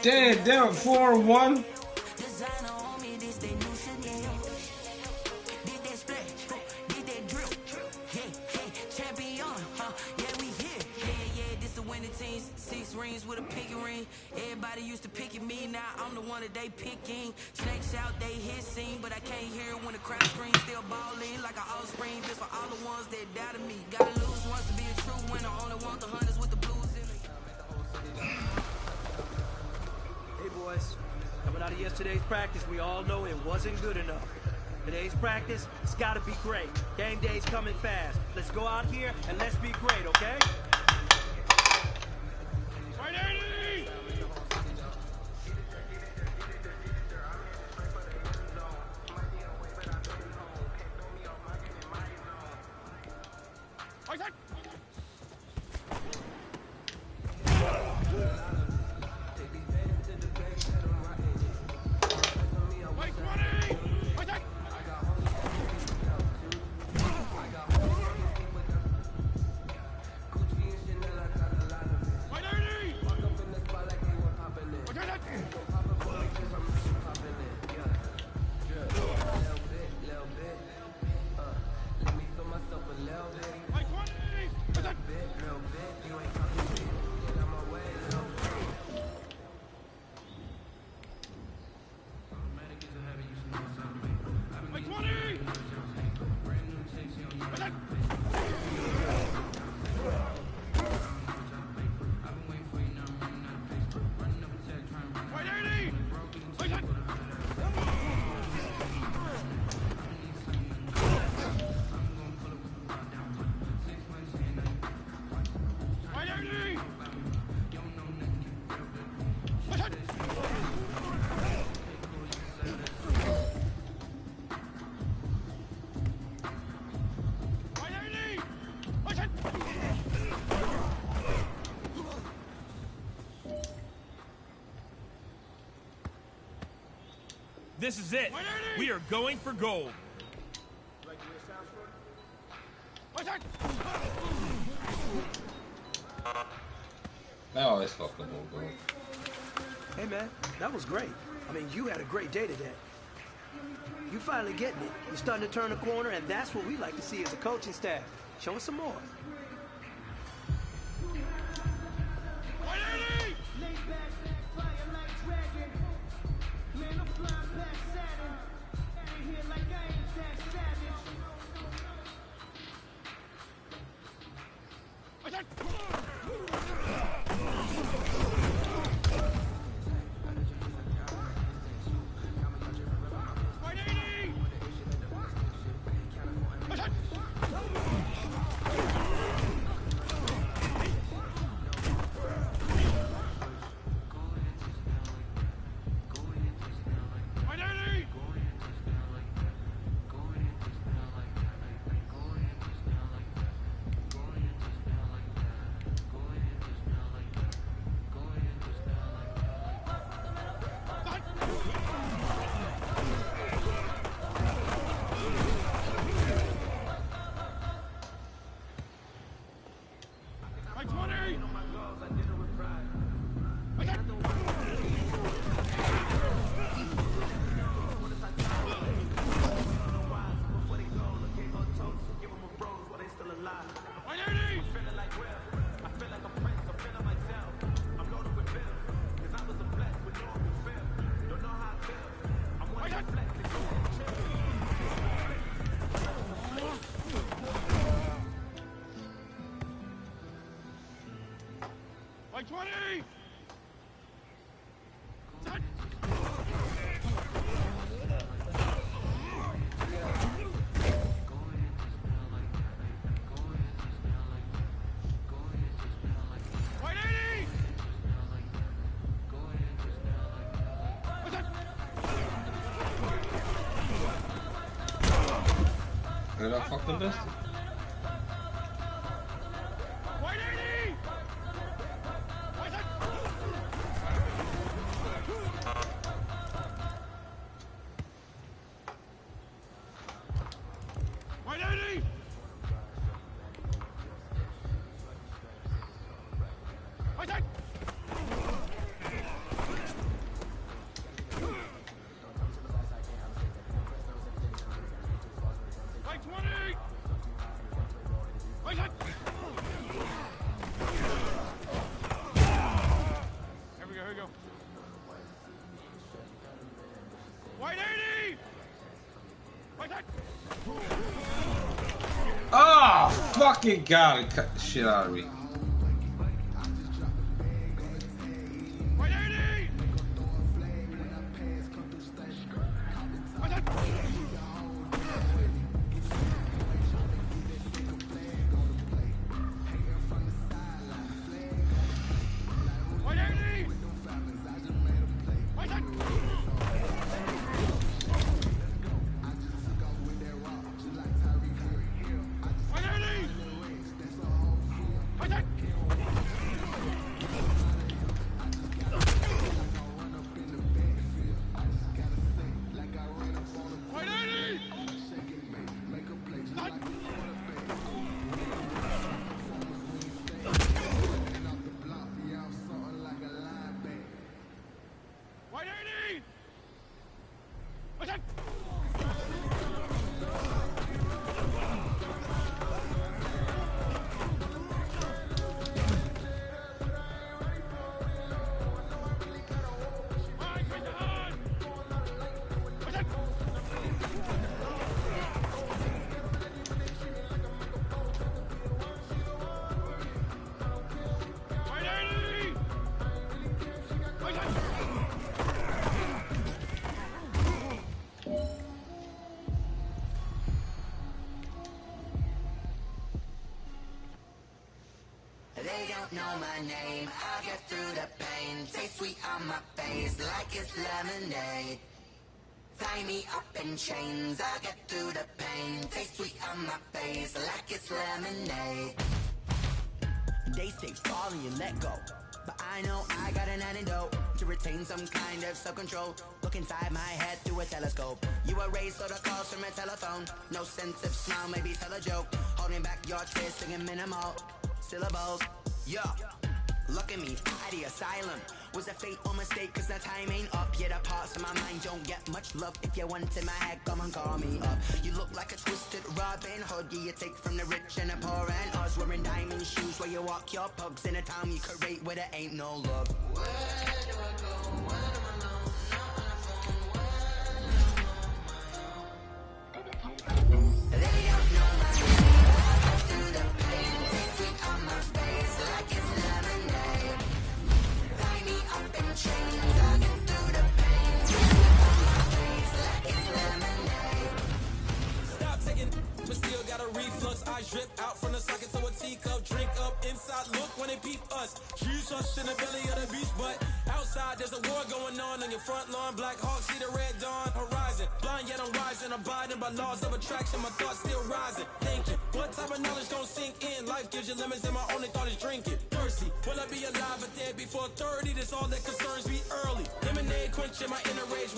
Damn, down 4-1. With a piggy ring. Everybody used to pick at me, now I'm the one that they picking. Snakes out, they hissing, but I can't hear when the crowd screams. Still balling like an offspring, just for all the ones that doubted me. Gotta lose once to be a true winner. Only want the hunters with the blues in it. Hey boys, coming out of yesterday's practice, we all know it wasn't good enough. Today's practice, it's gotta be great. Game day's coming fast. Let's go out here and let's be great, okay? This is it. We are going for gold. I always fuck the ball, bro. Hey, man, that was great. I mean, you had a great day today. You finally getting it. You're starting to turn the corner, and that's what we like to see as a coaching staff. Show us some more. Did I fuck the best? Oh, fucking God, cut the shit out of me. They don't know my name, I'll get through the pain. Taste sweet on my face like it's lemonade. Tie me up in chains, I'll get through the pain. Taste sweet on my face like it's lemonade. They say fall and you let go, but I know I got an antidote to retain some kind of self-control. Look inside my head through a telescope. You erase all the calls from a telephone. No sense of smile, maybe tell a joke. Holding back your tears, singing minimal syllables. Yeah, look at me, at the asylum. Was a fate or mistake, cause the time ain't up. Yet the parts of my mind don't get much love. If you want in my head, come and call me up. You look like a twisted Robin Hood. Yeah, you take from the rich and the poor and us. Wearing diamond shoes where you walk your pugs. In a town you create where there ain't no love. Where do I go when I'm alone? Not on the phone. They don't know my name. I go through the pain. Taste sweet on my face like it's lemonade. Tie me up in chains. I get through the pain. Taste sweet on my face like it's lemonade. Stop taking, but still got a reflux. I drip out from the socket to a teacup. Drink up inside, look when they peep us. Jesus in the belly of the beast, but outside there's a war going on your front lawn. Black Hawk, see the red dawn horizon. Blind yet I'm rising, abiding by laws of attraction. My thoughts still rising, thinking what type of knowledge gon' sink in? Life gives you limits and my only thought is drinking. Thirsty, will I be alive or dead before 30? That's all that concerns me early. Lemonade quenching my inner rage.